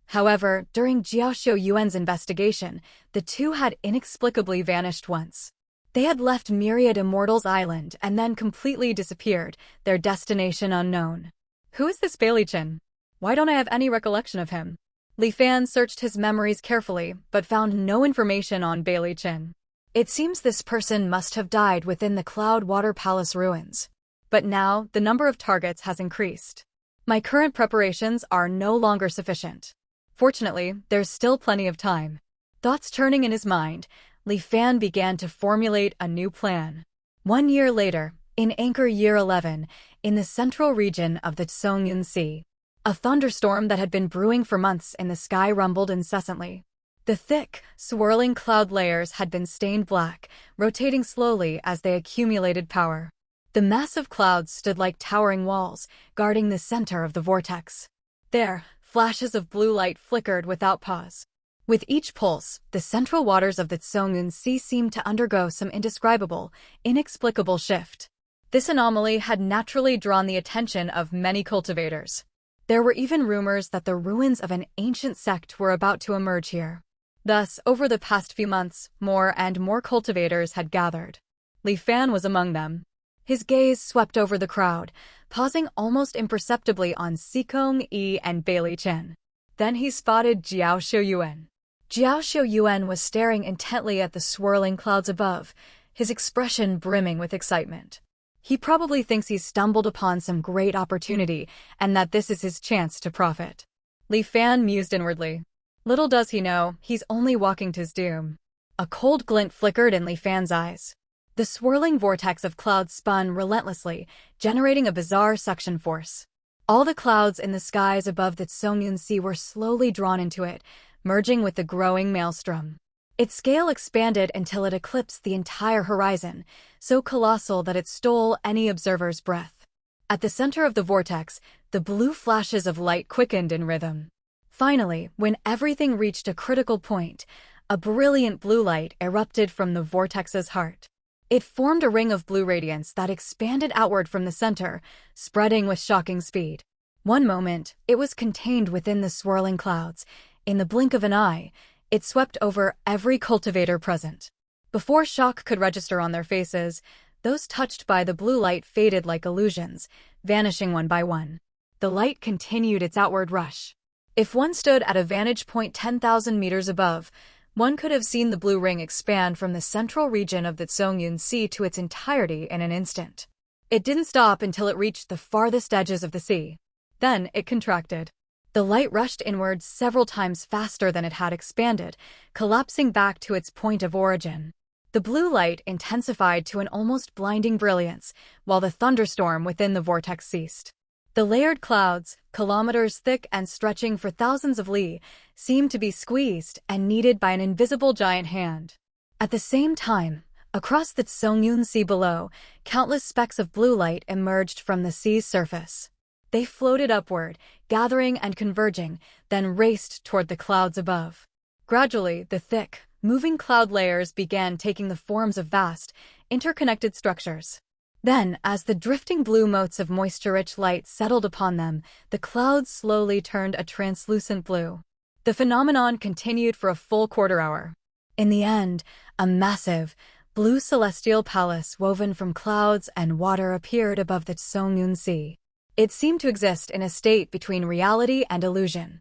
However, during Jiaoxiu Yuan's investigation, the two had inexplicably vanished once. They had left myriad immortals island and then completely disappeared, their destination unknown. Who is this Bailey Chin? Why don't I have any recollection of him? Li Fan searched his memories carefully, but found no information on Bailey Chin. It seems this person must have died within the Cloudwater Palace ruins. But now, the number of targets has increased. My current preparations are no longer sufficient. Fortunately, there's still plenty of time. Thoughts turning in his mind, Li Fan began to formulate a new plan. 1 year later, in Anchor Year 11, in the central region of the Tsongyun Sea, a thunderstorm that had been brewing for months in the sky rumbled incessantly. The thick, swirling cloud layers had been stained black, rotating slowly as they accumulated power. The massive clouds stood like towering walls, guarding the center of the vortex. There, flashes of blue light flickered without pause. With each pulse, the central waters of the Tsongyun Sea seemed to undergo some indescribable, inexplicable shift. This anomaly had naturally drawn the attention of many cultivators. There were even rumors that the ruins of an ancient sect were about to emerge here. Thus, over the past few months, more and more cultivators had gathered. Li Fan was among them. His gaze swept over the crowd, pausing almost imperceptibly on Sikong Yi and Bailey Chen. Then he spotted Jiao Xiuyuan. Jiao Xiuyuan was staring intently at the swirling clouds above, his expression brimming with excitement. He probably thinks he's stumbled upon some great opportunity and that this is his chance to profit. Li Fan mused inwardly. Little does he know, he's only walking to his doom. A cold glint flickered in Li Fan's eyes. The swirling vortex of clouds spun relentlessly, generating a bizarre suction force. All the clouds in the skies above the Tsongyun Sea were slowly drawn into it, merging with the growing maelstrom. Its scale expanded until it eclipsed the entire horizon, so colossal that it stole any observer's breath. At the center of the vortex, the blue flashes of light quickened in rhythm. Finally, when everything reached a critical point, a brilliant blue light erupted from the vortex's heart. It formed a ring of blue radiance that expanded outward from the center, spreading with shocking speed. One moment, it was contained within the swirling clouds. In the blink of an eye, it swept over every cultivator present. Before shock could register on their faces, those touched by the blue light faded like illusions, vanishing one by one. The light continued its outward rush. If one stood at a vantage point 10,000 meters above, one could have seen the blue ring expand from the central region of the Tsongyun Sea to its entirety in an instant. It didn't stop until it reached the farthest edges of the sea. Then it contracted. The light rushed inward several times faster than it had expanded, collapsing back to its point of origin. The blue light intensified to an almost blinding brilliance, while the thunderstorm within the vortex ceased. The layered clouds, kilometers thick and stretching for thousands of li, seemed to be squeezed and kneaded by an invisible giant hand. At the same time, across the Tsongyun Sea below, countless specks of blue light emerged from the sea's surface. They floated upward, gathering and converging, then raced toward the clouds above. Gradually, the thick, moving cloud layers began taking the forms of vast, interconnected structures. Then, as the drifting blue motes of moisture-rich light settled upon them, the clouds slowly turned a translucent blue. The phenomenon continued for a full quarter-hour. In the end, a massive, blue celestial palace woven from clouds and water appeared above the Tsongyun Sea. It seemed to exist in a state between reality and illusion.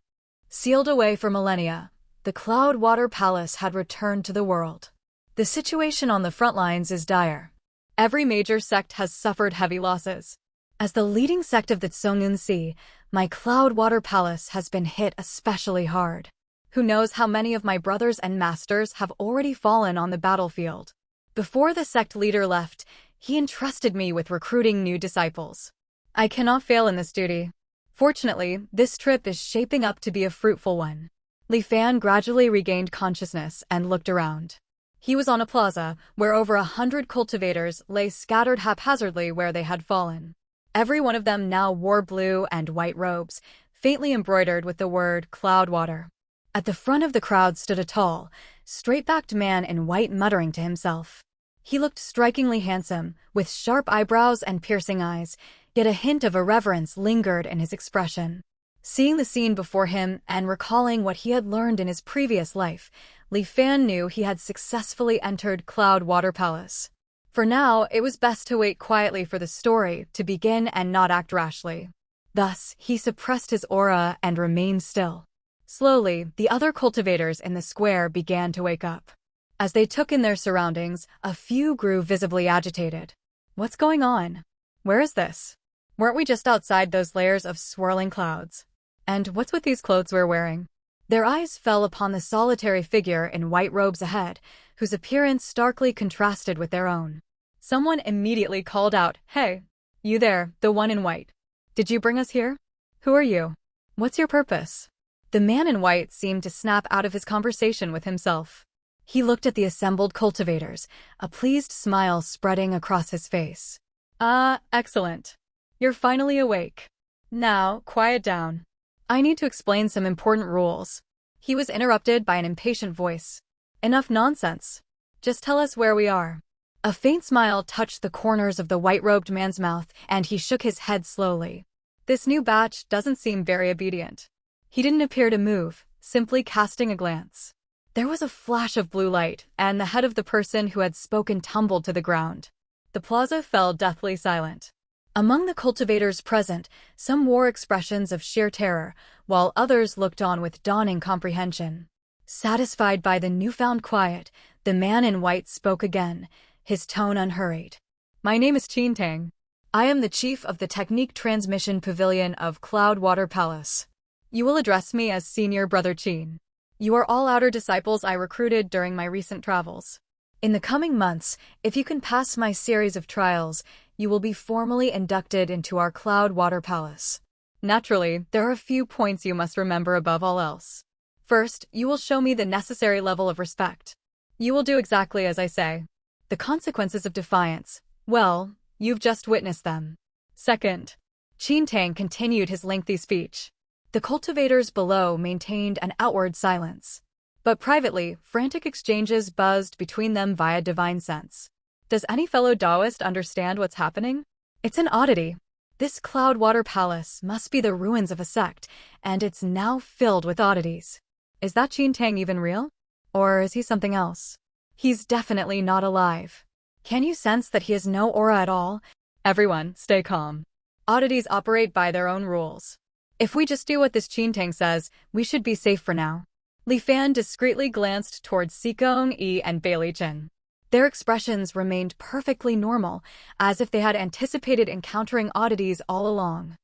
Sealed away for millennia, the Cloudwater Palace had returned to the world. The situation on the front lines is dire. Every major sect has suffered heavy losses. As the leading sect of the Tsongyun Sea, my Cloudwater Palace has been hit especially hard. Who knows how many of my brothers and masters have already fallen on the battlefield. Before the sect leader left, he entrusted me with recruiting new disciples. I cannot fail in this duty. Fortunately, this trip is shaping up to be a fruitful one. Li Fan gradually regained consciousness and looked around. He was on a plaza, where over 100 cultivators lay scattered haphazardly where they had fallen. Every one of them now wore blue and white robes, faintly embroidered with the word Cloudwater. At the front of the crowd stood a tall, straight-backed man in white muttering to himself. He looked strikingly handsome, with sharp eyebrows and piercing eyes, yet a hint of irreverence lingered in his expression. Seeing the scene before him and recalling what he had learned in his previous life, Li Fan knew he had successfully entered Cloud Water Palace. For now, it was best to wait quietly for the story to begin and not act rashly. Thus, he suppressed his aura and remained still. Slowly, the other cultivators in the square began to wake up. As they took in their surroundings, a few grew visibly agitated. What's going on? Where is this? Weren't we just outside those layers of swirling clouds? And what's with these clothes we're wearing? Their eyes fell upon the solitary figure in white robes ahead, whose appearance starkly contrasted with their own. Someone immediately called out, "Hey, you there, the one in white. Did you bring us here? Who are you? What's your purpose?" The man in white seemed to snap out of his conversation with himself. He looked at the assembled cultivators, a pleased smile spreading across his face. Excellent. You're finally awake. Now, quiet down. I need to explain some important rules. He was interrupted by an impatient voice. Enough nonsense. Just tell us where we are. A faint smile touched the corners of the white-robed man's mouth, and he shook his head slowly. This new batch doesn't seem very obedient. He didn't appear to move, simply casting a glance. There was a flash of blue light, and the head of the person who had spoken tumbled to the ground. The plaza fell deathly silent. Among the cultivators present, some wore expressions of sheer terror, while others looked on with dawning comprehension. Satisfied by the newfound quiet, the man in white spoke again, his tone unhurried. "My name is Tang. I am the chief of the Technique Transmission Pavilion of Cloud Water Palace. You will address me as Senior Brother Qin. You are all outer disciples I recruited during my recent travels. In the coming months, if you can pass my series of trials, you will be formally inducted into our Cloud Water Palace. Naturally, there are a few points you must remember above all else. First, you will show me the necessary level of respect. You will do exactly as I say. The consequences of defiance, well, you've just witnessed them. Second, Tang continued his lengthy speech. The cultivators below maintained an outward silence. But privately, frantic exchanges buzzed between them via divine sense. Does any fellow Taoist understand what's happening? It's an oddity. This Cloud Water Palace must be the ruins of a sect, and it's now filled with oddities. Is that Tang even real? Or is he something else? He's definitely not alive. Can you sense that he has no aura at all? Everyone, stay calm. Oddities operate by their own rules. If we just do what this Tang says, we should be safe for now. Li Fan discreetly glanced towards Sikong Yi and Bailey Chen. Their expressions remained perfectly normal, as if they had anticipated encountering oddities all along.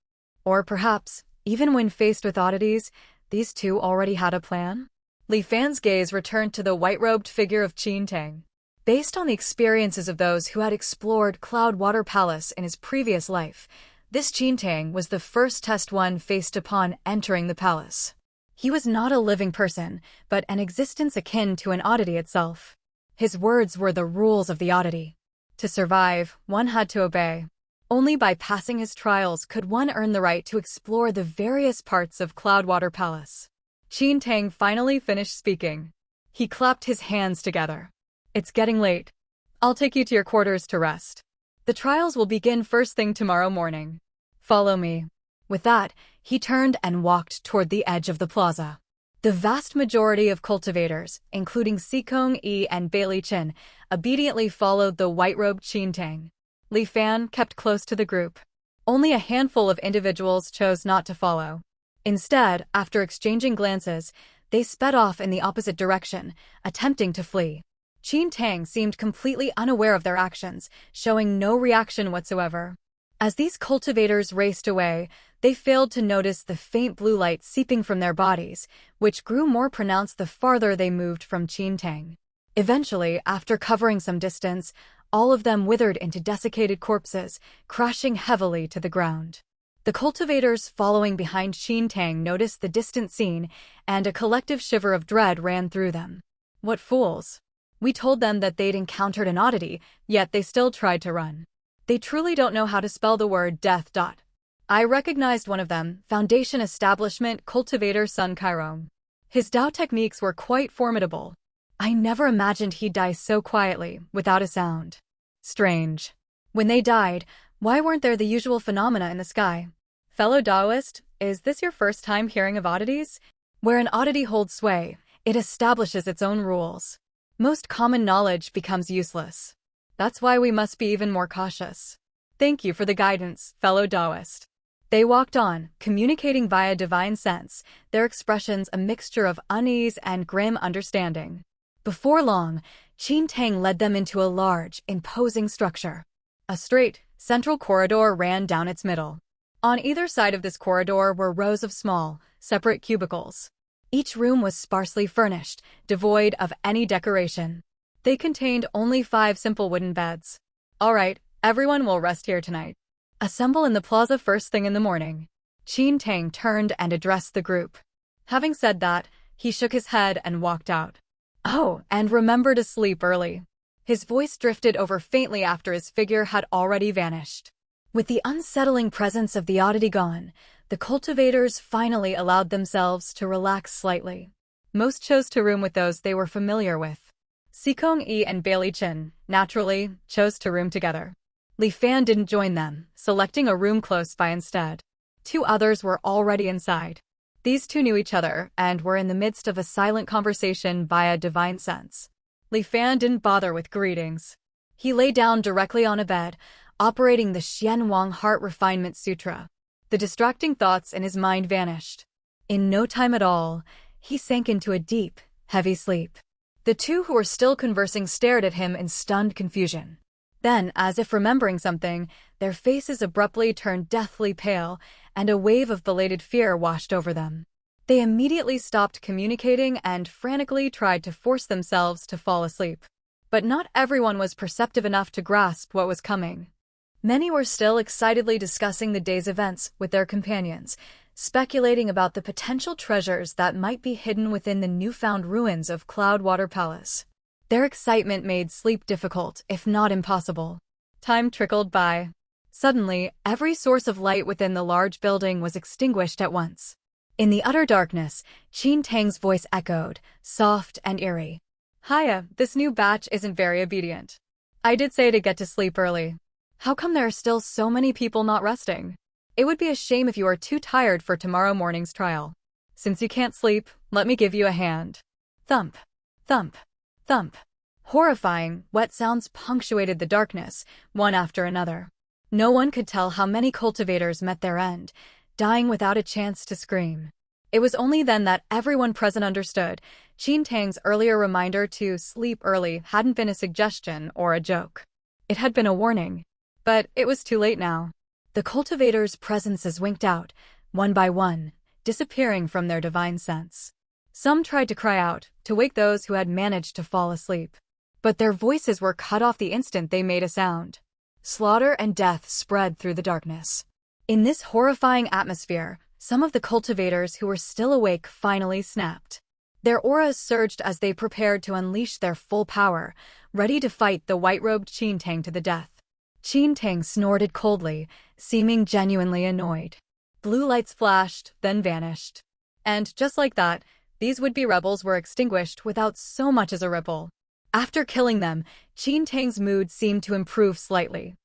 Or perhaps, even when faced with oddities, these two already had a plan? Li Fan's gaze returned to the white-robed figure of Tang. Based on the experiences of those who had explored Cloud Water Palace in his previous life, this Tang was the first test one faced upon entering the palace. He was not a living person, but an existence akin to an oddity itself. His words were the rules of the oddity. To survive, one had to obey. Only by passing his trials could one earn the right to explore the various parts of Cloud Water Palace. Tang finally finished speaking. He clapped his hands together. "It's getting late. I'll take you to your quarters to rest. The trials will begin first thing tomorrow morning. Follow me." With that, he turned and walked toward the edge of the plaza. The vast majority of cultivators, including Sikong Yi and Bailey Chen, obediently followed the white-robed Tang. Li Fan kept close to the group. Only a handful of individuals chose not to follow. Instead, after exchanging glances, they sped off in the opposite direction, attempting to flee. Tang seemed completely unaware of their actions, showing no reaction whatsoever. As these cultivators raced away, they failed to notice the faint blue light seeping from their bodies, which grew more pronounced the farther they moved from Tang. Eventually, after covering some distance, all of them withered into desiccated corpses, crashing heavily to the ground. The cultivators following behind Tang noticed the distant scene, and a collective shiver of dread ran through them. What fools! We told them that they'd encountered an oddity, yet they still tried to run. They truly don't know how to spell the word death. I recognized one of them, Foundation Establishment Cultivator Sun Kairom. His Dao techniques were quite formidable. I never imagined he'd die so quietly, without a sound. Strange. When they died, why weren't there the usual phenomena in the sky? Fellow Taoist, is this your first time hearing of oddities? Where an oddity holds sway, it establishes its own rules. Most common knowledge becomes useless. That's why we must be even more cautious. Thank you for the guidance, fellow Taoist. They walked on, communicating via divine sense, their expressions a mixture of unease and grim understanding. Before long, Qin Tang led them into a large, imposing structure. A straight, central corridor ran down its middle. On either side of this corridor were rows of small, separate cubicles. Each room was sparsely furnished, devoid of any decoration. They contained only 5 simple wooden beds. All right, everyone will rest here tonight. Assemble in the plaza first thing in the morning. Qin Tang turned and addressed the group. Having said that, he shook his head and walked out. Oh, and remember to sleep early. His voice drifted over faintly after his figure had already vanished. With the unsettling presence of the oddity gone, the cultivators finally allowed themselves to relax slightly. Most chose to room with those they were familiar with. Sikong Yi and Bailey Chen, naturally, chose to room together. Li Fan didn't join them, selecting a room close by instead. 2 others were already inside. These 2 knew each other and were in the midst of a silent conversation via divine sense. Li Fan didn't bother with greetings. He lay down directly on a bed, operating the Xian Wang Heart Refinement Sutra. The distracting thoughts in his mind vanished. In no time at all, he sank into a deep, heavy sleep. The 2 who were still conversing stared at him in stunned confusion. Then, as if remembering something, their faces abruptly turned deathly pale, and a wave of belated fear washed over them. They immediately stopped communicating and frantically tried to force themselves to fall asleep. But not everyone was perceptive enough to grasp what was coming. Many were still excitedly discussing the day's events with their companions, speculating about the potential treasures that might be hidden within the newfound ruins of Cloudwater Palace. Their excitement made sleep difficult, if not impossible. Time trickled by. Suddenly, every source of light within the large building was extinguished at once. In the utter darkness, Qin Tang's voice echoed, soft and eerie. Hiya, this new batch isn't very obedient. I did say to get to sleep early. How come there are still so many people not resting? It would be a shame if you are too tired for tomorrow morning's trial. Since you can't sleep, let me give you a hand. Thump, thump, thump. Horrifying, wet sounds punctuated the darkness, one after another. No one could tell how many cultivators met their end, dying without a chance to scream. It was only then that everyone present understood Qin Tang's earlier reminder to sleep early hadn't been a suggestion or a joke. It had been a warning. But it was too late now. The cultivators' presences winked out, one by one, disappearing from their divine sense. Some tried to cry out, to wake those who had managed to fall asleep. But their voices were cut off the instant they made a sound. Slaughter and death spread through the darkness. In this horrifying atmosphere, some of the cultivators who were still awake finally snapped. Their auras surged as they prepared to unleash their full power, ready to fight the white-robed Qin Tang to the death. Qin Tang snorted coldly, seeming genuinely annoyed. Blue lights flashed, then vanished. And just like that, these would-be rebels were extinguished without so much as a ripple. After killing them, Qin Tang's mood seemed to improve slightly.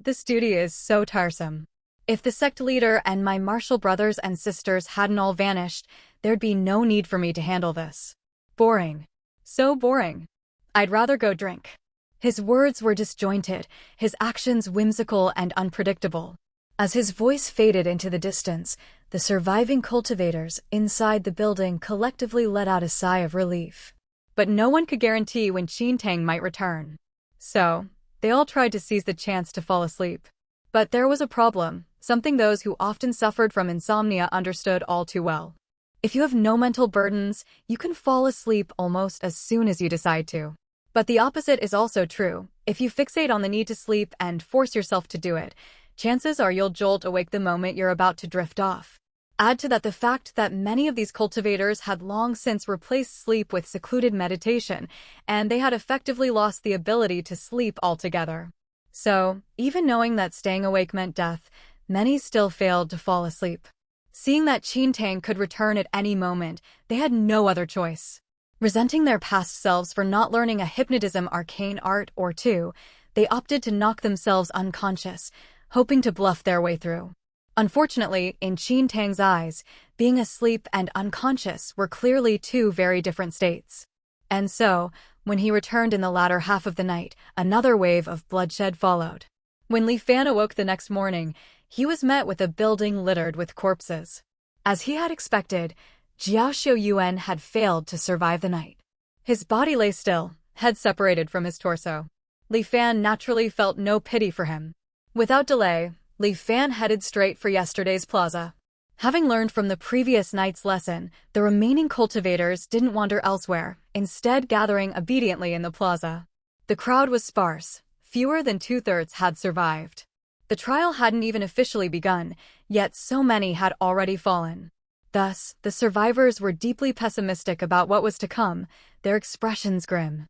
This duty is so tiresome. If the sect leader and my martial brothers and sisters hadn't all vanished, there'd be no need for me to handle this. Boring. So boring. I'd rather go drink. His words were disjointed, his actions whimsical and unpredictable. As his voice faded into the distance, the surviving cultivators inside the building collectively let out a sigh of relief. But no one could guarantee when Qin Tang might return. So, they all tried to seize the chance to fall asleep. But there was a problem, something those who often suffered from insomnia understood all too well. If you have no mental burdens, you can fall asleep almost as soon as you decide to. But the opposite is also true. If you fixate on the need to sleep and force yourself to do it, chances are you'll jolt awake the moment you're about to drift off. Add to that the fact that many of these cultivators had long since replaced sleep with secluded meditation, and they had effectively lost the ability to sleep altogether. So, even knowing that staying awake meant death, many still failed to fall asleep. Seeing that Qin Tang could return at any moment, they had no other choice. Resenting their past selves for not learning a hypnotism arcane art or two, they opted to knock themselves unconscious, hoping to bluff their way through. Unfortunately, in Qin Tang's eyes, being asleep and unconscious were clearly two very different states. And so, when he returned in the latter half of the night, another wave of bloodshed followed. When Li Fan awoke the next morning, he was met with a building littered with corpses. As he had expected, Jiao Xiuyuan had failed to survive the night. His body lay still, head separated from his torso. Li Fan naturally felt no pity for him. Without delay, Li Fan headed straight for yesterday's plaza. Having learned from the previous night's lesson, the remaining cultivators didn't wander elsewhere, instead gathering obediently in the plaza. The crowd was sparse. Fewer than two-thirds had survived. The trial hadn't even officially begun, yet so many had already fallen. Thus, the survivors were deeply pessimistic about what was to come, their expressions grim.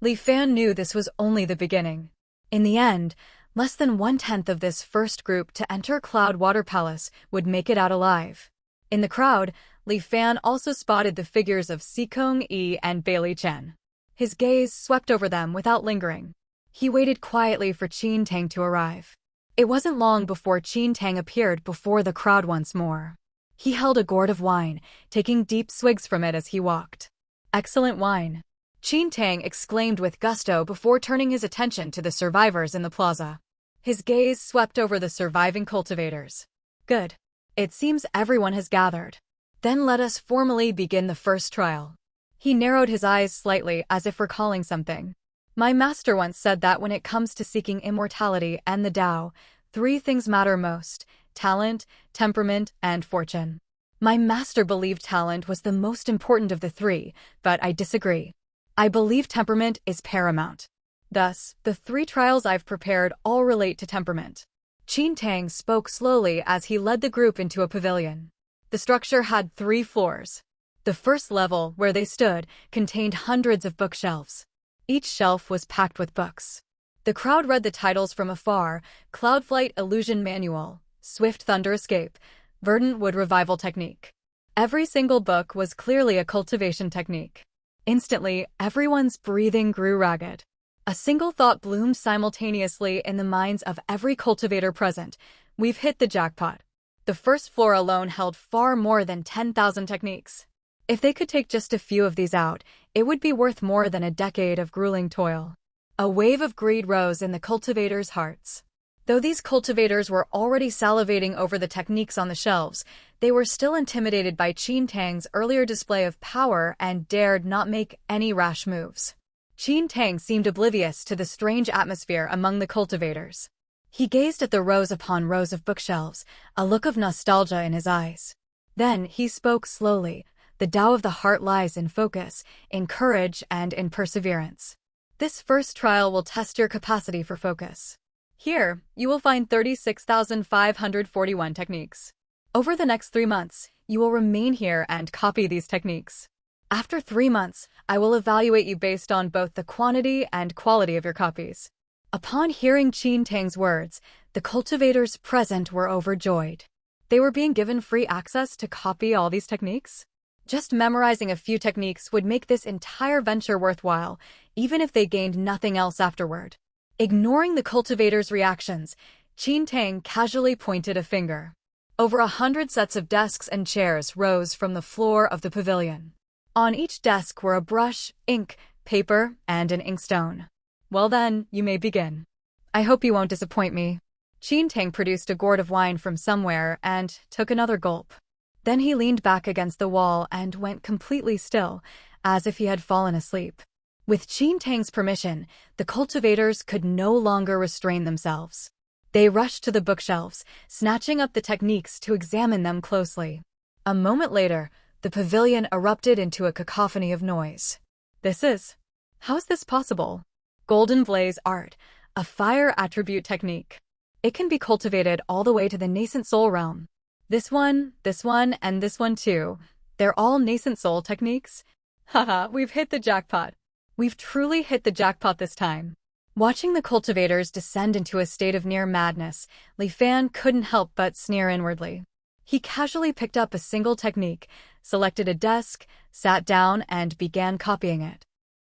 Li Fan knew this was only the beginning. In the end, less than 1/10 of this first group to enter Cloud Water Palace would make it out alive. In the crowd, Li Fan also spotted the figures of Xikong Yi and Bailey Chen. His gaze swept over them without lingering. He waited quietly for Qin Tang to arrive. It wasn't long before Qin Tang appeared before the crowd once more. He held a gourd of wine, taking deep swigs from it as he walked. "Excellent wine," Qin Tang exclaimed with gusto before turning his attention to the survivors in the plaza. His gaze swept over the surviving cultivators. "Good. It seems everyone has gathered. Then let us formally begin the first trial." He narrowed his eyes slightly as if recalling something. "My master once said that when it comes to seeking immortality and the Tao, 3 things matter most: talent, temperament, and fortune. My master believed talent was the most important of the 3, but I disagree. I believe temperament is paramount. Thus, the 3 trials I've prepared all relate to temperament." Qin Tang spoke slowly as he led the group into a pavilion. The structure had 3 floors. The first level, where they stood, contained hundreds of bookshelves. Each shelf was packed with books. The crowd read the titles from afar: Cloudflight Illusion Manual, Swift Thunder Escape, Verdant Wood Revival Technique. Every single book was clearly a cultivation technique. Instantly, everyone's breathing grew ragged. A single thought bloomed simultaneously in the minds of every cultivator present: we've hit the jackpot. The first floor alone held far more than 10,000 techniques. If they could take just a few of these out, it would be worth more than a decade of grueling toil. A wave of greed rose in the cultivators' hearts. Though these cultivators were already salivating over the techniques on the shelves, they were still intimidated by Qin Tang's earlier display of power and dared not make any rash moves. Qin Tang seemed oblivious to the strange atmosphere among the cultivators. He gazed at the rows upon rows of bookshelves, a look of nostalgia in his eyes. Then he spoke slowly. "The Tao of the heart lies in focus, in courage, and in perseverance. This first trial will test your capacity for focus. Here, you will find 36,541 techniques. Over the next 3 months, you will remain here and copy these techniques. After 3 months, I will evaluate you based on both the quantity and quality of your copies." Upon hearing Qin Tang's words, the cultivators present were overjoyed. They were being given free access to copy all these techniques? Just memorizing a few techniques would make this entire venture worthwhile, even if they gained nothing else afterward. Ignoring the cultivators' reactions, Qin Tang casually pointed a finger. Over 100 sets of desks and chairs rose from the floor of the pavilion. On each desk were a brush, ink, paper, and an inkstone. "Well then, you may begin. I hope you won't disappoint me." Qin Tang produced a gourd of wine from somewhere and took another gulp. Then he leaned back against the wall and went completely still, as if he had fallen asleep. With Qin Tang's permission, the cultivators could no longer restrain themselves. They rushed to the bookshelves, snatching up the techniques to examine them closely. A moment later, the pavilion erupted into a cacophony of noise. How is this possible? Golden Blaze Art, a fire attribute technique. It can be cultivated all the way to the nascent soul realm. This one, and this one too. They're all nascent soul techniques? Haha, we've hit the jackpot. We've truly hit the jackpot this time. Watching the cultivators descend into a state of near madness, Li Fan couldn't help but sneer inwardly. He casually picked up a single technique, selected a desk, sat down, and began copying it.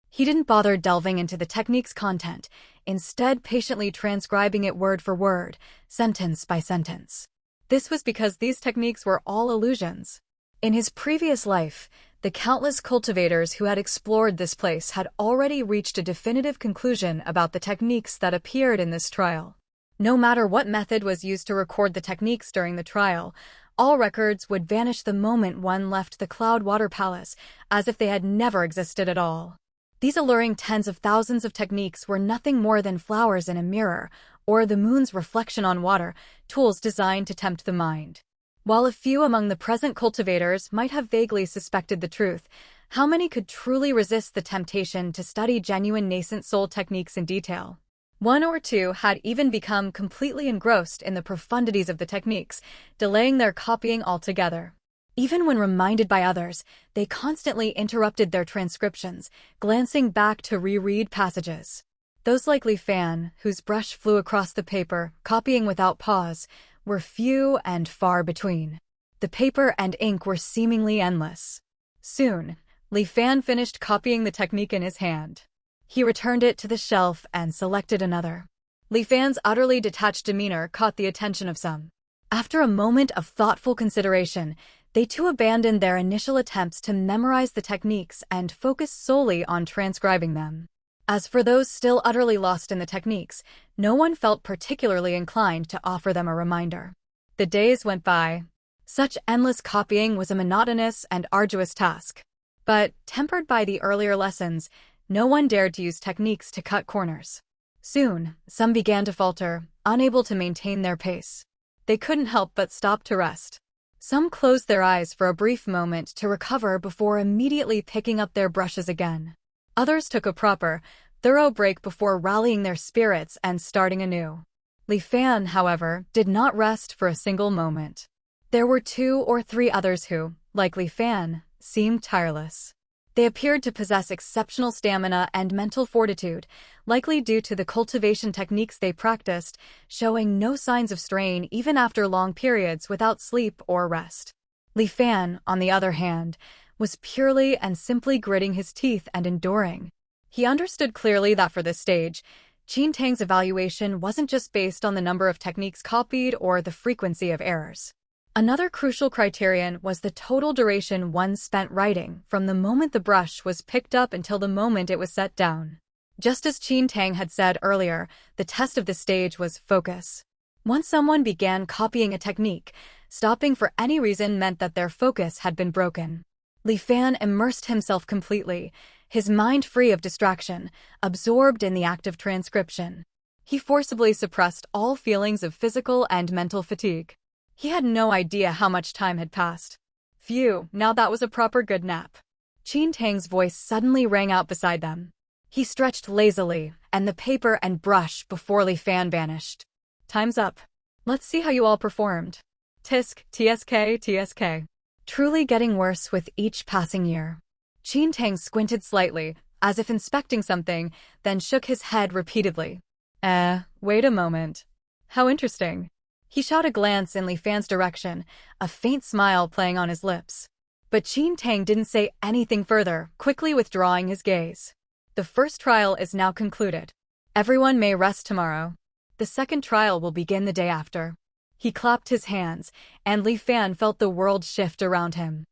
He didn't bother delving into the technique's content, instead patiently transcribing it word for word, sentence by sentence. This was because these techniques were all illusions. In his previous life, the countless cultivators who had explored this place had already reached a definitive conclusion about the techniques that appeared in this trial. No matter what method was used to record the techniques during the trial, all records would vanish the moment one left the Cloudwater Palace, as if they had never existed at all. These alluring tens of thousands of techniques were nothing more than flowers in a mirror, or the moon's reflection on water, tools designed to tempt the mind. While a few among the present cultivators might have vaguely suspected the truth, how many could truly resist the temptation to study genuine nascent soul techniques in detail? One or two had even become completely engrossed in the profundities of the techniques, delaying their copying altogether. Even when reminded by others, they constantly interrupted their transcriptions, glancing back to reread passages. Those like Li Fan, whose brush flew across the paper, copying without pause, were few and far between. The paper and ink were seemingly endless. Soon, Li Fan finished copying the technique in his hand. He returned it to the shelf and selected another. Li Fan's utterly detached demeanor caught the attention of some. After a moment of thoughtful consideration, they too abandoned their initial attempts to memorize the techniques and focused solely on transcribing them. As for those still utterly lost in the techniques, no one felt particularly inclined to offer them a reminder. The days went by. Such endless copying was a monotonous and arduous task. But, tempered by the earlier lessons, no one dared to use techniques to cut corners. Soon, some began to falter, unable to maintain their pace. They couldn't help but stop to rest. Some closed their eyes for a brief moment to recover before immediately picking up their brushes again. Others took a proper, thorough break before rallying their spirits and starting anew. Li Fan, however, did not rest for a single moment. There were 2 or 3 others who, like Li Fan, seemed tireless. They appeared to possess exceptional stamina and mental fortitude, likely due to the cultivation techniques they practiced, showing no signs of strain even after long periods without sleep or rest. Li Fan, on the other hand, was purely and simply gritting his teeth and enduring. He understood clearly that for this stage, Qin Tang's evaluation wasn't just based on the number of techniques copied or the frequency of errors. Another crucial criterion was the total duration one spent writing, from the moment the brush was picked up until the moment it was set down. Just as Qin Tang had said earlier, the test of this stage was focus. Once someone began copying a technique, stopping for any reason meant that their focus had been broken. Li Fan immersed himself completely, his mind free of distraction, absorbed in the act of transcription. He forcibly suppressed all feelings of physical and mental fatigue. He had no idea how much time had passed. Phew, now that was a proper good nap. Qin Tang's voice suddenly rang out beside them. He stretched lazily, and the paper and brush before Li Fan vanished. Time's up. Let's see how you all performed. Tisk, TSK, TSK. Truly getting worse with each passing year. Qin Tang squinted slightly, as if inspecting something, then shook his head repeatedly. Wait a moment. How interesting. He shot a glance in Li Fan's direction, a faint smile playing on his lips. But Qin Tang didn't say anything further, quickly withdrawing his gaze. The first trial is now concluded. Everyone may rest tomorrow. The second trial will begin the day after. He clapped his hands, and Li Fan felt the world shift around him.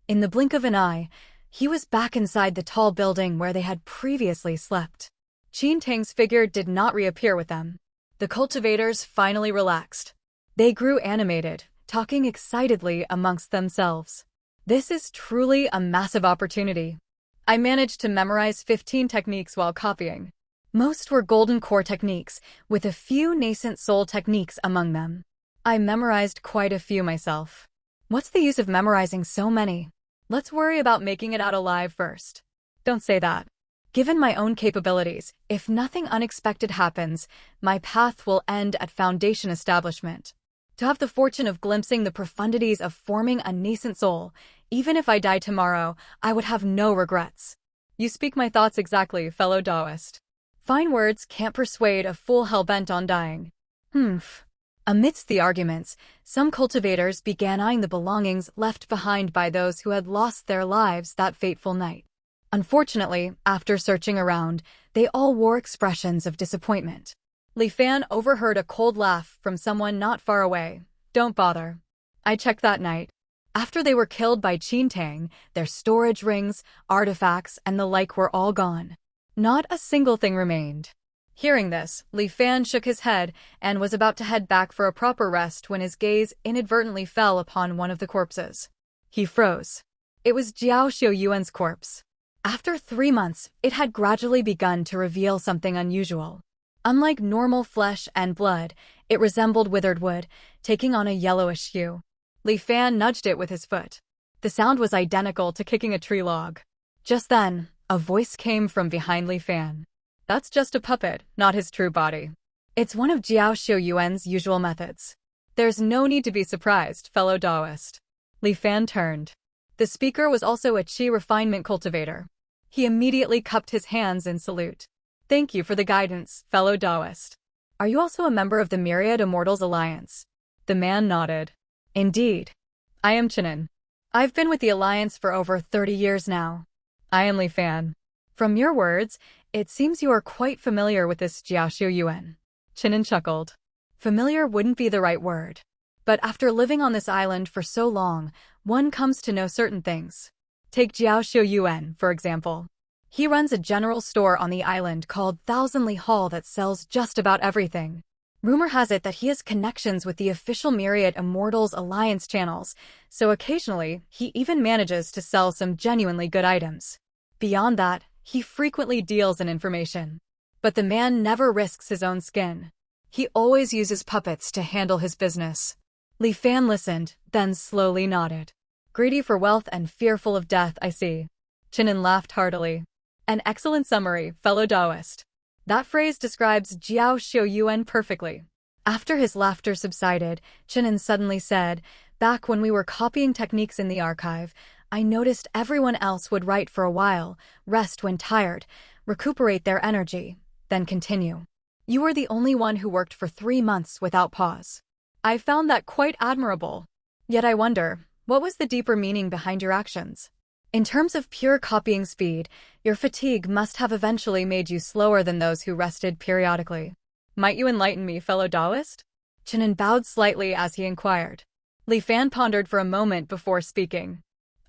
In the blink of an eye, he was back inside the tall building where they had previously slept. Qin Tang's figure did not reappear with them. The cultivators finally relaxed. They grew animated, talking excitedly amongst themselves. This is truly a massive opportunity. I managed to memorize 15 techniques while copying. Most were golden core techniques, with a few nascent soul techniques among them. I memorized quite a few myself. What's the use of memorizing so many? Let's worry about making it out alive first. Don't say that. Given my own capabilities, if nothing unexpected happens, my path will end at Foundation Establishment. To have the fortune of glimpsing the profundities of forming a nascent soul, even if I die tomorrow, I would have no regrets. You speak my thoughts exactly, fellow Taoist. Fine words can't persuade a fool hell-bent on dying. Amidst the arguments, some cultivators began eyeing the belongings left behind by those who had lost their lives that fateful night. Unfortunately, after searching around, they all wore expressions of disappointment. Li Fan overheard a cold laugh from someone not far away. Don't bother. I checked that night. After they were killed by Qin Tang, their storage rings, artifacts, and the like were all gone. Not a single thing remained. Hearing this, Li Fan shook his head and was about to head back for a proper rest when his gaze inadvertently fell upon one of the corpses. He froze. It was Jiao Xiuyuan's corpse. After 3 months, it had gradually begun to reveal something unusual. Unlike normal flesh and blood, it resembled withered wood, taking on a yellowish hue. Li Fan nudged it with his foot. The sound was identical to kicking a tree log. Just then, a voice came from behind Li Fan. That's just a puppet, not his true body. It's one of Jiao Xiuyuan's usual methods. There's no need to be surprised, fellow Taoist. Li Fan turned. The speaker was also a qi refinement cultivator. He immediately cupped his hands in salute. Thank you for the guidance, fellow Taoist. Are you also a member of the Myriad Immortals Alliance? The man nodded. Indeed. I am Chinen. I've been with the Alliance for over 30 years now. I am Li Fan. From your words, it seems you are quite familiar with this Jiao Xiuyuan. Chinen chuckled. Familiar wouldn't be the right word. But after living on this island for so long, one comes to know certain things. Take Jiao Xiuyuan, for example. He runs a general store on the island called Thousandly Hall that sells just about everything. Rumor has it that he has connections with the official Myriad Immortals Alliance channels, so occasionally he even manages to sell some genuinely good items. Beyond that, he frequently deals in information. But the man never risks his own skin. He always uses puppets to handle his business. Li Fan listened, then slowly nodded. Greedy for wealth and fearful of death, I see. Chinen laughed heartily. An excellent summary, fellow Taoist. That phrase describes Jiao Xiuyuan perfectly. After his laughter subsided, Chinen suddenly said, back when we were copying techniques in the archive, I noticed everyone else would write for a while, rest when tired, recuperate their energy, then continue. You were the only one who worked for 3 months without pause. I found that quite admirable. Yet I wonder, what was the deeper meaning behind your actions? In terms of pure copying speed, your fatigue must have eventually made you slower than those who rested periodically. Might you enlighten me, fellow Taoist? Chinen bowed slightly as he inquired. Li Fan pondered for a moment before speaking.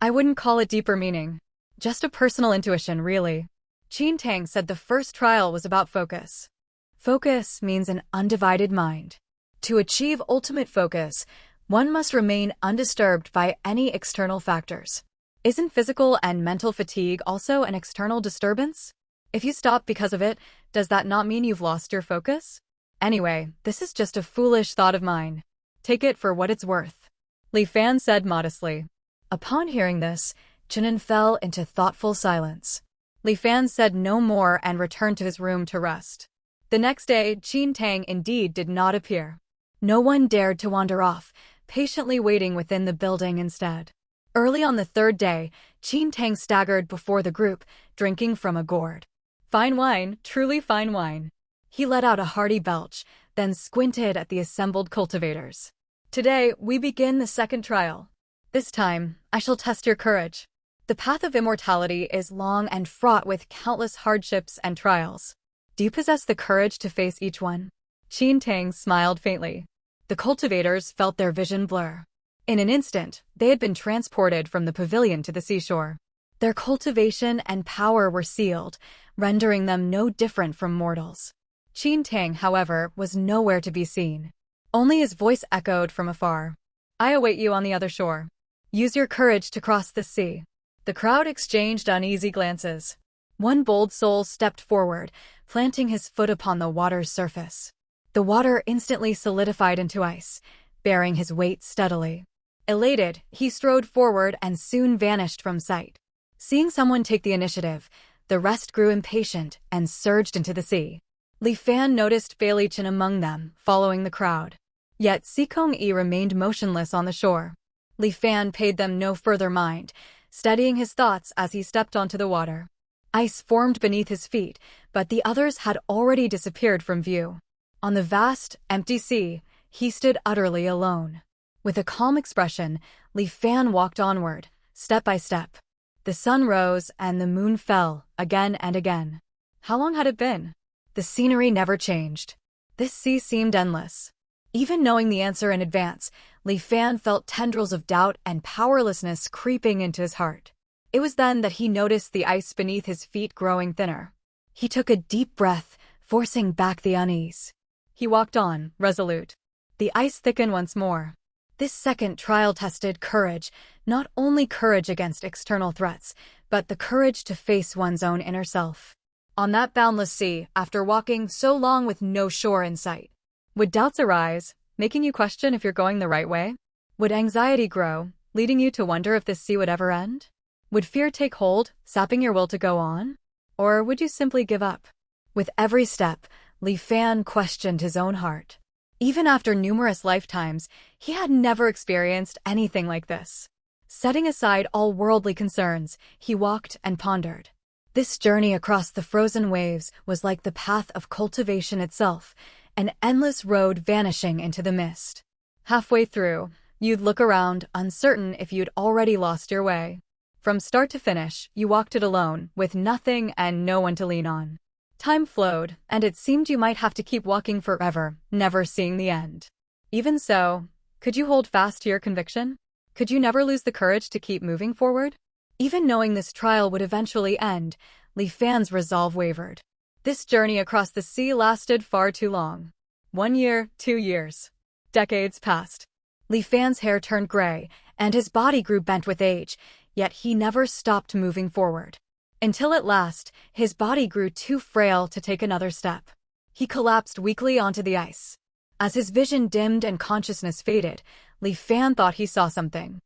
I wouldn't call it deeper meaning. Just a personal intuition, really. Qin Tang said the first trial was about focus. Focus means an undivided mind. To achieve ultimate focus, one must remain undisturbed by any external factors. Isn't physical and mental fatigue also an external disturbance? If you stop because of it, does that not mean you've lost your focus? Anyway, this is just a foolish thought of mine. Take it for what it's worth. Li Fan said modestly. Upon hearing this, Chinen fell into thoughtful silence. Li Fan said no more and returned to his room to rest. The next day, Qin Tang indeed did not appear. No one dared to wander off, patiently waiting within the building instead. Early on the 3rd day, Qin Tang staggered before the group, drinking from a gourd. Fine wine, truly fine wine. He let out a hearty belch, then squinted at the assembled cultivators. Today, we begin the 2nd trial. This time, I shall test your courage. The path of immortality is long and fraught with countless hardships and trials. Do you possess the courage to face each one? Qin Tang smiled faintly. The cultivators felt their vision blur. In an instant, they had been transported from the pavilion to the seashore. Their cultivation and power were sealed, rendering them no different from mortals. Qin Tang, however, was nowhere to be seen. Only his voice echoed from afar. I await you on the other shore. Use your courage to cross the sea. The crowd exchanged uneasy glances. One bold soul stepped forward, planting his foot upon the water's surface. The water instantly solidified into ice, bearing his weight steadily. Elated, he strode forward and soon vanished from sight. Seeing someone take the initiative, the rest grew impatient and surged into the sea. Li Fan noticed Bailey Chen among them, following the crowd. Yet Sikong Yi remained motionless on the shore. Li Fan paid them no further mind, steadying his thoughts as he stepped onto the water. Ice formed beneath his feet, but the others had already disappeared from view. On the vast, empty sea, he stood utterly alone. With a calm expression, Li Fan walked onward, step by step. The sun rose and the moon fell, again and again. How long had it been? The scenery never changed. This sea seemed endless. Even knowing the answer in advance, Li Fan felt tendrils of doubt and powerlessness creeping into his heart. It was then that he noticed the ice beneath his feet growing thinner. He took a deep breath, forcing back the unease. He walked on, resolute. The ice thickened once more. This second trial tested courage, not only courage against external threats, but the courage to face one's own inner self. On that boundless sea, after walking so long with no shore in sight, would doubts arise, making you question if you're going the right way? Would anxiety grow, leading you to wonder if this sea would ever end? Would fear take hold, sapping your will to go on? Or would you simply give up? With every step, Li Fan questioned his own heart. Even after numerous lifetimes, he had never experienced anything like this. Setting aside all worldly concerns, he walked and pondered. This journey across the frozen waves was like the path of cultivation itself, an endless road vanishing into the mist. Halfway through, you'd look around, uncertain if you'd already lost your way. From start to finish, you walked it alone, with nothing and no one to lean on. Time flowed, and it seemed you might have to keep walking forever, never seeing the end. Even so, could you hold fast to your conviction? Could you never lose the courage to keep moving forward? Even knowing this trial would eventually end, Li Fan's resolve wavered. This journey across the sea lasted far too long. 1 year, 2 years. Decades passed. Li Fan's hair turned gray, and his body grew bent with age, yet he never stopped moving forward. Until at last, his body grew too frail to take another step. He collapsed weakly onto the ice. As his vision dimmed and consciousness faded, Li Fan thought he saw something.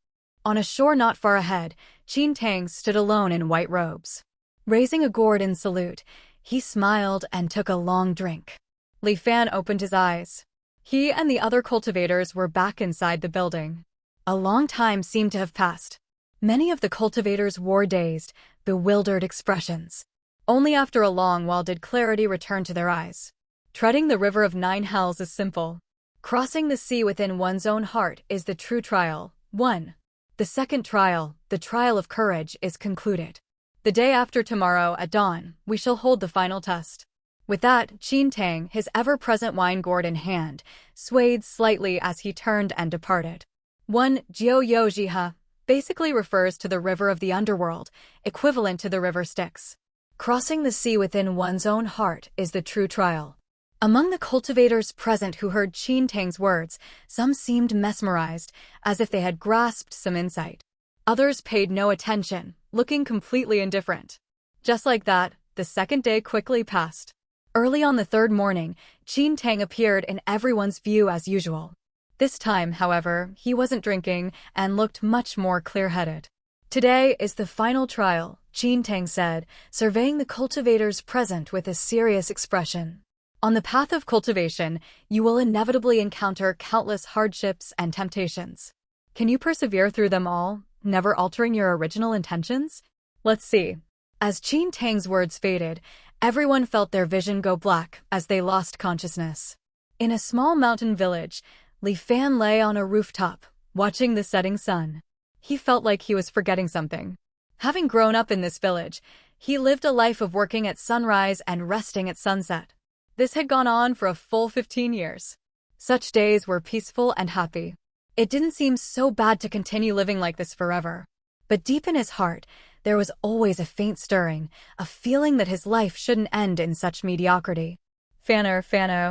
On a shore not far ahead, Qin Tang stood alone in white robes. Raising a gourd in salute, he smiled and took a long drink. Li Fan opened his eyes. He and the other cultivators were back inside the building. A long time seemed to have passed. Many of the cultivators wore dazed, bewildered expressions. Only after a long while did clarity return to their eyes. Treading the river of 9 hells is simple. Crossing the sea within one's own heart is the true trial. 1. The second trial, the trial of courage, is concluded. The day after tomorrow at dawn, we shall hold the final test. With that, Qin Tang, his ever-present wine gourd in hand, swayed slightly as he turned and departed. 1. Jiu Yo Jiha basically refers to the river of the underworld, equivalent to the river Styx. Crossing the sea within one's own heart is the true trial. Among the cultivators present who heard Qin Tang's words, some seemed mesmerized, as if they had grasped some insight. Others paid no attention, looking completely indifferent. Just like that, the second day quickly passed. Early on the third morning, Qin Tang appeared in everyone's view as usual. This time, however, he wasn't drinking and looked much more clear-headed. Today is the final trial, Qin Tang said, surveying the cultivators present with a serious expression. On the path of cultivation, you will inevitably encounter countless hardships and temptations. Can you persevere through them all, never altering your original intentions? Let's see. As Qin Tang's words faded, everyone felt their vision go black as they lost consciousness. In a small mountain village, Li Fan lay on a rooftop, watching the setting sun. He felt like he was forgetting something. Having grown up in this village, he lived a life of working at sunrise and resting at sunset. This had gone on for a full 15 years. Such days were peaceful and happy. It didn't seem so bad to continue living like this forever. But deep in his heart, there was always a faint stirring, a feeling that his life shouldn't end in such mediocrity. Fanner,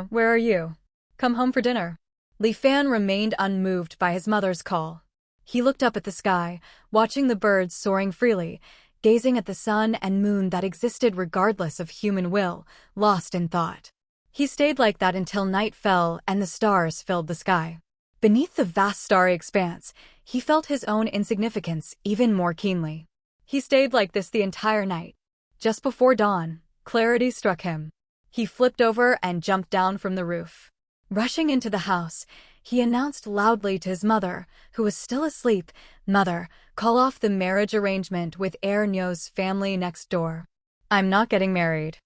where are you? Come home for dinner. Li Fan remained unmoved by his mother's call. He looked up at the sky, watching the birds soaring freely, gazing at the sun and moon that existed regardless of human will, lost in thought. He stayed like that until night fell and the stars filled the sky. Beneath the vast starry expanse, he felt his own insignificance even more keenly. He stayed like this the entire night. Just before dawn, clarity struck him. He flipped over and jumped down from the roof. Rushing into the house, he announced loudly to his mother, who was still asleep, "Mother, call off the marriage arrangement with Nyo's family next door. I'm not getting married.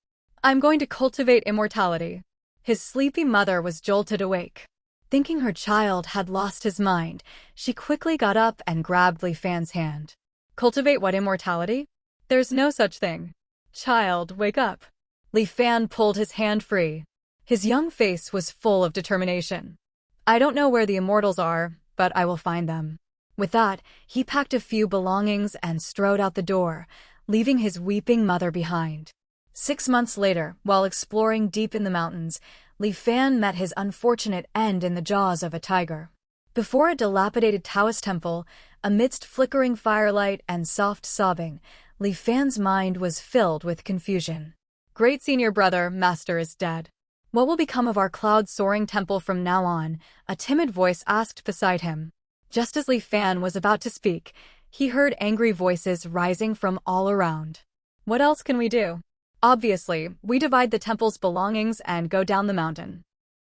I'm going to cultivate immortality." His sleepy mother was jolted awake. Thinking her child had lost his mind, she quickly got up and grabbed Li Fan's hand. Cultivate what immortality? There's no such thing. Child, wake up. Li Fan pulled his hand free. His young face was full of determination. I don't know where the immortals are, but I will find them. With that, he packed a few belongings and strode out the door, leaving his weeping mother behind. 6 months later, while exploring deep in the mountains, Li Fan met his unfortunate end in the jaws of a tiger. Before a dilapidated Taoist temple, amidst flickering firelight and soft sobbing, Li Fan's mind was filled with confusion. Great senior brother, master is dead. What will become of our cloud-soaring temple from now on? A timid voice asked beside him. Just as Li Fan was about to speak, he heard angry voices rising from all around. What else can we do? Obviously, we divide the temple's belongings and go down the mountain.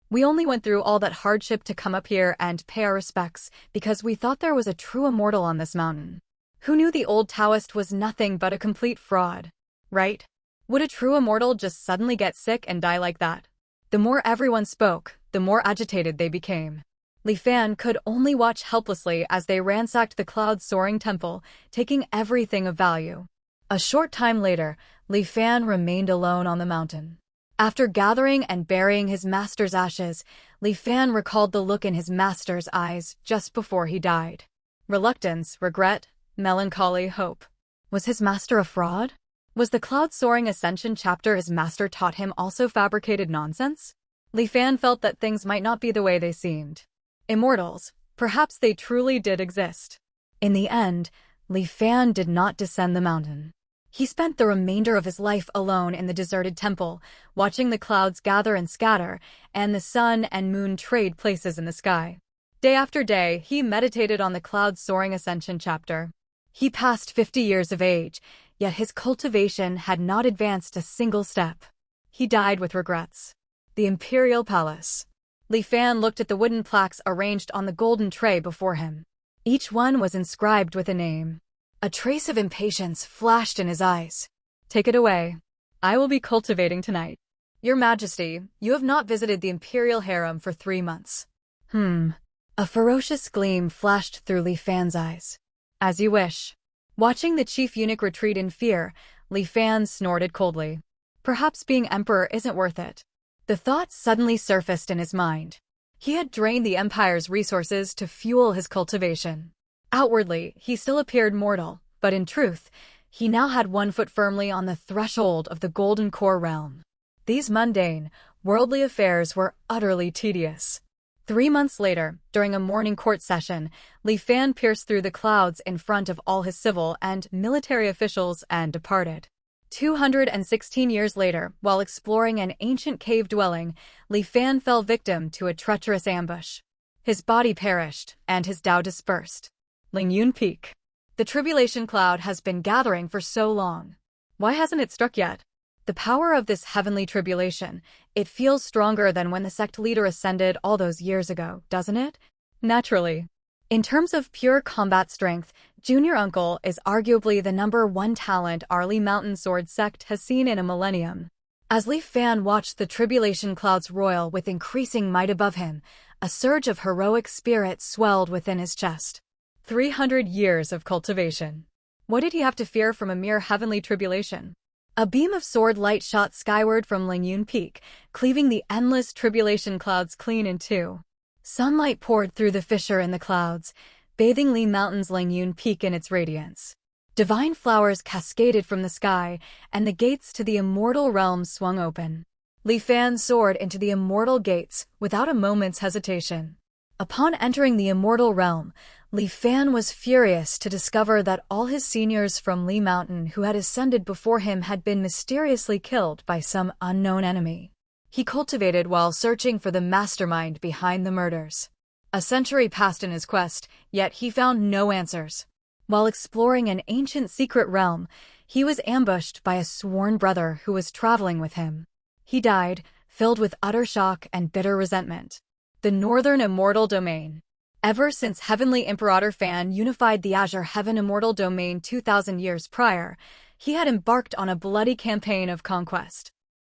We only went through all that hardship to come up here and pay our respects because we thought there was a true immortal on this mountain. Who knew the old Taoist was nothing but a complete fraud, right? Would a true immortal just suddenly get sick and die like that? The more everyone spoke, the more agitated they became. Li Fan could only watch helplessly as they ransacked the cloud-soaring temple, taking everything of value. A short time later, Li Fan remained alone on the mountain. After gathering and burying his master's ashes, Li Fan recalled the look in his master's eyes just before he died. Reluctance, regret, melancholy, hope. Was his master a fraud? Was the cloud-soaring ascension chapter his master taught him also fabricated nonsense? Li Fan felt that things might not be the way they seemed. Immortals, perhaps they truly did exist. In the end, Li Fan did not descend the mountain. He spent the remainder of his life alone in the deserted temple, watching the clouds gather and scatter, and the sun and moon trade places in the sky. Day after day, he meditated on the cloud-soaring ascension chapter. He passed 50 years of age, yet his cultivation had not advanced a single step. He died with regrets. The Imperial Palace. Li Fan looked at the wooden plaques arranged on the golden tray before him. Each one was inscribed with a name. A trace of impatience flashed in his eyes. Take it away. I will be cultivating tonight. Your Majesty, you have not visited the Imperial Harem for 3 months. A ferocious gleam flashed through Li Fan's eyes. As you wish. Watching the chief eunuch retreat in fear, Li Fan snorted coldly. Perhaps being emperor isn't worth it. The thought suddenly surfaced in his mind. He had drained the empire's resources to fuel his cultivation. Outwardly, he still appeared mortal, but in truth, he now had one foot firmly on the threshold of the Golden Core realm. These mundane, worldly affairs were utterly tedious. 3 months later, during a morning court session, Li Fan pierced through the clouds in front of all his civil and military officials and departed. 216 years later, while exploring an ancient cave dwelling, Li Fan fell victim to a treacherous ambush. His body perished, and his Tao dispersed. Lingyun Peak. The tribulation cloud has been gathering for so long. Why hasn't it struck yet? The power of this heavenly tribulation, it feels stronger than when the sect leader ascended all those years ago, doesn't it? Naturally. In terms of pure combat strength, Junior Uncle is arguably the #1 talent Arli Mountain Sword sect has seen in a millennium. As Li Fan watched the tribulation clouds roil with increasing might above him, a surge of heroic spirit swelled within his chest. 300 years of cultivation. What did he have to fear from a mere heavenly tribulation? A beam of sword light shot skyward from Lingyun Peak, cleaving the endless tribulation clouds clean in two. Sunlight poured through the fissure in the clouds, bathing Li Mountain's Lingyun Peak in its radiance. Divine flowers cascaded from the sky, and the gates to the immortal realm swung open. Li Fan soared into the immortal gates without a moment's hesitation. Upon entering the immortal realm, Li Fan was furious to discover that all his seniors from Li Mountain who had ascended before him had been mysteriously killed by some unknown enemy. He cultivated while searching for the mastermind behind the murders. A century passed in his quest, yet he found no answers. While exploring an ancient secret realm, he was ambushed by a sworn brother who was traveling with him. He died, filled with utter shock and bitter resentment. The Northern Immortal Domain. Ever since Heavenly Imperator Fan unified the Azure Heaven Immortal Domain 2,000 years prior, he had embarked on a bloody campaign of conquest.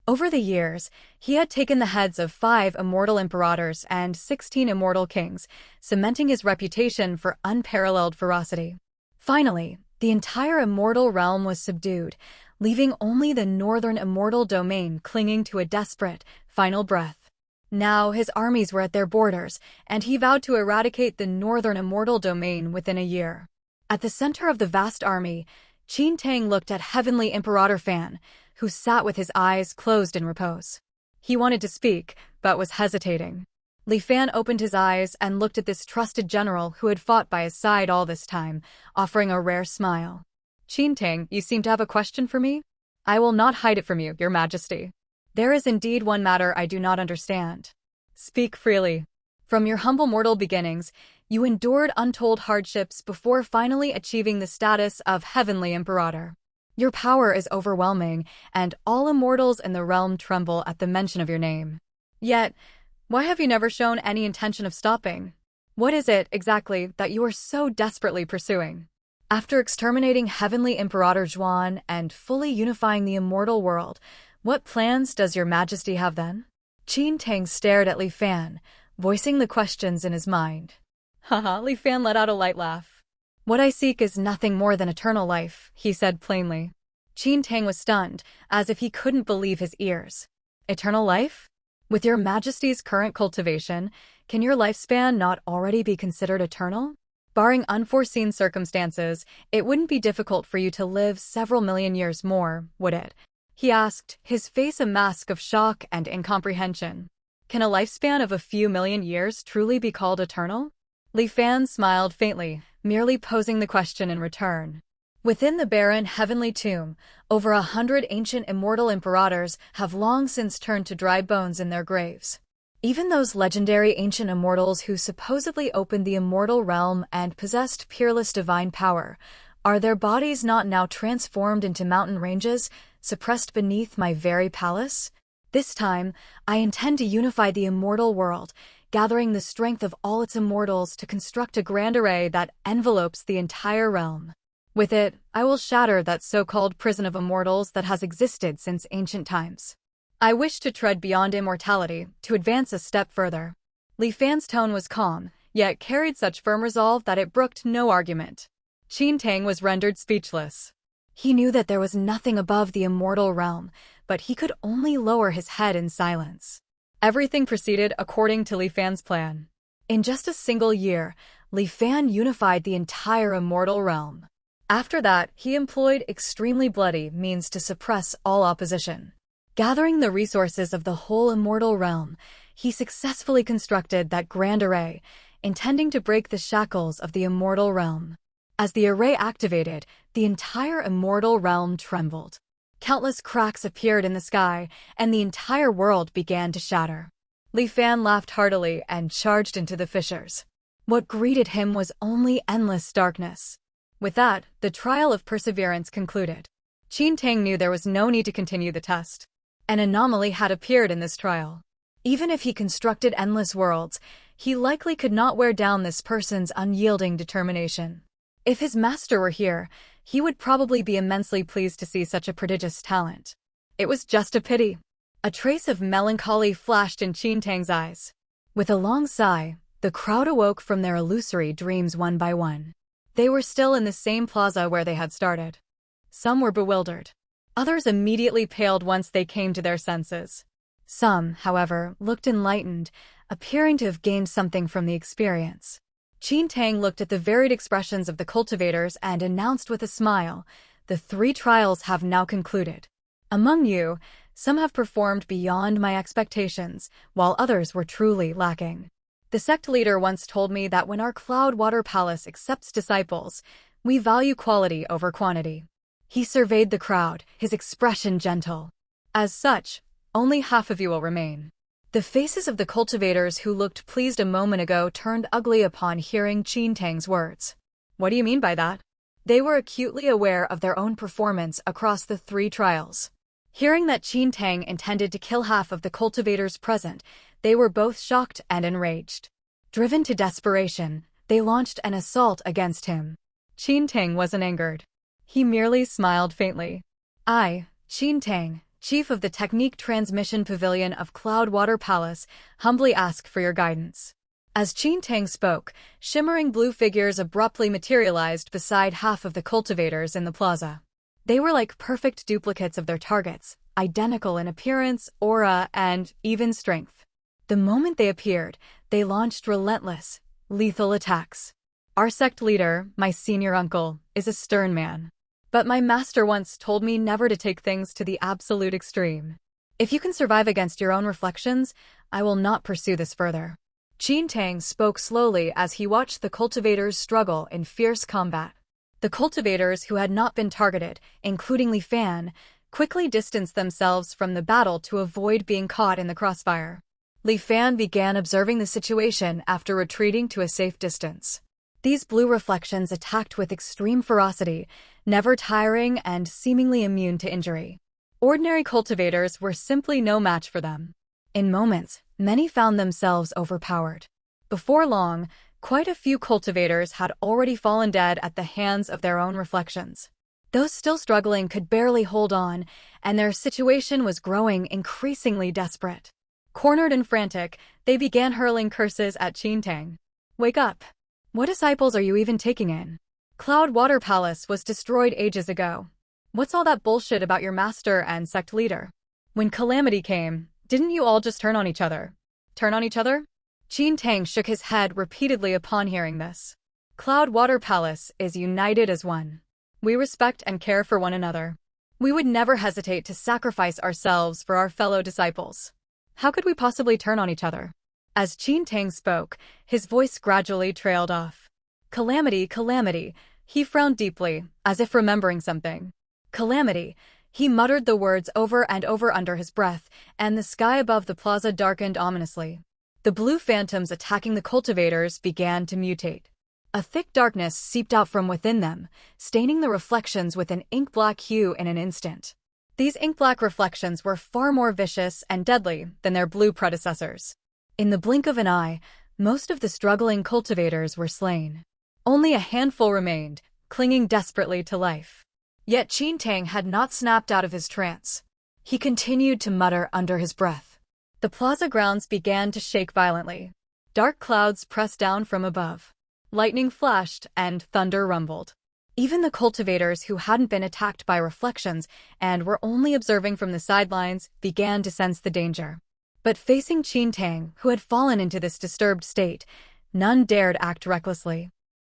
Over the years, he had taken the heads of 5 immortal imperators and 16 immortal kings, cementing his reputation for unparalleled ferocity. Finally, the entire immortal realm was subdued, leaving only the Northern Immortal Domain clinging to a desperate, final breath. Now his armies were at their borders, and he vowed to eradicate the northern immortal domain within a year. At the center of the vast army, Qin Tang looked at Heavenly Imperator Fan, who sat with his eyes closed in repose. He wanted to speak, but was hesitating. Li Fan opened his eyes and looked at this trusted general who had fought by his side all this time, offering a rare smile. Qin Tang, you seem to have a question for me? I will not hide it from you, your majesty. There is indeed one matter I do not understand. Speak freely. From your humble mortal beginnings, you endured untold hardships before finally achieving the status of Heavenly Imperator. Your power is overwhelming, and all immortals in the realm tremble at the mention of your name. Yet, why have you never shown any intention of stopping? What is it, exactly, that you are so desperately pursuing? After exterminating Heavenly Imperator Zhuan and fully unifying the immortal world, what plans does your majesty have then? Qin Tang stared at Li Fan, voicing the questions in his mind. Haha, Li Fan let out a light laugh. What I seek is nothing more than eternal life, he said plainly. Qin Tang was stunned, as if he couldn't believe his ears. Eternal life? With your majesty's current cultivation, can your lifespan not already be considered eternal? Barring unforeseen circumstances, it wouldn't be difficult for you to live several million years more, would it? He asked, his face a mask of shock and incomprehension. Can a lifespan of a few million years truly be called eternal? Li Fan smiled faintly, merely posing the question in return. Within the barren heavenly tomb, over 100 ancient immortal imperators have long since turned to dry bones in their graves. Even those legendary ancient immortals who supposedly opened the immortal realm and possessed peerless divine power, are their bodies not now transformed into mountain ranges, suppressed beneath my very palace? This time, I intend to unify the immortal world, gathering the strength of all its immortals to construct a grand array that envelopes the entire realm. With it, I will shatter that so-called prison of immortals that has existed since ancient times. I wish to tread beyond immortality, to advance a step further. Li Fan's tone was calm, yet carried such firm resolve that it brooked no argument. Qin Tang was rendered speechless. He knew that there was nothing above the immortal realm, but he could only lower his head in silence. Everything proceeded according to Li Fan's plan. In just a single year, Li Fan unified the entire immortal realm. After that, he employed extremely bloody means to suppress all opposition. Gathering the resources of the whole immortal realm, he successfully constructed that grand array, intending to break the shackles of the immortal realm. As the array activated, the entire immortal realm trembled. Countless cracks appeared in the sky, and the entire world began to shatter. Li Fan laughed heartily and charged into the fissures. What greeted him was only endless darkness. With that, the trial of perseverance concluded. Qin Tang knew there was no need to continue the test. An anomaly had appeared in this trial. Even if he constructed endless worlds, he likely could not wear down this person's unyielding determination. If his master were here, he would probably be immensely pleased to see such a prodigious talent. It was just a pity. A trace of melancholy flashed in Qin Tang's eyes. With a long sigh, the crowd awoke from their illusory dreams one by one. They were still in the same plaza where they had started. Some were bewildered. Others immediately paled once they came to their senses. Some, however, looked enlightened, appearing to have gained something from the experience. Qin Tang looked at the varied expressions of the cultivators and announced with a smile, "The 3 trials have now concluded. Among you, some have performed beyond my expectations, while others were truly lacking. The sect leader once told me that when our Cloud Water Palace accepts disciples, we value quality over quantity." He surveyed the crowd, his expression gentle. "As such, only half of you will remain." The faces of the cultivators who looked pleased a moment ago turned ugly upon hearing Qin Tang's words. What do you mean by that? They were acutely aware of their own performance across the 3 trials. Hearing that Qin Tang intended to kill half of the cultivators present, they were both shocked and enraged. Driven to desperation, they launched an assault against him. Qin Tang wasn't angered. He merely smiled faintly. "I, Qin Tang, Chief of the Technique Transmission Pavilion of Cloudwater Palace, humbly ask for your guidance." As Qin Tang spoke, shimmering blue figures abruptly materialized beside half of the cultivators in the plaza. They were like perfect duplicates of their targets, identical in appearance, aura, and even strength. The moment they appeared, they launched relentless, lethal attacks. Our sect leader, my senior uncle, is a stern man. But my master once told me never to take things to the absolute extreme. If you can survive against your own reflections, I will not pursue this further. Qin Tang spoke slowly as he watched the cultivators struggle in fierce combat. The cultivators who had not been targeted, including Li Fan, quickly distanced themselves from the battle to avoid being caught in the crossfire. Li Fan began observing the situation after retreating to a safe distance. These blue reflections attacked with extreme ferocity, never tiring and seemingly immune to injury. Ordinary cultivators were simply no match for them. In moments, many found themselves overpowered. Before long, quite a few cultivators had already fallen dead at the hands of their own reflections. Those still struggling could barely hold on, and their situation was growing increasingly desperate. Cornered and frantic, they began hurling curses at Qin Tang. Wake up! What disciples are you even taking in? Cloud Water Palace was destroyed ages ago. What's all that bullshit about your master and sect leader? When calamity came, didn't you all just turn on each other? Turn on each other? Qin Tang shook his head repeatedly upon hearing this. Cloud Water Palace is united as one. We respect and care for one another. We would never hesitate to sacrifice ourselves for our fellow disciples. How could we possibly turn on each other? As Qin Tang spoke, his voice gradually trailed off. Calamity, calamity. He frowned deeply, as if remembering something. Calamity. He muttered the words over and over under his breath, and the sky above the plaza darkened ominously. The blue phantoms attacking the cultivators began to mutate. A thick darkness seeped out from within them, staining the reflections with an ink-black hue in an instant. These ink-black reflections were far more vicious and deadly than their blue predecessors. In the blink of an eye, most of the struggling cultivators were slain. Only a handful remained, clinging desperately to life. Yet Qin Tang had not snapped out of his trance. He continued to mutter under his breath. The plaza grounds began to shake violently. Dark clouds pressed down from above. Lightning flashed and thunder rumbled. Even the cultivators who hadn't been attacked by reflections and were only observing from the sidelines began to sense the danger. But facing Qin Tang, who had fallen into this disturbed state, none dared act recklessly.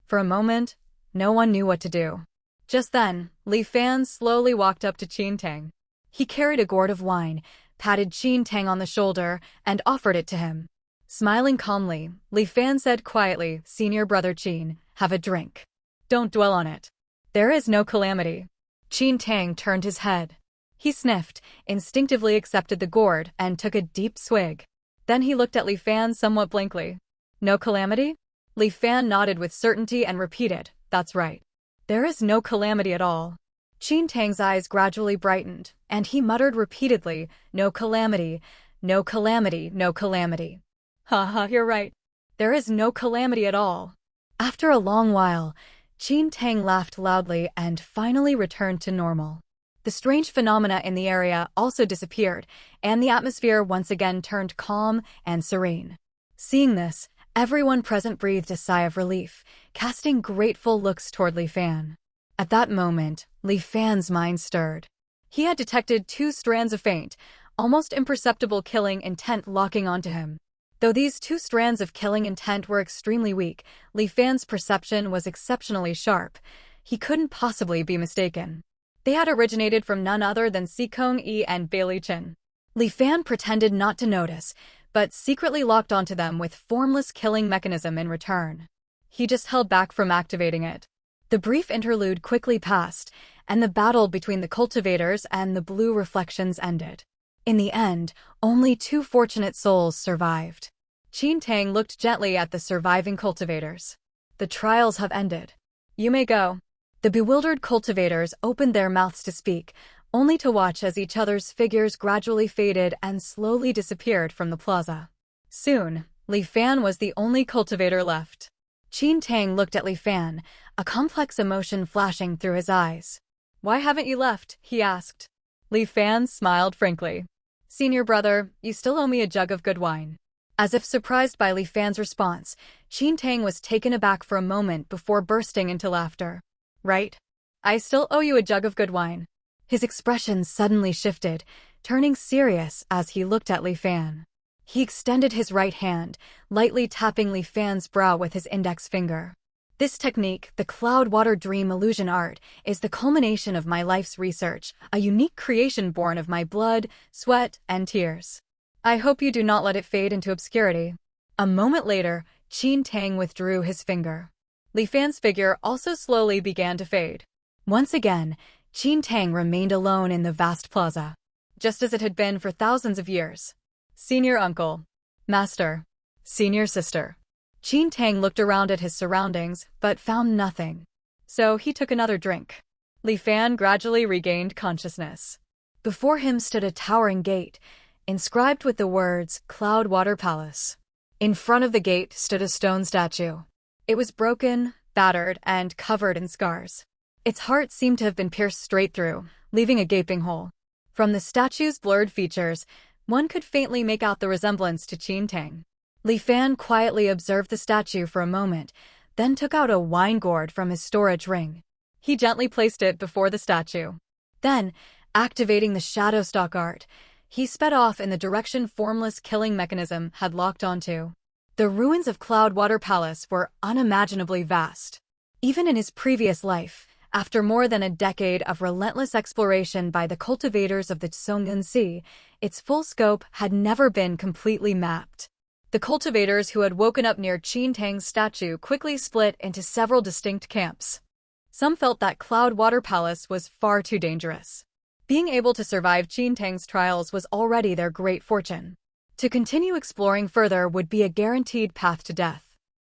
For a moment, no one knew what to do. Just then, Li Fan slowly walked up to Qin Tang. He carried a gourd of wine, patted Qin Tang on the shoulder, and offered it to him. Smiling calmly, Li Fan said quietly, "Senior brother Qin, have a drink. Don't dwell on it. There is no calamity." Qin Tang turned his head. He sniffed, instinctively accepted the gourd, and took a deep swig. Then he looked at Li Fan somewhat blankly. "No calamity?" Li Fan nodded with certainty and repeated, "That's right. There is no calamity at all." Qin Tang's eyes gradually brightened, and he muttered repeatedly, "No calamity, no calamity, no calamity." "Ha, you're right. There is no calamity at all." After a long while, Qin Tang laughed loudly and finally returned to normal. The strange phenomena in the area also disappeared, and the atmosphere once again turned calm and serene. Seeing this, everyone present breathed a sigh of relief, casting grateful looks toward Li Fan. At that moment, Li Fan's mind stirred. He had detected 2 strands of faint, almost imperceptible killing intent locking onto him. Though these 2 strands of killing intent were extremely weak, Li Fan's perception was exceptionally sharp. He couldn't possibly be mistaken. They had originated from none other than Sikong Yi and Bailey Chen. Li Fan pretended not to notice, but secretly locked onto them with formless killing mechanism in return. He just held back from activating it. The brief interlude quickly passed, and the battle between the cultivators and the blue reflections ended. In the end, only 2 fortunate souls survived. Qin Tang looked gently at the surviving cultivators. "The trials have ended. You may go." The bewildered cultivators opened their mouths to speak, only to watch as each other's figures gradually faded and slowly disappeared from the plaza. Soon, Li Fan was the only cultivator left. Qin Tang looked at Li Fan, a complex emotion flashing through his eyes. "Why haven't you left?" he asked. Li Fan smiled frankly. "Senior brother, you still owe me a jug of good wine." As if surprised by Li Fan's response, Qin Tang was taken aback for a moment before bursting into laughter. "Right? I still owe you a jug of good wine." His expression suddenly shifted, turning serious as he looked at Li Fan. He extended his right hand, lightly tapping Li Fan's brow with his index finger. This technique, the Cloud Water Dream Illusion Art, is the culmination of my life's research, a unique creation born of my blood, sweat, and tears. I hope you do not let it fade into obscurity. A moment later, Qin Tang withdrew his finger. Li Fan's figure also slowly began to fade. Once again, Qin Tang remained alone in the vast plaza, just as it had been for thousands of years. Senior uncle, master, senior sister. Qin Tang looked around at his surroundings, but found nothing. So he took another drink. Li Fan gradually regained consciousness. Before him stood a towering gate, inscribed with the words, Cloud Water Palace. In front of the gate stood a stone statue. It was broken, battered, and covered in scars. Its heart seemed to have been pierced straight through, leaving a gaping hole. From the statue's blurred features, one could faintly make out the resemblance to Qin Tang. Li Fan quietly observed the statue for a moment, then took out a wine gourd from his storage ring. He gently placed it before the statue. Then, activating the shadow stock art, he sped off in the direction formless killing mechanism had locked onto. The ruins of Cloud Water Palace were unimaginably vast. Even in his previous life, after more than a decade of relentless exploration by the cultivators of the Tsongun Sea, its full scope had never been completely mapped. The cultivators who had woken up near Qin Tang's statue quickly split into several distinct camps. Some felt that Cloud Water Palace was far too dangerous. Being able to survive Qin Tang's trials was already their great fortune. To continue exploring further would be a guaranteed path to death.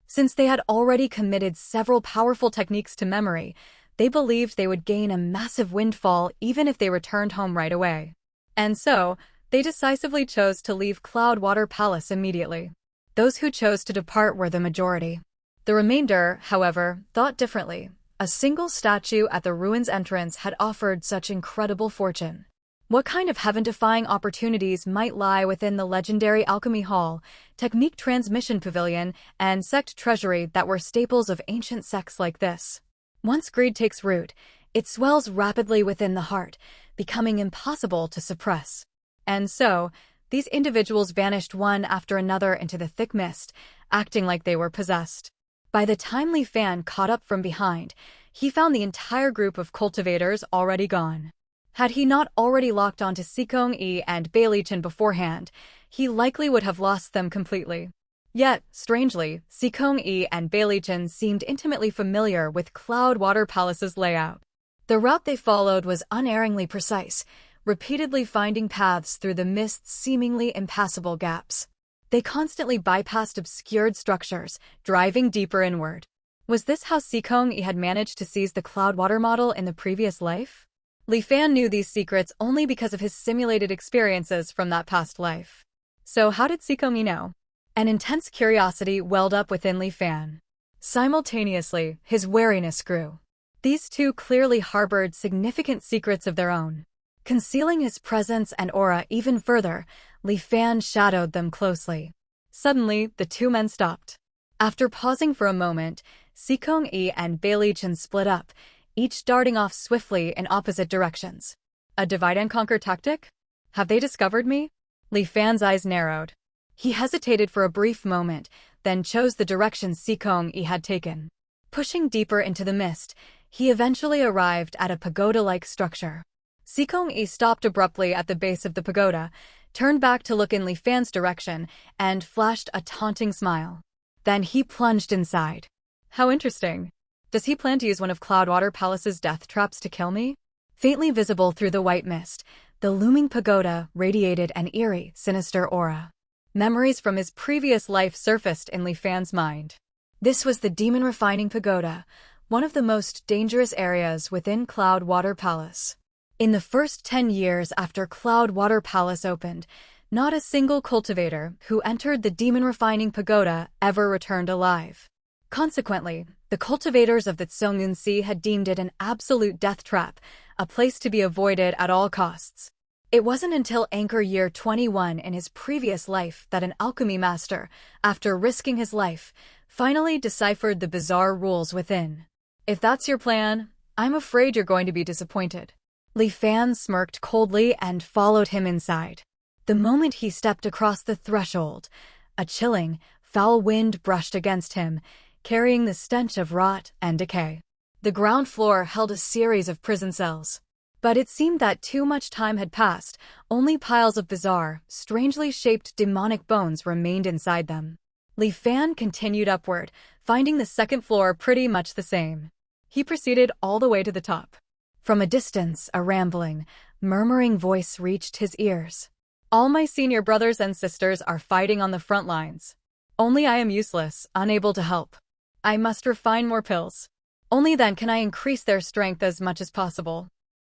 Since they had already committed several powerful techniques to memory, they believed they would gain a massive windfall even if they returned home right away. And so, they decisively chose to leave Cloud Water Palace immediately. Those who chose to depart were the majority. The remainder, however, thought differently. A single statue at the ruins entrance had offered such incredible fortune. What kind of heaven-defying opportunities might lie within the legendary Alchemy Hall, Technique Transmission Pavilion, and Sect Treasury that were staples of ancient sects like this? Once greed takes root, it swells rapidly within the heart, becoming impossible to suppress. And so, these individuals vanished one after another into the thick mist, acting like they were possessed. By the time Li Fan caught up from behind, he found the entire group of cultivators already gone. Had he not already locked onto Sikong Yi and Beilichin beforehand, he likely would have lost them completely. Yet, strangely, Sikong Yi and Beilichin seemed intimately familiar with Cloud Water Palace's layout. The route they followed was unerringly precise, repeatedly finding paths through the mist's seemingly impassable gaps. They constantly bypassed obscured structures, driving deeper inward. Was this how Sikong Yi had managed to seize the Cloud Water model in the previous life? Li Fan knew these secrets only because of his simulated experiences from that past life. So how did Sikong Yi know? An intense curiosity welled up within Li Fan. Simultaneously, his wariness grew. These two clearly harbored significant secrets of their own. Concealing his presence and aura even further, Li Fan shadowed them closely. Suddenly, the two men stopped. After pausing for a moment, Sikong Yi and Beilichin split up, each darting off swiftly in opposite directions. A divide-and-conquer tactic? Have they discovered me? Li Fan's eyes narrowed. He hesitated for a brief moment, then chose the direction Sikong Yi had taken. Pushing deeper into the mist, he eventually arrived at a pagoda-like structure. Sikong Yi stopped abruptly at the base of the pagoda, turned back to look in Li Fan's direction, and flashed a taunting smile. Then he plunged inside. How interesting. Does he plan to use one of Cloud Water Palace's death traps to kill me? Faintly visible through the white mist, the looming pagoda radiated an eerie, sinister aura. Memories from his previous life surfaced in Li Fan's mind. This was the Demon Refining Pagoda, one of the most dangerous areas within Cloud Water Palace. In the first 10 years after Cloud Water Palace opened, not a single cultivator who entered the Demon Refining Pagoda ever returned alive. Consequently, the cultivators of the Tsongun Sea had deemed it an absolute death trap, a place to be avoided at all costs. It wasn't until Anchor Year 21 in his previous life that an alchemy master, after risking his life, finally deciphered the bizarre rules within. If that's your plan, I'm afraid you're going to be disappointed. Li Fan smirked coldly and followed him inside. The moment he stepped across the threshold, a chilling, foul wind brushed against him, carrying the stench of rot and decay. The ground floor held a series of prison cells. But it seemed that too much time had passed. Only piles of bizarre, strangely shaped demonic bones remained inside them. Li Fan continued upward, finding the second floor pretty much the same. He proceeded all the way to the top. From a distance, a rambling, murmuring voice reached his ears. All my senior brothers and sisters are fighting on the front lines. Only I am useless, unable to help. I must refine more pills. Only then can I increase their strength as much as possible.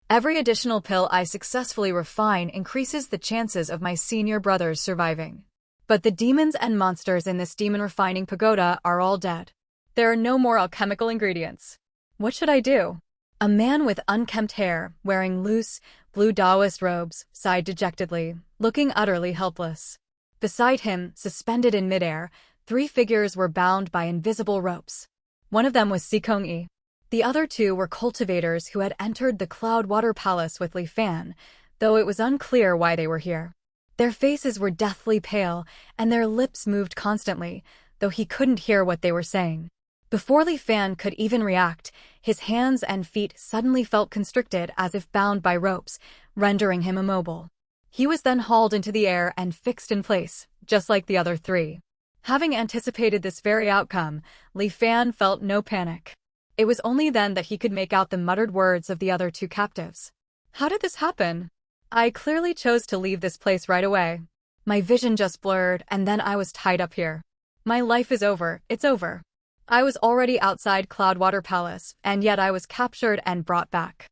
Every additional pill I successfully refine increases the chances of my senior brothers surviving. But the demons and monsters in this demon refining pagoda are all dead. There are no more alchemical ingredients. What should I do? A man with unkempt hair, wearing loose, blue Taoist robes, sighed dejectedly, looking utterly helpless. Beside him, suspended in midair, 3 figures were bound by invisible ropes. One of them was Sikong-yi. The other 2 were cultivators who had entered the Cloudwater Palace with Li Fan, though it was unclear why they were here. Their faces were deathly pale, and their lips moved constantly, though he couldn't hear what they were saying. Before Li Fan could even react, his hands and feet suddenly felt constricted as if bound by ropes, rendering him immobile. He was then hauled into the air and fixed in place, just like the other 3. Having anticipated this very outcome, Li Fan felt no panic. It was only then that he could make out the muttered words of the other 2 captives. How did this happen? I clearly chose to leave this place right away. My vision just blurred, and then I was tied up here. My life is over, it's over. I was already outside Cloudwater Palace, and yet I was captured and brought back.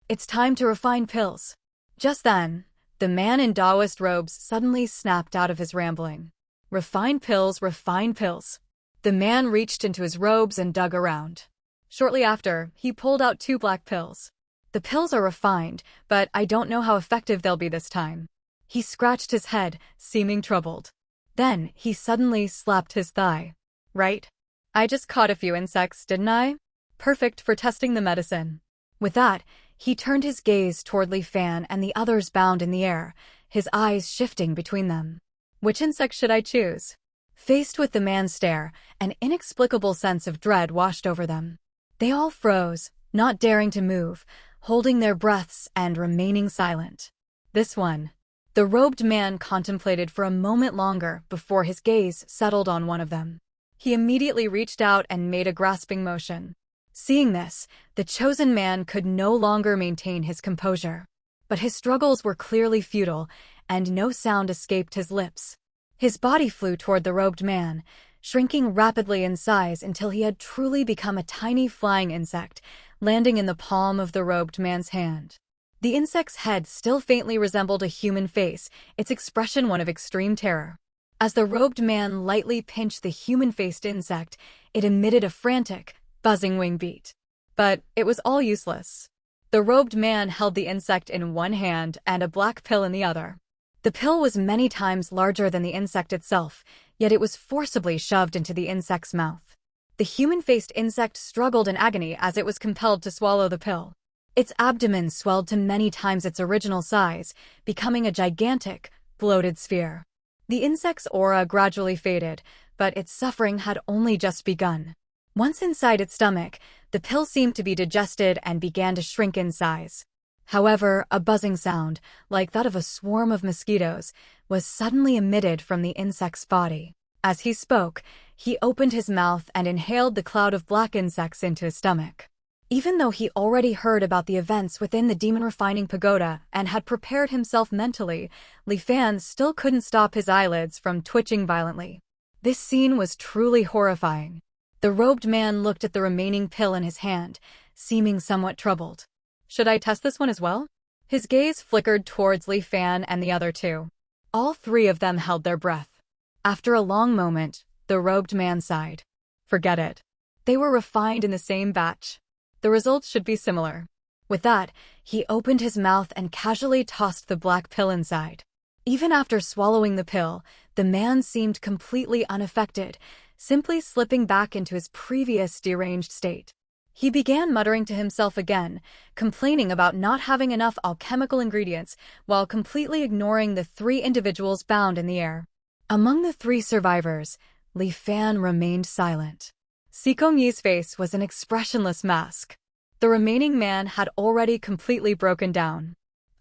It's time to refine pills. Just then, the man in Taoist robes suddenly snapped out of his rambling. Refine pills, refine pills. The man reached into his robes and dug around. Shortly after, he pulled out 2 black pills. The pills are refined, but I don't know how effective they'll be this time. He scratched his head, seeming troubled. Then, he suddenly slapped his thigh. Right? I just caught a few insects, didn't I? Perfect for testing the medicine. With that, he turned his gaze toward Li Fan and the others bound in the air, his eyes shifting between them. Which insect should I choose? Faced with the man's stare, an inexplicable sense of dread washed over them. They all froze, not daring to move, holding their breaths and remaining silent. This one. The robed man contemplated for a moment longer before his gaze settled on one of them. He immediately reached out and made a grasping motion. Seeing this, the chosen man could no longer maintain his composure. But his struggles were clearly futile, and no sound escaped his lips. His body flew toward the robed man, shrinking rapidly in size until he had truly become a tiny flying insect, landing in the palm of the robed man's hand. The insect's head still faintly resembled a human face, its expression one of extreme terror. As the robed man lightly pinched the human-faced insect, it emitted a frantic, buzzing wing beat. But it was all useless. The robed man held the insect in one hand and a black pill in the other. The pill was many times larger than the insect itself, yet it was forcibly shoved into the insect's mouth. The human-faced insect struggled in agony as it was compelled to swallow the pill. Its abdomen swelled to many times its original size, becoming a gigantic, bloated sphere. The insect's aura gradually faded, but its suffering had only just begun. Once inside its stomach, the pill seemed to be digested and began to shrink in size. However, a buzzing sound, like that of a swarm of mosquitoes, was suddenly emitted from the insect's body. As he spoke, he opened his mouth and inhaled the cloud of black insects into his stomach. Even though he already heard about the events within the demon refining pagoda and had prepared himself mentally, Li Fan still couldn't stop his eyelids from twitching violently. This scene was truly horrifying. The robed man looked at the remaining pill in his hand, seeming somewhat troubled. Should I test this one as well? His gaze flickered towards Li Fan and the other 2. All 3 of them held their breath. After a long moment, the robed man sighed. Forget it. They were refined in the same batch. The results should be similar. With that, he opened his mouth and casually tossed the black pill inside. Even after swallowing the pill, the man seemed completely unaffected, simply slipping back into his previous deranged state. He began muttering to himself again, complaining about not having enough alchemical ingredients while completely ignoring the 3 individuals bound in the air. Among the 3 survivors, Li Fan remained silent. Sikong Yi's face was an expressionless mask. The remaining man had already completely broken down.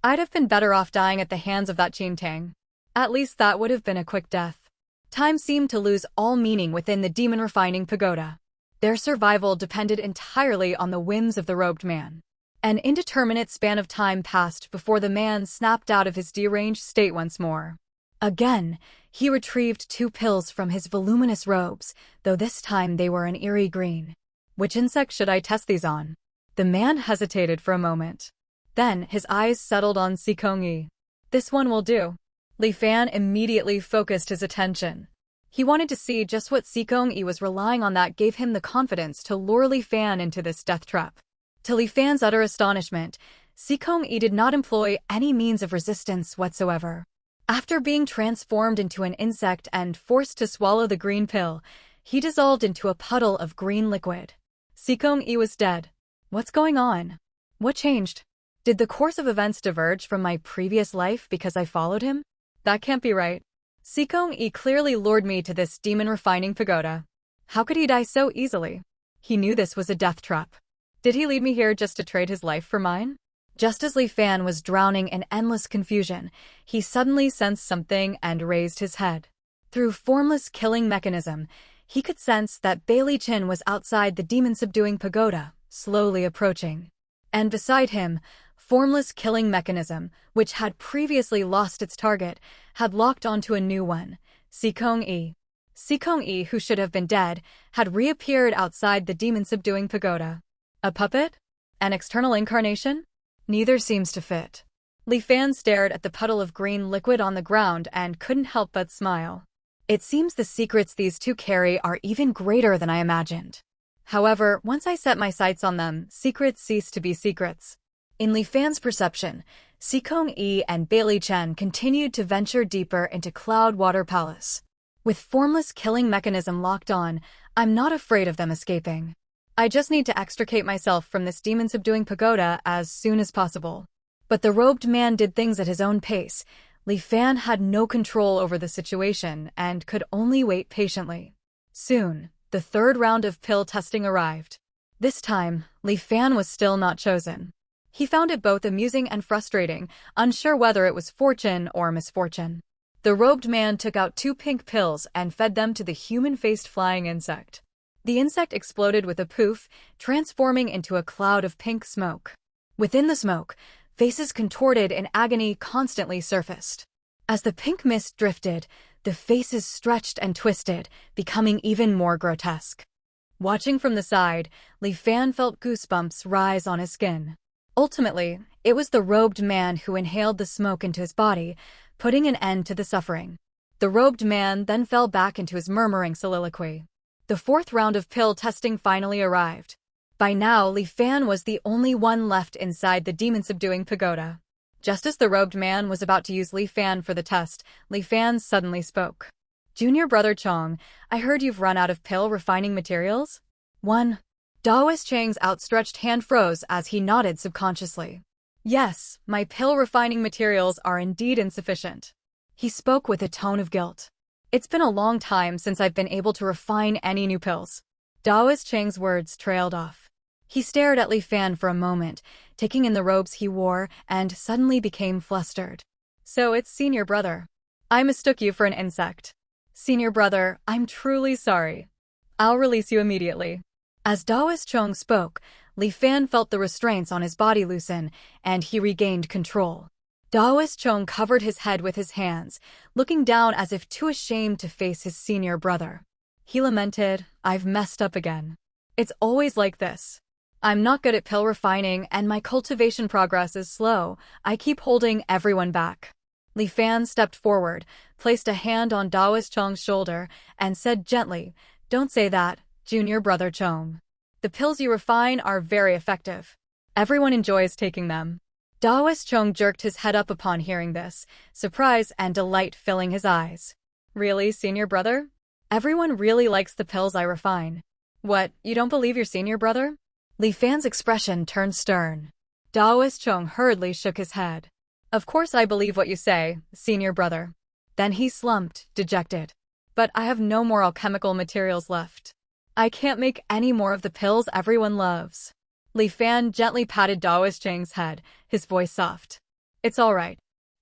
I'd have been better off dying at the hands of that Qintang. At least that would have been a quick death. Time seemed to lose all meaning within the demon refining pagoda. Their survival depended entirely on the whims of the robed man. An indeterminate span of time passed before the man snapped out of his deranged state once more. Again, he retrieved 2 pills from his voluminous robes, though this time they were an eerie green. Which insect should I test these on? The man hesitated for a moment. Then his eyes settled on Sikong Yi. This one will do. Li Fan immediately focused his attention. He wanted to see just what Sikong Yi was relying on that gave him the confidence to lure Li Fan into this death trap. To Li Fan's utter astonishment, Sikong Yi did not employ any means of resistance whatsoever. After being transformed into an insect and forced to swallow the green pill, he dissolved into a puddle of green liquid. Sikong Yi was dead. What's going on? What changed? Did the course of events diverge from my previous life because I followed him? That can't be right. Sikong Yi clearly lured me to this demon refining pagoda. How could he die so easily? He knew this was a death trap. Did he lead me here just to trade his life for mine? Just as Li Fan was drowning in endless confusion, he suddenly sensed something and raised his head. Through formless killing mechanism, he could sense that Bailey Chin was outside the demon-subduing pagoda, slowly approaching. And beside him, formless killing mechanism, which had previously lost its target, had locked onto a new one, Sikong Yi. Sikong Yi, who should have been dead, had reappeared outside the demon-subduing pagoda. A puppet? An external incarnation? Neither seems to fit. Li Fan stared at the puddle of green liquid on the ground and couldn't help but smile. It seems the secrets these 2 carry are even greater than I imagined. However, once I set my sights on them, secrets cease to be secrets. In Li Fan's perception, Sikong Yi and Bailey Chen continued to venture deeper into Cloud Water Palace. With formless killing mechanism locked on, I'm not afraid of them escaping. I just need to extricate myself from this demon-subduing pagoda as soon as possible. But the robed man did things at his own pace. Li Fan had no control over the situation and could only wait patiently. Soon, the 3rd round of pill testing arrived. This time, Li Fan was still not chosen. He found it both amusing and frustrating, unsure whether it was fortune or misfortune. The robed man took out 2 pink pills and fed them to the human-faced flying insect. The insect exploded with a poof, transforming into a cloud of pink smoke. Within the smoke, faces contorted in agony constantly surfaced. As the pink mist drifted, the faces stretched and twisted, becoming even more grotesque. Watching from the side, Li Fan felt goosebumps rise on his skin. Ultimately, it was the robed man who inhaled the smoke into his body, putting an end to the suffering. The robed man then fell back into his murmuring soliloquy. The 4th round of pill testing finally arrived. By now, Li Fan was the only one left inside the demon-subduing pagoda. Just as the robed man was about to use Li Fan for the test, Li Fan suddenly spoke. Junior brother Chong, I heard you've run out of pill refining materials? 1. Daoist Chang's outstretched hand froze as he nodded subconsciously. Yes, my pill refining materials are indeed insufficient. He spoke with a tone of guilt. It's been a long time since I've been able to refine any new pills. Daoist Chang's words trailed off. He stared at Li Fan for a moment, taking in the robes he wore, and suddenly became flustered. So it's senior brother. I mistook you for an insect. Senior brother, I'm truly sorry. I'll release you immediately. As Daoist Chong spoke, Li Fan felt the restraints on his body loosen, and he regained control. Daoist Chong covered his head with his hands, looking down as if too ashamed to face his senior brother. He lamented, I've messed up again. It's always like this. I'm not good at pill refining, and my cultivation progress is slow. I keep holding everyone back. Li Fan stepped forward, placed a hand on Daoist Chong's shoulder, and said gently, Don't say that, junior brother Chong. The pills you refine are very effective. Everyone enjoys taking them. Daoist Chong jerked his head up upon hearing this, surprise and delight filling his eyes. Really, senior brother? Everyone really likes the pills I refine. What, you don't believe your senior brother? Li Fan's expression turned stern. Daoist Chong hurriedly shook his head. Of course I believe what you say, senior brother. Then he slumped, dejected. But I have no more alchemical materials left. I can't make any more of the pills everyone loves. Li Fan gently patted Daoist Chang's head, his voice soft. It's all right.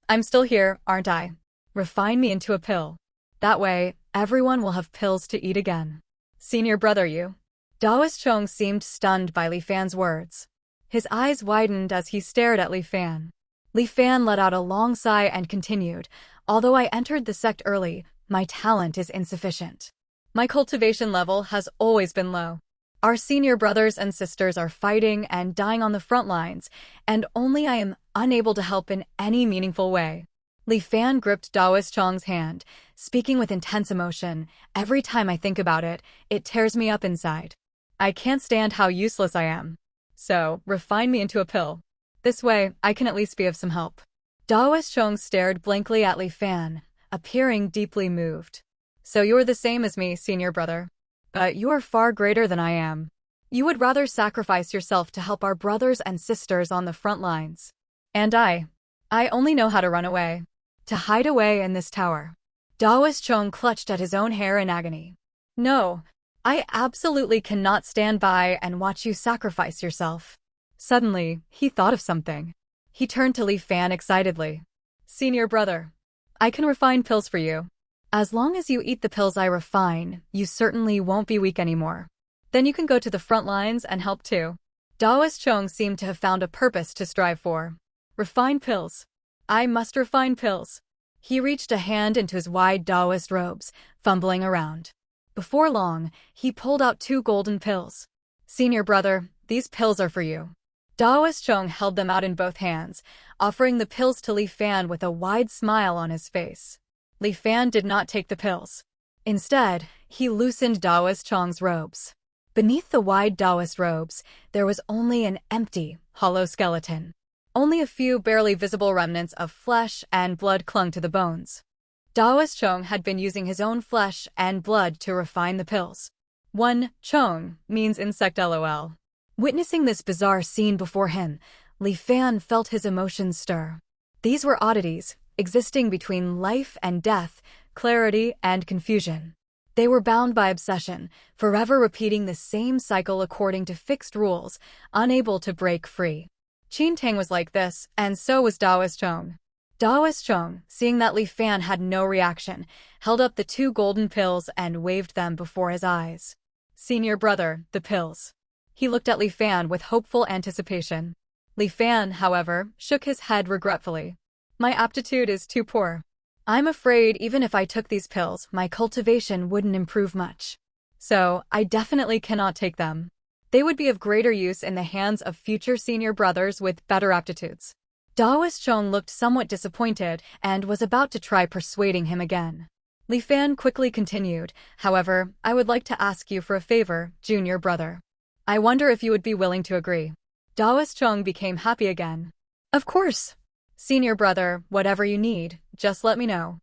I'm still here, aren't I? Refine me into a pill. That way, everyone will have pills to eat again. Senior brother you. Daoist Chong seemed stunned by Li Fan's words. His eyes widened as he stared at Li Fan. Li Fan let out a long sigh and continued, although I entered the sect early, my talent is insufficient. My cultivation level has always been low. Our senior brothers and sisters are fighting and dying on the front lines, and only I am unable to help in any meaningful way. Li Fan gripped Daoist Chong's hand, speaking with intense emotion. Every time I think about it, it tears me up inside. I can't stand how useless I am. So, refine me into a pill. This way, I can at least be of some help. Daoist Chong stared blankly at Li Fan, appearing deeply moved. So you're the same as me, senior brother. But you are far greater than I am. You would rather sacrifice yourself to help our brothers and sisters on the front lines. And I only know how to run away. To hide away in this tower. Daoist Chong clutched at his own hair in agony. No, I absolutely cannot stand by and watch you sacrifice yourself. Suddenly, he thought of something. He turned to Li Fan excitedly. Senior brother, I can refine pills for you. As long as you eat the pills I refine, you certainly won't be weak anymore. Then you can go to the front lines and help too. Daoist Chong seemed to have found a purpose to strive for. Refine pills. I must refine pills. He reached a hand into his wide Daoist robes, fumbling around. Before long, he pulled out 2 golden pills. Senior brother, these pills are for you. Daoist Chong held them out in both hands, offering the pills to Li Fan with a wide smile on his face. Li Fan did not take the pills. Instead, he loosened Daoist Chong's robes. Beneath the wide Daoist robes, there was only an empty, hollow skeleton. Only a few barely visible remnants of flesh and blood clung to the bones. Daoist Chong had been using his own flesh and blood to refine the pills. 1 Chong means insect LOL. Witnessing this bizarre scene before him, Li Fan felt his emotions stir. These were oddities, existing between life and death, clarity and confusion. They were bound by obsession, forever repeating the same cycle according to fixed rules, unable to break free. Qin Tang was like this, and so was Daoist Chong. Daoist Chong, seeing that Li Fan had no reaction, held up the 2 golden pills and waved them before his eyes. Senior brother, the pills. He looked at Li Fan with hopeful anticipation. Li Fan, however, shook his head regretfully. My aptitude is too poor. I'm afraid even if I took these pills, my cultivation wouldn't improve much. So, I definitely cannot take them. They would be of greater use in the hands of future senior brothers with better aptitudes. Daoist Chong looked somewhat disappointed and was about to try persuading him again. Li Fan quickly continued, however, I would like to ask you for a favor, junior brother. I wonder if you would be willing to agree. Daoist Chong became happy again. Of course. Senior brother, whatever you need, just let me know.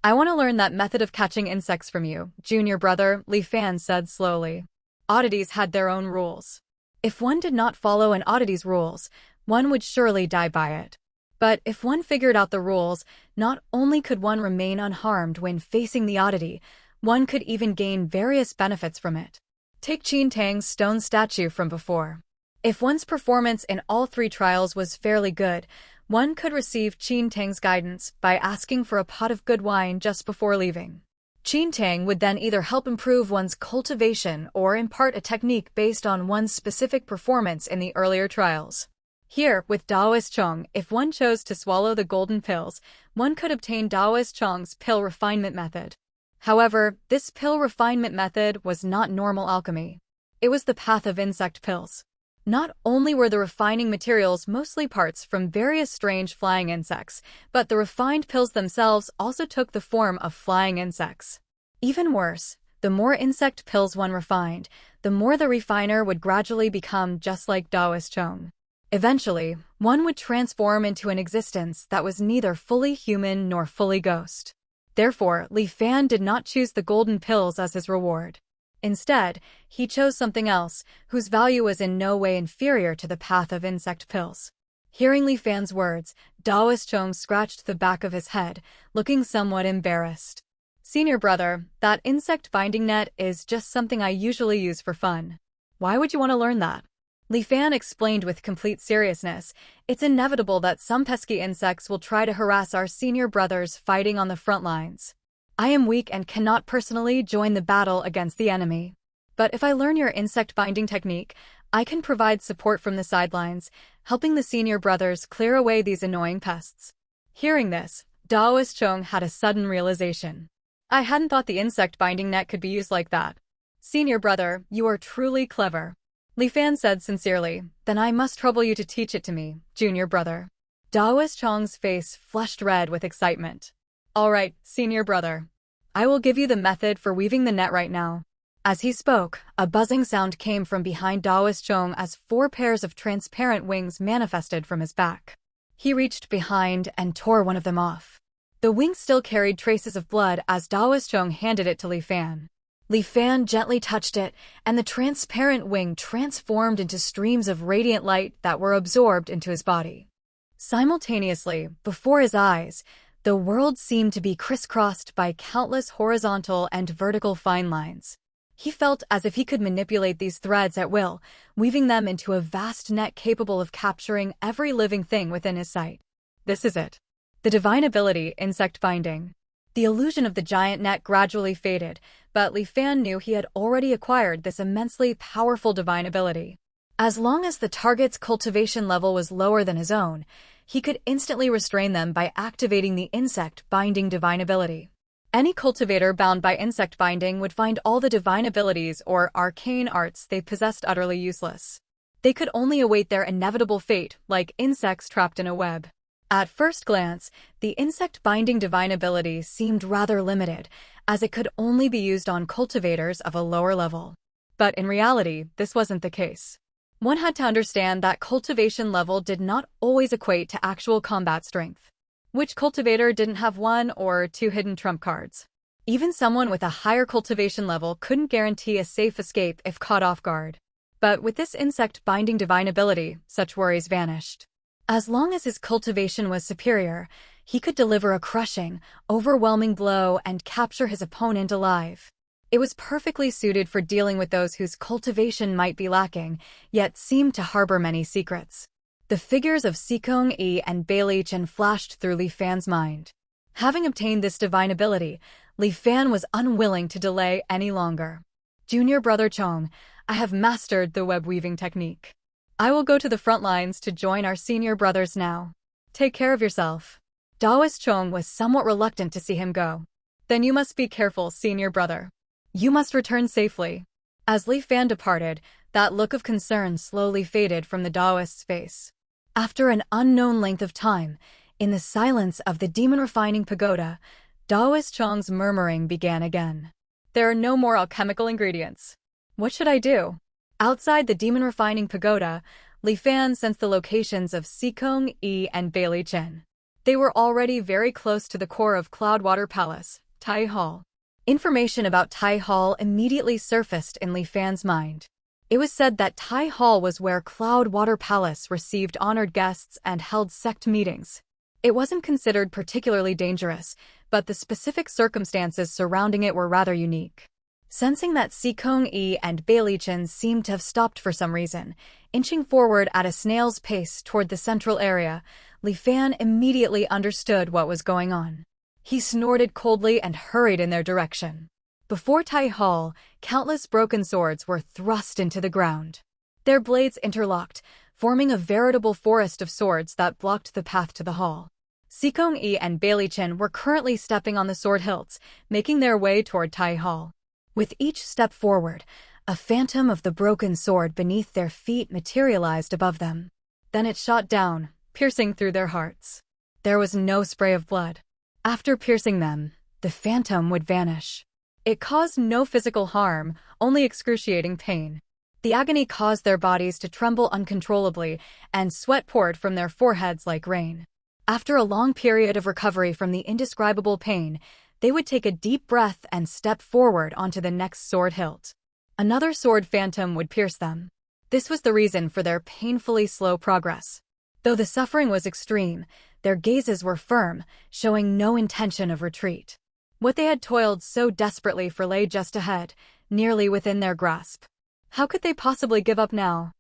I want to learn that method of catching insects from you, junior brother, Li Fan said slowly. Oddities had their own rules. If one did not follow an oddity's rules, one would surely die by it. But if one figured out the rules, not only could one remain unharmed when facing the oddity, one could even gain various benefits from it. Take Qin Tang's stone statue from before. If one's performance in all 3 trials was fairly good, one could receive Qin Tang's guidance by asking for a pot of good wine just before leaving. Qin Tang would then either help improve one's cultivation or impart a technique based on one's specific performance in the earlier trials. Here, with Daoist Chong, if one chose to swallow the golden pills, one could obtain Daoist Chong's pill refinement method. However, this pill refinement method was not normal alchemy. It was the path of insect pills. Not only were the refining materials mostly parts from various strange flying insects, but the refined pills themselves also took the form of flying insects. Even worse, the more insect pills one refined, the more the refiner would gradually become just like Daoist Chong. Eventually, one would transform into an existence that was neither fully human nor fully ghost. Therefore, Li Fan did not choose the golden pills as his reward. Instead, he chose something else, whose value was in no way inferior to the path of insect pills. Hearing Li Fan's words, Daoist Chong scratched the back of his head, looking somewhat embarrassed. Senior brother, that insect binding net is just something I usually use for fun. Why would you want to learn that? Li Fan explained with complete seriousness. It's inevitable that some pesky insects will try to harass our senior brothers fighting on the front lines. I am weak and cannot personally join the battle against the enemy. But if I learn your insect binding technique, I can provide support from the sidelines, helping the senior brothers clear away these annoying pests. Hearing this, Daoist Chong had a sudden realization. I hadn't thought the insect binding net could be used like that. Senior brother, you are truly clever. Li Fan said sincerely, then I must trouble you to teach it to me, junior brother. Daoist Chong's face flushed red with excitement. All right, senior brother. I will give you the method for weaving the net right now. As he spoke, a buzzing sound came from behind Daoist Chong as 4 pairs of transparent wings manifested from his back. He reached behind and tore one of them off. The wings still carried traces of blood as Daoist Chong handed it to Li Fan. Li Fan gently touched it, and the transparent wing transformed into streams of radiant light that were absorbed into his body. Simultaneously, before his eyes, the world seemed to be crisscrossed by countless horizontal and vertical fine lines. He felt as if he could manipulate these threads at will, weaving them into a vast net capable of capturing every living thing within his sight. This is it. The divine ability, insect binding. The illusion of the giant net gradually faded, but Li Fan knew he had already acquired this immensely powerful divine ability. As long as the target's cultivation level was lower than his own, he could instantly restrain them by activating the insect binding divine ability. Any cultivator bound by insect binding would find all the divine abilities or arcane arts they possessed utterly useless. They could only await their inevitable fate, like insects trapped in a web. At first glance, the insect binding divine ability seemed rather limited, as it could only be used on cultivators of a lower level. But in reality, this wasn't the case. One had to understand that cultivation level did not always equate to actual combat strength. Which cultivator didn't have 1 or 2 hidden trump cards? Even someone with a higher cultivation level couldn't guarantee a safe escape if caught off guard. But with this insect binding divine ability, such worries vanished. As long as his cultivation was superior, he could deliver a crushing, overwhelming blow and capture his opponent alive. It was perfectly suited for dealing with those whose cultivation might be lacking, yet seemed to harbor many secrets. The figures of Sikong Yi and Bailey Chen flashed through Li Fan's mind. Having obtained this divine ability, Li Fan was unwilling to delay any longer. Junior brother Chong, I have mastered the web-weaving technique. I will go to the front lines to join our senior brothers now. Take care of yourself. Daoist Chong was somewhat reluctant to see him go. Then you must be careful, senior brother. You must return safely. As Li Fan departed, that look of concern slowly faded from the Daoist's face. After an unknown length of time, in the silence of the demon-refining pagoda, Daoist Chong's murmuring began again. There are no more alchemical ingredients. What should I do? Outside the demon-refining pagoda, Li Fan sensed the locations of Sikong Yi and Bailey Chen. They were already very close to the core of Cloudwater Palace, Tai Hall. Information about Tai Hall immediately surfaced in Li Fan's mind. It was said that Tai Hall was where Cloudwater Palace received honored guests and held sect meetings. It wasn't considered particularly dangerous, but the specific circumstances surrounding it were rather unique. Sensing that Sikong Yi and Bailey Chen seemed to have stopped for some reason, inching forward at a snail's pace toward the central area, Li Fan immediately understood what was going on. He snorted coldly and hurried in their direction. Before Tai Hall, countless broken swords were thrust into the ground. Their blades interlocked, forming a veritable forest of swords that blocked the path to the hall. Sikong Yi and Bailey Chen were currently stepping on the sword hilts, making their way toward Tai Hall. With each step forward, a phantom of the broken sword beneath their feet materialized above them. Then it shot down, piercing through their hearts. There was no spray of blood. After piercing them, the phantom would vanish. It caused no physical harm, only excruciating pain. The agony caused their bodies to tremble uncontrollably, and sweat poured from their foreheads like rain. After a long period of recovery from the indescribable pain, they would take a deep breath and step forward onto the next sword hilt. another sword phantom would pierce them. This was the reason for their painfully slow progress. Though the suffering was extreme, their gazes were firm, showing no intention of retreat. What they had toiled so desperately for lay just ahead, nearly within their grasp. How could they possibly give up now?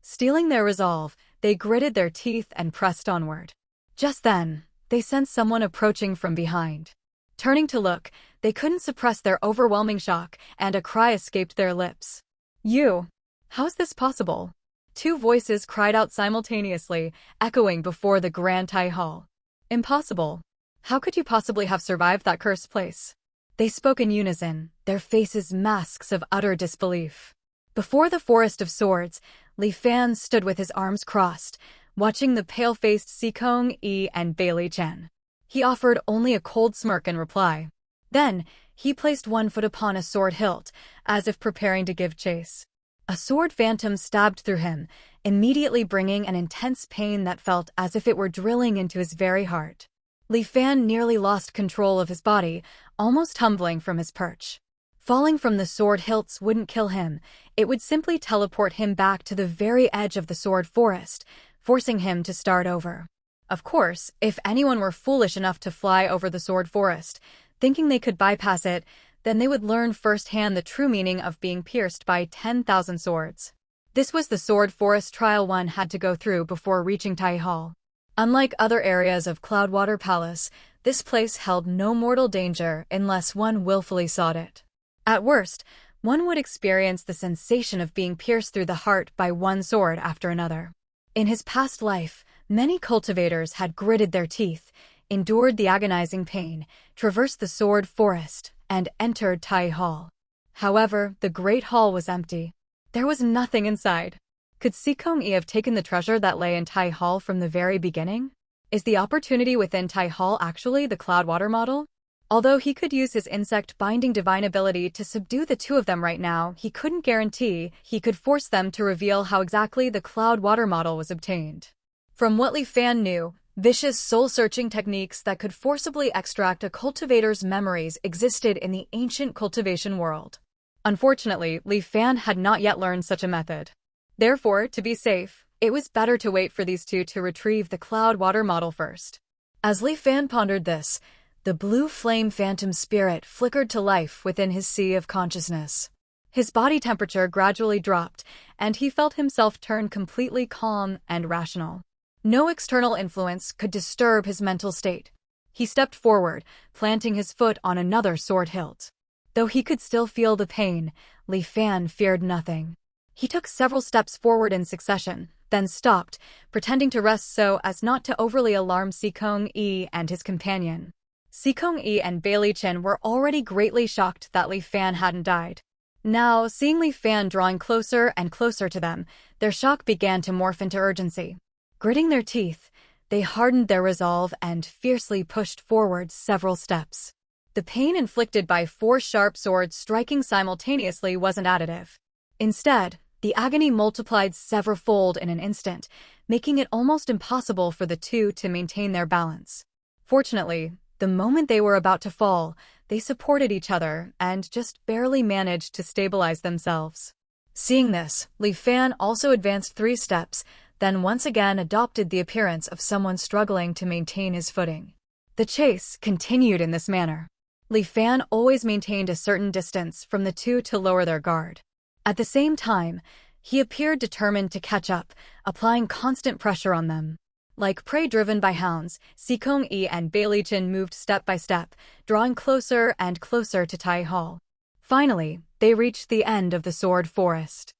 Steeling their resolve, they gritted their teeth and pressed onward. Just then, they sensed someone approaching from behind. Turning to look, they couldn't suppress their overwhelming shock, and a cry escaped their lips. "You! How's this possible?" Two voices cried out simultaneously, echoing before the Grand Tai Hall. "Impossible. How could you possibly have survived that cursed place?" They spoke in unison, their faces masks of utter disbelief. Before the forest of swords, Li Fan stood with his arms crossed, watching the pale-faced Sikong Yi and Bailey Chen. He offered only a cold smirk in reply. Then, he placed one foot upon a sword hilt, as if preparing to give chase. A sword phantom stabbed through him, immediately bringing an intense pain that felt as if it were drilling into his very heart. Li Fan nearly lost control of his body, almost tumbling from his perch. Falling from the sword hilts wouldn't kill him, it would simply teleport him back to the very edge of the sword forest, forcing him to start over. Of course, if anyone were foolish enough to fly over the sword forest, thinking they could bypass it, then they would learn firsthand the true meaning of being pierced by 10,000 swords. This was the sword forest trial one had to go through before reaching Tai Hall. Unlike other areas of Cloudwater Palace, this place held no mortal danger unless one willfully sought it. At worst, one would experience the sensation of being pierced through the heart by one sword after another. In his past life, many cultivators had gritted their teeth, endured the agonizing pain, traversed the sword forest, and entered Tai Hall. However, the Great Hall was empty. There was nothing inside. Could Sikong Yi have taken the treasure that lay in Tai Hall from the very beginning? Is the opportunity within Tai Hall actually the Cloudwater model? Although he could use his insect-binding divine ability to subdue the two of them right now, he couldn't guarantee he could force them to reveal how exactly the Cloudwater model was obtained. From what Li Fan knew, vicious soul-searching techniques that could forcibly extract a cultivator's memories existed in the ancient cultivation world. Unfortunately, Li Fan had not yet learned such a method. Therefore, to be safe, it was better to wait for these two to retrieve the Cloudwater model first. As Li Fan pondered this, the blue flame phantom spirit flickered to life within his sea of consciousness. His body temperature gradually dropped, and he felt himself turn completely calm and rational. No external influence could disturb his mental state. He stepped forward, planting his foot on another sword hilt. Though he could still feel the pain, Li Fan feared nothing. He took several steps forward in succession, then stopped, pretending to rest so as not to overly alarm Sikong Yi and his companion. Sikong Yi and Bailey Chen were already greatly shocked that Li Fan hadn't died. Now, seeing Li Fan drawing closer and closer to them, their shock began to morph into urgency. Gritting their teeth, they hardened their resolve and fiercely pushed forward several steps. The pain inflicted by 4 sharp swords striking simultaneously wasn't additive. Instead, the agony multiplied several-fold in an instant, making it almost impossible for the two to maintain their balance. Fortunately, the moment they were about to fall, they supported each other and just barely managed to stabilize themselves. Seeing this, Li Fan also advanced 3 steps, then once again adopted the appearance of someone struggling to maintain his footing. The chase continued in this manner. Li Fan always maintained a certain distance from the two to lower their guard. At the same time, he appeared determined to catch up, applying constant pressure on them. Like prey driven by hounds, Sikong Yi and Bailey Chen moved step by step, drawing closer and closer to Tai Hall. Finally, they reached the end of the sword forest.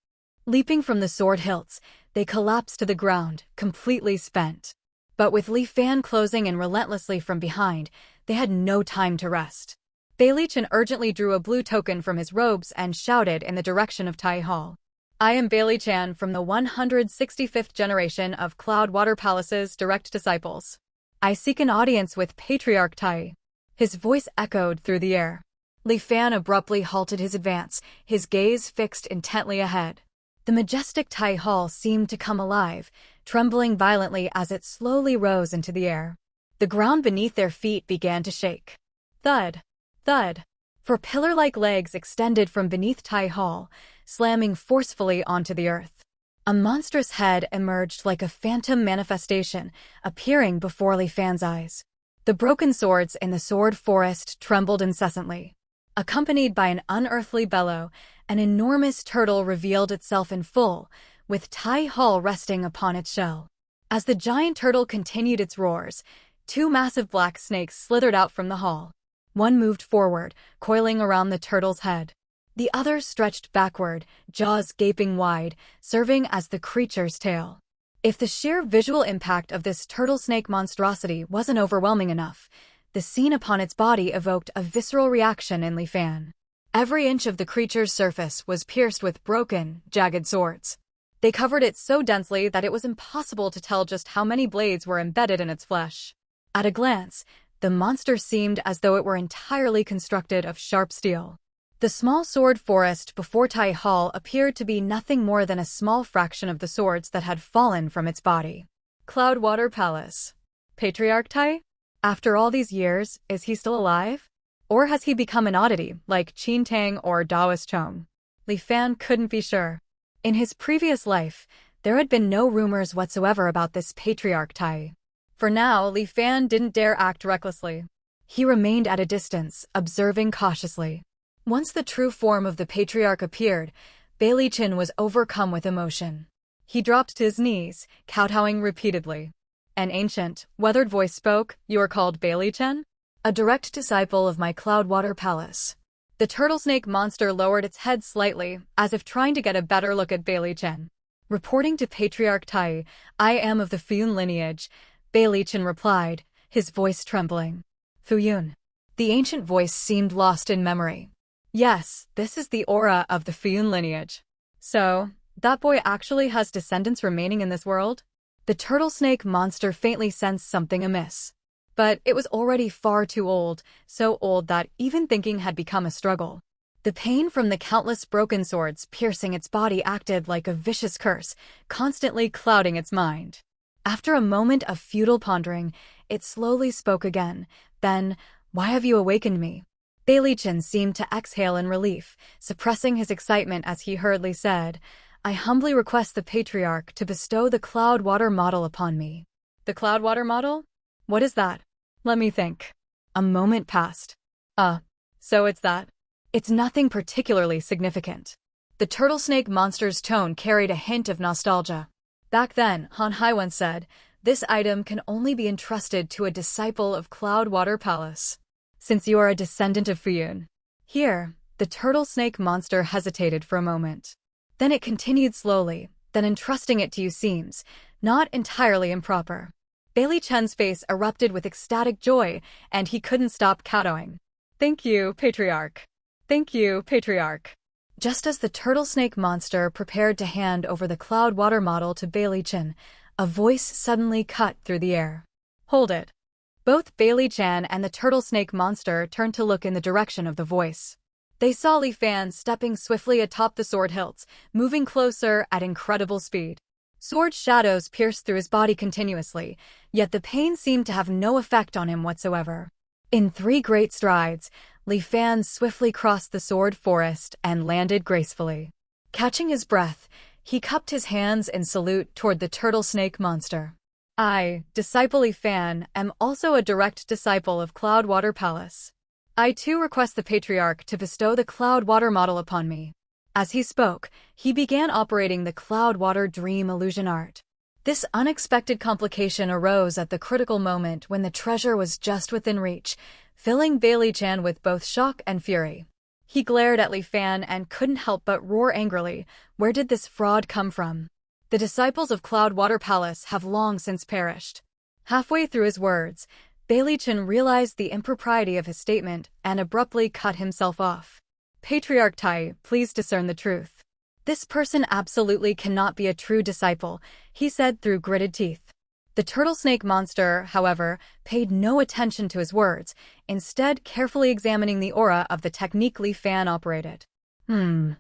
Leaping from the sword hilts, they collapsed to the ground, completely spent. But with Li Fan closing in relentlessly from behind, they had no time to rest. Bailey Chen urgently drew a blue token from his robes and shouted in the direction of Tai Hall. "I am Bailey Chan from the 165th generation of Cloudwater Palace's direct disciples. I seek an audience with Patriarch Tai." His voice echoed through the air. Li Fan abruptly halted his advance, his gaze fixed intently ahead. The majestic Tai Hall seemed to come alive, trembling violently as it slowly rose into the air. The ground beneath their feet began to shake. Thud, thud. For pillar-like legs extended from beneath Tai Hall, slamming forcefully onto the earth. A monstrous head emerged like a phantom manifestation, appearing before Li Fan's eyes. The broken swords in the sword forest trembled incessantly. Accompanied by an unearthly bellow, an enormous turtle revealed itself in full, with Tai Hall resting upon its shell. As the giant turtle continued its roars, two massive black snakes slithered out from the hall. One moved forward, coiling around the turtle's head. The other stretched backward, jaws gaping wide, serving as the creature's tail. If the sheer visual impact of this turtle-snake monstrosity wasn't overwhelming enough, the scene upon its body evoked a visceral reaction in Li Fan. Every inch of the creature's surface was pierced with broken, jagged swords. They covered it so densely that it was impossible to tell just how many blades were embedded in its flesh. At a glance, the monster seemed as though it were entirely constructed of sharp steel. The small sword forest before Tai Hall appeared to be nothing more than a small fraction of the swords that had fallen from its body. Cloudwater Palace. Patriarch Tai? After all these years, is he still alive? Or has he become an oddity, like Qin Tang or Daoist Chong? Li Fan couldn't be sure. In his previous life, there had been no rumors whatsoever about this Patriarch Tai. For now, Li Fan didn't dare act recklessly. He remained at a distance, observing cautiously. Once the true form of the Patriarch appeared, Bailey Chin was overcome with emotion. He dropped to his knees, kowtowing repeatedly. An ancient, weathered voice spoke, "You are called Bailey Chen? A direct disciple of my Cloudwater Palace." The turtle-snake monster lowered its head slightly, as if trying to get a better look at Bailey Chen. Reporting to Patriarch Tai, "I am of the Fuyun lineage," Bailey Chen replied, his voice trembling. Fuyun. The ancient voice seemed lost in memory. Yes, this is the aura of the Fuyun lineage. So, that boy actually has descendants remaining in this world? The turtle-snake monster faintly sensed something amiss. But it was already far too old, so old that even thinking had become a struggle. The pain from the countless broken swords piercing its body acted like a vicious curse, constantly clouding its mind. After a moment of futile pondering, it slowly spoke again. Then, "Why have you awakened me?" Bailey Chin seemed to exhale in relief, suppressing his excitement as he hurriedly said, "I humbly request the Patriarch to bestow the Cloudwater model upon me." The Cloudwater model? What is that? Let me think. A moment passed. So it's that. It's nothing particularly significant. The turtle-snake monster's tone carried a hint of nostalgia. Back then, Han Hai once said, "This item can only be entrusted to a disciple of Cloudwater Palace. Since you are a descendant of Fuyun." Here, the turtle-snake monster hesitated for a moment. Then it continued slowly, "Then entrusting it to you seems not entirely improper." Bailey Chen's face erupted with ecstatic joy, and he couldn't stop kowtowing. "Thank you, Patriarch. Thank you, Patriarch." Just as the turtle-snake monster prepared to hand over the Cloudwater model to Bailey Chen, a voice suddenly cut through the air. "Hold it." Both Bailey Chan and the turtle-snake monster turned to look in the direction of the voice. They saw Li Fan stepping swiftly atop the sword hilts, moving closer at incredible speed. Sword shadows pierced through his body continuously, yet the pain seemed to have no effect on him whatsoever. In 3 great strides, Li Fan swiftly crossed the sword forest and landed gracefully. Catching his breath, he cupped his hands in salute toward the turtle-snake monster. "I, Disciple Li Fan, am also a direct disciple of Cloudwater Palace. I too request the Patriarch to bestow the Cloudwater model upon me." As he spoke, he began operating the Cloudwater Dream Illusion Art. This unexpected complication arose at the critical moment when the treasure was just within reach, filling Bailey Chan with both shock and fury. He glared at Li Fan and couldn't help but roar angrily, "Where did this fraud come from? The disciples of Cloudwater Palace have long since perished." Halfway through his words, Bailey Chin realized the impropriety of his statement and abruptly cut himself off. "Patriarch Tai, please discern the truth. This person absolutely cannot be a true disciple," he said through gritted teeth. The turtle-snake monster, however, paid no attention to his words, instead carefully examining the aura of the technique Li Fan operated. The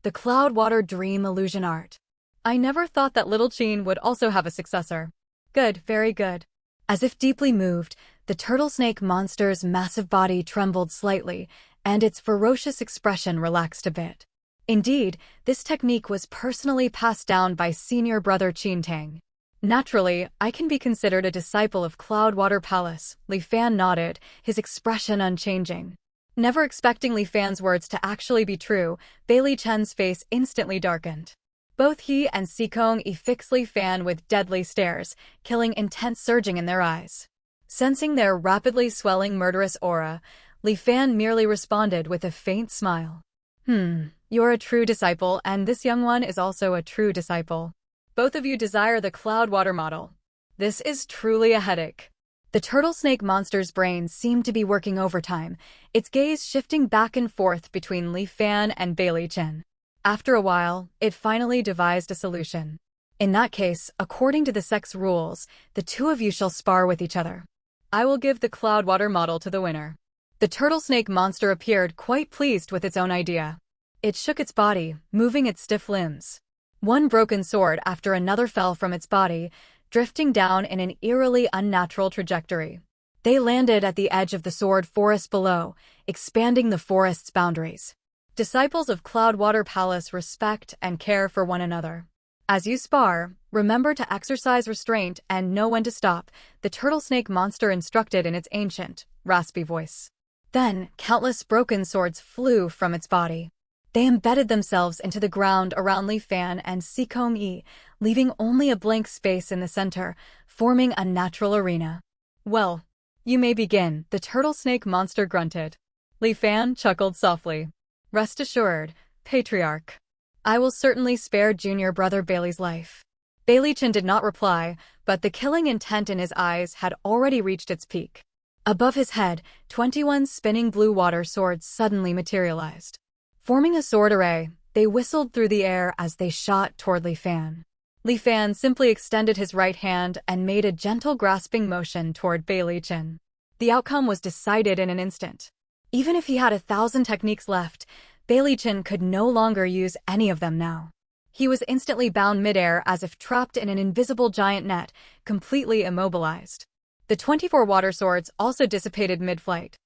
Cloudwater Dream Illusion Art. I never thought that little Qin would also have a successor. Good, very good. As if deeply moved, the turtle-snake monster's massive body trembled slightly, and its ferocious expression relaxed a bit. Indeed, this technique was personally passed down by senior brother Qintang. Naturally, I can be considered a disciple of Cloudwater Palace, Li Fan nodded, his expression unchanging. Never expecting Li Fan's words to actually be true, Bailey Chen's face instantly darkened. Both he and Sikong fixed Li Fan with deadly stares, killing intent surging in their eyes. Sensing their rapidly swelling murderous aura, Li Fan merely responded with a faint smile. You're a true disciple, and this young one is also a true disciple. Both of you desire the Cloudwater model. This is truly a headache. The turtle snake monster's brain seemed to be working overtime, its gaze shifting back and forth between Li Fan and Bailey Chen. After a while, it finally devised a solution. In that case, according to the sex rules, the two of you shall spar with each other. I will give the Cloudwater model to the winner. The turtle snake monster appeared quite pleased with its own idea. It shook its body, moving its stiff limbs. One broken sword after another fell from its body, drifting down in an eerily unnatural trajectory. They landed at the edge of the sword forest below, expanding the forest's boundaries. Disciples of Cloudwater Palace respect and care for one another. As you spar, remember to exercise restraint and know when to stop, the turtle snake monster instructed in its ancient, raspy voice. Then, countless broken swords flew from its body. They embedded themselves into the ground around Li Fan and Sikong Yi, leaving only a blank space in the center, forming a natural arena. Well, you may begin, the turtle snake monster grunted. Li Fan chuckled softly. Rest assured, Patriarch. I will certainly spare junior brother Bailey's life. Bailey Chen did not reply, but the killing intent in his eyes had already reached its peak. Above his head, 21 spinning blue water swords suddenly materialized. Forming a sword array, they whistled through the air as they shot toward Li Fan. Li Fan simply extended his right hand and made a gentle grasping motion toward Bailey Chen. The outcome was decided in an instant. Even if he had 1,000 techniques left, Bailey Chen could no longer use any of them now. He was instantly bound midair as if trapped in an invisible giant net, completely immobilized. The 24 water swords also dissipated mid-flight.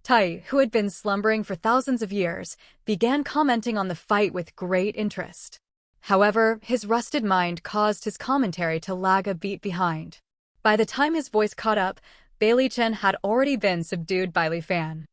Tai, who had been slumbering for thousands of years, began commenting on the fight with great interest. However, his rusted mind caused his commentary to lag a beat behind. By the time his voice caught up, Bailey Chen had already been subdued by Li Fan.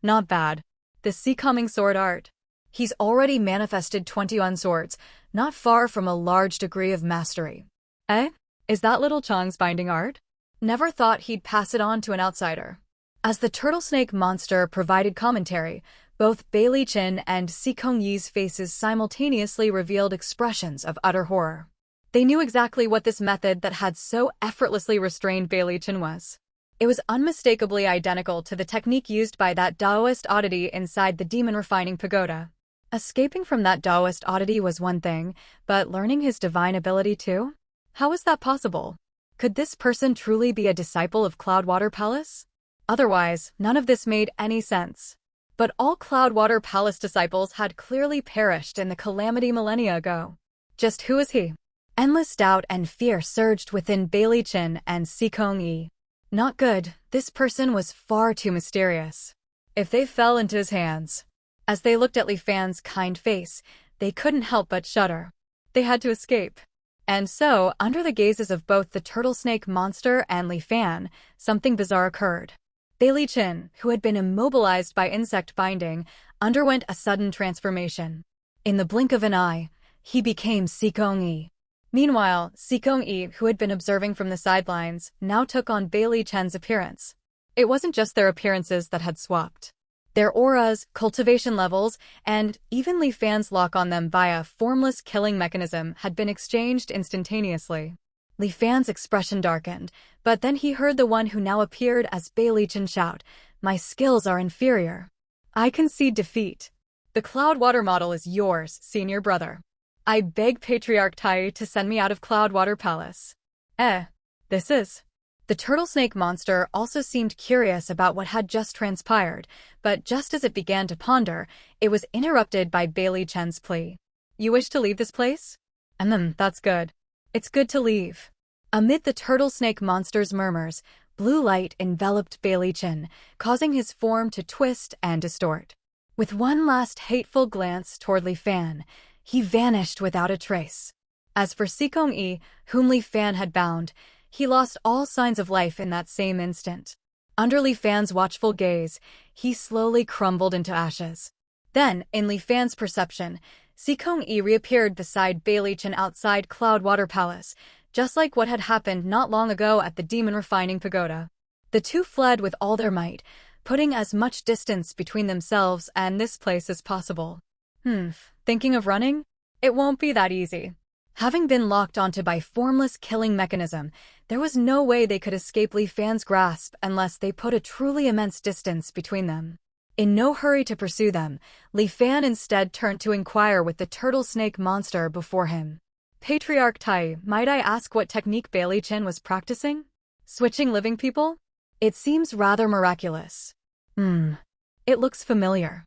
Not bad. The sea-coming sword art. He's already manifested 21 swords, not far from a large degree of mastery. Eh? Is that little Chang's binding art? Never thought he'd pass it on to an outsider. As the turtle snake monster provided commentary, both Bailey Chen and Sikong Yi's faces simultaneously revealed expressions of utter horror. They knew exactly what this method that had so effortlessly restrained Bailey Chen was. It was unmistakably identical to the technique used by that Taoist oddity inside the demon refining pagoda. Escaping from that Taoist oddity was one thing, but learning his divine ability too? How was that possible? Could this person truly be a disciple of Cloudwater Palace? Otherwise, none of this made any sense. But all Cloudwater Palace disciples had clearly perished in the calamity millennia ago. Just who is he? Endless doubt and fear surged within Bailey Chen and Sikong Yi. Not good, this person was far too mysterious. If they fell into his hands. As they looked at Li Fan's kind face, they couldn't help but shudder. They had to escape. And so, under the gazes of both the turtle snake monster and Li Fan, something bizarre occurred. Bailey Chen, who had been immobilized by insect binding, underwent a sudden transformation. In the blink of an eye, he became Sikong Yi. Meanwhile, Sikong Yi, who had been observing from the sidelines, now took on Bailey Chen's appearance. It wasn't just their appearances that had swapped. Their auras, cultivation levels, and even Li Fan's lock on them via formless killing mechanism had been exchanged instantaneously. Li Fan's expression darkened, but then he heard the one who now appeared as Bailey Chen shout, "My skills are inferior. I concede defeat. The Cloudwater model is yours, senior brother. I beg Patriarch Tai to send me out of Cloudwater Palace." This is... The turtle snake monster also seemed curious about what had just transpired, but just as it began to ponder, it was interrupted by Bailey Chen's plea. "You wish to leave this place?" That's good. It's good to leave." Amid the turtle snake monster's murmurs, blue light enveloped Bailey Chen, causing his form to twist and distort. With one last hateful glance toward Li Fan, he vanished without a trace. As for Sikong Yi, whom Li Fan had bound, he lost all signs of life in that same instant. Under Li Fan's watchful gaze, he slowly crumbled into ashes. Then, in Li Fan's perception, Sikong Yi reappeared beside Beilichin outside Cloudwater Palace, just like what had happened not long ago at the Demon Refining Pagoda. The two fled with all their might, putting as much distance between themselves and this place as possible. Thinking of running? It won't be that easy. Having been locked onto by formless killing mechanism, there was no way they could escape Li Fan's grasp unless they put a truly immense distance between them. In no hurry to pursue them, Li Fan instead turned to inquire with the turtle snake monster before him. Patriarch Tai, might I ask what technique Beilichin was practicing? Switching living people? It seems rather miraculous. It looks familiar.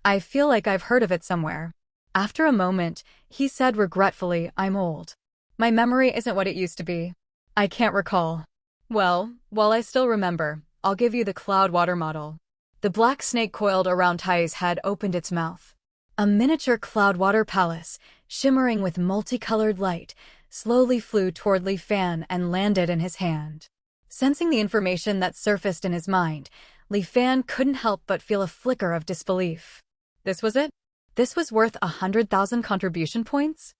I feel like I've heard of it somewhere. After a moment, he said regretfully, I'm old. My memory isn't what it used to be. I can't recall. Well, while I still remember, I'll give you the Cloudwater model. The black snake coiled around Tai's head opened its mouth. A miniature Cloudwater palace, shimmering with multicolored light, slowly flew toward Li Fan and landed in his hand. Sensing the information that surfaced in his mind, Li Fan couldn't help but feel a flicker of disbelief. This was it? This was worth 100,000 contribution points?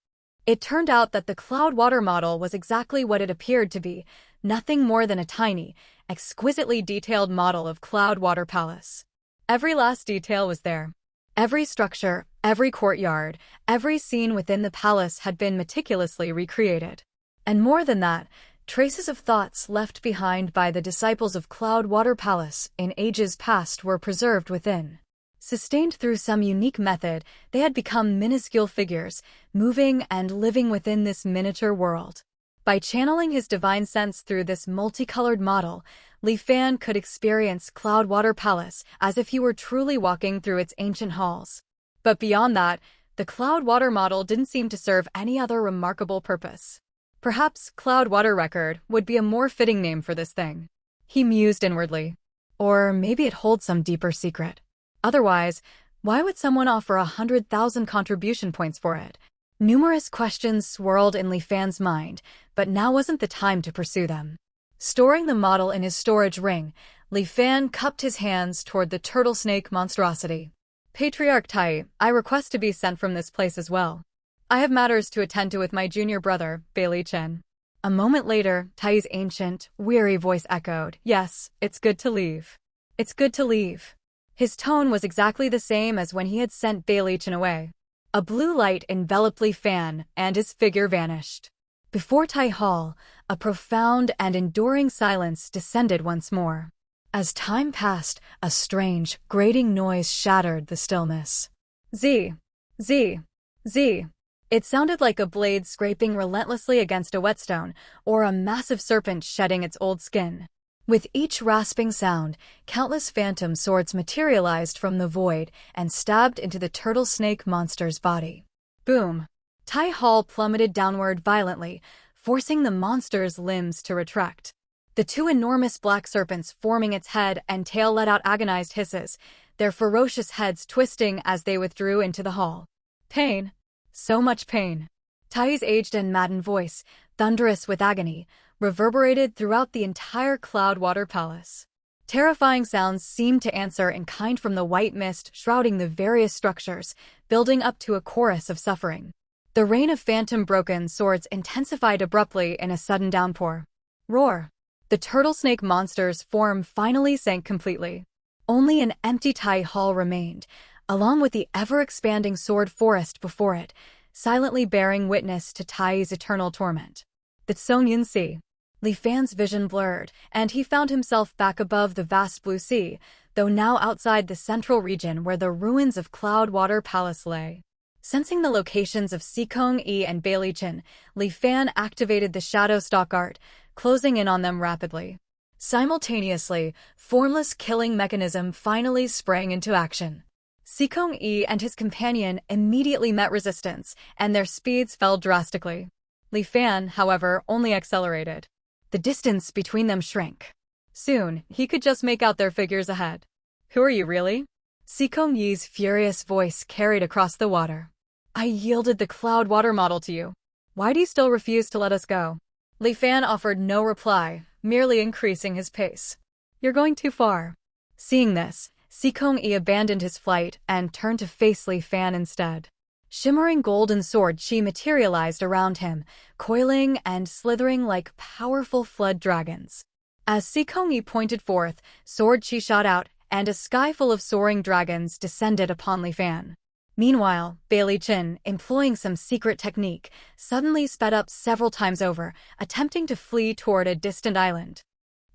It turned out that the Cloudwater model was exactly what it appeared to be, nothing more than a tiny, exquisitely detailed model of Cloudwater Palace. Every last detail was there. Every structure, every courtyard, every scene within the palace had been meticulously recreated. And more than that, traces of thoughts left behind by the disciples of Cloudwater Palace in ages past were preserved within. Sustained through some unique method, they had become minuscule figures, moving and living within this miniature world. By channeling his divine sense through this multicolored model, Li Fan could experience Cloudwater Palace as if he were truly walking through its ancient halls. But beyond that, the Cloudwater model didn't seem to serve any other remarkable purpose. Perhaps Cloudwater Record would be a more fitting name for this thing. He mused inwardly. Or maybe it holds some deeper secret. Otherwise, why would someone offer 100,000 contribution points for it? Numerous questions swirled in Li Fan's mind, but now wasn't the time to pursue them. Storing the model in his storage ring, Li Fan cupped his hands toward the turtle snake monstrosity. Patriarch Tai, I request to be sent from this place as well. I have matters to attend to with my junior brother, Beilichin. A moment later, Tai's ancient, weary voice echoed, Yes, it's good to leave. It's good to leave. His tone was exactly the same as when he had sent Beilichin away. A blue light enveloped Li Fan, and his figure vanished. Before Tai Hall, a profound and enduring silence descended once more. As time passed, a strange, grating noise shattered the stillness. Z. Z. Z. It sounded like a blade scraping relentlessly against a whetstone, or a massive serpent shedding its old skin. With each rasping sound, countless phantom swords materialized from the void and stabbed into the turtle snake monster's body. Boom! Tai Hall plummeted downward violently, forcing the monster's limbs to retract. The two enormous black serpents forming its head and tail let out agonized hisses, their ferocious heads twisting as they withdrew into the hall. Pain. So much pain. Tai's aged and maddened voice, thunderous with agony, reverberated throughout the entire Cloudwater Palace. Terrifying sounds seemed to answer in kind from the white mist shrouding the various structures, building up to a chorus of suffering. The rain of phantom-broken swords intensified abruptly in a sudden downpour. Roar! The turtle snake monster's form finally sank completely. Only an empty Tai Hall remained, along with the ever-expanding sword forest before it, silently bearing witness to Tai's eternal torment. The Tsongyun Sea. Li Fan's vision blurred, and he found himself back above the vast blue sea, though now outside the central region where the ruins of Cloudwater Palace lay. Sensing the locations of Sikong Yi and Beilichin, Li Fan activated the Shadow Stalk Art, closing in on them rapidly. Simultaneously, formless killing mechanism finally sprang into action. Sikong Yi and his companion immediately met resistance, and their speeds fell drastically. Li Fan, however, only accelerated. The distance between them shrank. Soon, he could just make out their figures ahead. Who are you really? Sikong Yi's furious voice carried across the water. I yielded the cloud water model to you. Why do you still refuse to let us go? Li Fan offered no reply, merely increasing his pace. You're going too far. Seeing this, Sikong Yi abandoned his flight and turned to face Li Fan instead. Shimmering golden sword chi materialized around him, coiling and slithering like powerful flood dragons. As Sikong Yi pointed forth, sword chi shot out, and a sky full of soaring dragons descended upon Li Fan. Meanwhile, Bailey Chin, employing some secret technique, suddenly sped up several times over, attempting to flee toward a distant island.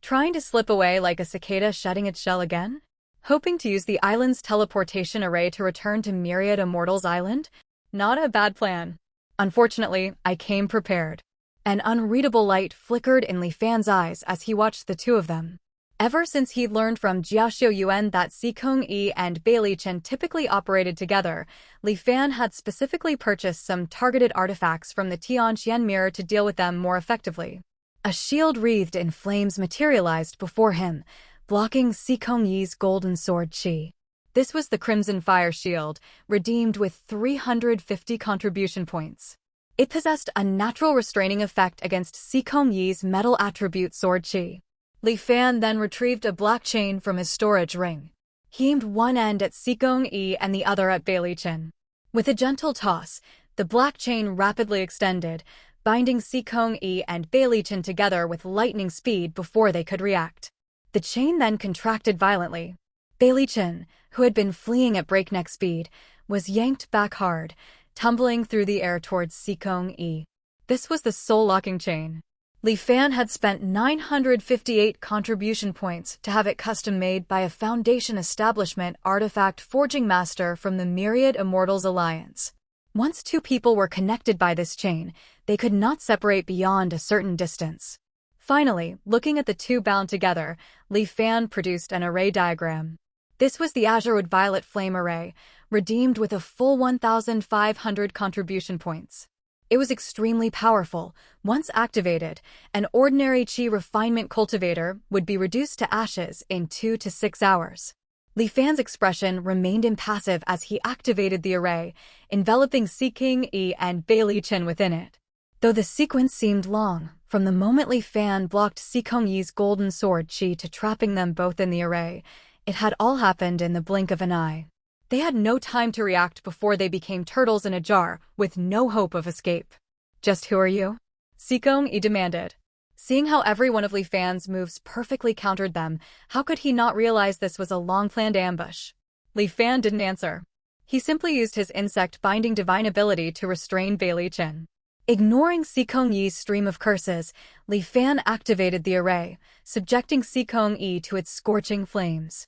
Trying to slip away like a cicada shedding its shell again? Hoping to use the island's teleportation array to return to Myriad Immortal's island? Not a bad plan. Unfortunately, I came prepared. An unreadable light flickered in Li Fan's eyes as he watched the two of them. Ever since he'd learned from Jiaxiu Yuan that Sikong Yi and Bailey Chen typically operated together, Li Fan had specifically purchased some targeted artifacts from the Tianqian mirror to deal with them more effectively. A shield wreathed in flames materialized before him, blocking Sikong Yi's golden sword chi. This was the Crimson Fire Shield, redeemed with 350 contribution points. It possessed a natural restraining effect against Sikong Yi's metal attribute sword chi. Li Fan then retrieved a black chain from his storage ring. He aimed one end at Sikong Yi and the other at Bailey Chen. With a gentle toss, the black chain rapidly extended, binding Sikong Yi and Bailey Chen together with lightning speed before they could react. The chain then contracted violently. Bailey Chen, who had been fleeing at breakneck speed, was yanked back hard, tumbling through the air towards Sikong Yi. This was the soul-locking chain. Li Fan had spent 958 contribution points to have it custom-made by a Foundation Establishment artifact forging master from the Myriad Immortals Alliance. Once two people were connected by this chain, they could not separate beyond a certain distance. Finally, looking at the two bound together, Li Fan produced an array diagram. This was the Azurewood Violet Flame Array, redeemed with a full 1,500 contribution points. It was extremely powerful. Once activated, an ordinary Chi refinement cultivator would be reduced to ashes in 2 to 6 hours. Li Fan's expression remained impassive as he activated the array, enveloping Sikong Yi and Bailey Chen within it. Though the sequence seemed long, from the moment Li Fan blocked Sikong Yi's golden sword chi to trapping them both in the array, it had all happened in the blink of an eye. They had no time to react before they became turtles in a jar, with no hope of escape. Just who are you? Sikong Yi demanded. Seeing how every one of Li Fan's moves perfectly countered them, how could he not realize this was a long-planned ambush? Li Fan didn't answer. He simply used his insect-binding divine ability to restrain Bailey Chen. Ignoring Sikong Yi's stream of curses, Li Fan activated the array, subjecting Sikong Yi to its scorching flames.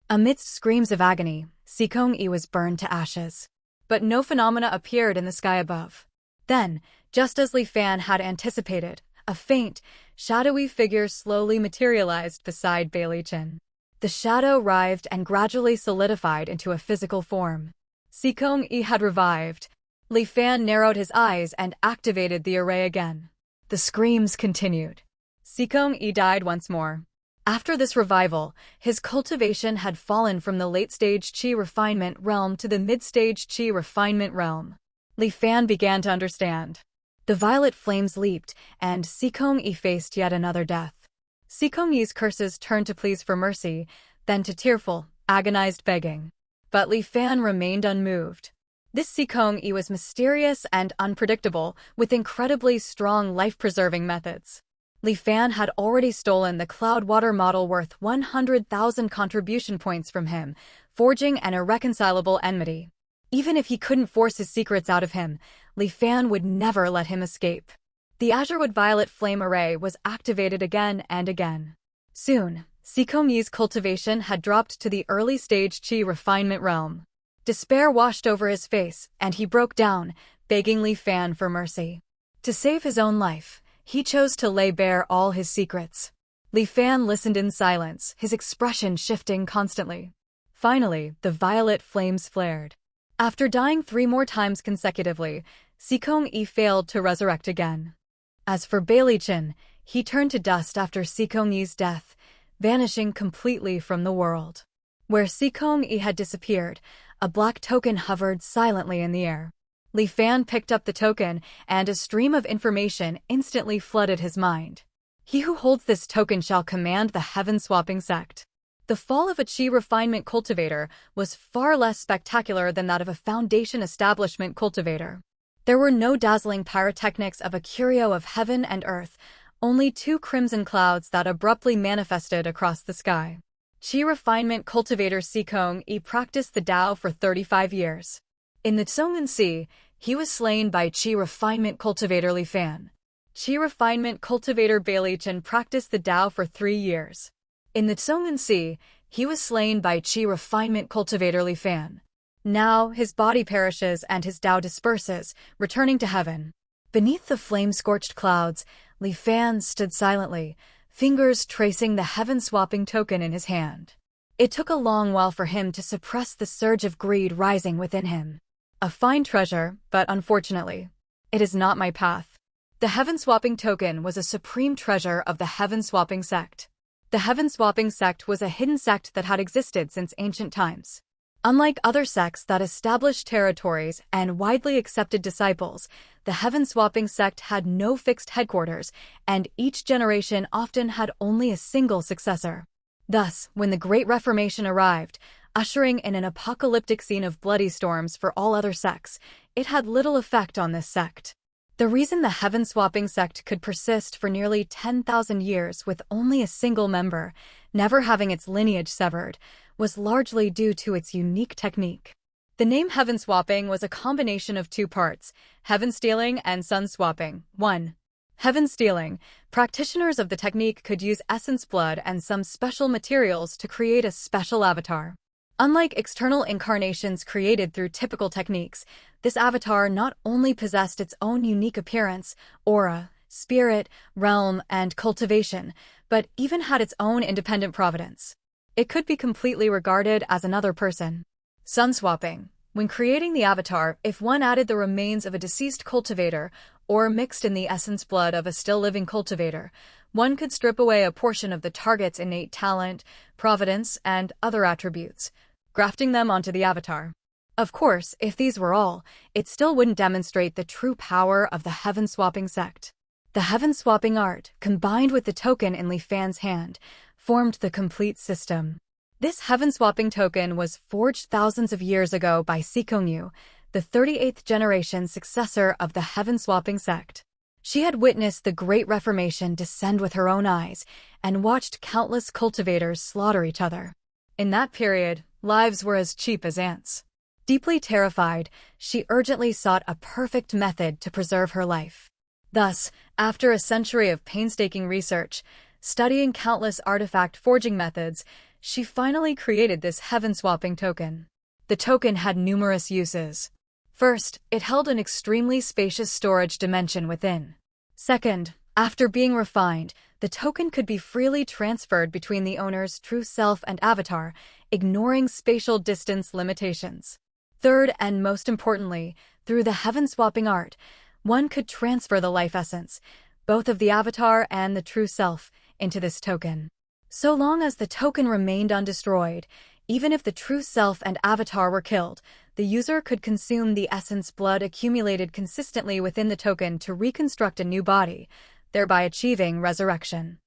Amidst screams of agony, Sikong Yi was burned to ashes. But no phenomena appeared in the sky above. Then, just as Li Fan had anticipated, a faint, shadowy figure slowly materialized beside Bailey Chen. The shadow writhed and gradually solidified into a physical form. Sikong Yi had revived. Li Fan narrowed his eyes and activated the array again. The screams continued. Sikong Yi died once more. After this revival, his cultivation had fallen from the late-stage Qi refinement realm to the mid-stage Qi refinement realm. Li Fan began to understand. The violet flames leaped, and Sikong Yi faced yet another death. Sikong Yi's curses turned to pleas for mercy, then to tearful, agonized begging. But Li Fan remained unmoved. This Sikong Yi was mysterious and unpredictable, with incredibly strong life-preserving methods. Li Fan had already stolen the cloud water model worth 100,000 contribution points from him, forging an irreconcilable enmity. Even if he couldn't force his secrets out of him, Li Fan would never let him escape. The Azurewood Violet Flame Array was activated again and again. Soon, Sikong Yi's cultivation had dropped to the early-stage Qi refinement realm. Despair washed over his face, and he broke down, begging Li Fan for mercy. To save his own life, he chose to lay bare all his secrets. Li Fan listened in silence, his expression shifting constantly. Finally, the violet flames flared. After dying 3 more times consecutively, Sikong Yi failed to resurrect again. As for Bailey Chen, he turned to dust after Sikong Yi's death, vanishing completely from the world. Where Sikong-yi had disappeared, a black token hovered silently in the air. Li Fan picked up the token, and a stream of information instantly flooded his mind. He who holds this token shall command the heaven-swapping sect. The fall of a Qi refinement cultivator was far less spectacular than that of a foundation establishment cultivator. There were no dazzling pyrotechnics of a curio of heaven and earth, only two crimson clouds that abruptly manifested across the sky. Qi refinement cultivator Sikong-yi practiced the Tao for 35 years. In the Tsungen Sea, he was slain by Qi refinement cultivator Li Fan. Qi refinement cultivator Bailey Chen practiced the Tao for 3 years. In the Tsungen Sea, he was slain by Qi refinement cultivator Li Fan. Now his body perishes and his Tao disperses, returning to heaven. Beneath the flame-scorched clouds, Li Fan stood silently, fingers tracing the heaven-swapping token in his hand. It took a long while for him to suppress the surge of greed rising within him. A fine treasure, but unfortunately, it is not my path. The heaven-swapping token was a supreme treasure of the heaven-swapping sect. The heaven-swapping sect was a hidden sect that had existed since ancient times. Unlike other sects that established territories and widely accepted disciples, the heaven-swapping sect had no fixed headquarters, and each generation often had only a single successor. Thus, when the Great Reformation arrived, ushering in an apocalyptic scene of bloody storms for all other sects, it had little effect on this sect. The reason the heaven-swapping sect could persist for nearly 10,000 years with only a single member, never having its lineage severed, was largely due to its unique technique. The name heaven-swapping was a combination of two parts, heaven-stealing and sun-swapping. 1. Heaven-stealing. Practitioners of the technique could use essence blood and some special materials to create a special avatar. Unlike external incarnations created through typical techniques, this avatar not only possessed its own unique appearance, aura, spirit, realm, and cultivation, but even had its own independent providence. It could be completely regarded as another person. Sun-swapping. When creating the avatar, if one added the remains of a deceased cultivator or mixed in the essence blood of a still-living cultivator, one could strip away a portion of the target's innate talent, providence, and other attributes, grafting them onto the avatar. Of course, if these were all, it still wouldn't demonstrate the true power of the heaven-swapping sect. The heaven-swapping art, combined with the token in Li Fan's hand, formed the complete system. This heaven-swapping token was forged thousands of years ago by Sikong-yu, the 38th generation successor of the heaven-swapping sect. She had witnessed the Great Reformation descend with her own eyes and watched countless cultivators slaughter each other. In that period, lives were as cheap as ants. Deeply terrified, she urgently sought a perfect method to preserve her life. Thus, after a century of painstaking research, studying countless artifact forging methods, she finally created this heaven-swapping token. The token had numerous uses. First, it held an extremely spacious storage dimension within. Second, after being refined, the token could be freely transferred between the owner's true self and avatar, ignoring spatial distance limitations. Third, and most importantly, through the heaven-swapping art, one could transfer the life essence, both of the avatar and the true self, into this token. So long as the token remained undestroyed, even if the true self and avatar were killed, the user could consume the essence blood accumulated consistently within the token to reconstruct a new body, thereby achieving resurrection.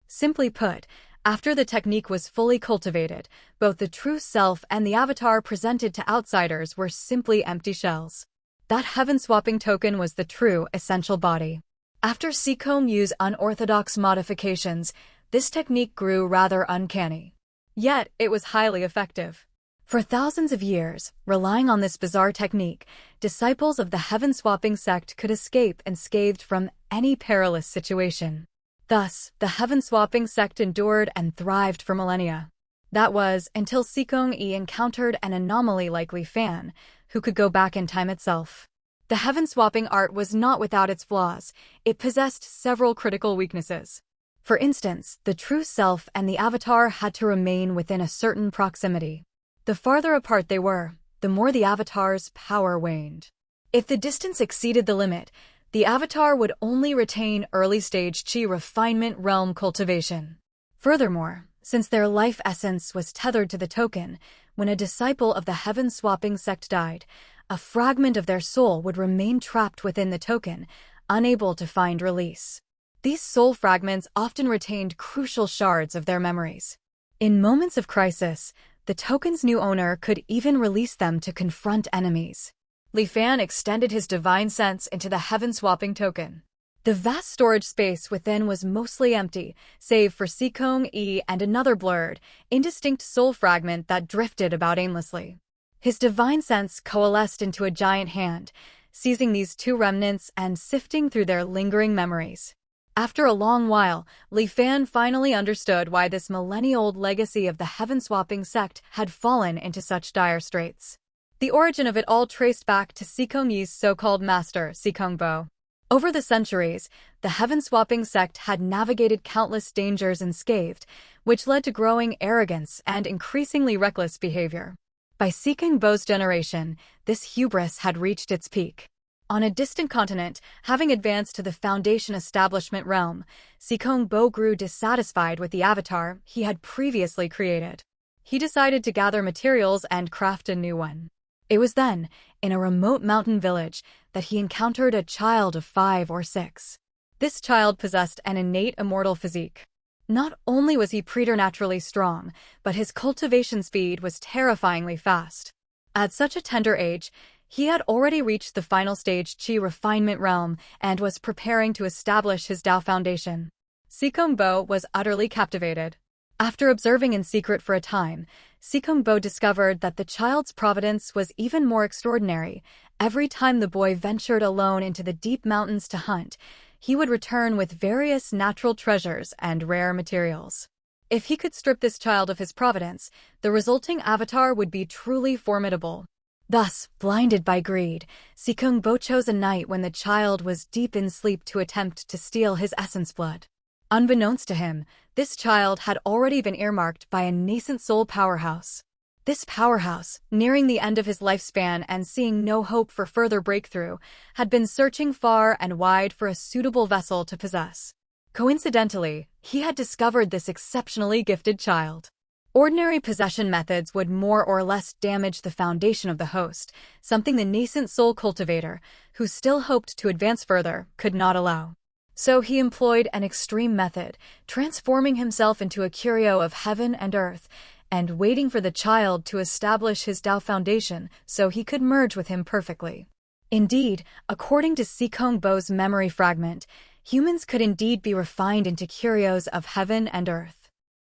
Simply put, after the technique was fully cultivated, both the true self and the avatar presented to outsiders were simply empty shells. That heaven-swapping token was the true essential body. After Sikong-yu's unorthodox modifications, this technique grew rather uncanny. Yet, it was highly effective. For thousands of years, relying on this bizarre technique, disciples of the heaven-swapping sect could escape unscathed from any perilous situation. Thus, the heaven-swapping sect endured and thrived for millennia. That was until Sikong-yi encountered an anomaly like Li Fan, who could go back in time itself. The heaven-swapping art was not without its flaws. It possessed several critical weaknesses. For instance, the true self and the avatar had to remain within a certain proximity. The farther apart they were, the more the avatar's power waned. If the distance exceeded the limit, the avatar would only retain early-stage Qi refinement realm cultivation. Furthermore, since their life essence was tethered to the token. When a disciple of the heaven-swapping sect died, a fragment of their soul would remain trapped within the token, unable to find release. These soul fragments often retained crucial shards of their memories. In moments of crisis, the token's new owner could even release them to confront enemies. Li Fan extended his divine sense into the heaven-swapping token. The vast storage space within was mostly empty, save for Sikong Yi and another blurred, indistinct soul fragment that drifted about aimlessly. His divine sense coalesced into a giant hand, seizing these two remnants and sifting through their lingering memories. After a long while, Li Fan finally understood why this millennia-old legacy of the heaven-swapping sect had fallen into such dire straits. The origin of it all traced back to Sikong Yi's so-called master, Sikong Bo. Over the centuries, the heaven-swapping sect had navigated countless dangers unscathed, which led to growing arrogance and increasingly reckless behavior. By Sikong Bo's generation, this hubris had reached its peak. On a distant continent, having advanced to the Foundation establishment realm, Sikong Bo grew dissatisfied with the avatar he had previously created. He decided to gather materials and craft a new one. It was then, in a remote mountain village, that he encountered a child of 5 or 6. This child possessed an innate immortal physique. Not only was he preternaturally strong, but his cultivation speed was terrifyingly fast. At such a tender age, he had already reached the final stage Qi refinement realm and was preparing to establish his Dao foundation. Sikong Bo was utterly captivated. After observing in secret for a time, Sikong Bo discovered that the child's providence was even more extraordinary. Every time the boy ventured alone into the deep mountains to hunt, he would return with various natural treasures and rare materials. If he could strip this child of his providence, the resulting avatar would be truly formidable. Thus, blinded by greed, Sikong Bo chose a night when the child was deep in sleep to attempt to steal his essence blood. Unbeknownst to him, this child had already been earmarked by a nascent soul powerhouse. This powerhouse, nearing the end of his lifespan and seeing no hope for further breakthrough, had been searching far and wide for a suitable vessel to possess. Coincidentally, he had discovered this exceptionally gifted child. Ordinary possession methods would more or less damage the foundation of the host, something the nascent soul cultivator, who still hoped to advance further, could not allow. So he employed an extreme method, transforming himself into a curio of heaven and earth, and waiting for the child to establish his Dao foundation so he could merge with him perfectly. Indeed, according to Sikong Bo's memory fragment, humans could indeed be refined into curios of heaven and earth.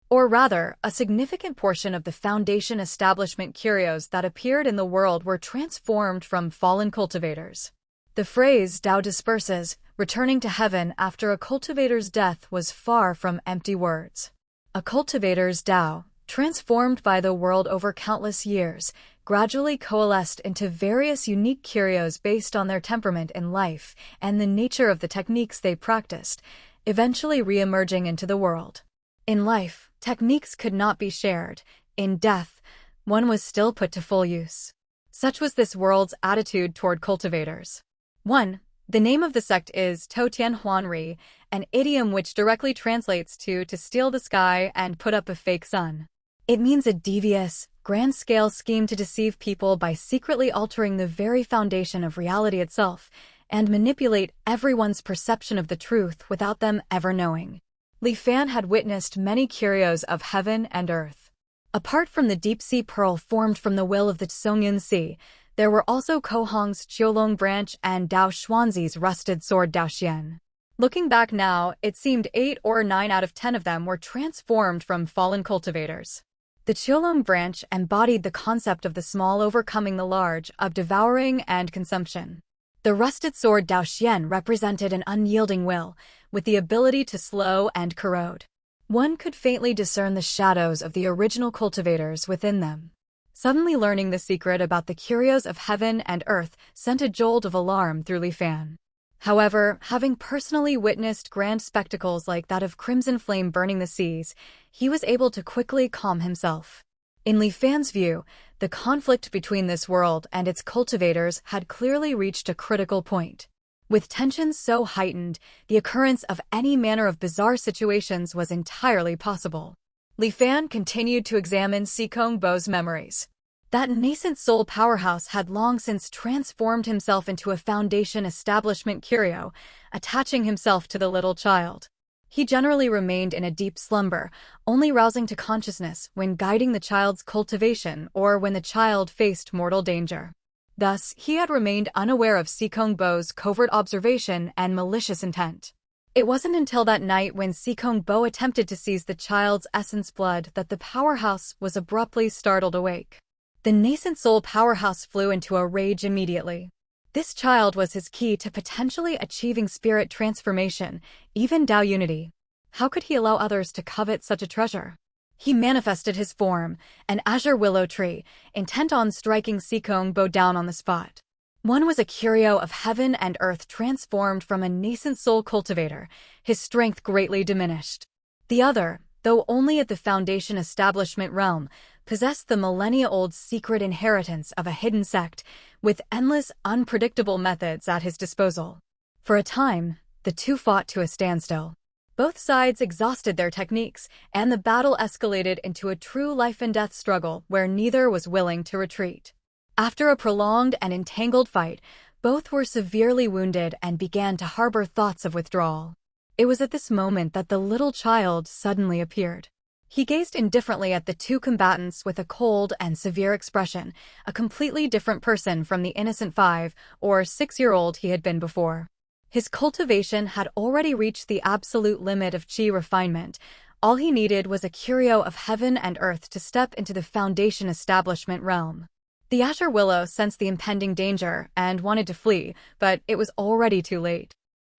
Or rather, a significant portion of the Foundation establishment curios that appeared in the world were transformed from fallen cultivators. The phrase Dao disperses, returning to heaven after a cultivator's death, was far from empty words. A cultivator's Dao, transformed by the world over countless years, gradually coalesced into various unique curios based on their temperament in life and the nature of the techniques they practiced, eventually re-emerging into the world. In life, techniques could not be shared. In death, one was still put to full use. Such was this world's attitude toward cultivators. 1. The name of the sect is To Tian Huan Ri, an idiom which directly translates to steal the sky and put up a fake sun. It means a devious, grand-scale scheme to deceive people by secretly altering the very foundation of reality itself and manipulate everyone's perception of the truth without them ever knowing. Li Fan had witnessed many curios of heaven and earth. Apart from the deep-sea pearl formed from the will of the Songyun Sea, there were also Ko Hong's Qiulong branch and Dao Xuanzi's rusted sword Daoxian. Looking back now, it seemed 8 or 9 out of 10 of them were transformed from fallen cultivators. The Qiulong branch embodied the concept of the small overcoming the large, of devouring and consumption. The rusted sword Daoxian represented an unyielding will, with the ability to slow and corrode. One could faintly discern the shadows of the original cultivators within them. Suddenly learning the secret about the curios of heaven and earth sent a jolt of alarm through Li Fan. However, having personally witnessed grand spectacles like that of crimson flame burning the seas, he was able to quickly calm himself. In Li Fan's view, the conflict between this world and its cultivators had clearly reached a critical point. With tensions so heightened, the occurrence of any manner of bizarre situations was entirely possible. Li Fan continued to examine Sikong Bo's memories. That nascent soul powerhouse had long since transformed himself into a Foundation establishment curio, attaching himself to the little child. He generally remained in a deep slumber, only rousing to consciousness when guiding the child's cultivation or when the child faced mortal danger. Thus, he had remained unaware of Sikong Bo's covert observation and malicious intent. It wasn't until that night when Sikong Bo attempted to seize the child's essence blood that the powerhouse was abruptly startled awake. The nascent soul powerhouse flew into a rage immediately. This child was his key to potentially achieving spirit transformation, even Tao unity. How could he allow others to covet such a treasure? He manifested his form, an azure willow tree, intent on striking Sikong Bo down on the spot. One was a curio of heaven and earth transformed from a nascent soul cultivator, his strength greatly diminished. The other, though only at the Foundation establishment realm, possessed the millennia-old secret inheritance of a hidden sect, with endless, unpredictable methods at his disposal. For a time, the two fought to a standstill. Both sides exhausted their techniques, and the battle escalated into a true life-and-death struggle where neither was willing to retreat. After a prolonged and entangled fight, both were severely wounded and began to harbor thoughts of withdrawal. It was at this moment that the little child suddenly appeared. He gazed indifferently at the two combatants with a cold and severe expression, a completely different person from the innocent 5- or 6-year-old he had been before. His cultivation had already reached the absolute limit of chi refinement. All he needed was a curio of heaven and earth to step into the Foundation establishment realm. The azure willow sensed the impending danger and wanted to flee, but it was already too late.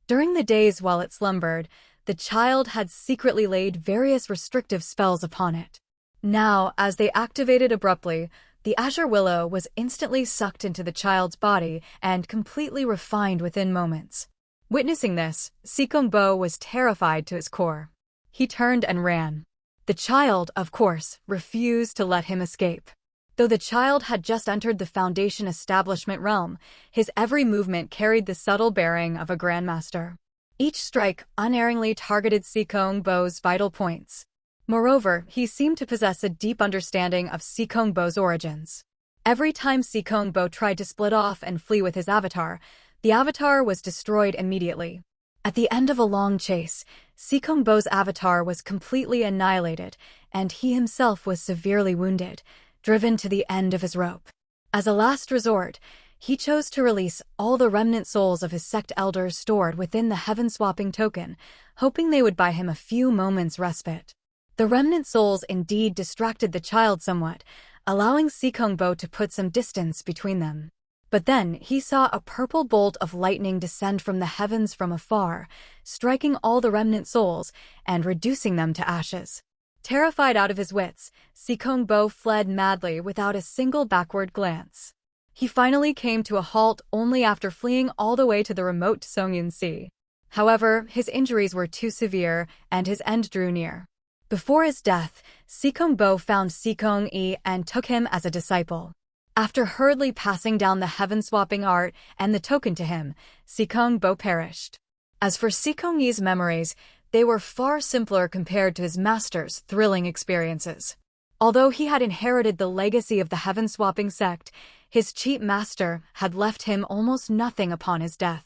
During the days while it slumbered, the child had secretly laid various restrictive spells upon it. Now, as they activated abruptly, the azure willow was instantly sucked into the child's body and completely refined within moments. Witnessing this, Sikong Bo was terrified to his core. He turned and ran. The child, of course, refused to let him escape. Though the child had just entered the Foundation establishment realm, his every movement carried the subtle bearing of a grandmaster. Each strike unerringly targeted Sikong Bo's vital points. Moreover, he seemed to possess a deep understanding of Sikong Bo's origins. Every time Sikong Bo tried to split off and flee with his avatar, the avatar was destroyed immediately. At the end of a long chase, Sikong Bo's avatar was completely annihilated, and he himself was severely wounded, driven to the end of his rope. As a last resort, he chose to release all the remnant souls of his sect elders stored within the heaven-swapping token, hoping they would buy him a few moments' respite. The remnant souls indeed distracted the child somewhat, allowing Sikong Bo to put some distance between them. But then he saw a purple bolt of lightning descend from the heavens from afar, striking all the remnant souls and reducing them to ashes. Terrified out of his wits, Sikong Bo fled madly without a single backward glance. He finally came to a halt only after fleeing all the way to the remote Songyun Sea. However, his injuries were too severe, and his end drew near. Before his death, Sikong Bo found Sikong Yi and took him as a disciple. After hurriedly passing down the heaven-swapping art and the token to him, Sikong Bo perished. As for Sikong Yi's memories, they were far simpler compared to his master's thrilling experiences. Although he had inherited the legacy of the heaven-swapping sect, his cheap master had left him almost nothing upon his death.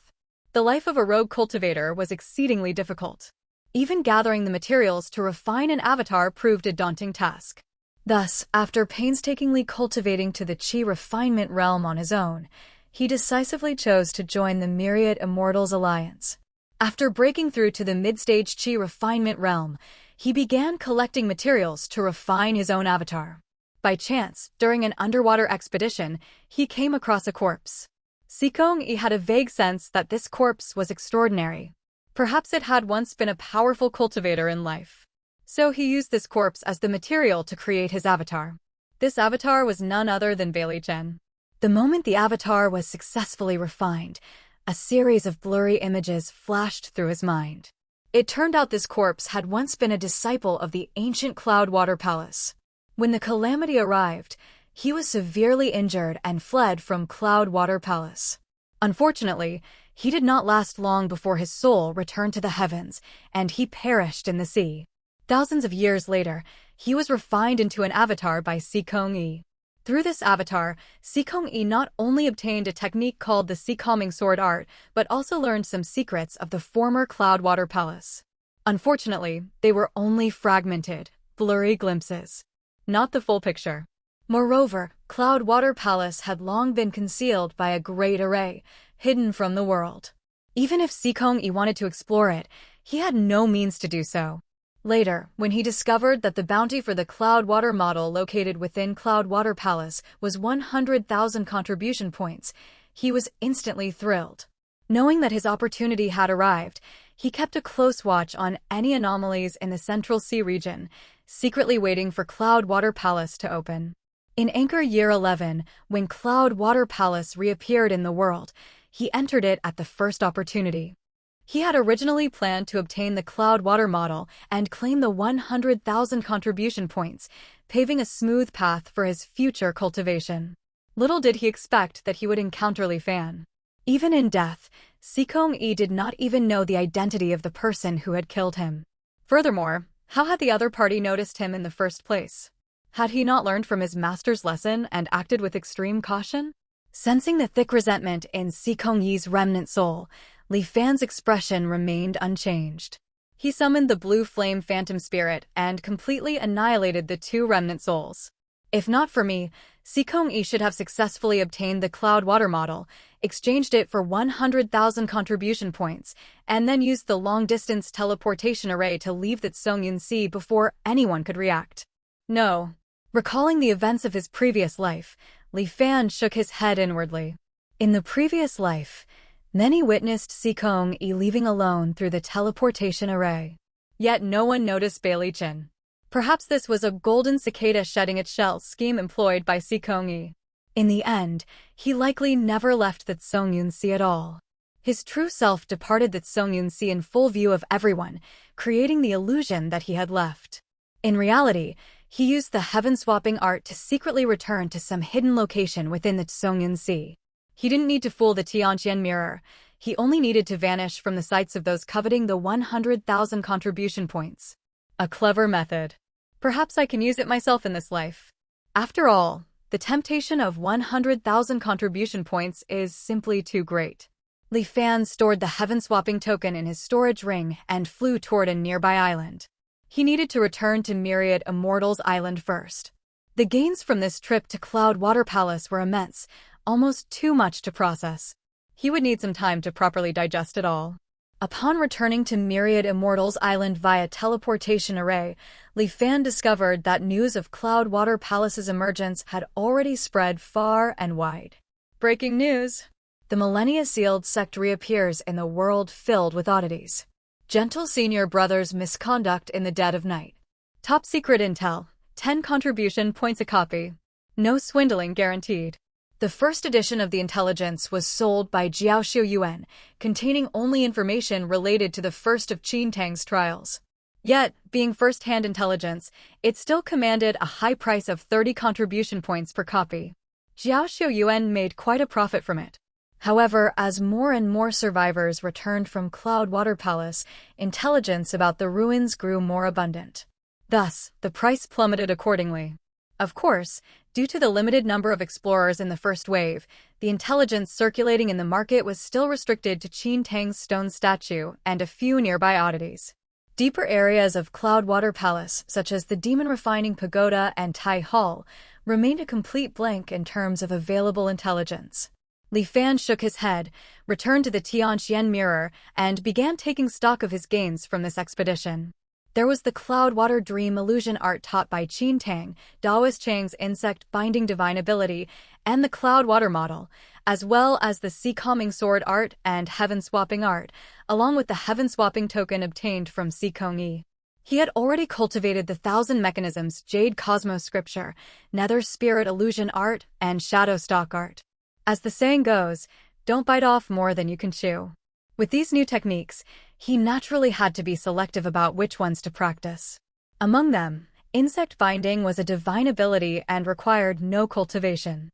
The life of a rogue cultivator was exceedingly difficult. Even gathering the materials to refine an avatar proved a daunting task. Thus, after painstakingly cultivating to the chi refinement realm on his own, he decisively chose to join the Myriad Immortals Alliance. After breaking through to the mid-stage chi refinement realm, he began collecting materials to refine his own avatar. By chance, during an underwater expedition, he came across a corpse. Sikong Yi had a vague sense that this corpse was extraordinary. Perhaps it had once been a powerful cultivator in life. So he used this corpse as the material to create his avatar. This avatar was none other than Bailey Chen. The moment the avatar was successfully refined, a series of blurry images flashed through his mind. It turned out this corpse had once been a disciple of the ancient Cloudwater Palace. When the calamity arrived, he was severely injured and fled from Cloudwater Palace. Unfortunately, he did not last long before his soul returned to the heavens, and he perished in the sea. Thousands of years later, he was refined into an avatar by Sikong-yi. Through this avatar, Sikong-yi not only obtained a technique called the Sea-calming sword art, but also learned some secrets of the former Cloudwater Palace. Unfortunately, they were only fragmented, blurry glimpses, not the full picture. Moreover, Cloudwater Palace had long been concealed by a great array, hidden from the world. Even if Sikong-yi wanted to explore it, he had no means to do so. Later, when he discovered that the bounty for the Cloudwater model located within Cloudwater Palace was 100,000 contribution points, he was instantly thrilled. Knowing that his opportunity had arrived, he kept a close watch on any anomalies in the Central Sea region, secretly waiting for Cloudwater Palace to open. In Anchor Year 11, when Cloudwater Palace reappeared in the world, he entered it at the first opportunity. He had originally planned to obtain the Cloudwater model and claim the 100,000 contribution points, paving a smooth path for his future cultivation. Little did he expect that he would encounter Li Fan. Even in death, Sikong-yi did not even know the identity of the person who had killed him. Furthermore, how had the other party noticed him in the first place? Had he not learned from his master's lesson and acted with extreme caution? Sensing the thick resentment in Sikong-yi's remnant soul, Li Fan's expression remained unchanged. He summoned the blue flame phantom spirit and completely annihilated the two remnant souls. If not for me, Sikong-yi should have successfully obtained the Cloudwater model, exchanged it for 100,000 contribution points, and then used the long-distance teleportation array to leave the Songyun Sea before anyone could react. No. Recalling the events of his previous life, Li Fan shook his head inwardly. In the previous life, many witnessed Sikong-yi leaving alone through the teleportation array. Yet no one noticed Bailey Chin. Perhaps this was a golden cicada shedding its shell scheme employed by Sikong-yi. In the end, he likely never left the Songyun Sea at all. His true self departed the Songyun Sea in full view of everyone, creating the illusion that he had left. In reality, he used the heaven-swapping art to secretly return to some hidden location within the Songyun Sea. He didn't need to fool the Tianqian mirror. He only needed to vanish from the sights of those coveting the 100,000 contribution points. A clever method. Perhaps I can use it myself in this life. After all, the temptation of 100,000 contribution points is simply too great. Li Fan stored the heaven-swapping token in his storage ring and flew toward a nearby island. He needed to return to Myriad Immortal's island first. The gains from this trip to Cloudwater Palace were immense, almost too much to process. He would need some time to properly digest it all. Upon returning to Myriad Immortal's island via teleportation array, Li Fan discovered that news of Cloudwater Palace's emergence had already spread far and wide. Breaking news! The millennia-sealed sect reappears in the world filled with oddities. Gentle senior brother's misconduct in the dead of night. Top secret intel, 10 contribution points a copy. No swindling guaranteed. The first edition of the intelligence was sold by Jiaoxiu Yuan, containing only information related to the first of Qin Tang's trials. Yet, being first-hand intelligence, it still commanded a high price of 30 contribution points per copy. Jiaoxiu Yuan made quite a profit from it. However, as more and more survivors returned from Cloudwater Palace, intelligence about the ruins grew more abundant. Thus, the price plummeted accordingly. Of course, due to the limited number of explorers in the first wave, the intelligence circulating in the market was still restricted to Qin Tang's stone statue and a few nearby oddities. Deeper areas of Cloudwater Palace, such as the Demon Refining Pagoda and Tai Hall, remained a complete blank in terms of available intelligence. Li Fan shook his head, returned to the Tianqian mirror, and began taking stock of his gains from this expedition. There was the Cloudwater Dream illusion art taught by Qin Tang, Daoist Chang's insect binding divine ability, and the Cloudwater model, as well as the Sea-calming sword art and heaven-swapping art, along with the heaven-swapping token obtained from Sikong-yi. He had already cultivated the 1,000 mechanisms Jade Cosmos scripture, Nether Spirit illusion art, and Shadow stock art. As the saying goes, don't bite off more than you can chew. With these new techniques, he naturally had to be selective about which ones to practice. Among them, insect binding was a divine ability and required no cultivation.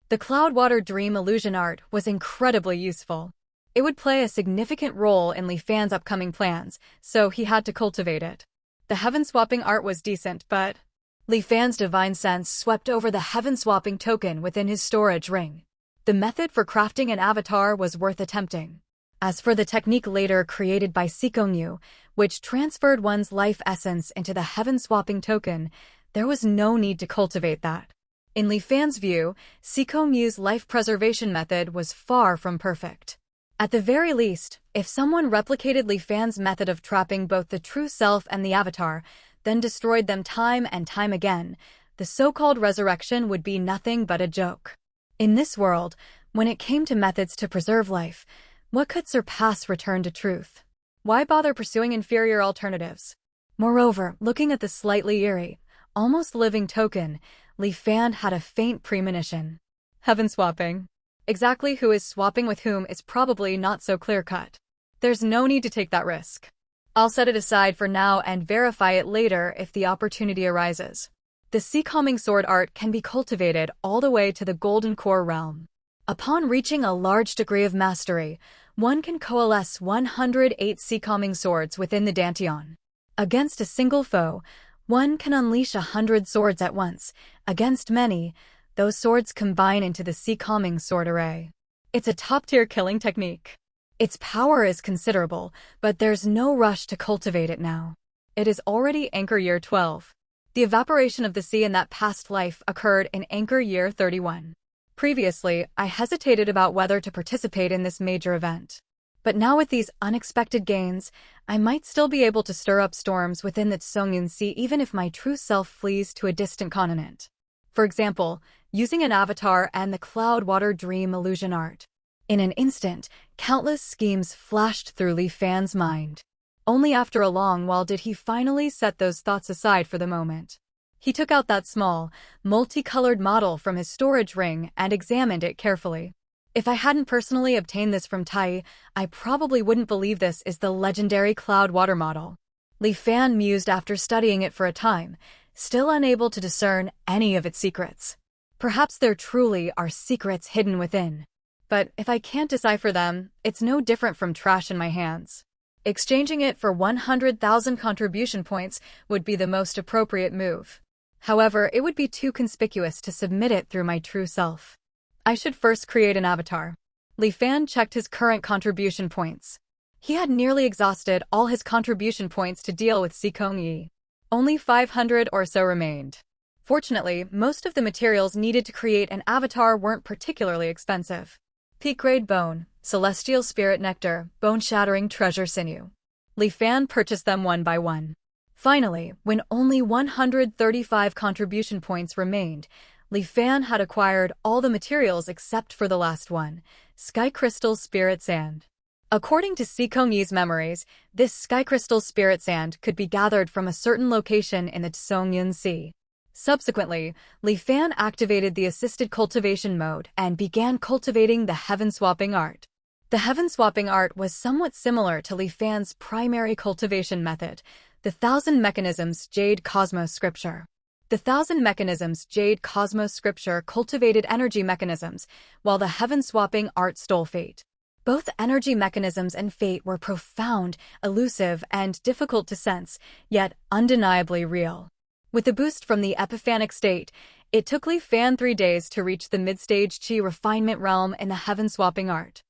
The Cloudwater Dream illusion art was incredibly useful. It would play a significant role in Li Fan's upcoming plans, so he had to cultivate it. The heaven-swapping art was decent, but Li Fan's divine sense swept over the heaven-swapping token within his storage ring. The method for crafting an avatar was worth attempting. As for the technique later created by Sikongyu, which transferred one's life essence into the heaven-swapping token, there was no need to cultivate that. In Li Fan's view, Sikongyu's life preservation method was far from perfect. At the very least, if someone replicated Li Fan's method of trapping both the true self and the avatar, then destroyed them time and time again, the so-called resurrection would be nothing but a joke. In this world, when it came to methods to preserve life, what could surpass return to truth? Why bother pursuing inferior alternatives? Moreover, looking at the slightly eerie, almost living token, Li Fan had a faint premonition. Heaven swapping. Exactly who is swapping with whom is probably not so clear-cut. There's no need to take that risk. I'll set it aside for now and verify it later if the opportunity arises. The Sea-calming sword art can be cultivated all the way to the Golden Core realm. Upon reaching a large degree of mastery, one can coalesce 108 Sea-calming swords within the Dantian. Against a single foe, one can unleash 100 swords at once. Against many, those swords combine into the Sea-calming sword array. It's a top-tier killing technique. Its power is considerable, but there's no rush to cultivate it now. It is already Anchor Year 12. The evaporation of the sea in that past life occurred in Anchor Year 31. Previously, I hesitated about whether to participate in this major event. But now with these unexpected gains, I might still be able to stir up storms within the Songyun Sea even if my true self flees to a distant continent. For example, using an avatar and the Cloudwater Dream illusion art. In an instant, countless schemes flashed through Li Fan's mind. Only after a long while did he finally set those thoughts aside for the moment. He took out that small, multicolored model from his storage ring and examined it carefully. If I hadn't personally obtained this from Tai, I probably wouldn't believe this is the legendary Cloudwater model. Li Fan mused after studying it for a time, still unable to discern any of its secrets. Perhaps there truly are secrets hidden within. But if I can't decipher them, it's no different from trash in my hands. Exchanging it for 100,000 contribution points would be the most appropriate move. However, it would be too conspicuous to submit it through my true self. I should first create an avatar. Li Fan checked his current contribution points. He had nearly exhausted all his contribution points to deal with Sikongyi. Only 500 or so remained. Fortunately, most of the materials needed to create an avatar weren't particularly expensive. Peak-grade bone, celestial spirit nectar, bone-shattering treasure sinew. Li Fan purchased them one by one. Finally, when only 135 contribution points remained, Li Fan had acquired all the materials except for the last one, Sky Crystal Spirit Sand. According to Sikongyi's memories, this Sky Crystal Spirit Sand could be gathered from a certain location in the Songyun Sea. Subsequently, Li Fan activated the assisted cultivation mode and began cultivating the heaven-swapping art. The heaven-swapping art was somewhat similar to Li Fan's primary cultivation method, the Thousand Mechanisms Jade Cosmos Scripture. The Thousand Mechanisms Jade Cosmos Scripture cultivated energy mechanisms, while the heaven-swapping art stole fate. Both energy mechanisms and fate were profound, elusive, and difficult to sense, yet undeniably real. With the boost from the epiphanic state, it took Li Fan 3 days to reach the mid-stage Qi refinement realm in the heaven-swapping art.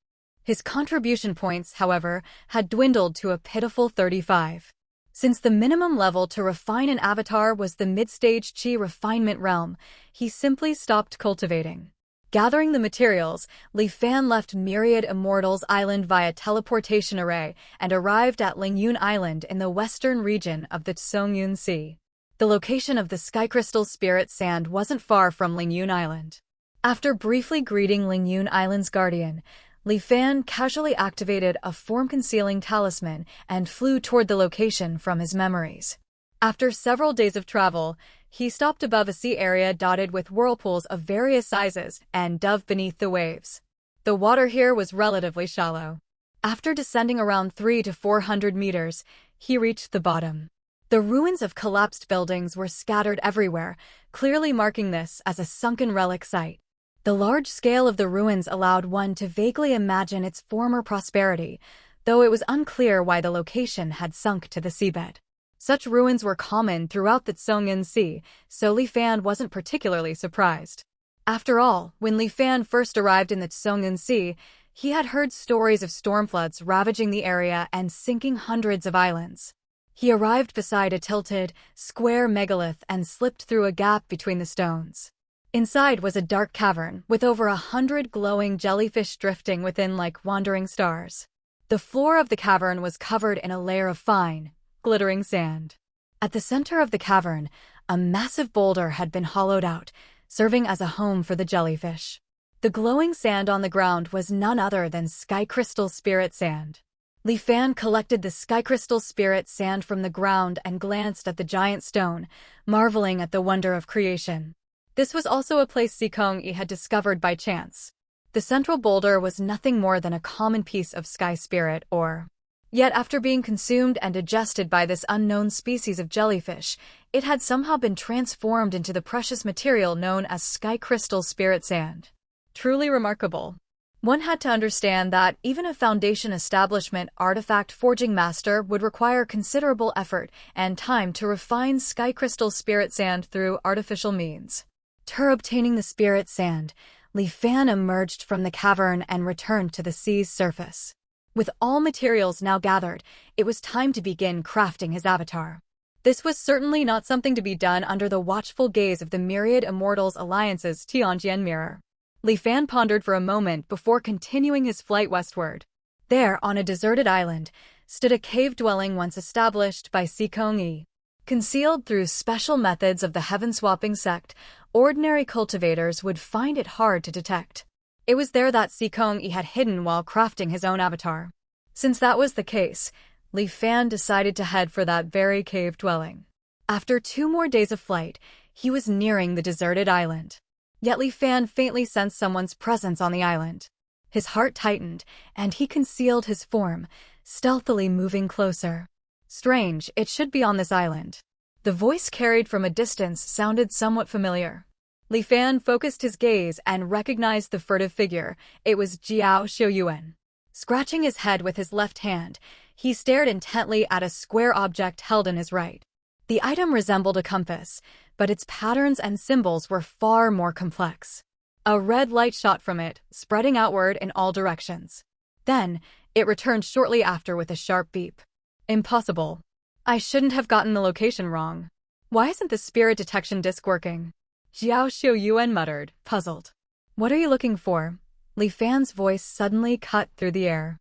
His contribution points, however, had dwindled to a pitiful 35. Since the minimum level to refine an avatar was the mid-stage Qi refinement realm, he simply stopped cultivating. Gathering the materials, Li Fan left Myriad Immortals Island via teleportation array and arrived at Lingyun Island in the western region of the Songyun Sea. The location of the Sky Crystal Spirit Sand wasn't far from Lingyun Island. After briefly greeting Lingyun Island's guardian, Li Fan casually activated a form-concealing talisman and flew toward the location from his memories. After several days of travel, he stopped above a sea area dotted with whirlpools of various sizes and dove beneath the waves. The water here was relatively shallow. After descending around 300 to 400 meters, he reached the bottom. The ruins of collapsed buildings were scattered everywhere, clearly marking this as a sunken relic site. The large scale of the ruins allowed one to vaguely imagine its former prosperity, though it was unclear why the location had sunk to the seabed. Such ruins were common throughout the Tsungen Sea, so Li Fan wasn't particularly surprised. After all, when Li Fan first arrived in the Tsungen Sea, he had heard stories of storm floods ravaging the area and sinking hundreds of islands. He arrived beside a tilted, square megalith and slipped through a gap between the stones. Inside was a dark cavern with over 100 glowing jellyfish drifting within like wandering stars. The floor of the cavern was covered in a layer of fine, glittering sand. At the center of the cavern, a massive boulder had been hollowed out, serving as a home for the jellyfish. The glowing sand on the ground was none other than sky crystal spirit sand. Li Fan collected the sky crystal spirit sand from the ground and glanced at the giant stone, marveling at the wonder of creation. This was also a place Sikong-yi had discovered by chance. The central boulder was nothing more than a common piece of sky spirit ore. Yet after being consumed and digested by this unknown species of jellyfish, it had somehow been transformed into the precious material known as sky crystal spirit sand. Truly remarkable. One had to understand that even a Foundation establishment artifact forging master would require considerable effort and time to refine sky crystal spirit sand through artificial means. After obtaining the spirit sand, Li Fan emerged from the cavern and returned to the sea's surface. With all materials now gathered, it was time to begin crafting his avatar. This was certainly not something to be done under the watchful gaze of the myriad Immortals Alliance's Tianjian mirror. Li Fan pondered for a moment before continuing his flight westward. There, on a deserted island, stood a cave dwelling once established by Sikong-yi. Concealed through special methods of the heaven-swapping sect, ordinary cultivators would find it hard to detect. It was there that Sikong-yi had hidden while crafting his own avatar. Since that was the case, Li Fan decided to head for that very cave dwelling. After 2 more days of flight, he was nearing the deserted island. Yet Li Fan faintly sensed someone's presence on the island. His heart tightened, and he concealed his form, stealthily moving closer. Strange, it should be on this island. The voice carried from a distance sounded somewhat familiar. Li Fan focused his gaze and recognized the furtive figure. It was Jiao Xiuyuan. Scratching his head with his left hand, he stared intently at a square object held in his right. The item resembled a compass, but its patterns and symbols were far more complex. A red light shot from it, spreading outward in all directions. Then, it returned shortly after with a sharp beep. Impossible. I shouldn't have gotten the location wrong. Why isn't the spirit detection disc working? Jiao Xiuyuan muttered, puzzled. What are you looking for? Li Fan's voice suddenly cut through the air.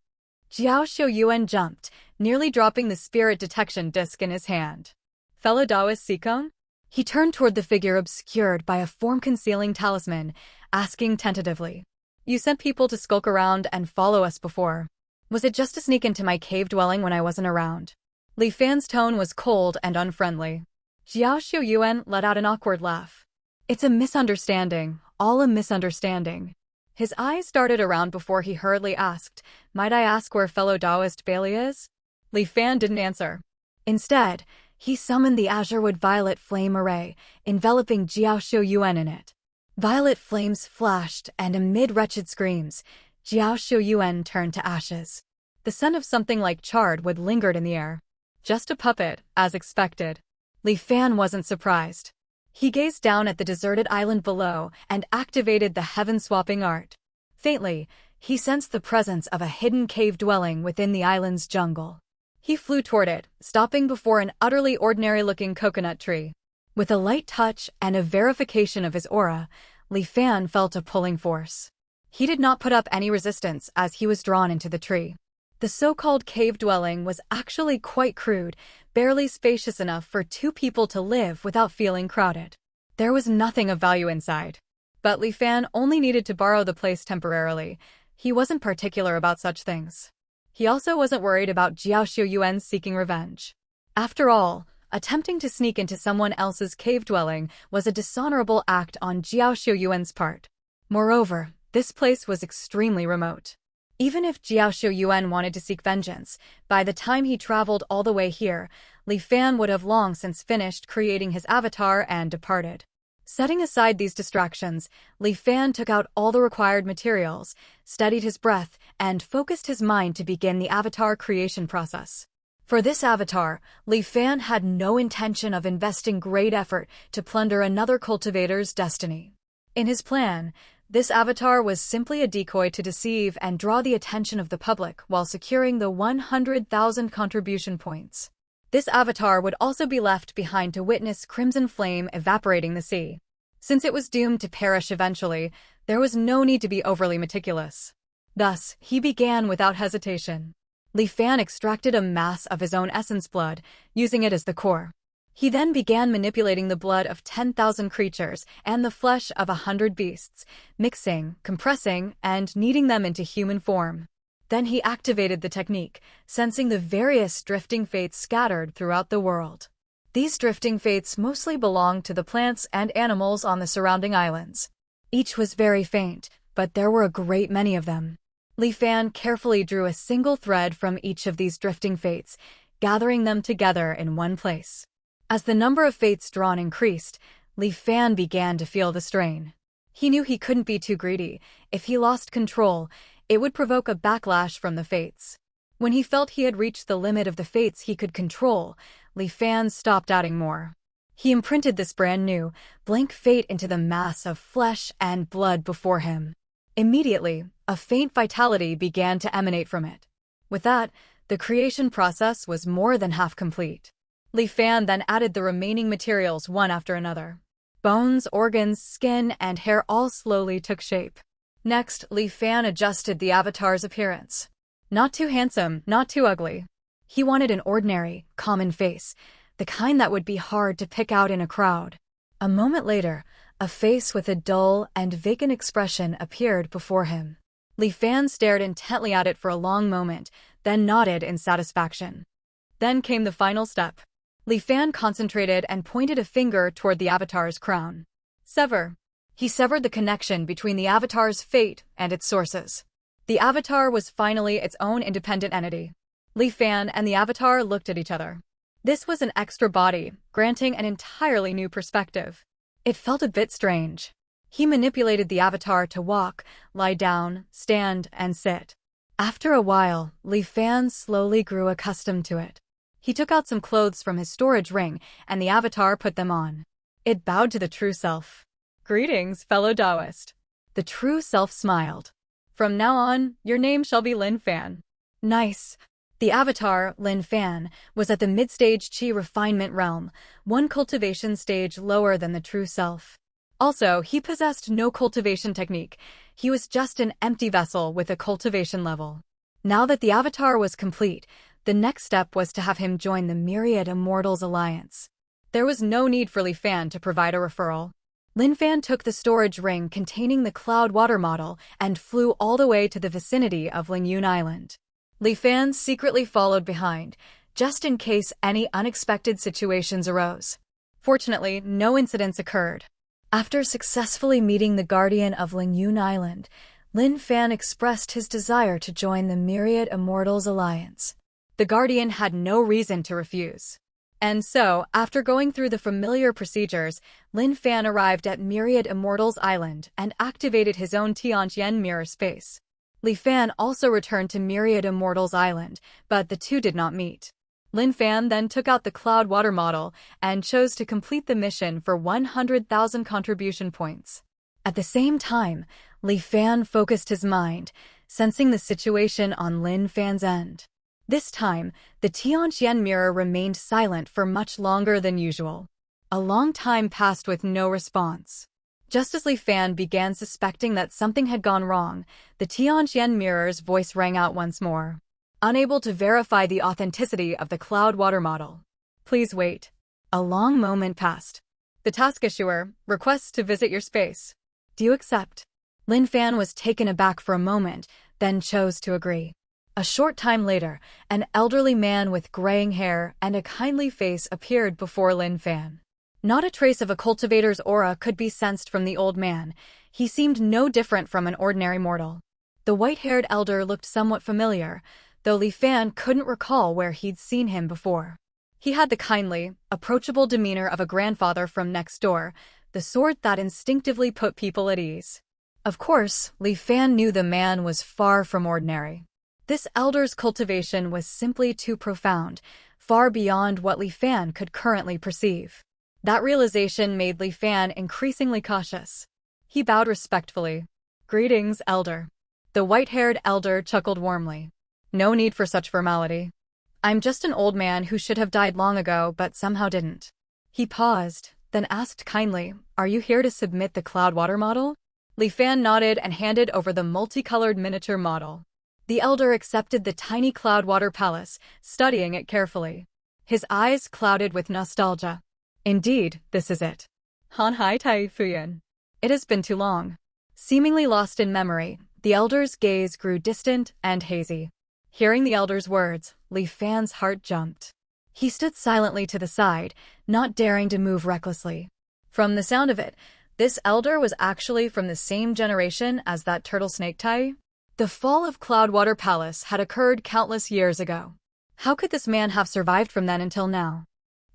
Jiao Xiuyuan jumped, nearly dropping the spirit detection disc in his hand. Fellow Taoist Sikong? He turned toward the figure obscured by a form-concealing talisman, asking tentatively. You sent people to skulk around and follow us before. Was it just to sneak into my cave dwelling when I wasn't around? Li Fan's tone was cold and unfriendly. Jiao Xiuyuan let out an awkward laugh. It's a misunderstanding, all a misunderstanding. His eyes darted around before he hurriedly asked, Might I ask where fellow Taoist Bailey is? Li Fan didn't answer. Instead, he summoned the azurewood violet flame array, enveloping Jiao Xiuyuan in it. Violet flames flashed, and amid wretched screams, Jiao Xiuyuan turned to ashes. The scent of something like charred wood lingered in the air. Just a puppet, as expected. Li Fan wasn't surprised. He gazed down at the deserted island below and activated the heaven-swapping art. Faintly, he sensed the presence of a hidden cave dwelling within the island's jungle. He flew toward it, stopping before an utterly ordinary-looking coconut tree. With a light touch and a verification of his aura, Li Fan felt a pulling force. He did not put up any resistance as he was drawn into the tree. The so-called cave dwelling was actually quite crude, barely spacious enough for 2 people to live without feeling crowded. There was nothing of value inside. But Li Fan only needed to borrow the place temporarily. He wasn't particular about such things. He also wasn't worried about Jiao Xiuyuan seeking revenge. After all, attempting to sneak into someone else's cave dwelling was a dishonorable act on Jiao Xiuyuan's part. Moreover, this place was extremely remote. Even if Jiao Xiuyuan wanted to seek vengeance, by the time he traveled all the way here, Li Fan would have long since finished creating his avatar and departed. Setting aside these distractions, Li Fan took out all the required materials, steadied his breath, and focused his mind to begin the avatar creation process. For this avatar, Li Fan had no intention of investing great effort to plunder another cultivator's destiny. In his plan, this avatar was simply a decoy to deceive and draw the attention of the public while securing the 100,000 contribution points. This avatar would also be left behind to witness Crimson Flame evaporating the sea. Since it was doomed to perish eventually, there was no need to be overly meticulous. Thus, he began without hesitation. Li Fan extracted a mass of his own essence blood, using it as the core. He then began manipulating the blood of 10,000 creatures and the flesh of 100 beasts, mixing, compressing, and kneading them into human form. Then he activated the technique, sensing the various drifting fates scattered throughout the world. These drifting fates mostly belonged to the plants and animals on the surrounding islands. Each was very faint, but there were a great many of them. Li Fan carefully drew a single thread from each of these drifting fates, gathering them together in one place. As the number of fates drawn increased, Li Fan began to feel the strain. He knew he couldn't be too greedy. If he lost control, it would provoke a backlash from the fates. When he felt he had reached the limit of the fates he could control, Li Fan stopped adding more. He imprinted this brand new, blank fate into the mass of flesh and blood before him. Immediately, a faint vitality began to emanate from it. With that, the creation process was more than half complete. Li Fan then added the remaining materials one after another. Bones, organs, skin, and hair all slowly took shape. Next, Li Fan adjusted the avatar's appearance. Not too handsome, not too ugly. He wanted an ordinary, common face, the kind that would be hard to pick out in a crowd. A moment later, a face with a dull and vacant expression appeared before him. Li Fan stared intently at it for a long moment, then nodded in satisfaction. Then came the final step. Li Fan concentrated and pointed a finger toward the avatar's crown. Sever. He severed the connection between the avatar's fate and its sources. The avatar was finally its own independent entity. Li Fan and the avatar looked at each other. This was an extra body, granting an entirely new perspective. It felt a bit strange. He manipulated the avatar to walk, lie down, stand, and sit. After a while, Li Fan slowly grew accustomed to it. He took out some clothes from his storage ring, and the avatar put them on. It bowed to the true self. Greetings, fellow Taoist. The true self smiled. From now on, your name shall be Lin Fan. Nice. The avatar, Lin Fan, was at the mid-stage Qi refinement realm, one cultivation stage lower than the true self. Also, he possessed no cultivation technique. He was just an empty vessel with a cultivation level. Now that the avatar was complete, the next step was to have him join the Myriad Immortals Alliance. There was no need for Li Fan to provide a referral. Lin Fan took the storage ring containing the cloud water model and flew all the way to the vicinity of Lingyun Island. Li Fan secretly followed behind, just in case any unexpected situations arose. Fortunately, no incidents occurred. After successfully meeting the guardian of Lingyun Island, Lin Fan expressed his desire to join the Myriad Immortals Alliance. The guardian had no reason to refuse. And so, after going through the familiar procedures, Lin Fan arrived at Myriad Immortals Island and activated his own Tianqian mirror space. Li Fan also returned to Myriad Immortals Island, but the two did not meet. Lin Fan then took out the cloud water model and chose to complete the mission for 100,000 contribution points. At the same time, Li Fan focused his mind, sensing the situation on Lin Fan's end. This time, the Tianqian mirror remained silent for much longer than usual. A long time passed with no response. Just as Li Fan began suspecting that something had gone wrong, the Tianqian mirror's voice rang out once more. Unable to verify the authenticity of the cloud water model. Please wait. A long moment passed. The task issuer requests to visit your space. Do you accept? Lin Fan was taken aback for a moment, then chose to agree. A short time later, an elderly man with graying hair and a kindly face appeared before Lin Fan. Not a trace of a cultivator's aura could be sensed from the old man. He seemed no different from an ordinary mortal. The white-haired elder looked somewhat familiar, though Li Fan couldn't recall where he'd seen him before. He had the kindly, approachable demeanor of a grandfather from next door, the sort that instinctively put people at ease. Of course, Li Fan knew the man was far from ordinary. This elder's cultivation was simply too profound, far beyond what Li Fan could currently perceive. That realization made Li Fan increasingly cautious. He bowed respectfully. "Greetings, elder." The white-haired elder chuckled warmly. "No need for such formality. I'm just an old man who should have died long ago but somehow didn't." He paused, then asked kindly, "Are you here to submit the Cloudwater model?" Li Fan nodded and handed over the multicolored miniature model. The elder accepted the tiny Cloudwater palace, studying it carefully. His eyes clouded with nostalgia. "Indeed, this is it. Han hai tai fuyan." It has been too long. Seemingly lost in memory, the elder's gaze grew distant and hazy. Hearing the elder's words, Li Fan's heart jumped. He stood silently to the side, not daring to move recklessly. From the sound of it, this elder was actually from the same generation as that turtle snake Tai. The fall of Cloudwater Palace had occurred countless years ago. How could this man have survived from then until now?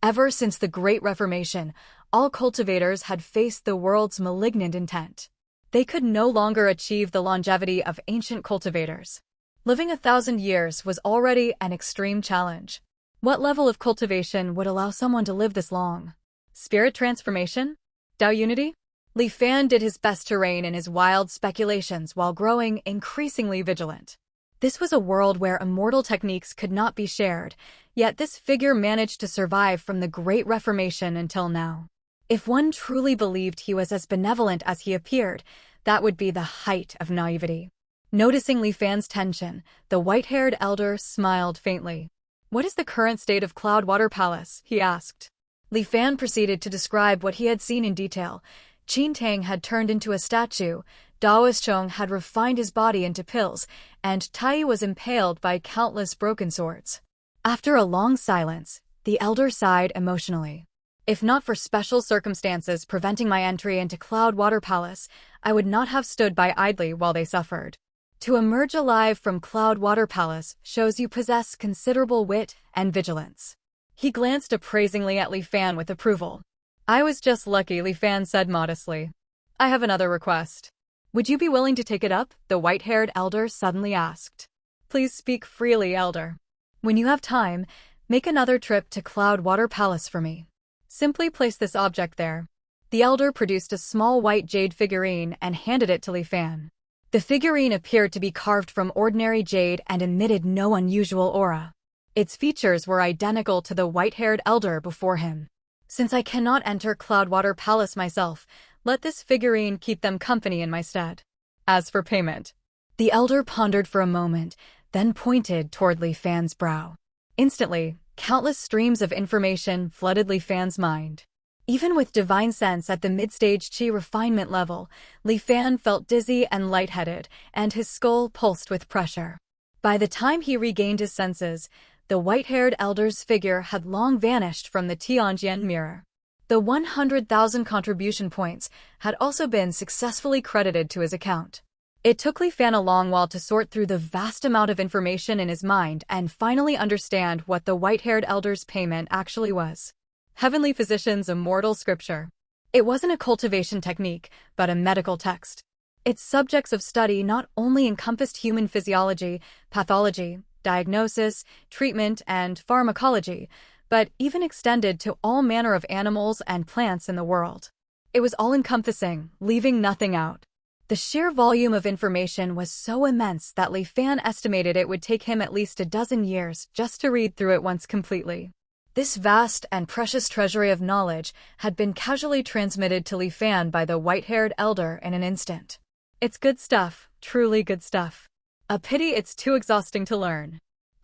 Ever since the Great Reformation, all cultivators had faced the world's malignant intent. They could no longer achieve the longevity of ancient cultivators. Living 1,000 years was already an extreme challenge. What level of cultivation would allow someone to live this long? Spirit transformation? Dao unity? Li Fan did his best to rein in his wild speculations while growing increasingly vigilant. This was a world where immortal techniques could not be shared, yet this figure managed to survive from the Great Reformation until now. If one truly believed he was as benevolent as he appeared, that would be the height of naivety. Noticing Li Fan's tension, the white-haired elder smiled faintly. "What is the current state of Cloudwater Palace?" he asked. Li Fan proceeded to describe what he had seen in detail. Qin Tang had turned into a statue, Daoist Chong had refined his body into pills, and Tai was impaled by countless broken swords. After a long silence, the elder sighed emotionally. "If not for special circumstances preventing my entry into Cloudwater Palace, I would not have stood by idly while they suffered. To emerge alive from Cloudwater Palace shows you possess considerable wit and vigilance." He glanced appraisingly at Li Fan with approval. "I was just lucky," Li Fan said modestly. "I have another request." "Would you be willing to take it up?" the white-haired elder suddenly asked. "Please speak freely, elder. When you have time, make another trip to Cloudwater Palace for me. Simply place this object there." The elder produced a small white jade figurine and handed it to Li Fan. The figurine appeared to be carved from ordinary jade and emitted no unusual aura. Its features were identical to the white-haired elder before him. "Since I cannot enter Cloudwater Palace myself, let this figurine keep them company in my stead. As for payment..." The elder pondered for a moment, then pointed toward Li Fan's brow. Instantly, countless streams of information flooded Li Fan's mind. Even with divine sense at the mid-stage qi refinement level, Li Fan felt dizzy and lightheaded, and his skull pulsed with pressure. By the time he regained his senses, the white-haired elder's figure had long vanished from the Tianjian mirror. The 100,000 contribution points had also been successfully credited to his account. It took Li Fan a long while to sort through the vast amount of information in his mind and finally understand what the white-haired elder's payment actually was. Heavenly Physician's Immortal Scripture. It wasn't a cultivation technique, but a medical text. Its subjects of study not only encompassed human physiology, pathology, diagnosis, treatment, and pharmacology, but even extended to all manner of animals and plants in the world. It was all-encompassing, leaving nothing out. The sheer volume of information was so immense that Li Fan estimated it would take him at least a dozen years just to read through it once completely. This vast and precious treasury of knowledge had been casually transmitted to Li Fan by the white-haired elder in an instant. It's good stuff, truly good stuff. A pity it's too exhausting to learn.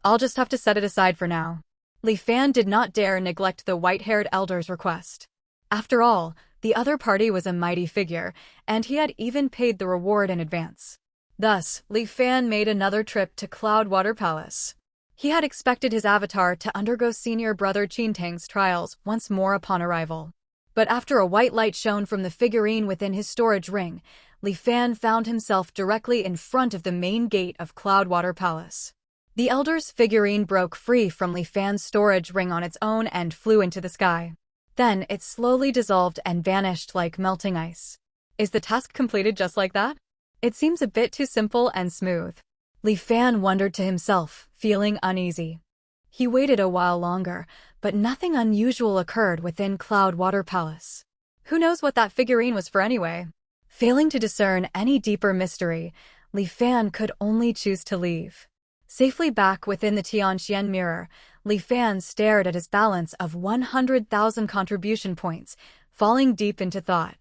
I'll just have to set it aside for now. Li Fan did not dare neglect the white-haired elder's request. After all, the other party was a mighty figure, and he had even paid the reward in advance. Thus, Li Fan made another trip to Cloudwater Palace. He had expected his avatar to undergo senior brother Qin Tang's trials once more upon arrival. But after a white light shone from the figurine within his storage ring, Li Fan found himself directly in front of the main gate of Cloudwater Palace. The elder's figurine broke free from Li Fan's storage ring on its own and flew into the sky. Then it slowly dissolved and vanished like melting ice. Is the task completed just like that? It seems a bit too simple and smooth. Li Fan wondered to himself, feeling uneasy. He waited a while longer, but nothing unusual occurred within Cloudwater Palace. Who knows what that figurine was for anyway? Failing to discern any deeper mystery, Li Fan could only choose to leave. Safely back within the Tianxian mirror, Li Fan stared at his balance of 100,000 contribution points, falling deep into thought.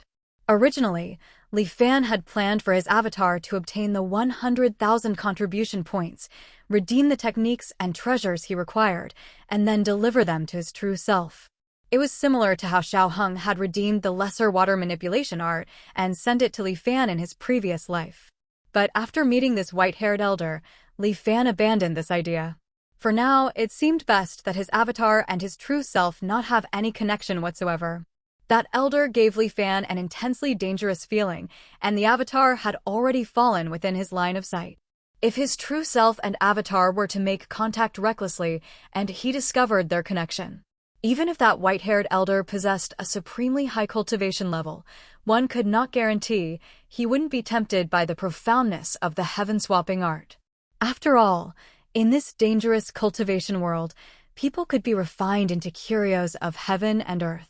Originally, Li Fan had planned for his avatar to obtain the 100,000 contribution points, redeem the techniques and treasures he required, and then deliver them to his true self. It was similar to how Xiao Heng had redeemed the lesser water manipulation art and sent it to Li Fan in his previous life. But after meeting this white-haired elder, Li Fan abandoned this idea. For now, it seemed best that his avatar and his true self not have any connection whatsoever. That elder gave Li Fan an intensely dangerous feeling, and the avatar had already fallen within his line of sight. If his true self and avatar were to make contact recklessly, and he discovered their connection, even if that white-haired elder possessed a supremely high cultivation level, one could not guarantee he wouldn't be tempted by the profoundness of the heaven-swapping art. After all, in this dangerous cultivation world, people could be refined into curios of heaven and earth.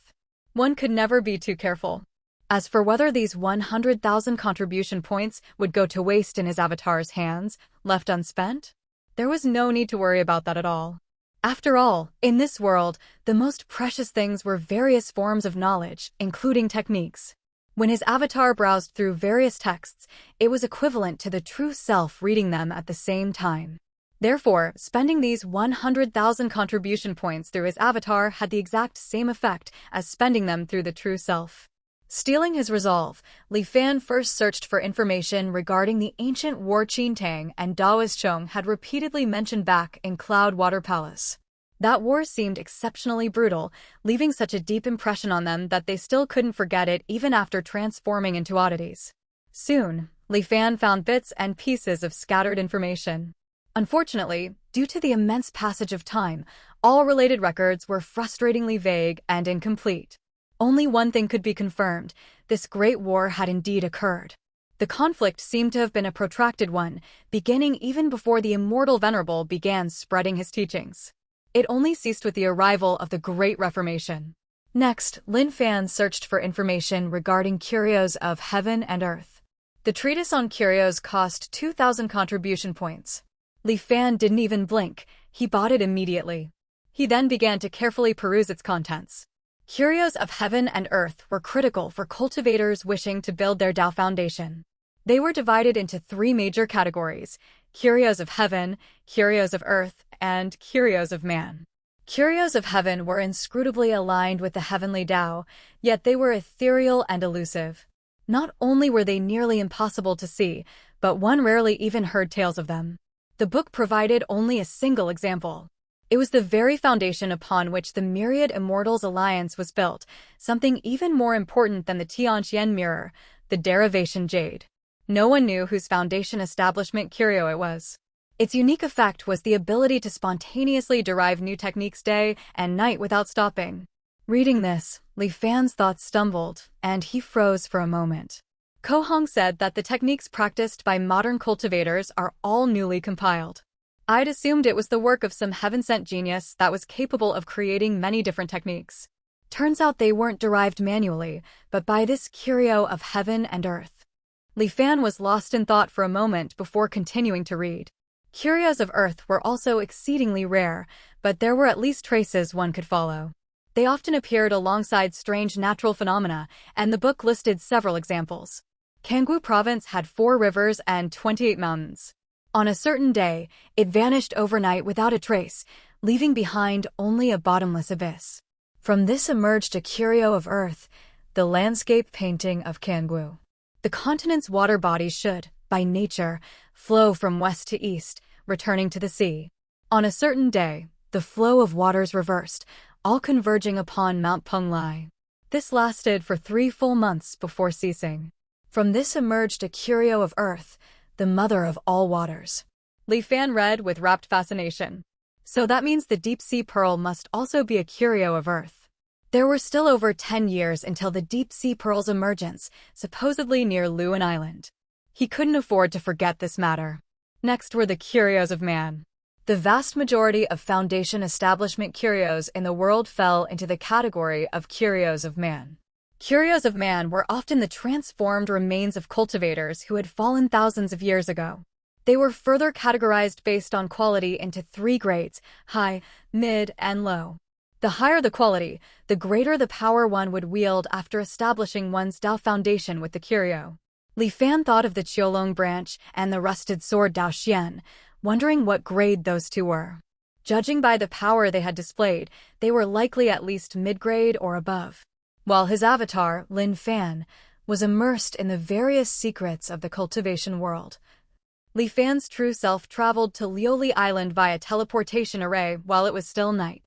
One could never be too careful. As for whether these 100,000 contribution points would go to waste in his avatar's hands, left unspent, there was no need to worry about that at all. After all, in this world, the most precious things were various forms of knowledge, including techniques. When his avatar browsed through various texts, it was equivalent to the true self reading them at the same time. Therefore, spending these 100,000 contribution points through his avatar had the exact same effect as spending them through the true self. Stealing his resolve, Li Fan first searched for information regarding the ancient war Qin Tang and Daoist Chong had repeatedly mentioned back in Cloudwater Palace. That war seemed exceptionally brutal, leaving such a deep impression on them that they still couldn't forget it even after transforming into oddities. Soon, Li Fan found bits and pieces of scattered information. Unfortunately, due to the immense passage of time, all related records were frustratingly vague and incomplete. Only one thing could be confirmed: this great war had indeed occurred. The conflict seemed to have been a protracted one, beginning even before the immortal Venerable began spreading his teachings. It only ceased with the arrival of the Great Reformation. Next, Lin Fan searched for information regarding curios of heaven and earth. The treatise on curios cost 2,000 contribution points. Li Fan didn't even blink, he bought it immediately. He then began to carefully peruse its contents. Curios of heaven and earth were critical for cultivators wishing to build their Dao foundation. They were divided into 3 major categories: curios of heaven, curios of earth, and curios of man. Curios of heaven were inscrutably aligned with the heavenly Dao, yet they were ethereal and elusive. Not only were they nearly impossible to see, but one rarely even heard tales of them. The book provided only a single example. It was the very foundation upon which the Myriad Immortals Alliance was built, something even more important than the Tianxian Mirror, the Derivation Jade. No one knew whose foundation establishment curio it was. Its unique effect was the ability to spontaneously derive new techniques day and night without stopping. Reading this, Li Fan's thoughts stumbled, and he froze for a moment. Ko Hong said that the techniques practiced by modern cultivators are all newly compiled. I'd assumed it was the work of some heaven-sent genius that was capable of creating many different techniques. Turns out they weren't derived manually, but by this curio of heaven and earth. Li Fan was lost in thought for a moment before continuing to read. Curios of earth were also exceedingly rare, but there were at least traces one could follow. They often appeared alongside strange natural phenomena, and the book listed several examples. Kanggu Province had 4 rivers and 28 mountains. On a certain day, it vanished overnight without a trace, leaving behind only a bottomless abyss. From this emerged a curio of earth, the landscape painting of Kanggu. The continent's water bodies should, by nature, flow from west to east, returning to the sea. On a certain day, the flow of waters reversed, all converging upon Mount Penglai. This lasted for 3 full months before ceasing. From this emerged a curio of earth, the mother of all waters. Li Fan read with rapt fascination. So that means the deep-sea pearl must also be a curio of earth. There were still over 10 years until the deep-sea pearl's emergence, supposedly near Luan Island. He couldn't afford to forget this matter. Next were the curios of man. The vast majority of Foundation establishment curios in the world fell into the category of curios of man. Curios of man were often the transformed remains of cultivators who had fallen thousands of years ago. They were further categorized based on quality into 3 grades: high, mid, and low. The higher the quality, the greater the power one would wield after establishing one's Dao foundation with the curio. Li Fan thought of the Qiulong branch and the rusted sword Dao Xian, wondering what grade those two were. Judging by the power they had displayed, they were likely at least mid-grade or above. While his avatar, Lin Fan, was immersed in the various secrets of the cultivation world. Li Fan's true self traveled to Liuli Island via teleportation array while it was still night.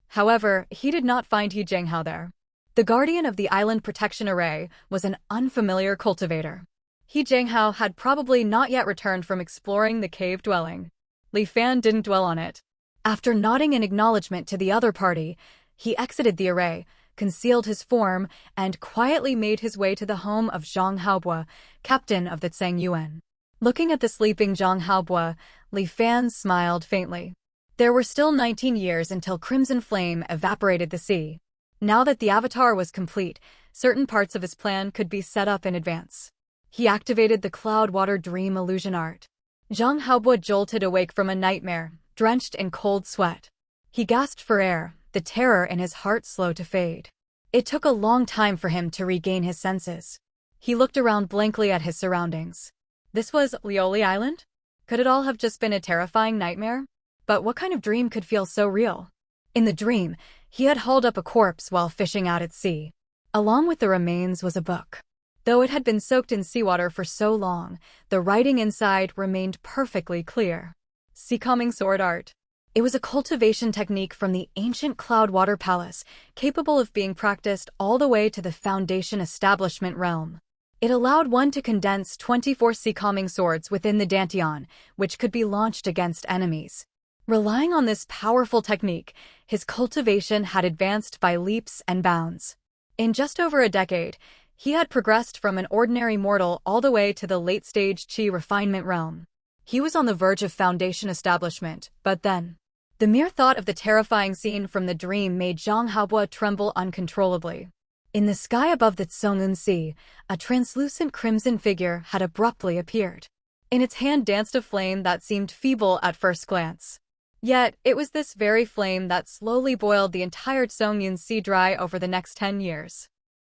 However, he did not find He Jianghao there. The guardian of the island protection array was an unfamiliar cultivator. He Jianghao had probably not yet returned from exploring the cave dwelling. Li Fan didn't dwell on it. After nodding in acknowledgement to the other party, he exited the array, concealed his form, and quietly made his way to the home of Zhang Haobo, captain of the Tsang Yuan. Looking at the sleeping Zhang Haobo, Li Fan smiled faintly. There were still 19 years until Crimson Flame evaporated the sea. Now that the avatar was complete, certain parts of his plan could be set up in advance. He activated the Cloud Water Dream illusion art. Zhang Haobo jolted awake from a nightmare, drenched in cold sweat. He gasped for air, the terror in his heart slow to fade. It took a long time for him to regain his senses. He looked around blankly at his surroundings. This was Liuli Island? Could it all have just been a terrifying nightmare? But what kind of dream could feel so real? In the dream, he had hauled up a corpse while fishing out at sea. Along with the remains was a book. Though it had been soaked in seawater for so long, the writing inside remained perfectly clear. Seacoming sword art. It was a cultivation technique from the ancient Cloud Water Palace, capable of being practiced all the way to the Foundation establishment realm. It allowed one to condense 24 seacoming swords within the Dantian, which could be launched against enemies. Relying on this powerful technique, his cultivation had advanced by leaps and bounds. In just over a decade, he had progressed from an ordinary mortal all the way to the late-stage Qi refinement realm. He was on the verge of Foundation establishment, but then, the mere thought of the terrifying scene from the dream made Zhang Haobo tremble uncontrollably. In the sky above the Tsongun Sea, a translucent crimson figure had abruptly appeared. In its hand danced a flame that seemed feeble at first glance. Yet, it was this very flame that slowly boiled the entire Tsongun Sea dry over the next 10 years.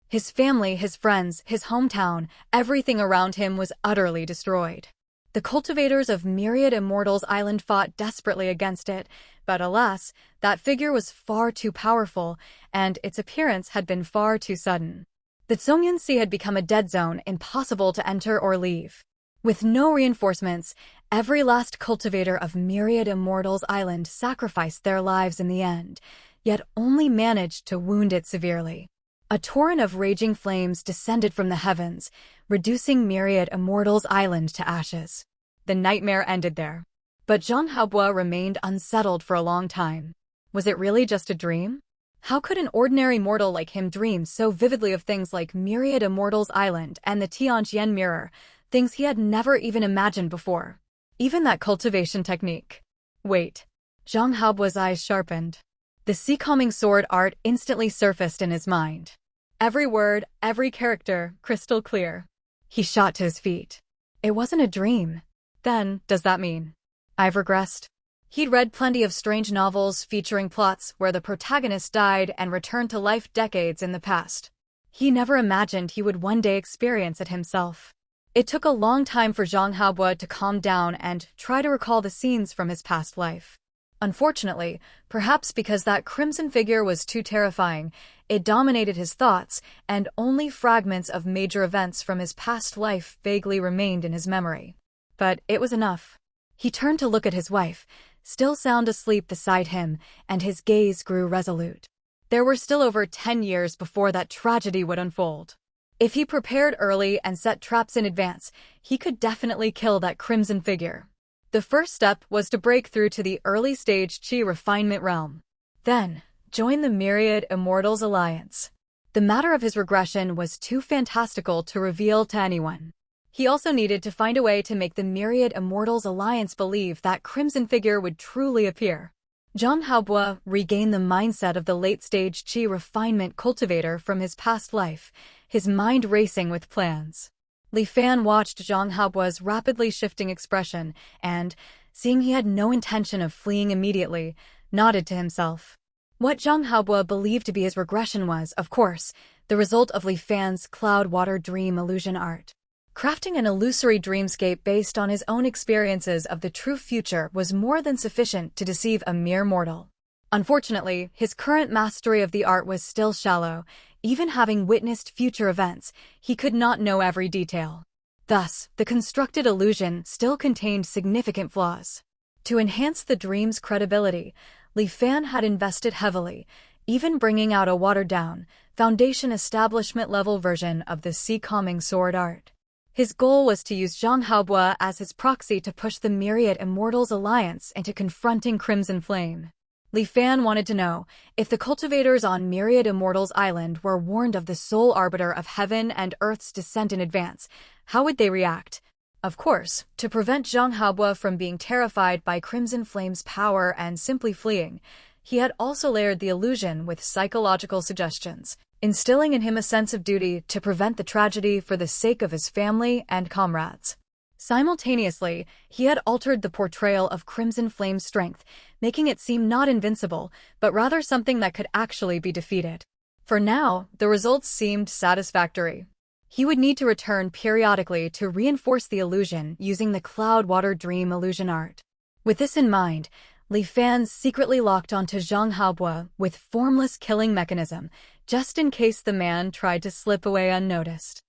His family, his friends, his hometown, everything around him was utterly destroyed. The cultivators of myriad Immortals Island fought desperately against it, but alas, that figure was far too powerful, and its appearance had been far too sudden. The Tsongun Sea had become a dead zone, impossible to enter or leave. With no reinforcements, every last cultivator of myriad Immortals Island sacrificed their lives in the end, yet only managed to wound it severely. A torrent of raging flames descended from the heavens, reducing myriad Immortals Island to ashes. The nightmare ended there. But Zhang Haobo remained unsettled for a long time. Was it really just a dream? How could an ordinary mortal like him dream so vividly of things like myriad Immortals Island and the Tianqian Mirror, things he had never even imagined before? Even that cultivation technique. Wait. Zhang Haobo's eyes sharpened. The seacoming sword art instantly surfaced in his mind. Every word, every character, crystal clear. He shot to his feet. It wasn't a dream. Then, does that mean I've regressed? He'd read plenty of strange novels featuring plots where the protagonist died and returned to life decades in the past. He never imagined he would one day experience it himself. It took a long time for Zhang Haobo to calm down and try to recall the scenes from his past life. Unfortunately, perhaps because that crimson figure was too terrifying, it dominated his thoughts, and only fragments of major events from his past life vaguely remained in his memory. But it was enough. He turned to look at his wife, still sound asleep beside him, and his gaze grew resolute. There were still over 10 years before that tragedy would unfold. If he prepared early and set traps in advance, he could definitely kill that crimson figure. The first step was to break through to the early-stage Qi refinement realm. Then, join the Myriad Immortals Alliance. The matter of his regression was too fantastical to reveal to anyone. He also needed to find a way to make the Myriad Immortals Alliance believe that Crimson Figure would truly appear. Zhang Haobo regained the mindset of the late-stage Qi refinement cultivator from his past life, his mind racing with plans. Li Fan watched Zhang Haobo's rapidly shifting expression and, seeing he had no intention of fleeing immediately, nodded to himself. What Zhang Haobo believed to be his regression was, of course, the result of Li Fan's cloud water dream illusion art. Crafting an illusory dreamscape based on his own experiences of the true future was more than sufficient to deceive a mere mortal. Unfortunately, his current mastery of the art was still shallow. Even having witnessed future events, he could not know every detail. Thus, the constructed illusion still contained significant flaws. To enhance the dream's credibility, Li Fan had invested heavily, even bringing out a watered-down, Foundation establishment-level version of the Sea Calming Sword art. His goal was to use Zhang Haobo as his proxy to push the Myriad Immortals Alliance into confronting Crimson Flame. Li Fan wanted to know if the cultivators on Myriad Immortals Island were warned of the sole arbiter of heaven and earth's descent in advance, how would they react? Of course, to prevent Zhang Haobo from being terrified by Crimson Flame's power and simply fleeing, he had also layered the illusion with psychological suggestions, instilling in him a sense of duty to prevent the tragedy for the sake of his family and comrades. Simultaneously, he had altered the portrayal of Crimson Flame's strength, making it seem not invincible, but rather something that could actually be defeated. For now, the results seemed satisfactory. He would need to return periodically to reinforce the illusion using the Cloud Water Dream illusion art. With this in mind, Li Fan secretly locked onto Zhang Haobo with formless killing mechanism, just in case the man tried to slip away unnoticed.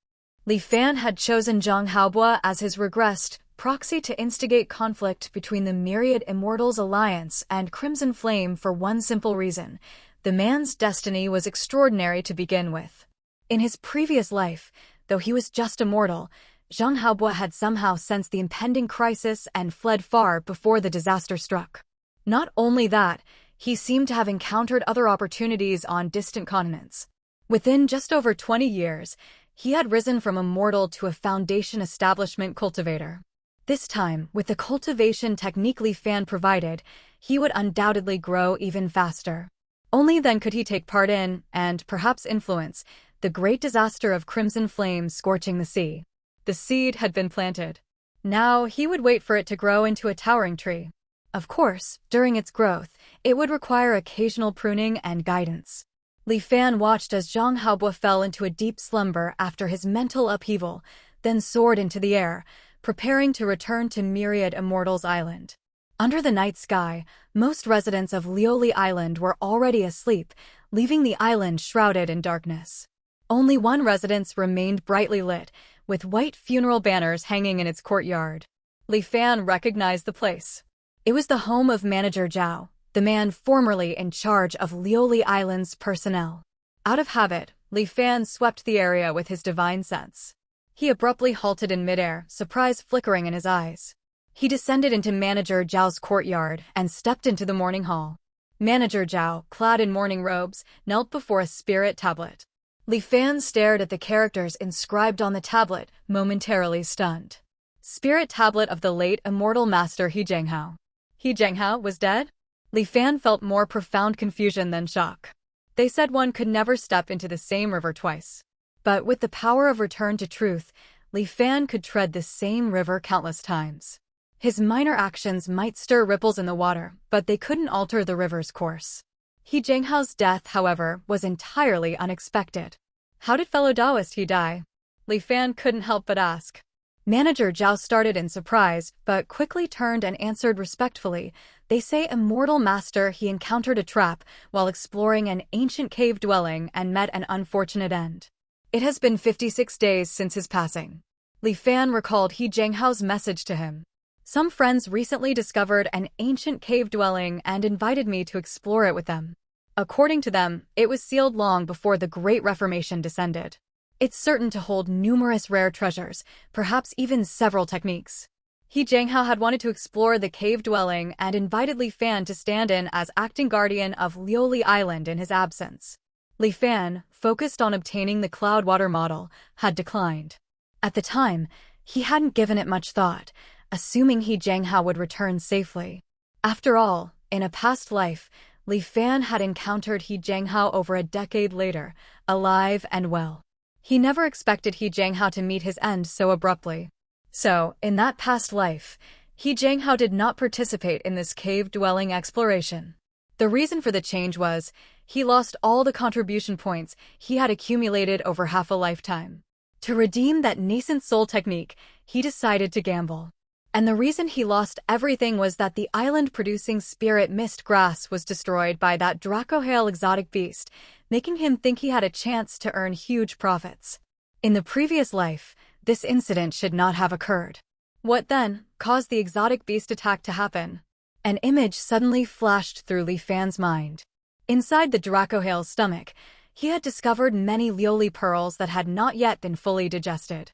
Li Fan had chosen Zhang Haobo as his regressed proxy to instigate conflict between the Myriad Immortals Alliance and Crimson Flame for one simple reason: the man's destiny was extraordinary to begin with. In his previous life, though he was just a mortal, Zhang Haobo had somehow sensed the impending crisis and fled far before the disaster struck. Not only that, he seemed to have encountered other opportunities on distant continents. Within just over 20 years, he had risen from a mortal to a Foundation establishment cultivator. This time, with the cultivation technique Li Fan provided, he would undoubtedly grow even faster. Only then could he take part in, and perhaps influence, the great disaster of Crimson Flame scorching the sea. The seed had been planted. Now he would wait for it to grow into a towering tree. Of course, during its growth, it would require occasional pruning and guidance. Li Fan watched as Zhang Haobo fell into a deep slumber after his mental upheaval, then soared into the air, preparing to return to Myriad Immortals Island. Under the night sky, most residents of Lioli Island were already asleep, leaving the island shrouded in darkness. Only one residence remained brightly lit, with white funeral banners hanging in its courtyard. Li Fan recognized the place. It was the home of Manager Zhao, the man formerly in charge of Lioli Island's personnel. Out of habit, Li Fan swept the area with his divine sense. He abruptly halted in midair, surprise flickering in his eyes. He descended into Manager Zhao's courtyard and stepped into the morning hall. Manager Zhao, clad in mourning robes, knelt before a spirit tablet. Li Fan stared at the characters inscribed on the tablet, momentarily stunned. Spirit tablet of the late immortal master He Zhenghao. He Zhenghao was dead? Li Fan felt more profound confusion than shock. They said one could never step into the same river twice. But with the power of return to truth, Li Fan could tread the same river countless times. His minor actions might stir ripples in the water, but they couldn't alter the river's course. He Zhenghao's death, however, was entirely unexpected. How did fellow Taoist he die? Li Fan couldn't help but ask. Manager Zhao started in surprise, but quickly turned and answered respectfully. They say immortal master he encountered a trap while exploring an ancient cave dwelling and met an unfortunate end. It has been 56 days since his passing. Li Fan recalled He Zhenghao's message to him. Some friends recently discovered an ancient cave dwelling and invited me to explore it with them. According to them, it was sealed long before the Great Reformation descended. It's certain to hold numerous rare treasures, perhaps even several techniques. He Zhenghao had wanted to explore the cave dwelling and invited Li Fan to stand in as acting guardian of Lioli Island in his absence. Li Fan, focused on obtaining the Cloudwater model, had declined. At the time, He hadn't given it much thought, assuming He Jianghao would return safely. After all, in a past life, Li Fan had encountered He Jianghao over a decade later, alive and well. He never expected He Jianghao to meet his end so abruptly. So, in that past life, He Jianghao did not participate in this cave-dwelling exploration. The reason for the change was, he lost all the contribution points he had accumulated over half a lifetime. To redeem that nascent soul technique, he decided to gamble. And the reason he lost everything was that the island-producing spirit mist grass was destroyed by that Dracohale exotic beast, making him think he had a chance to earn huge profits. In the previous life, this incident should not have occurred. What then caused the exotic beast attack to happen? An image suddenly flashed through Li Fan's mind. Inside the Dracohale's stomach, he had discovered many lioli pearls that had not yet been fully digested.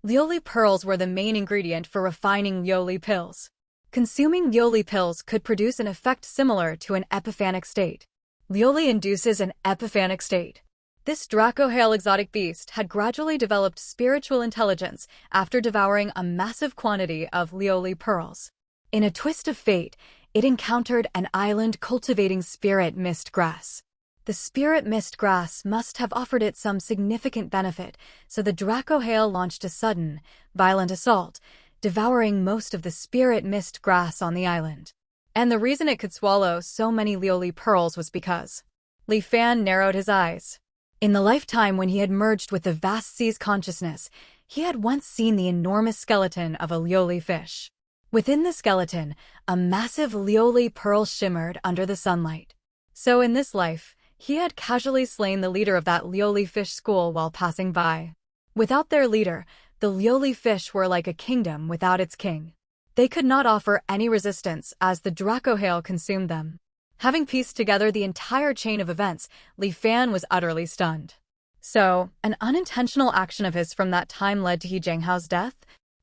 Lioli pearls were the main ingredient for refining lioli pills. Consuming lioli pills could produce an effect similar to an epiphanic state. Lioli induces an epiphanic state. This Dracohale exotic beast had gradually developed spiritual intelligence after devouring a massive quantity of lioli pearls. In a twist of fate, it encountered an island cultivating spirit mist grass. The spirit mist grass must have offered it some significant benefit, so the Dracohale launched a sudden, violent assault, devouring most of the spirit mist grass on the island. And the reason it could swallow so many lioli pearls was because Li Fan narrowed his eyes. In the lifetime when he had merged with the vast sea's consciousness, he had once seen the enormous skeleton of a lioli fish. Within the skeleton, a massive lioli pearl shimmered under the sunlight. So in this life, he had casually slain the leader of that lioli fish school while passing by. Without their leader, the lioli fish were like a kingdom without its king. They could not offer any resistance as the Dracohale consumed them. Having pieced together the entire chain of events, Li Fan was utterly stunned. So, an unintentional action of his from that time led to He Jianghao's death?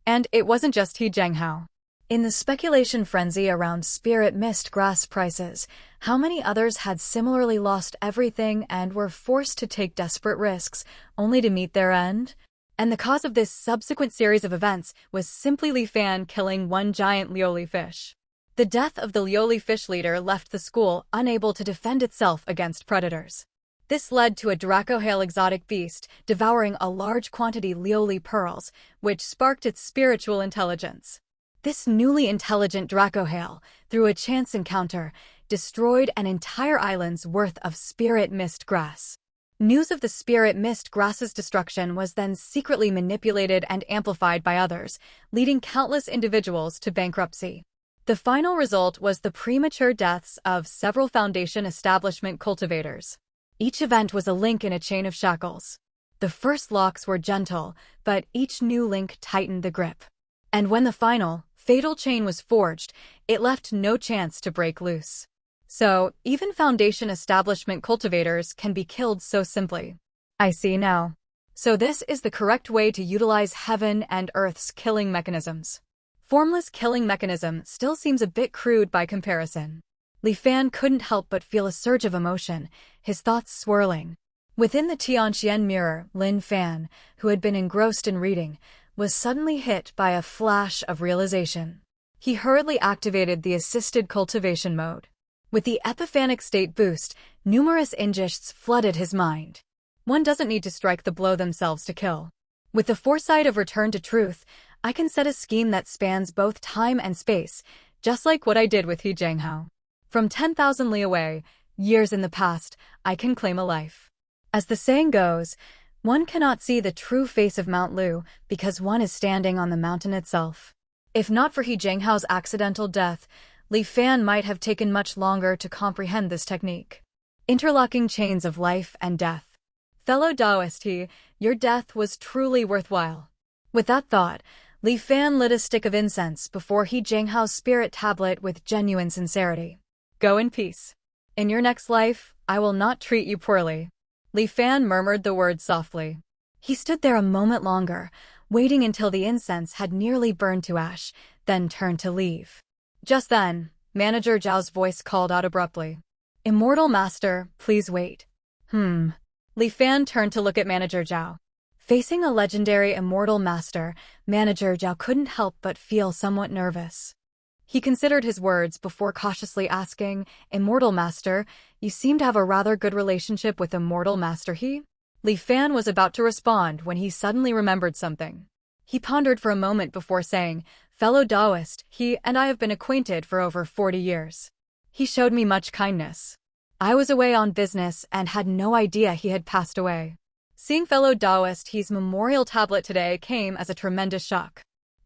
And it wasn't just He Jianghao. In the speculation frenzy around spirit mist grass prices, how many others had similarly lost everything and were forced to take desperate risks, only to meet their end? And the cause of this subsequent series of events was simply Li Fan killing one giant lioli fish. The death of the lioli fish leader left the school unable to defend itself against predators. This led to a Dracohale exotic beast devouring a large quantity lioli pearls, which sparked its spiritual intelligence. This newly intelligent Dracohale, through a chance encounter, destroyed an entire island's worth of spirit mist grass. News of the spirit mist grass's destruction was then secretly manipulated and amplified by others, leading countless individuals to bankruptcy. The final result was the premature deaths of several Foundation establishment cultivators. Each event was a link in a chain of shackles. The first locks were gentle, but each new link tightened the grip. And when the final, fatal chain was forged, it left no chance to break loose. So, even Foundation establishment cultivators can be killed so simply. I see now. So this is the correct way to utilize heaven and earth's killing mechanisms. Formless killing mechanism still seems a bit crude by comparison. Li Fan couldn't help but feel a surge of emotion, his thoughts swirling. Within the Tianqian mirror, Lin Fan, who had been engrossed in reading, was suddenly hit by a flash of realization. He hurriedly activated the assisted cultivation mode. With the epiphanic state boost, numerous insights flooded his mind. One doesn't need to strike the blow themselves to kill. With the foresight of return to truth, I can set a scheme that spans both time and space, just like what I did with He Jianghao. From 10,000 li away, years in the past, I can claim a life. As the saying goes, one cannot see the true face of Mount Lu because one is standing on the mountain itself. If not for He Jianghao's accidental death, Li Fan might have taken much longer to comprehend this technique. Interlocking chains of life and death. Fellow Taoist He, your death was truly worthwhile. With that thought, Li Fan lit a stick of incense before He Jianghao's spirit tablet with genuine sincerity. Go in peace. In your next life, I will not treat you poorly. Li Fan murmured the words softly. He stood there a moment longer, waiting until the incense had nearly burned to ash, then turned to leave. Just then, Manager Zhao's voice called out abruptly. Immortal Master, please wait. Li Fan turned to look at Manager Zhao. Facing a legendary immortal master, Manager Zhao couldn't help but feel somewhat nervous. He considered his words before cautiously asking, "Immortal Master, you seem to have a rather good relationship with Immortal Master He?" Li Fan was about to respond when he suddenly remembered something. He pondered for a moment before saying, "Fellow Taoist, he and I have been acquainted for over 40 years. He showed me much kindness. I was away on business and had no idea he had passed away." Seeing fellow Taoist He's memorial tablet today came as a tremendous shock.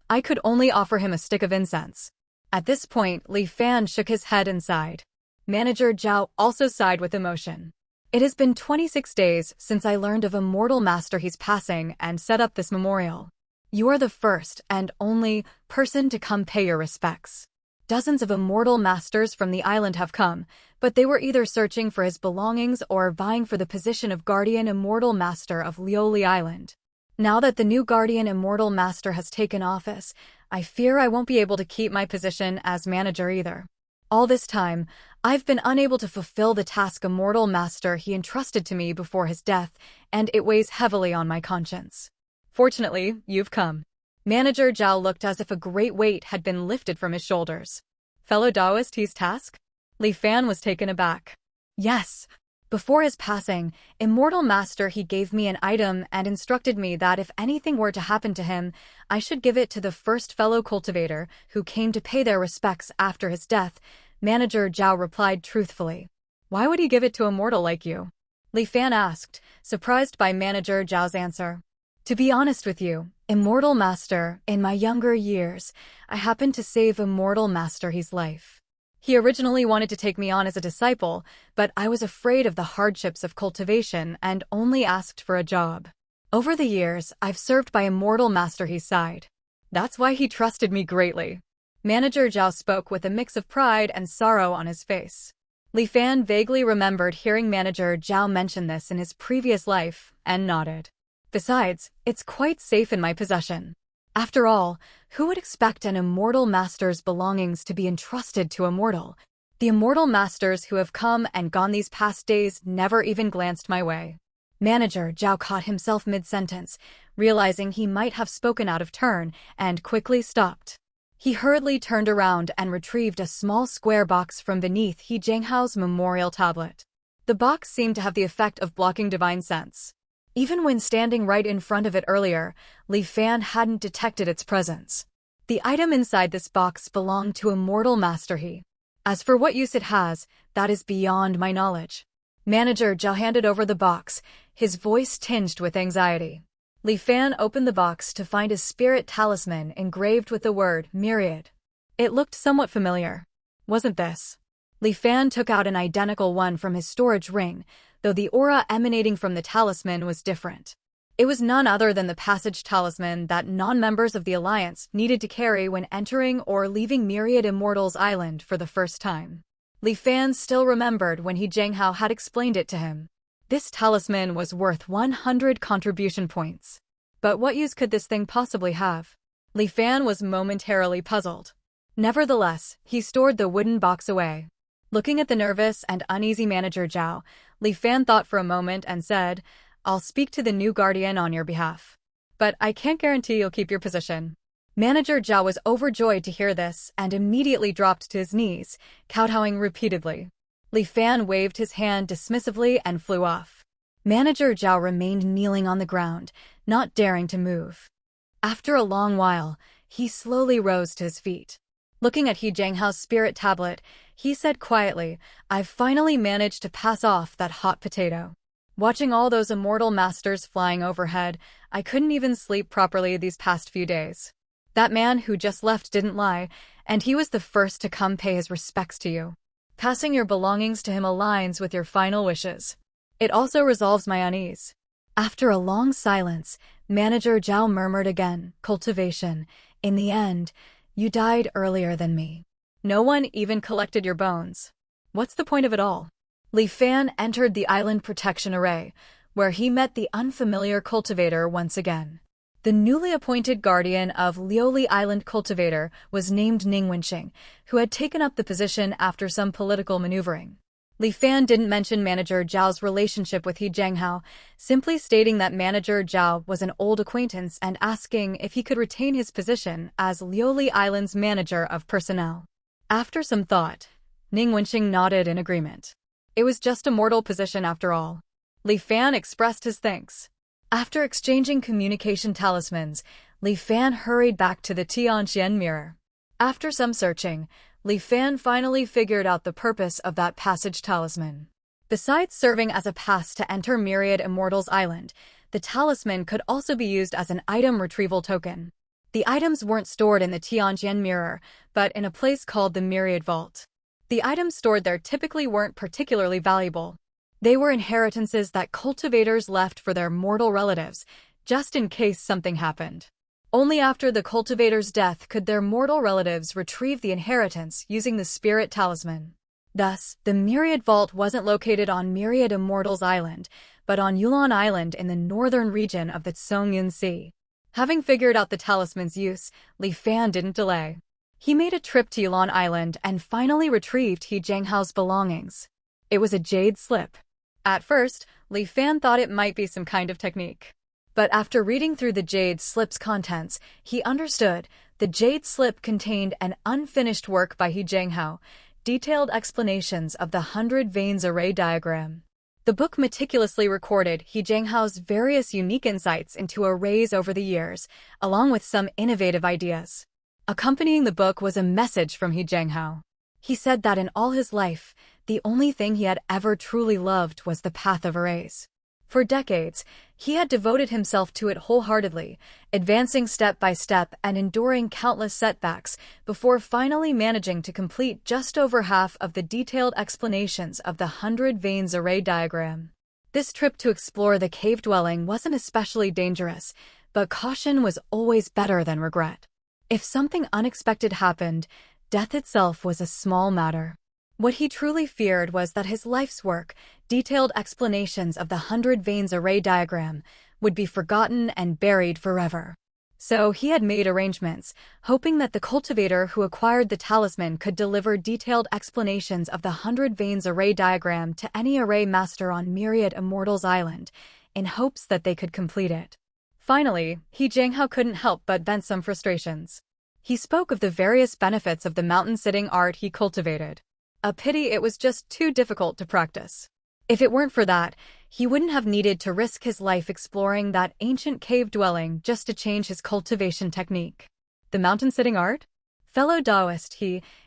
I could only offer him a stick of incense. At this point, Li Fan shook his head and sighed. Manager Zhao also sighed with emotion. "It has been 26 days since I learned of Immortal Master He's passing and set up this memorial. You are the first and only person to come pay your respects. Dozens of immortal masters from the island have come, but they were either searching for his belongings or vying for the position of Guardian Immortal Master of Lioli Island. Now that the new Guardian Immortal Master has taken office, I fear I won't be able to keep my position as manager either. All this time, I've been unable to fulfill the task Immortal Master he entrusted to me before his death, and it weighs heavily on my conscience. Fortunately, you've come." Manager Zhao looked as if a great weight had been lifted from his shoulders. "Fellow Taoist He's task?" Li Fan was taken aback. "Yes. Before his passing, Immortal Master He gave me an item and instructed me that if anything were to happen to him, I should give it to the first fellow cultivator who came to pay their respects after his death," Manager Zhao replied truthfully. "Why would he give it to a mortal like you?" Li Fan asked, surprised by Manager Zhao's answer. "To be honest with you, Immortal Master, in my younger years, I happened to save Immortal Master He's life. He originally wanted to take me on as a disciple, but I was afraid of the hardships of cultivation and only asked for a job. Over the years, I've served by Immortal Master He's side. That's why he trusted me greatly." Manager Zhao spoke with a mix of pride and sorrow on his face. Li Fan vaguely remembered hearing Manager Zhao mention this in his previous life and nodded. "Besides, it's quite safe in my possession. After all, who would expect an immortal master's belongings to be entrusted to a mortal? The immortal masters who have come and gone these past days never even glanced my way." Manager Zhao caught himself mid-sentence, realizing he might have spoken out of turn, and quickly stopped. He hurriedly turned around and retrieved a small square box from beneath He Jianghao's memorial tablet. The box seemed to have the effect of blocking divine sense. Even when standing right in front of it earlier, Li Fan hadn't detected its presence. The item inside this box belonged to Immortal Master He. As for what use it has, that is beyond my knowledge. Manager Zhao handed over the box, his voice tinged with anxiety. Li Fan opened the box to find a spirit talisman engraved with the word myriad. It looked somewhat familiar. Wasn't this? Li Fan took out an identical one from his storage ring, though the aura emanating from the talisman was different. It was none other than the passage talisman that non-members of the Alliance needed to carry when entering or leaving Myriad Immortals Island for the first time. Li Fan still remembered when He Jianghao had explained it to him. This talisman was worth 100 contribution points. But what use could this thing possibly have? Li Fan was momentarily puzzled. Nevertheless, he stored the wooden box away. Looking at the nervous and uneasy Manager Zhao, Li Fan thought for a moment and said, "I'll speak to the new guardian on your behalf. But I can't guarantee you'll keep your position." Manager Zhao was overjoyed to hear this and immediately dropped to his knees, kowtowing repeatedly. Li Fan waved his hand dismissively and flew off. Manager Zhao remained kneeling on the ground, not daring to move. After a long while, he slowly rose to his feet. Looking at He Jianghao's spirit tablet, he said quietly, "I've finally managed to pass off that hot potato. Watching all those immortal masters flying overhead, I couldn't even sleep properly these past few days. That man who just left didn't lie, and he was the first to come pay his respects to you. Passing your belongings to him aligns with your final wishes. It also resolves my unease." After a long silence, Manager Zhao murmured again, "Cultivation. In the end, you died earlier than me. No one even collected your bones. What's the point of it all?" Li Fan entered the island protection array, where he met the unfamiliar cultivator once again. The newly appointed guardian of Lioli Island cultivator was named Ning Wenqing, who had taken up the position after some political maneuvering. Li Fan didn't mention manager Zhao's relationship with He Jianghao, simply stating that manager Zhao was an old acquaintance and asking if he could retain his position as Liuli Island's manager of personnel. After some thought, Ning Wenqing nodded in agreement. It was just a mortal position after all. Li Fan expressed his thanks. After exchanging communication talismans, Li Fan hurried back to the Tianqian mirror. After some searching, Li Fan finally figured out the purpose of that passage talisman. Besides serving as a pass to enter Myriad Immortal's island, the talisman could also be used as an item retrieval token. The items weren't stored in the Tianqian mirror, but in a place called the Myriad Vault. The items stored there typically weren't particularly valuable. They were inheritances that cultivators left for their mortal relatives, just in case something happened. Only after the cultivator's death could their mortal relatives retrieve the inheritance using the spirit talisman. Thus, the Myriad Vault wasn't located on Myriad Immortal's island, but on Yulon Island in the northern region of the Songyun Sea. Having figured out the talisman's use, Li Fan didn't delay. He made a trip to Yulon Island and finally retrieved He Jianghao's belongings. It was a jade slip. At first, Li Fan thought it might be some kind of technique. But after reading through the jade slip's contents, he understood the jade slip contained an unfinished work by He Jianghao, detailed explanations of the 100 veins array diagram. The book meticulously recorded He Jianghao's various unique insights into arrays over the years, along with some innovative ideas. Accompanying the book was a message from He Jianghao. He said that in all his life, the only thing he had ever truly loved was the path of arrays. For decades, he had devoted himself to it wholeheartedly, advancing step by step and enduring countless setbacks before finally managing to complete just over half of the detailed explanations of the 100 veins array diagram. This trip to explore the cave dwelling wasn't especially dangerous, but caution was always better than regret. If something unexpected happened, death itself was a small matter. What he truly feared was that his life's work, detailed explanations of the 100 veins array diagram, would be forgotten and buried forever. So he had made arrangements, hoping that the cultivator who acquired the talisman could deliver detailed explanations of the 100 veins array diagram to any array master on Myriad Immortal's island, in hopes that they could complete it. Finally, He Jianghao couldn't help but vent some frustrations. He spoke of the various benefits of the mountain-sitting art he cultivated. A pity it was just too difficult to practice. If it weren't for that, he wouldn't have needed to risk his life exploring that ancient cave dwelling just to change his cultivation technique. The mountain-sitting art? Fellow Taoist,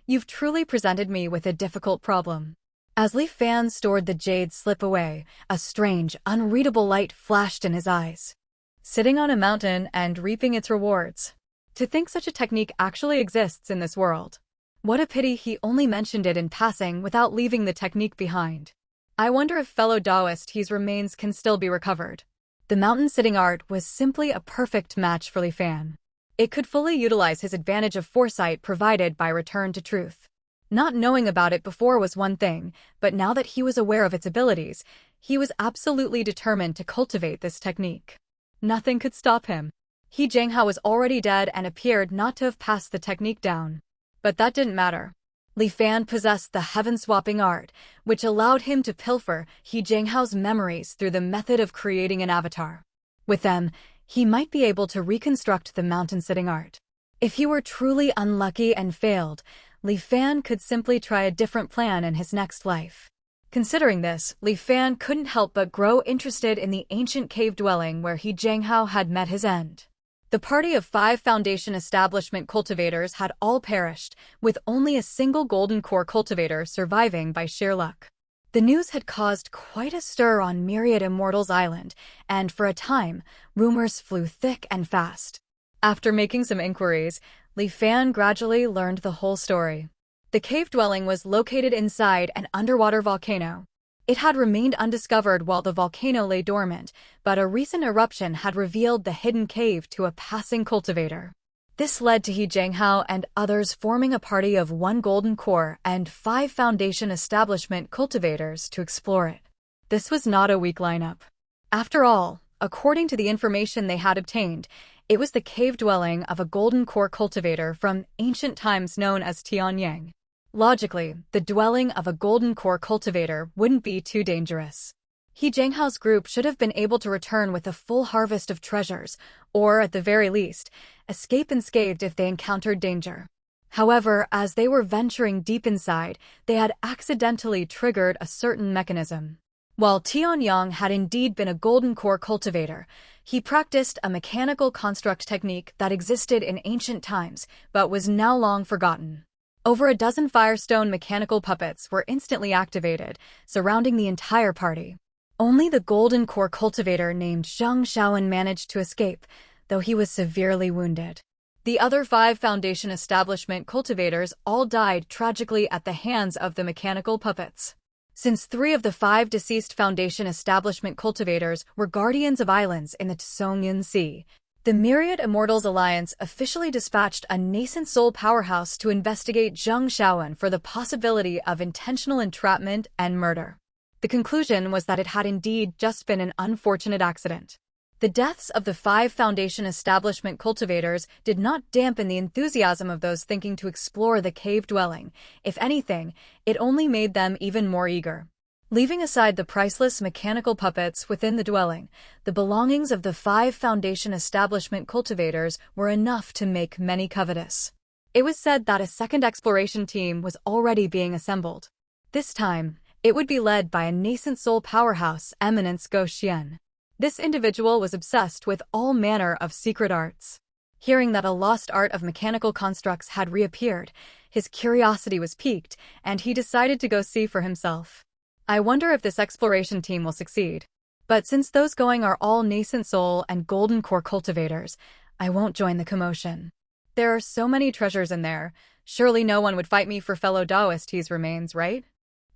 you've truly presented me with a difficult problem. As Li Fan stored the jade slip away, a strange, unreadable light flashed in his eyes. Sitting on a mountain and reaping its rewards. To think such a technique actually exists in this world. What a pity he only mentioned it in passing without leaving the technique behind. I wonder if fellow Taoist remains can still be recovered. The mountain-sitting art was simply a perfect match for Li Fan. It could fully utilize his advantage of foresight provided by return to truth. Not knowing about it before was one thing, but now that he was aware of its abilities, he was absolutely determined to cultivate this technique. Nothing could stop him. He Jianghao was already dead and appeared not to have passed the technique down. But that didn't matter. Li Fan possessed the heaven-swapping art, which allowed him to pilfer He Jianghao's memories through the method of creating an avatar. With them, he might be able to reconstruct the mountain-sitting art. If he were truly unlucky and failed, Li Fan could simply try a different plan in his next life. Considering this, Li Fan couldn't help but grow interested in the ancient cave dwelling where He Jianghao had met his end. The party of 5 Foundation establishment cultivators had all perished, with only a single golden core cultivator surviving by sheer luck. The news had caused quite a stir on Myriad Immortal's island, and for a time, rumors flew thick and fast. After making some inquiries, Li Fan gradually learned the whole story. The cave dwelling was located inside an underwater volcano. It had remained undiscovered while the volcano lay dormant, but a recent eruption had revealed the hidden cave to a passing cultivator. This led to He Jianghao and others forming a party of 1 golden core and 5 Foundation establishment cultivators to explore it. This was not a weak lineup. After all, according to the information they had obtained, it was the cave dwelling of a golden core cultivator from ancient times known as Tianyang. Logically, the dwelling of a golden core cultivator wouldn't be too dangerous. He Zhanghao's group should have been able to return with a full harvest of treasures, or, at the very least, escape unscathed if they encountered danger. However, as they were venturing deep inside, they had accidentally triggered a certain mechanism. While Tianyang had indeed been a golden core cultivator, he practiced a mechanical construct technique that existed in ancient times, but was now long forgotten. Over a dozen firestone mechanical puppets were instantly activated, surrounding the entire party. Only the golden core cultivator named Zhang Shaoan managed to escape, though he was severely wounded. The other 5 Foundation establishment cultivators all died tragically at the hands of the mechanical puppets. Since 3 of the 5 deceased Foundation establishment cultivators were guardians of islands in the Tsongyan Sea, the Myriad Immortals Alliance officially dispatched a nascent soul powerhouse to investigate Zhang Shaoan for the possibility of intentional entrapment and murder. The conclusion was that it had indeed just been an unfortunate accident. The deaths of the 5 Foundation establishment cultivators did not dampen the enthusiasm of those thinking to explore the cave dwelling. If anything, it only made them even more eager. Leaving aside the priceless mechanical puppets within the dwelling, the belongings of the 5 Foundation establishment cultivators were enough to make many covetous. It was said that a second exploration team was already being assembled. This time, it would be led by a nascent soul powerhouse, Eminence Go Xian. This individual was obsessed with all manner of secret arts. Hearing that a lost art of mechanical constructs had reappeared, his curiosity was piqued, and he decided to go see for himself. I wonder if this exploration team will succeed. But since those going are all nascent soul and golden core cultivators, I won't join the commotion. There are so many treasures in there, surely no one would fight me for fellow Daoist's remains, right?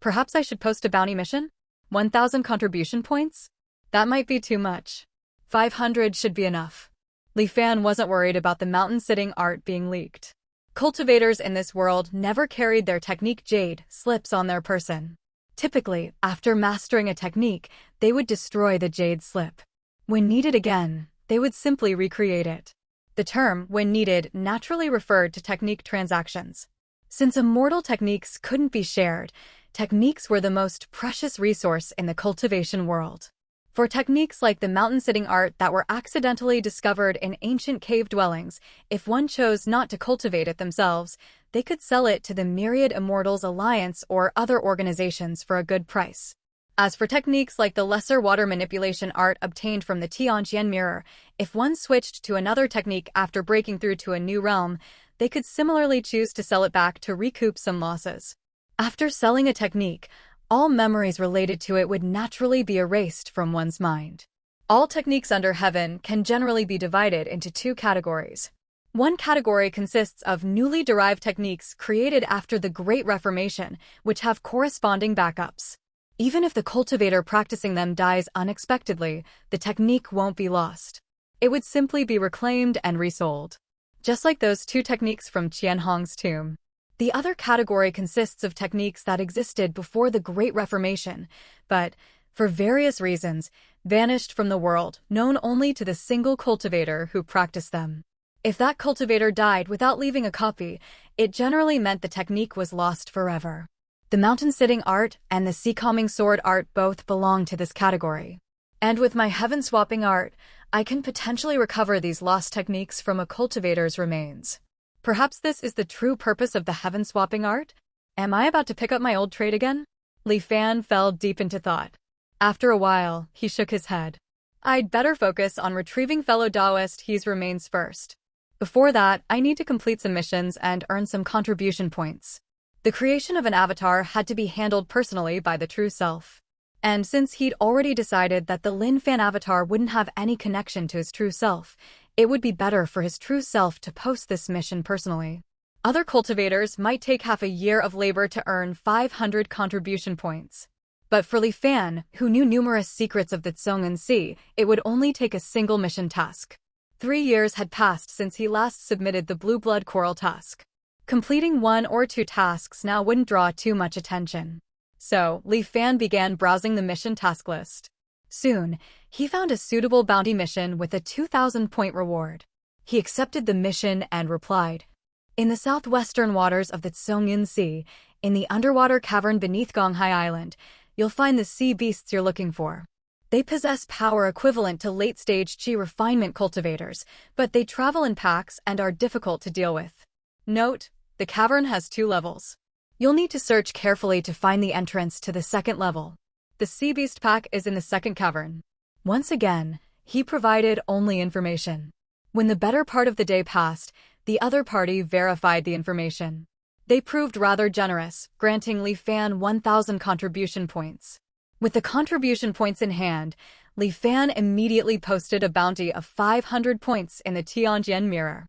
Perhaps I should post a bounty mission? 1,000 contribution points? That might be too much. 500 should be enough. Li Fan wasn't worried about the mountain-sitting art being leaked. Cultivators in this world never carried their technique jade slips on their person. Typically, after mastering a technique, they would destroy the jade slip. When needed again, they would simply recreate it. The term, when needed, naturally referred to technique transactions. Since immortal techniques couldn't be shared, techniques were the most precious resource in the cultivation world. For techniques like the mountain-sitting art that were accidentally discovered in ancient cave dwellings, if one chose not to cultivate it themselves, they could sell it to the Myriad Immortals Alliance or other organizations for a good price. As for techniques like the lesser water manipulation art obtained from the Tianqian mirror, if one switched to another technique after breaking through to a new realm, they could similarly choose to sell it back to recoup some losses. After selling a technique, all memories related to it would naturally be erased from one's mind. All techniques under heaven can generally be divided into 2 categories. One category consists of newly derived techniques created after the Great Reformation, which have corresponding backups. Even if the cultivator practicing them dies unexpectedly, the technique won't be lost. It would simply be reclaimed and resold. Just like those 2 techniques from Qianhong's tomb. The other category consists of techniques that existed before the Great Reformation, but, for various reasons, vanished from the world, known only to the single cultivator who practiced them. If that cultivator died without leaving a copy, it generally meant the technique was lost forever. The mountain-sitting art and the sea-calming sword art both belong to this category. And with my heaven-swapping art, I can potentially recover these lost techniques from a cultivator's remains. Perhaps this is the true purpose of the heaven-swapping art? Am I about to pick up my old trade again? Li Fan fell deep into thought. After a while, he shook his head. I'd better focus on retrieving fellow Daoist's remains first. Before that, I need to complete some missions and earn some contribution points. The creation of an avatar had to be handled personally by the true self. And since he'd already decided that the Lin Fan avatar wouldn't have any connection to his true self, it would be better for his true self to post this mission personally. Other cultivators might take half a year of labor to earn 500 contribution points. But for Li Fan, who knew numerous secrets of the Tsongyan Sea, it would only take a single mission task. 3 years had passed since he last submitted the Blue Blood Coral task. Completing 1 or 2 tasks now wouldn't draw too much attention. So, Li Fan began browsing the mission task list. Soon, he found a suitable bounty mission with a 2,000-point reward. He accepted the mission and replied, "In the southwestern waters of the Tsongyan Sea, In the underwater cavern beneath Gonghai Island, you'll find the sea beasts you're looking for. They possess power equivalent to late-stage chi refinement cultivators, but they travel in packs and are difficult to deal with. Note, the cavern has 2 levels. You'll need to search carefully to find the entrance to the second level. The sea beast pack is in the second cavern. Once again, he provided only information. When the better part of the day passed, the other party verified the information. They proved rather generous, granting Li Fan 1,000 contribution points. With the contribution points in hand, Li Fan immediately posted a bounty of 500 points in the Tianjian mirror.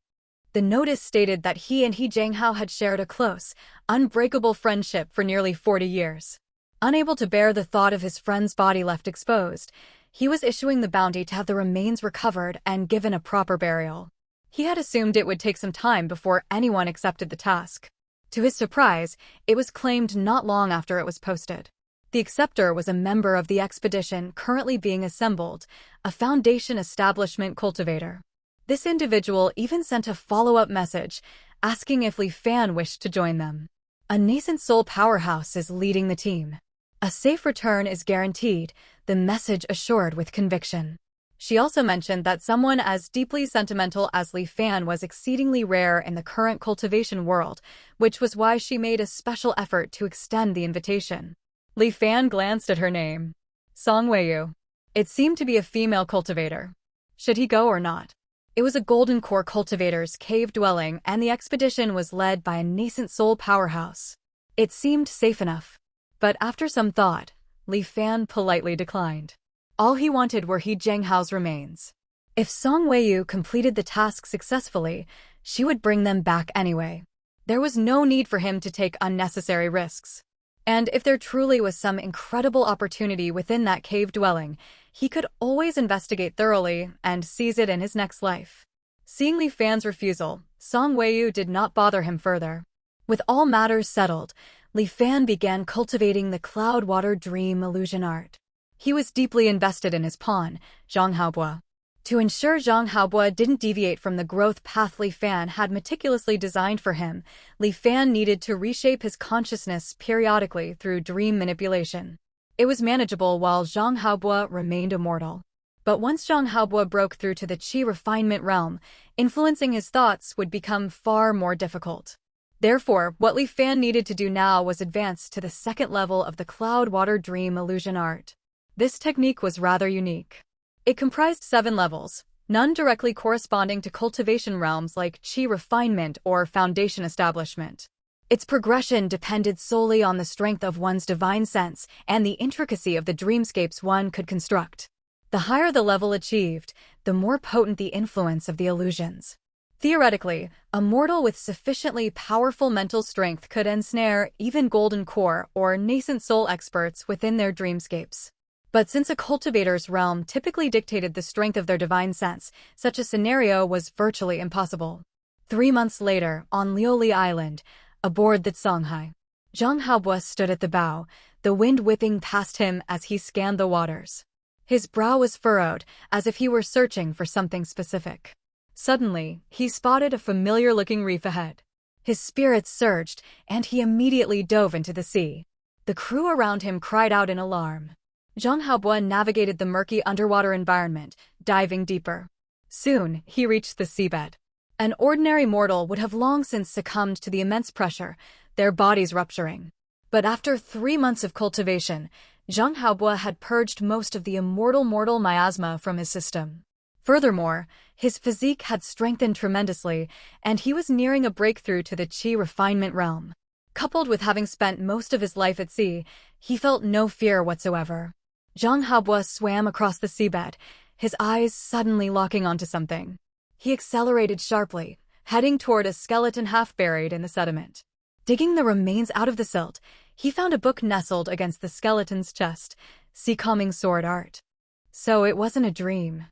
The notice stated that he and He Jianghao had shared a close, unbreakable friendship for nearly 40 years. Unable to bear the thought of his friend's body left exposed, he was issuing the bounty to have the remains recovered and given a proper burial. He had assumed it would take some time before anyone accepted the task. To his surprise, it was claimed not long after it was posted. The acceptor was a member of the expedition currently being assembled, a Foundation establishment cultivator. This individual even sent a follow-up message, asking if Li Fan wished to join them. A nascent soul powerhouse is leading the team. A safe return is guaranteed, the message assured with conviction. She also mentioned that someone as deeply sentimental as Li Fan was exceedingly rare in the current cultivation world, which was why she made a special effort to extend the invitation. Li Fan glanced at her name. Song Weiyu. It seemed to be a female cultivator. Should he go or not? It was a golden core cultivator's cave dwelling, and the expedition was led by a nascent soul powerhouse. It seemed safe enough. But after some thought, Li Fan politely declined. All he wanted were He Jianghao's remains. If Song Weiyu completed the task successfully, she would bring them back anyway. There was no need for him to take unnecessary risks. And if there truly was some incredible opportunity within that cave dwelling, he could always investigate thoroughly and seize it in his next life. Seeing Li Fan's refusal, Song Weiyu did not bother him further. With all matters settled, Li Fan began cultivating the cloud water dream illusion art. He was deeply invested in his pawn, Zhang Haobo. To ensure Zhang Haobo didn't deviate from the growth path Li Fan had meticulously designed for him, Li Fan needed to reshape his consciousness periodically through dream manipulation. It was manageable while Zhang Haobo remained immortal. But once Zhang Haobo broke through to the Qi refinement realm, influencing his thoughts would become far more difficult. Therefore, what Li Fan needed to do now was advance to the second level of the cloud water dream illusion art. This technique was rather unique. It comprised 7 levels, none directly corresponding to cultivation realms like Qi refinement or foundation establishment. Its progression depended solely on the strength of one's divine sense and the intricacy of the dreamscapes one could construct. The higher the level achieved, the more potent the influence of the illusions. Theoretically, a mortal with sufficiently powerful mental strength could ensnare even golden core or nascent soul experts within their dreamscapes. But since a cultivator's realm typically dictated the strength of their divine sense, such a scenario was virtually impossible. 3 months later, on Liuli Island, aboard the Songhai, Zhang Haobo stood at the bow, the wind whipping past him as he scanned the waters. His brow was furrowed, as if he were searching for something specific. Suddenly, he spotted a familiar-looking reef ahead. His spirits surged, and he immediately dove into the sea. The crew around him cried out in alarm. Zhang Haobo navigated the murky underwater environment, diving deeper. Soon, he reached the seabed. An ordinary mortal would have long since succumbed to the immense pressure, their bodies rupturing. But after 3 months of cultivation, Zhang Haobo had purged most of the immortal mortal miasma from his system. Furthermore, his physique had strengthened tremendously, and he was nearing a breakthrough to the Qi refinement realm. Coupled with having spent most of his life at sea, he felt no fear whatsoever. Zhang Haobo swam across the seabed, his eyes suddenly locking onto something. He accelerated sharply, heading toward a skeleton half buried in the sediment. Digging the remains out of the silt, he found a book nestled against the skeleton's chest, Sea Calming Sword Art. So it wasn't a dream.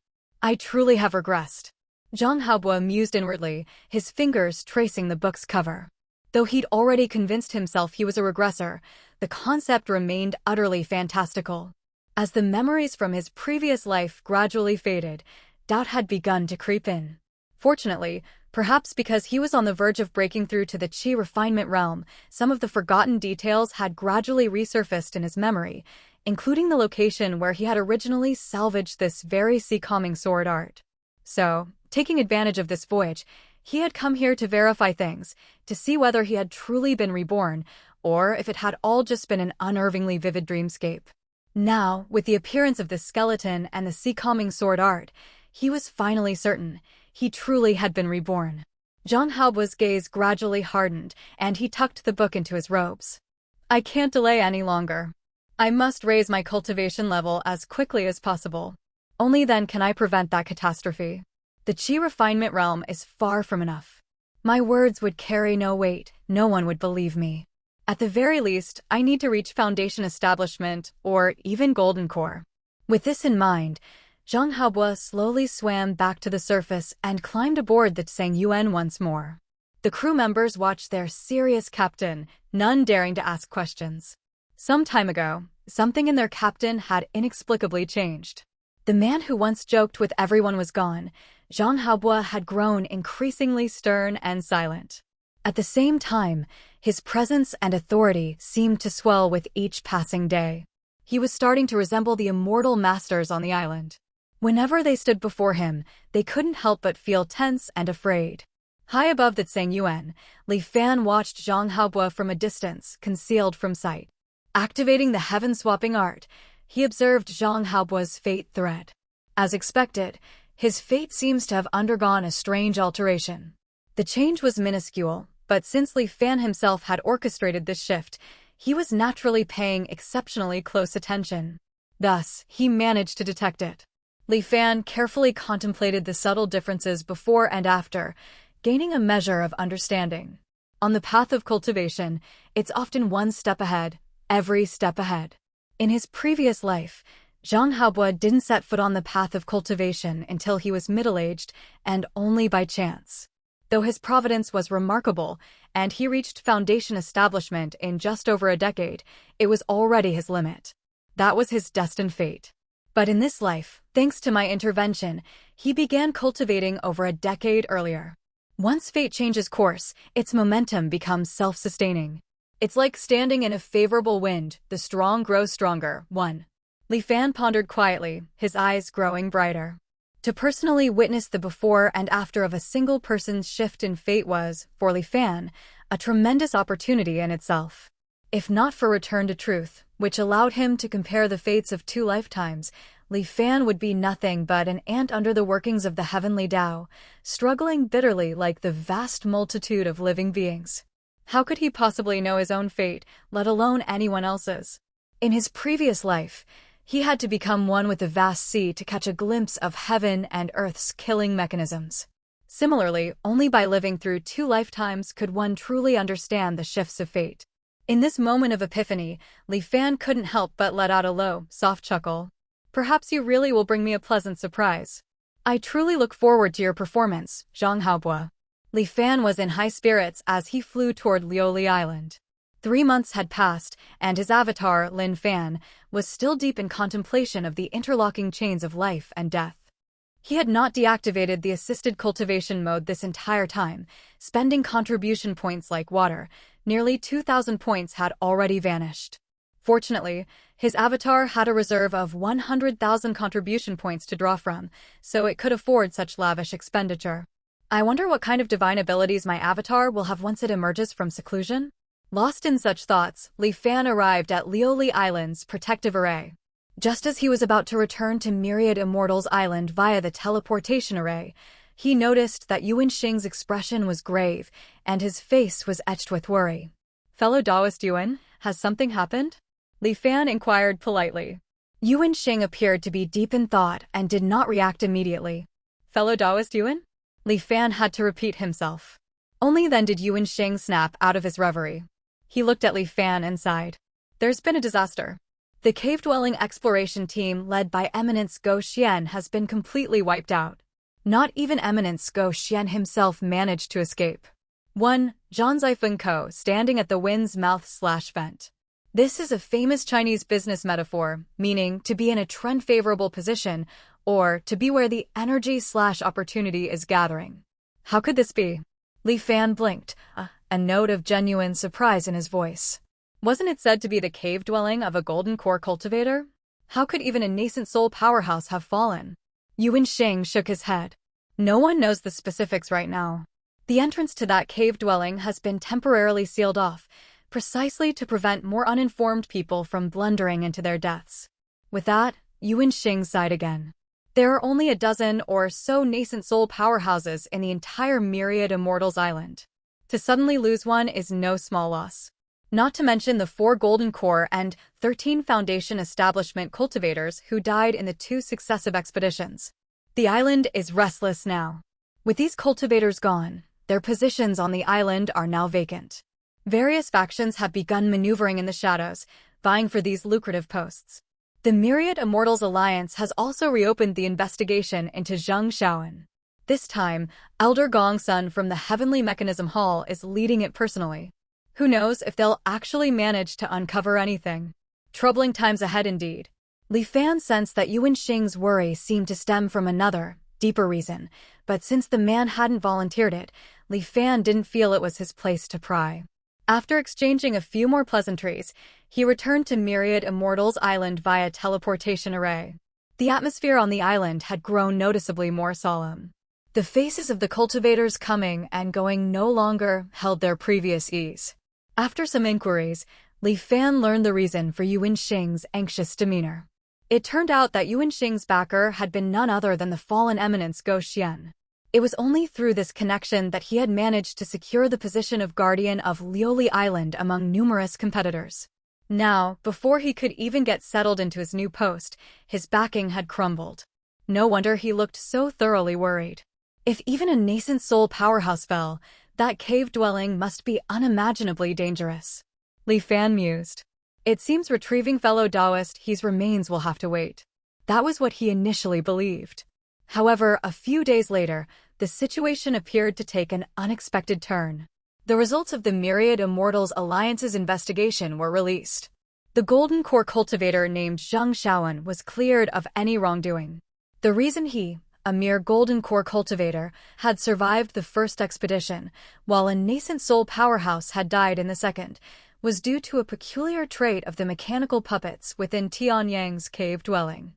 I truly have regressed. Zhang Haobo mused inwardly, his fingers tracing the book's cover. Though he'd already convinced himself he was a regressor, the concept remained utterly fantastical. As the memories from his previous life gradually faded, doubt had begun to creep in. Fortunately, Perhaps because he was on the verge of breaking through to the Qi refinement realm, some of the forgotten details had gradually resurfaced in his memory, including the location where he had originally salvaged this very sea-calming sword art. So, taking advantage of this voyage, he had come here to verify things, to see whether he had truly been reborn, or if it had all just been an unnervingly vivid dreamscape. Now, with the appearance of the skeleton and the sea-calming sword art, he was finally certain he truly had been reborn. Zhang Haobuo's gaze gradually hardened, and he tucked the book into his robes. I can't delay any longer. I must raise my cultivation level as quickly as possible. Only then can I prevent that catastrophe. The Qi refinement realm is far from enough. My words would carry no weight, no one would believe me. At the very least, I need to reach Foundation Establishment, or even Golden Core. With this in mind, Zhang Haobuo slowly swam back to the surface and climbed aboard the Tsang Yuan once more. The crew members watched their serious captain, none daring to ask questions. Some time ago, something in their captain had inexplicably changed. The man who once joked with everyone was gone. Zhang Haobuo had grown increasingly stern and silent. At the same time, his presence and authority seemed to swell with each passing day. He was starting to resemble the immortal masters on the island. Whenever they stood before him, they couldn't help but feel tense and afraid. High above the Tsang Yuan, Li Fan watched Zhang Haobuo from a distance, concealed from sight. Activating the heaven-swapping art, he observed Zhang Haobuo's fate thread. As expected, his fate seems to have undergone a strange alteration. The change was minuscule, but since Li Fan himself had orchestrated this shift, he was naturally paying exceptionally close attention. Thus, he managed to detect it. Li Fan carefully contemplated the subtle differences before and after, gaining a measure of understanding. On the path of cultivation, it's often one step ahead, every step ahead. In his previous life, Zhang Haobuo didn't set foot on the path of cultivation until he was middle-aged, and only by chance. Though his providence was remarkable, and he reached Foundation Establishment in just over a decade, it was already his limit. That was his destined fate. But in this life, thanks to my intervention, he began cultivating over a decade earlier. Once fate changes course, its momentum becomes self-sustaining. It's like standing in a favorable wind, the strong grow stronger. 1. Li Fan pondered quietly, his eyes growing brighter. To personally witness the before and after of a single person's shift in fate was, for Li Fan, a tremendous opportunity in itself. If not for return to truth, which allowed him to compare the fates of 2 lifetimes, Li Fan would be nothing but an ant under the workings of the heavenly Tao, struggling bitterly like the vast multitude of living beings. How could he possibly know his own fate, let alone anyone else's? In his previous life, he had to become one with the vast sea to catch a glimpse of heaven and earth's killing mechanisms. Similarly, only by living through 2 lifetimes could one truly understand the shifts of fate. In this moment of epiphany, Li Fan couldn't help but let out a low, soft chuckle. Perhaps you really will bring me a pleasant surprise. I truly look forward to your performance, Zhang Haobuo. Li Fan was in high spirits as he flew toward Liuli Island. 3 months had passed, and his avatar, Lin Fan, was still deep in contemplation of the interlocking chains of life and death. He had not deactivated the assisted cultivation mode this entire time, spending contribution points like water. Nearly 2,000 points had already vanished. Fortunately, his avatar had a reserve of 100,000 contribution points to draw from, so it could afford such lavish expenditure. I wonder what kind of divine abilities my avatar will have once it emerges from seclusion? Lost in such thoughts, Li Fan arrived at Liuli Island's protective array. Just as he was about to return to Myriad Immortal's island via the teleportation array, he noticed that Yuan Xing's expression was grave, and his face was etched with worry. Fellow Taoist Yuan, has something happened? Li Fan inquired politely. Yuan Xing appeared to be deep in thought and did not react immediately. Fellow Taoist Yuan? Li Fan had to repeat himself. Only then did Yuan Xing snap out of his reverie. He looked at Li Fan and sighed. There's been a disaster. The cave-dwelling exploration team led by Eminence Go Xian has been completely wiped out. Not even Eminence Go Xian himself managed to escape. 1. Zhan Zaifeng Ko, standing at the wind's mouth/vent. This is a famous Chinese business metaphor, meaning to be in a trend-favorable position or to be where the energy/opportunity is gathering. How could this be? Li Fan blinked, a note of genuine surprise in his voice. Wasn't it said to be the cave dwelling of a golden core cultivator? How could even a nascent soul powerhouse have fallen? Yuan Sheng shook his head. No one knows the specifics right now. The entrance to that cave dwelling has been temporarily sealed off, precisely to prevent more uninformed people from blundering into their deaths. With that, Yuan Sheng sighed again. There are only a dozen or so nascent soul powerhouses in the entire myriad Immortals Island. To suddenly lose one is no small loss. Not to mention the 4 Golden Core and 13 Foundation Establishment cultivators who died in the 2 successive expeditions. The island is restless now. With these cultivators gone, their positions on the island are now vacant. Various factions have begun maneuvering in the shadows, vying for these lucrative posts. The Myriad Immortals Alliance has also reopened the investigation into Zheng Shaoan. This time, Elder Gongsun from the Heavenly Mechanism Hall is leading it personally. Who knows if they'll actually manage to uncover anything. Troubling times ahead indeed. Li Fan sensed that Yuan Sheng's worry seemed to stem from another, deeper reason, but since the man hadn't volunteered it, Li Fan didn't feel it was his place to pry. After exchanging a few more pleasantries, he returned to Myriad Immortals Island via teleportation array. The atmosphere on the island had grown noticeably more solemn. The faces of the cultivators coming and going no longer held their previous ease. After some inquiries, Li Fan learned the reason for Yuan Sheng's anxious demeanor. It turned out that Yuan Sheng's backer had been none other than the fallen eminence Go Xian. It was only through this connection that he had managed to secure the position of guardian of Lioli Island among numerous competitors. Now, before he could even get settled into his new post, his backing had crumbled. No wonder he looked so thoroughly worried. If even a nascent soul powerhouse fell, that cave dwelling must be unimaginably dangerous. Li Fan mused. It seems retrieving fellow Taoist He's remains will have to wait. That was what he initially believed. However, a few days later, the situation appeared to take an unexpected turn. The results of the Myriad Immortals Alliance's investigation were released. The Golden Core cultivator named Zheng Shaoan was cleared of any wrongdoing. The reason he, a mere Golden Core cultivator, had survived the first expedition, while a nascent soul powerhouse had died in the second, was due to a peculiar trait of the mechanical puppets within Tianyang's cave dwelling.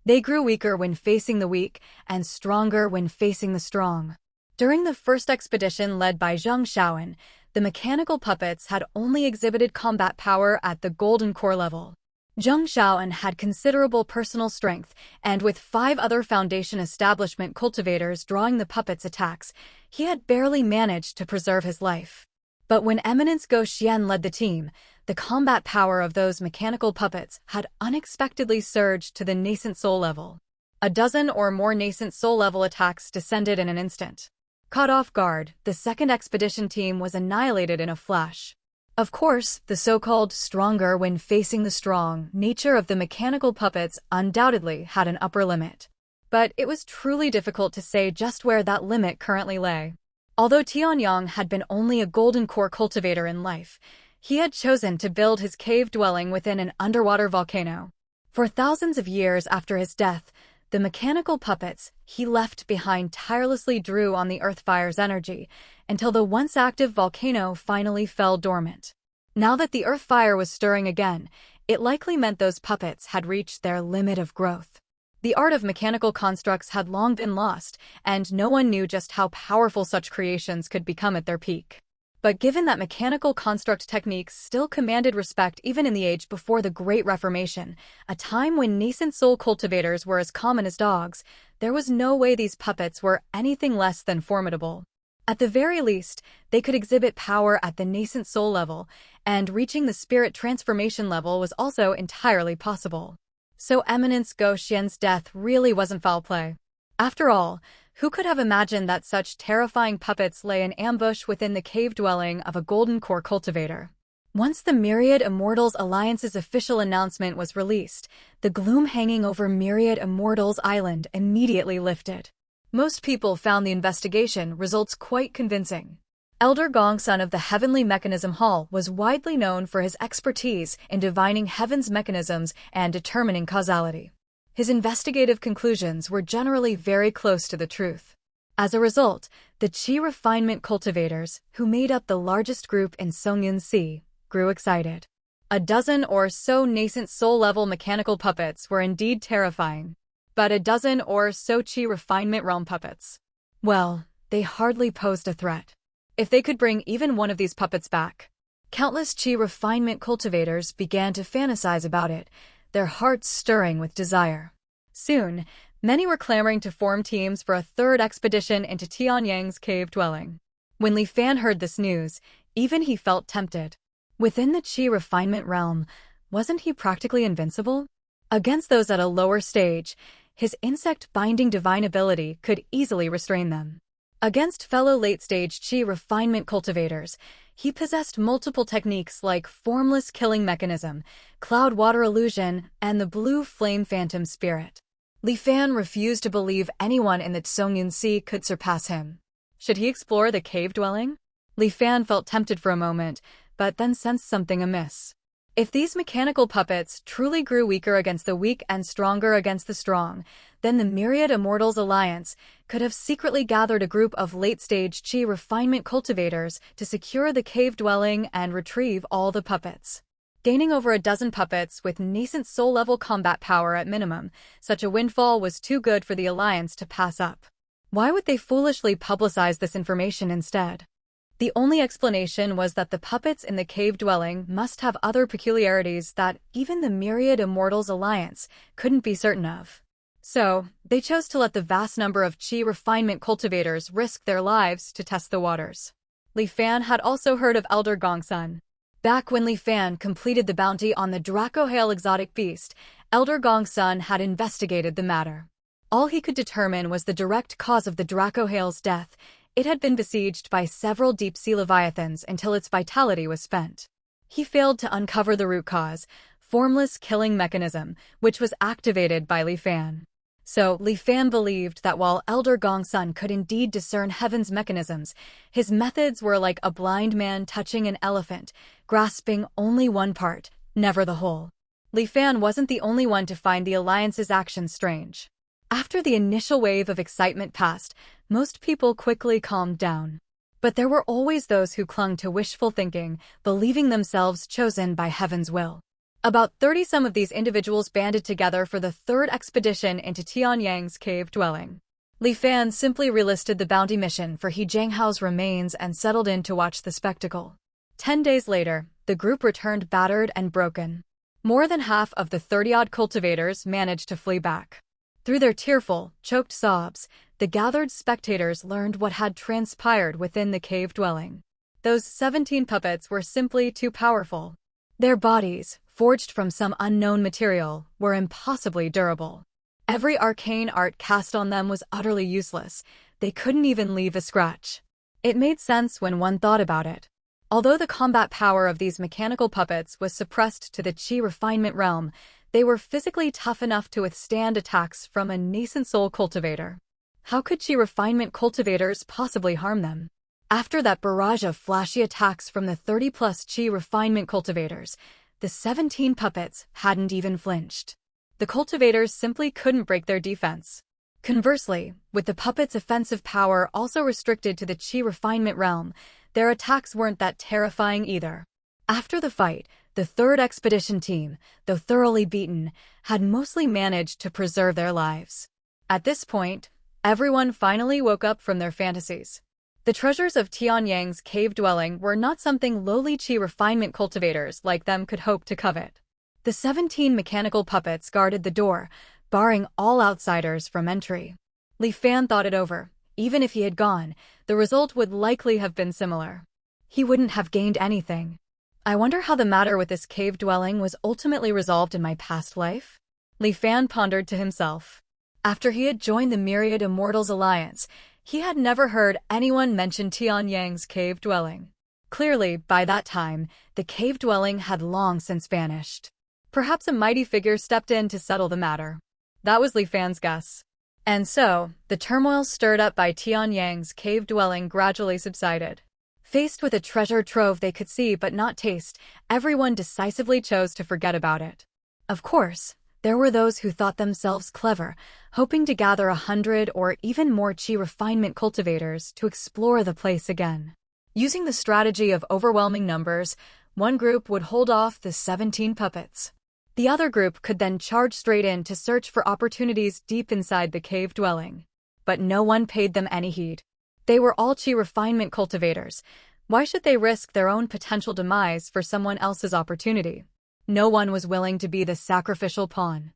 They grew weaker when facing the weak, and stronger when facing the strong. During the first expedition led by Zheng Shaoan, the mechanical puppets had only exhibited combat power at the Golden Core level. Zheng Shaoan had considerable personal strength, and with 5 other Foundation Establishment cultivators drawing the puppets' attacks, he had barely managed to preserve his life. But when Eminence Go Xian led the team, the combat power of those mechanical puppets had unexpectedly surged to the nascent soul level. A dozen or more nascent soul level attacks descended in an instant. Caught off guard, the second expedition team was annihilated in a flash. Of course, the so-called stronger when facing the strong nature of the mechanical puppets undoubtedly had an upper limit. But it was truly difficult to say just where that limit currently lay. Although Tianyang had been only a Golden Core cultivator in life, he had chosen to build his cave dwelling within an underwater volcano. For thousands of years after his death, the mechanical puppets he left behind tirelessly drew on the Earthfire's energy until the once active volcano finally fell dormant. Now that the Earthfire was stirring again, it likely meant those puppets had reached their limit of growth. The art of mechanical constructs had long been lost, and no one knew just how powerful such creations could become at their peak. But given that mechanical construct techniques still commanded respect even in the age before the Great Reformation, a time when nascent soul cultivators were as common as dogs, there was no way these puppets were anything less than formidable. At the very least, they could exhibit power at the nascent soul level, and reaching the spirit transformation level was also entirely possible. So Eminence Go Xian's death really wasn't foul play. After all, who could have imagined that such terrifying puppets lay in ambush within the cave dwelling of a Golden Core cultivator? Once the Myriad Immortals Alliance's official announcement was released, the gloom hanging over Myriad Immortals Island immediately lifted. Most people found the investigation results quite convincing. Elder Gongsun of the Heavenly Mechanism Hall was widely known for his expertise in divining heaven's mechanisms and determining causality. His investigative conclusions were generally very close to the truth. As a result, the Qi refinement cultivators, who made up the largest group in Songyun-si, grew excited. A dozen or so nascent soul-level mechanical puppets were indeed terrifying. But a dozen or so Qi refinement realm puppets, well, they hardly posed a threat. If they could bring even one of these puppets back, countless Qi refinement cultivators began to fantasize about it, their hearts stirring with desire. Soon, many were clamoring to form teams for a third expedition into Tianyang's cave dwelling. When Li Fan heard this news, even he felt tempted. Within the Qi refinement realm, wasn't he practically invincible? Against those at a lower stage, his insect-binding divine ability could easily restrain them. Against fellow late-stage Qi refinement cultivators, he possessed multiple techniques like formless killing mechanism, cloud water illusion, and the blue flame phantom spirit. Li Fan refused to believe anyone in the Songyun-si could surpass him. Should he explore the cave dwelling? Li Fan felt tempted for a moment, but then sensed something amiss. If these mechanical puppets truly grew weaker against the weak and stronger against the strong, then the Myriad Immortals Alliance could have secretly gathered a group of late-stage Qi refinement cultivators to secure the cave dwelling and retrieve all the puppets. Gaining over a dozen puppets with nascent soul-level combat power at minimum, such a windfall was too good for the Alliance to pass up. Why would they foolishly publicize this information instead? The only explanation was that the puppets in the cave dwelling must have other peculiarities that even the Myriad Immortals Alliance couldn't be certain of. So, they chose to let the vast number of Qi refinement cultivators risk their lives to test the waters. Li Fan had also heard of Elder Gongsun. Back when Li Fan completed the bounty on the Dracohail exotic beast, Elder Gongsun had investigated the matter. All he could determine was the direct cause of the Dracohail's death. It had been besieged by several deep-sea leviathans until its vitality was spent. He failed to uncover the root cause, formless killing mechanism, which was activated by Li Fan. So, Li Fan believed that while Elder Gongsun could indeed discern heaven's mechanisms, his methods were like a blind man touching an elephant, grasping only one part, never the whole. Li Fan wasn't the only one to find the Alliance's actions strange. After the initial wave of excitement passed, most people quickly calmed down. But there were always those who clung to wishful thinking, believing themselves chosen by heaven's will. About 30 of these individuals banded together for the third expedition into Tianyang's cave dwelling. Li Fan simply relisted the bounty mission for He Jianghao's remains and settled in to watch the spectacle. 10 days later, the group returned battered and broken. More than half of the 30-odd cultivators managed to flee back. Through their tearful, choked sobs, the gathered spectators learned what had transpired within the cave dwelling. Those 17 puppets were simply too powerful. Their bodies, forged from some unknown material, were impossibly durable. Every arcane art cast on them was utterly useless. They couldn't even leave a scratch. It made sense when one thought about it. Although the combat power of these mechanical puppets was suppressed to the Qi refinement realm, they were physically tough enough to withstand attacks from a nascent soul cultivator. How could Qi refinement cultivators possibly harm them? After that barrage of flashy attacks from the 30-plus Qi refinement cultivators, the 17 puppets hadn't even flinched. The cultivators simply couldn't break their defense. Conversely, with the puppets' offensive power also restricted to the Qi refinement realm, their attacks weren't that terrifying either. After the fight, the third expedition team, though thoroughly beaten, had mostly managed to preserve their lives. At this point, everyone finally woke up from their fantasies. The treasures of Tianyang's cave dwelling were not something lowly Qi refinement cultivators like them could hope to covet. The 17 mechanical puppets guarded the door, barring all outsiders from entry. Li Fan thought it over. Even if he had gone, the result would likely have been similar. He wouldn't have gained anything. I wonder how the matter with this cave dwelling was ultimately resolved in my past life? Li Fan pondered to himself. After he had joined the Myriad Immortals Alliance, he had never heard anyone mention Tianyang's cave dwelling. Clearly, by that time, the cave dwelling had long since vanished. Perhaps a mighty figure stepped in to settle the matter. That was Li Fan's guess. And so, the turmoil stirred up by Tianyang's cave dwelling gradually subsided. Faced with a treasure trove they could see but not taste, everyone decisively chose to forget about it. Of course, There were those who thought themselves clever, hoping to gather 100 or even more qi refinement cultivators to explore the place again. Using the strategy of overwhelming numbers, one group would hold off the 17 puppets. The other group could then charge straight in to search for opportunities deep inside the cave dwelling. But no one paid them any heed. They were all qi refinement cultivators. Why should they risk their own potential demise for someone else's opportunity? No one was willing to be the sacrificial pawn.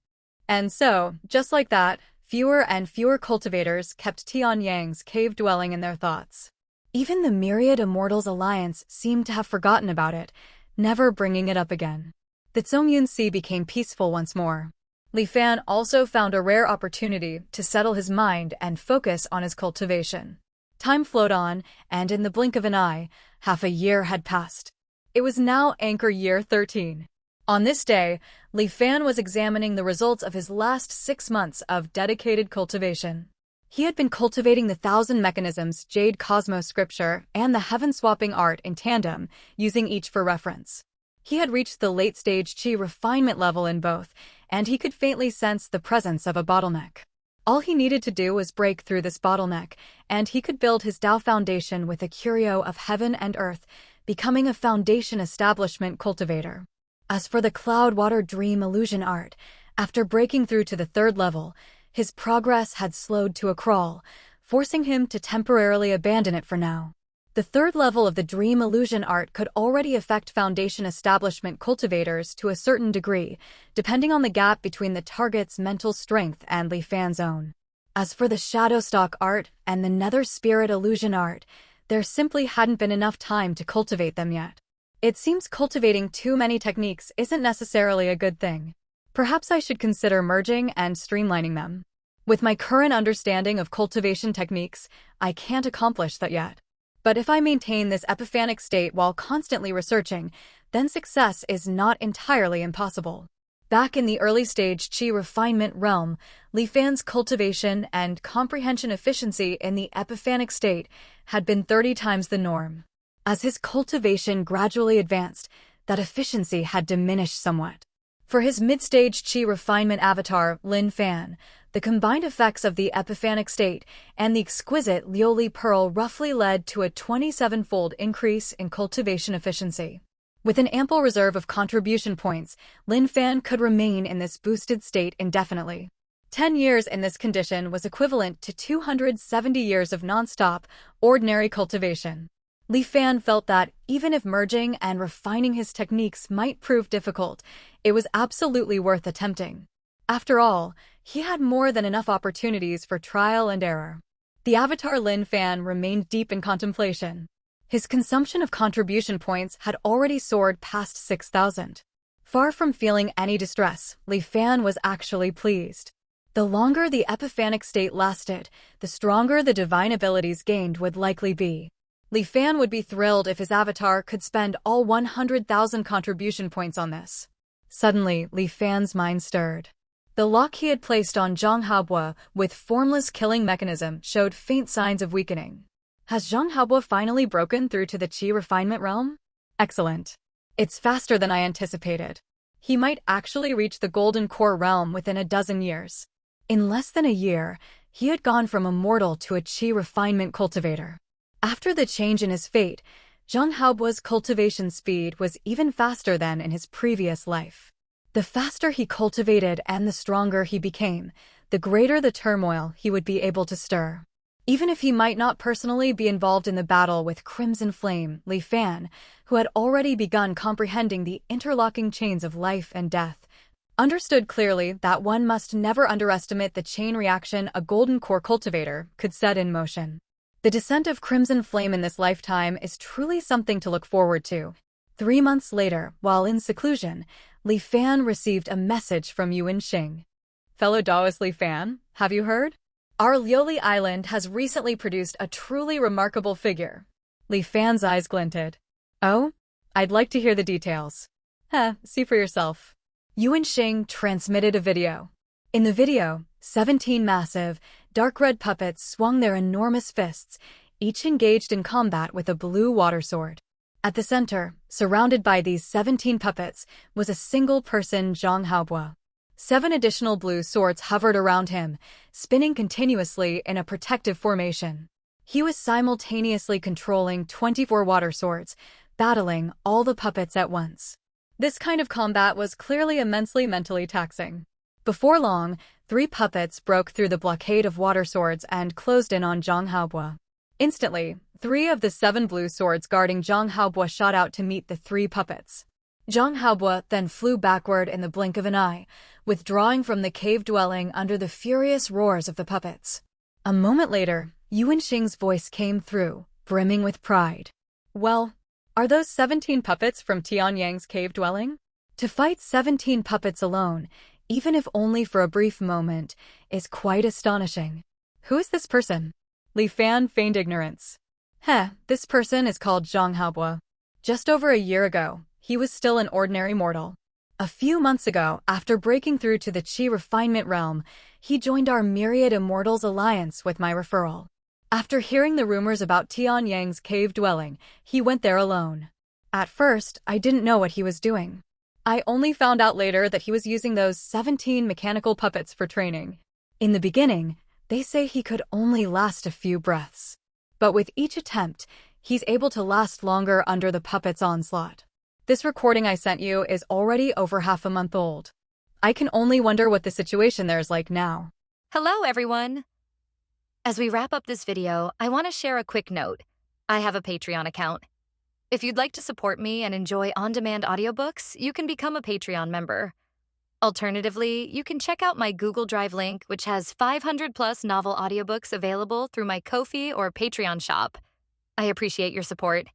And so, just like that, fewer and fewer cultivators kept Tianyang's cave dwelling in their thoughts. Even the myriad Immortals Alliance seemed to have forgotten about it, never bringing it up again. The Zhongyun Sea became peaceful once more. Li Fan also found a rare opportunity to settle his mind and focus on his cultivation. Time flowed on, and in the blink of an eye, half a year had passed. It was now anchor year 13. On this day, Li Fan was examining the results of his last 6 months of dedicated cultivation. He had been cultivating the 1,000 mechanisms, Jade Cosmos scripture, and the heaven-swapping art in tandem, using each for reference. He had reached the late-stage qi refinement level in both, and he could faintly sense the presence of a bottleneck. All he needed to do was break through this bottleneck, and he could build his Tao foundation with a curio of heaven and earth, becoming a foundation establishment cultivator. As for the Cloudwater Dream illusion art, after breaking through to the 3rd level, his progress had slowed to a crawl, forcing him to temporarily abandon it for now. The 3rd level of the Dream Illusion art could already affect Foundation establishment cultivators to a certain degree, depending on the gap between the target's mental strength and Li Fan's own. As for the Shadowstock art and the Nether Spirit Illusion art, there simply hadn't been enough time to cultivate them yet. It seems cultivating too many techniques isn't necessarily a good thing. Perhaps I should consider merging and streamlining them. With my current understanding of cultivation techniques, I can't accomplish that yet. But if I maintain this epiphanic state while constantly researching, then success is not entirely impossible. Back in the early stage qi refinement realm, Li Fan's cultivation and comprehension efficiency in the epiphanic state had been 30 times the norm. As his cultivation gradually advanced, that efficiency had diminished somewhat. For his mid-stage qi refinement avatar, Lin Fan, the combined effects of the epiphanic state and the exquisite Lioli pearl roughly led to a 27-fold increase in cultivation efficiency. With an ample reserve of contribution points, Lin Fan could remain in this boosted state indefinitely. 10 years in this condition was equivalent to 270 years of non-stop, ordinary cultivation. Li Fan felt that, even if merging and refining his techniques might prove difficult, it was absolutely worth attempting. After all, he had more than enough opportunities for trial and error. The avatar Lin Fan remained deep in contemplation. His consumption of contribution points had already soared past 6,000. Far from feeling any distress, Li Fan was actually pleased. The longer the epiphanic state lasted, the stronger the divine abilities gained would likely be. Li Fan would be thrilled if his avatar could spend all 100,000 contribution points on this. Suddenly, Li Fan's mind stirred. The lock he had placed on Zhang Haobo with formless killing mechanism showed faint signs of weakening. Has Zhang Haobo finally broken through to the qi refinement realm? Excellent. It's faster than I anticipated. He might actually reach the golden core realm within a dozen years. In less than a year, he had gone from immortal to a qi refinement cultivator. After the change in his fate, Zhang Haobo's cultivation speed was even faster than in his previous life. The faster he cultivated and the stronger he became, the greater the turmoil he would be able to stir. Even if he might not personally be involved in the battle with Crimson Flame, Li Fan, who had already begun comprehending the interlocking chains of life and death, understood clearly that one must never underestimate the chain reaction a golden core cultivator could set in motion. The descent of Crimson Flame in this lifetime is truly something to look forward to. 3 months later, while in seclusion, Li Fan received a message from Yuan Xing. Fellow Taoist Li Fan, have you heard? Our Lioli Island has recently produced a truly remarkable figure. Li Fan's eyes glinted. Oh? I'd like to hear the details. See for yourself. Yuan Xing transmitted a video. In the video, 17 massive, dark red puppets swung their enormous fists, each engaged in combat with a blue water sword. At the center, surrounded by these 17 puppets, was a single person, Zhang Haobo. 7 additional blue swords hovered around him, spinning continuously in a protective formation. He was simultaneously controlling 24 water swords, battling all the puppets at once. This kind of combat was clearly immensely mentally taxing. Before long, 3 puppets broke through the blockade of water swords and closed in on Zhang Haobo. Instantly, 3 of the 7 blue swords guarding Zhang Haobo shot out to meet the 3 puppets. Zhang Haobo then flew backward in the blink of an eye, withdrawing from the cave dwelling under the furious roars of the puppets. A moment later, Yuan Xing's voice came through, brimming with pride. Well, are those 17 puppets from Tianyang's cave dwelling? To fight 17 puppets alone, even if only for a brief moment, is quite astonishing. Who is this person? Li Fan feigned ignorance. This person is called Zhang Haobo. Just over a year ago, he was still an ordinary mortal. A few months ago, after breaking through to the Qi refinement realm, he joined our Myriad Immortals alliance with my referral. After hearing the rumors about Tianyang's cave dwelling, he went there alone. At first, I didn't know what he was doing. I only found out later that he was using those 17 mechanical puppets for training. In the beginning, they say he could only last a few breaths. But with each attempt, he's able to last longer under the puppet's onslaught. This recording I sent you is already over half a month old. I can only wonder what the situation there is like now. Hello, everyone. As we wrap up this video, I want to share a quick note. I have a Patreon account. If you'd like to support me and enjoy on-demand audiobooks, you can become a Patreon member. Alternatively, you can check out my Google Drive link, which has 500+ novel audiobooks available through my Ko-fi or Patreon shop. I appreciate your support.